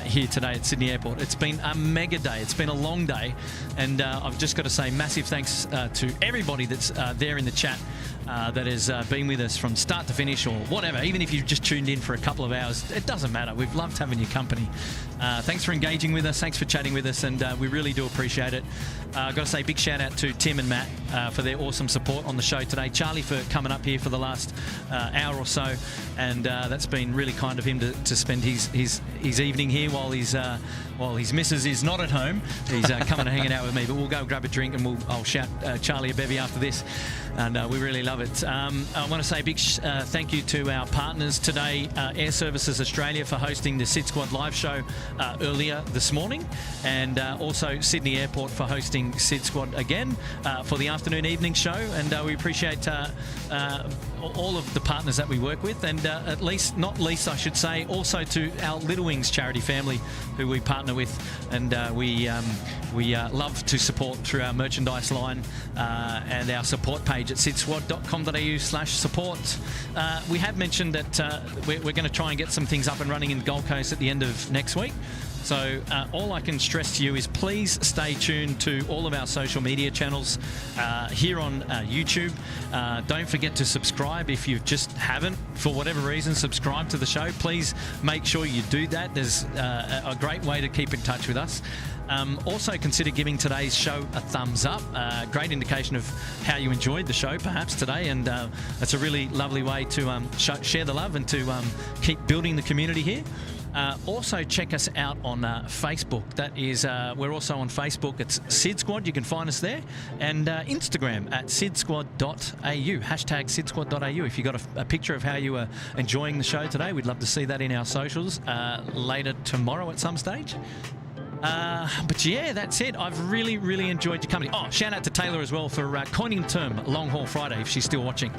here today at Sydney Airport. It's been a mega day. It's been a long day, and I've just got to say massive thanks to everybody that's there in the chat that has been with us from start to finish or whatever. Even if you've just tuned in for a couple of hours, it doesn't matter. We've loved having your company. Thanks for engaging with us. Thanks for chatting with us, and we really do appreciate it. I've got to say big shout out to Tim and Matt for their awesome support on the show today. Charlie for coming up here for the last hour or so, and that's been really kind of him to spend his evening here while his missus is not at home. He's coming and hanging out with me, but we'll go grab a drink and I'll shout Charlie a bevy after this, and we really love it. I want to say a big thank you to our partners today, Air Services Australia for hosting the SydSquad live show earlier this morning, and also Sydney Airport for hosting SydSquad again for the afternoon evening show, and we appreciate all of the partners that we work with, and not least I should say also to our Little Wings charity family who we partner with, and we love to support through our merchandise line and our support page at sydsquad.com.au/support. We have mentioned that we're going to try and get some things up and running in the Gold Coast at the end of next week. So all I can stress to you is please stay tuned to all of our social media channels here on YouTube. Don't forget to subscribe if you just haven't, for whatever reason, subscribe to the show. Please make sure you do that. There's a great way to keep in touch with us. Also consider giving today's show a thumbs up. Great indication of how you enjoyed the show perhaps today, and it's a really lovely way to share the love and to keep building the community here. Also check us out on Facebook. That is, we're also on Facebook. It's SydSquad. You can find us there, and Instagram at sydsquad.au, hashtag sydsquad.au. If you got a picture of how you were enjoying the show today, we'd love to see that in our socials later tomorrow at some stage. But yeah, that's it. I've really, really enjoyed your company. Oh, shout out to Taylor as well for coining the term Long Haul Friday, if she's still watching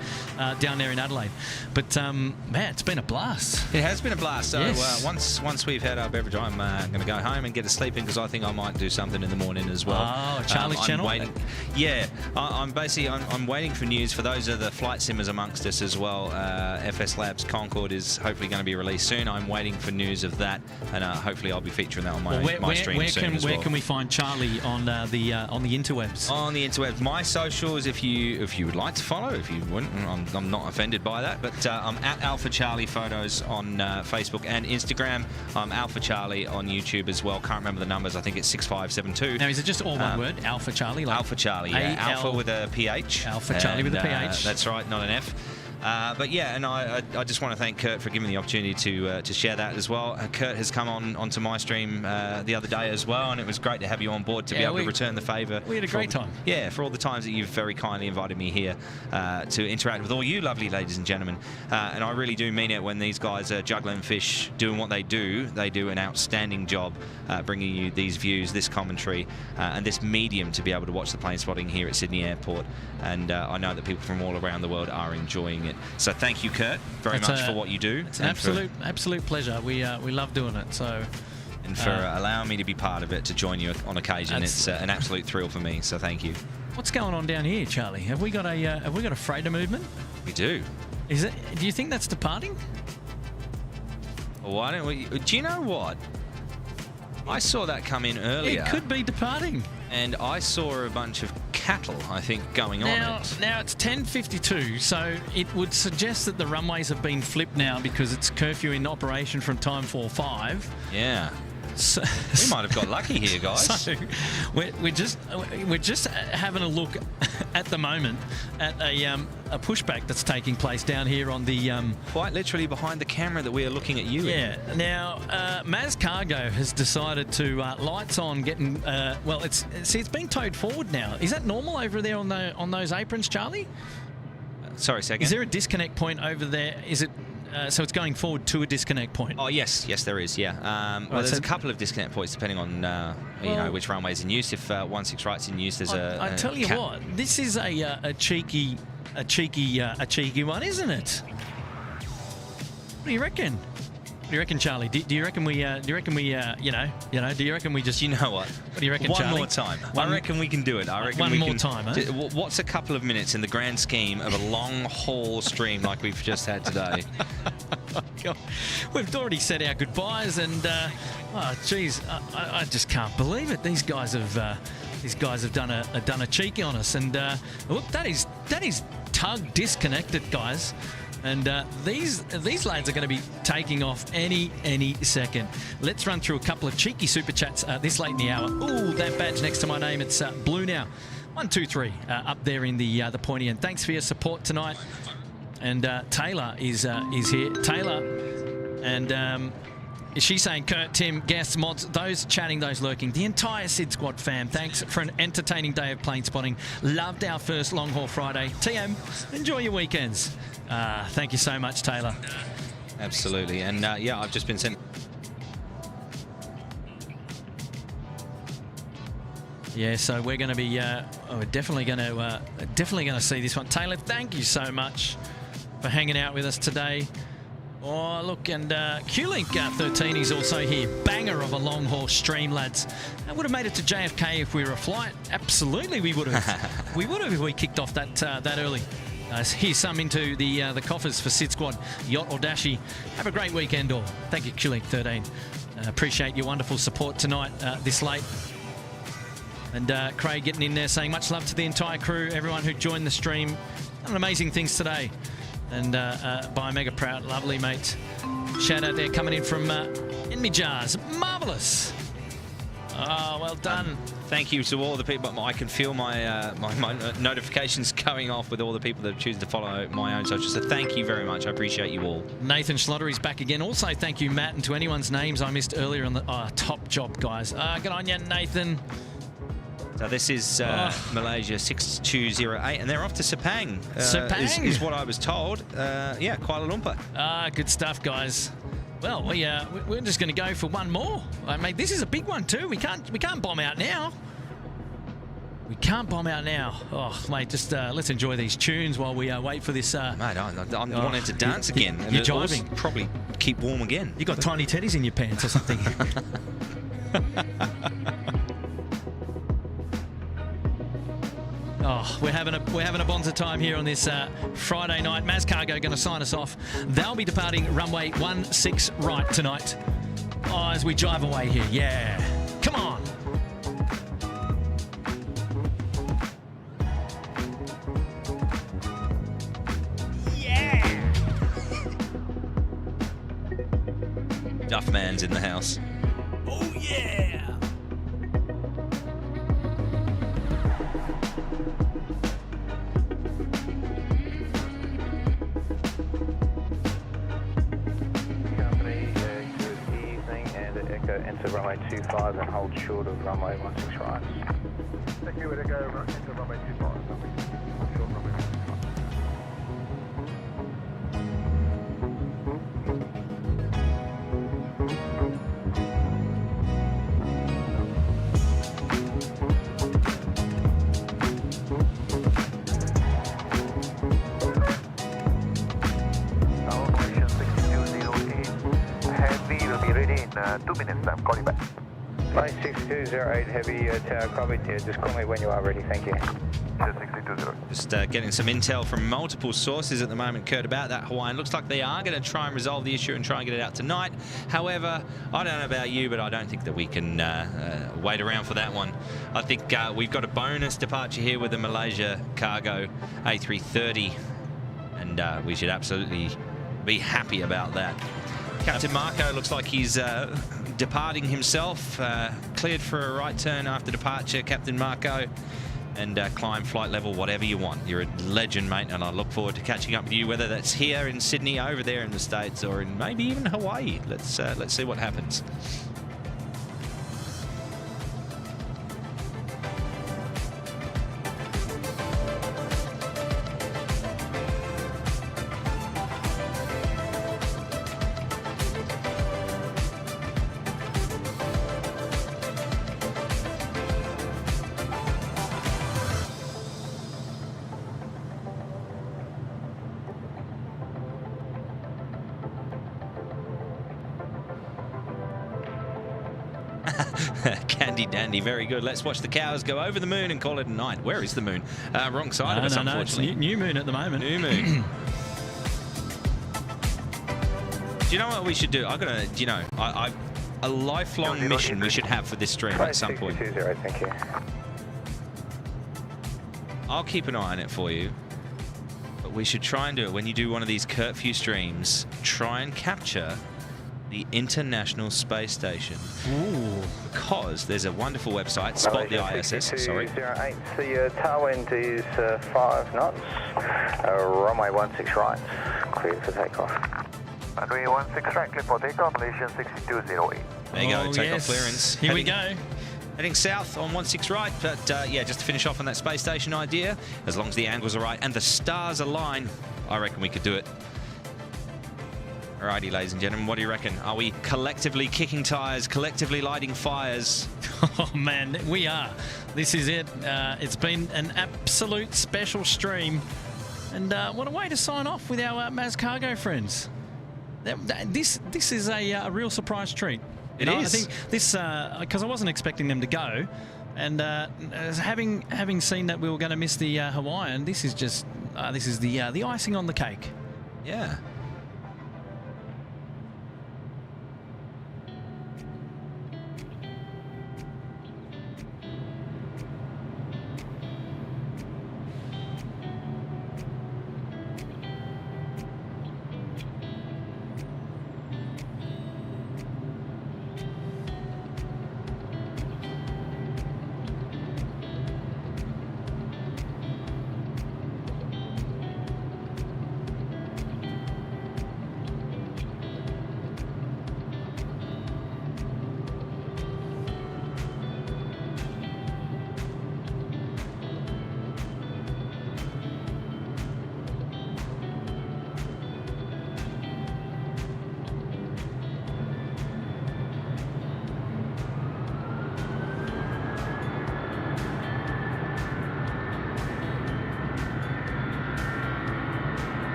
down there in Adelaide. But man, it's been a blast. It has been a blast. So Yes. once we've had our beverage, I'm going to go home and get a sleep in because I think I might do something in the morning as well. Oh, Charlie's channel? Yeah, I'm waiting for news for those of the flight simmers amongst us as well. FS Labs Concorde is hopefully going to be released soon. I'm waiting for news of that, and hopefully I'll be featuring that on my stream. Where can we find Charlie on the interwebs? On the interwebs, my socials. If you would like to follow, if you wouldn't, I'm not offended by that. But I'm at Alpha Charlie Photos on Facebook and Instagram. I'm Alpha Charlie on YouTube as well. Can't remember the numbers. I think it's 6572. Now, is it just all one word, Alpha Charlie? Like Alpha Charlie, yeah. Alpha with a PH. Alpha Charlie with a PH. That's right, not an F. But yeah, and I just want to thank Kurt for giving me the opportunity to share that as well. Kurt has come onto my stream the other day as well, and it was great to have you on board to be able to return the favour. We had a great time. Yeah, for all the times that you've very kindly invited me here to interact with all you lovely ladies and gentlemen. And I really do mean it when these guys are juggling fish, doing what they do. They do an outstanding job bringing you these views, this commentary, and this medium to be able to watch the plane spotting here at Sydney Airport. And I know that people from all around the world are enjoying it. So thank you, Kurt, very much for what you do. It's an absolute pleasure. We love doing it. So, and for allowing me to be part of it, to join you on occasion, it's an absolute thrill for me. So thank you. What's going on down here, Charlie? Have we got a freighter movement? We do. Is it? Do you think that's departing? Why don't we? Do you know what? I saw that come in earlier. It could be departing. And I saw a bunch of cattle, I think, going on it. Now it's 10:52, so it would suggest that the runways have been flipped now because it's curfew in operation from time 4-5. Yeah. So, we might have got lucky here, guys. So we're just having a look at the moment at a pushback that's taking place down here on the quite literally behind the camera that we are looking at you. Yeah. In. Now Maz Cargo has decided to lights on, getting well. It's being towed forward now. Is that normal over there on those aprons, Charlie? Sorry, second. Is there a disconnect point over there? Is it? So it's going forward to a disconnect point. Oh yes, there is. Yeah. Well, there's a couple of disconnect points depending on you know which runway's in use. If 16 right's in use, there's I tell you what, this is a cheeky one, isn't it? What do you reckon? Do you reckon, Charlie? Do you reckon we? Do you reckon we? You know? Do you reckon we just? You know what? What do you reckon, One Charlie? more time. I reckon we can do it. I reckon one we more can. Time. Eh? What's a couple of minutes in the grand scheme of a long haul stream like we've just had today? God. We've already said our goodbyes, and oh, geez, I just can't believe it. These guys have done a cheeky on us, and look, that is tug disconnected, guys. And these lads are going to be taking off any second. Let's run through a couple of cheeky super chats this late in the hour. Ooh, that badge next to my name, it's blue now. 1, 2, 3 up there in the pointy end. Thanks for your support tonight. And Taylor is here. Taylor, and is she saying, Kurt, Tim, guests, mods, those chatting, those lurking, the entire SydSquad fam, thanks for an entertaining day of plane spotting. Loved our first long haul Friday. TM, enjoy your weekends. Thank you so much, Taylor. Absolutely, and yeah, I've just been sent. Yeah, so we're going to be, we're definitely going to see this one. Taylor, thank you so much for hanging out with us today. Oh, look, and Q-Link 13 is also here. Banger of a long haul stream, lads. I would have made it to JFK if we were a flight. Absolutely, we would have. We would have if we kicked off that early. Here's some into the coffers for SydSquad, Yacht or Dashi. Have a great weekend all. Thank you, Q-Link 13. Appreciate your wonderful support tonight this late. And Craig getting in there saying much love to the entire crew, everyone who joined the stream. Done amazing things today. And by Mega Proud, lovely mate. Shout out there coming in from Enemy Jars. Marvellous. Oh, well done. Thank you to all the people. I can feel my my notifications going off with all the people that choose to follow my own socials. So thank you very much. I appreciate you all. Nathan Schlottery's back again. Also, thank you, Matt, and to anyone's names I missed earlier on the top job, guys. Good on you, Nathan. So this is Malaysia 6208, and they're off to Sepang. Sepang is what I was told. Yeah, Kuala Lumpur. Good stuff, guys. Well, we're just going to go for one more. I mean, this is a big one too. We can't bomb out now. We can't bomb out now. Oh, mate, just let's enjoy these tunes while we wait for this. Mate, I'm wanting to dance again. You're driving. Probably keep warm again. You got tiny teddies in your pants or something. Oh, we're having a bonza time here on this Friday night. Maz Cargo going to sign us off. They'll be departing runway 16 right tonight. Oh, as we drive away here. Yeah. Come on. Yeah. Duffman's in the house. Oh, yeah. Enter runway 25 and hold short of runway 16 right. Thank you, Echo, enter runway 25. Short runway 16 2 minutes, I'm calling back. Flight 6208 Heavy Tower, copy. Just call me when you are ready, thank you. 6208. Just getting some intel from multiple sources at the moment, Kurt, about that Hawaiian. Looks like they are going to try and resolve the issue and try and get it out tonight. However, I don't know about you, but I don't think that we can wait around for that one. I think we've got a bonus departure here with the Malaysia Cargo A330, and we should absolutely be happy about that. Captain Marco looks like he's departing himself. Cleared for a right turn after departure, Captain Marco. And climb flight level, whatever you want. You're a legend, mate, and I look forward to catching up with you, whether that's here in Sydney, over there in the States, or in maybe even Hawaii. Let's see what happens. Candy dandy, very good. Let's watch the cows go over the moon and call it a night. Where is the moon? Wrong side of us, unfortunately. It's new moon at the moment. New moon. Do you know what we should do? A lifelong mission we should have for this stream at some point. Thank you. I'll keep an eye on it for you. But we should try and do it when you do one of these curfew streams. Try and capture the International Space Station. Ooh. Because there's a wonderful website, Spot the ISS, sorry. 08, the tail wind is 5 knots, runway 16 right, clear for takeoff. Runway 16 right, clear for takeoff, Malaysian 6208. There you go, takeoff clearance. Here we go. Heading south on 16 right, but yeah, just to finish off on that space station idea, as long as the angles are right and the stars align, I reckon we could do it. Alrighty, ladies and gentlemen, what do you reckon? Are we collectively kicking tires, collectively lighting fires? Oh man, we are. This is it. It's been an absolute special stream. And what a way to sign off with our Maz Cargo friends. This is a real surprise treat. It is. I think this, because I wasn't expecting them to go. And having seen that we were going to miss the Hawaiian, this is just, this is the icing on the cake. Yeah.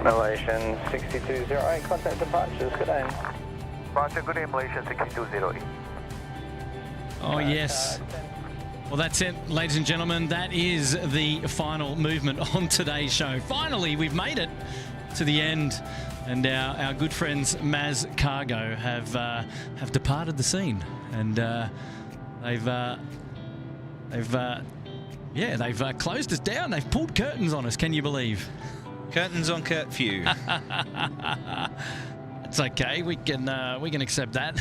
Malaysian 6208, contact departures, good day. Departure, good day, Malaysian 6208. Oh, yes. Well, that's it, ladies and gentlemen. That is the final movement on today's show. Finally, we've made it to the end, and our good friends Maz Cargo have departed the scene, and they've closed us down. They've pulled curtains on us. Can you believe? Curtains on curfew. It's okay. We can accept that.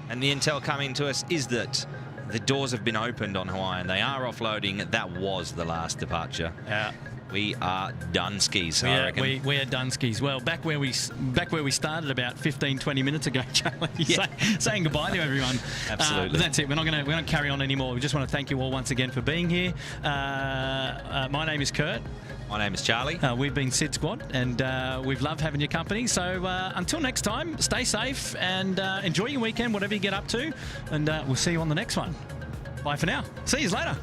And the intel coming to us is that the doors have been opened on Hawaii and they are offloading. That was the last departure. Yeah. We are done skis, I reckon. We are done skis. Well, back where we started about 15, 20 minutes ago, Charlie. Yeah. Saying goodbye to everyone. Absolutely. That's it. We're not going to carry on anymore. We just want to thank you all once again for being here. My name is Kurt. My name is Charlie. We've been SydSquad, and we've loved having your company. So until next time, stay safe and enjoy your weekend, whatever you get up to, and we'll see you on the next one. Bye for now. See you later.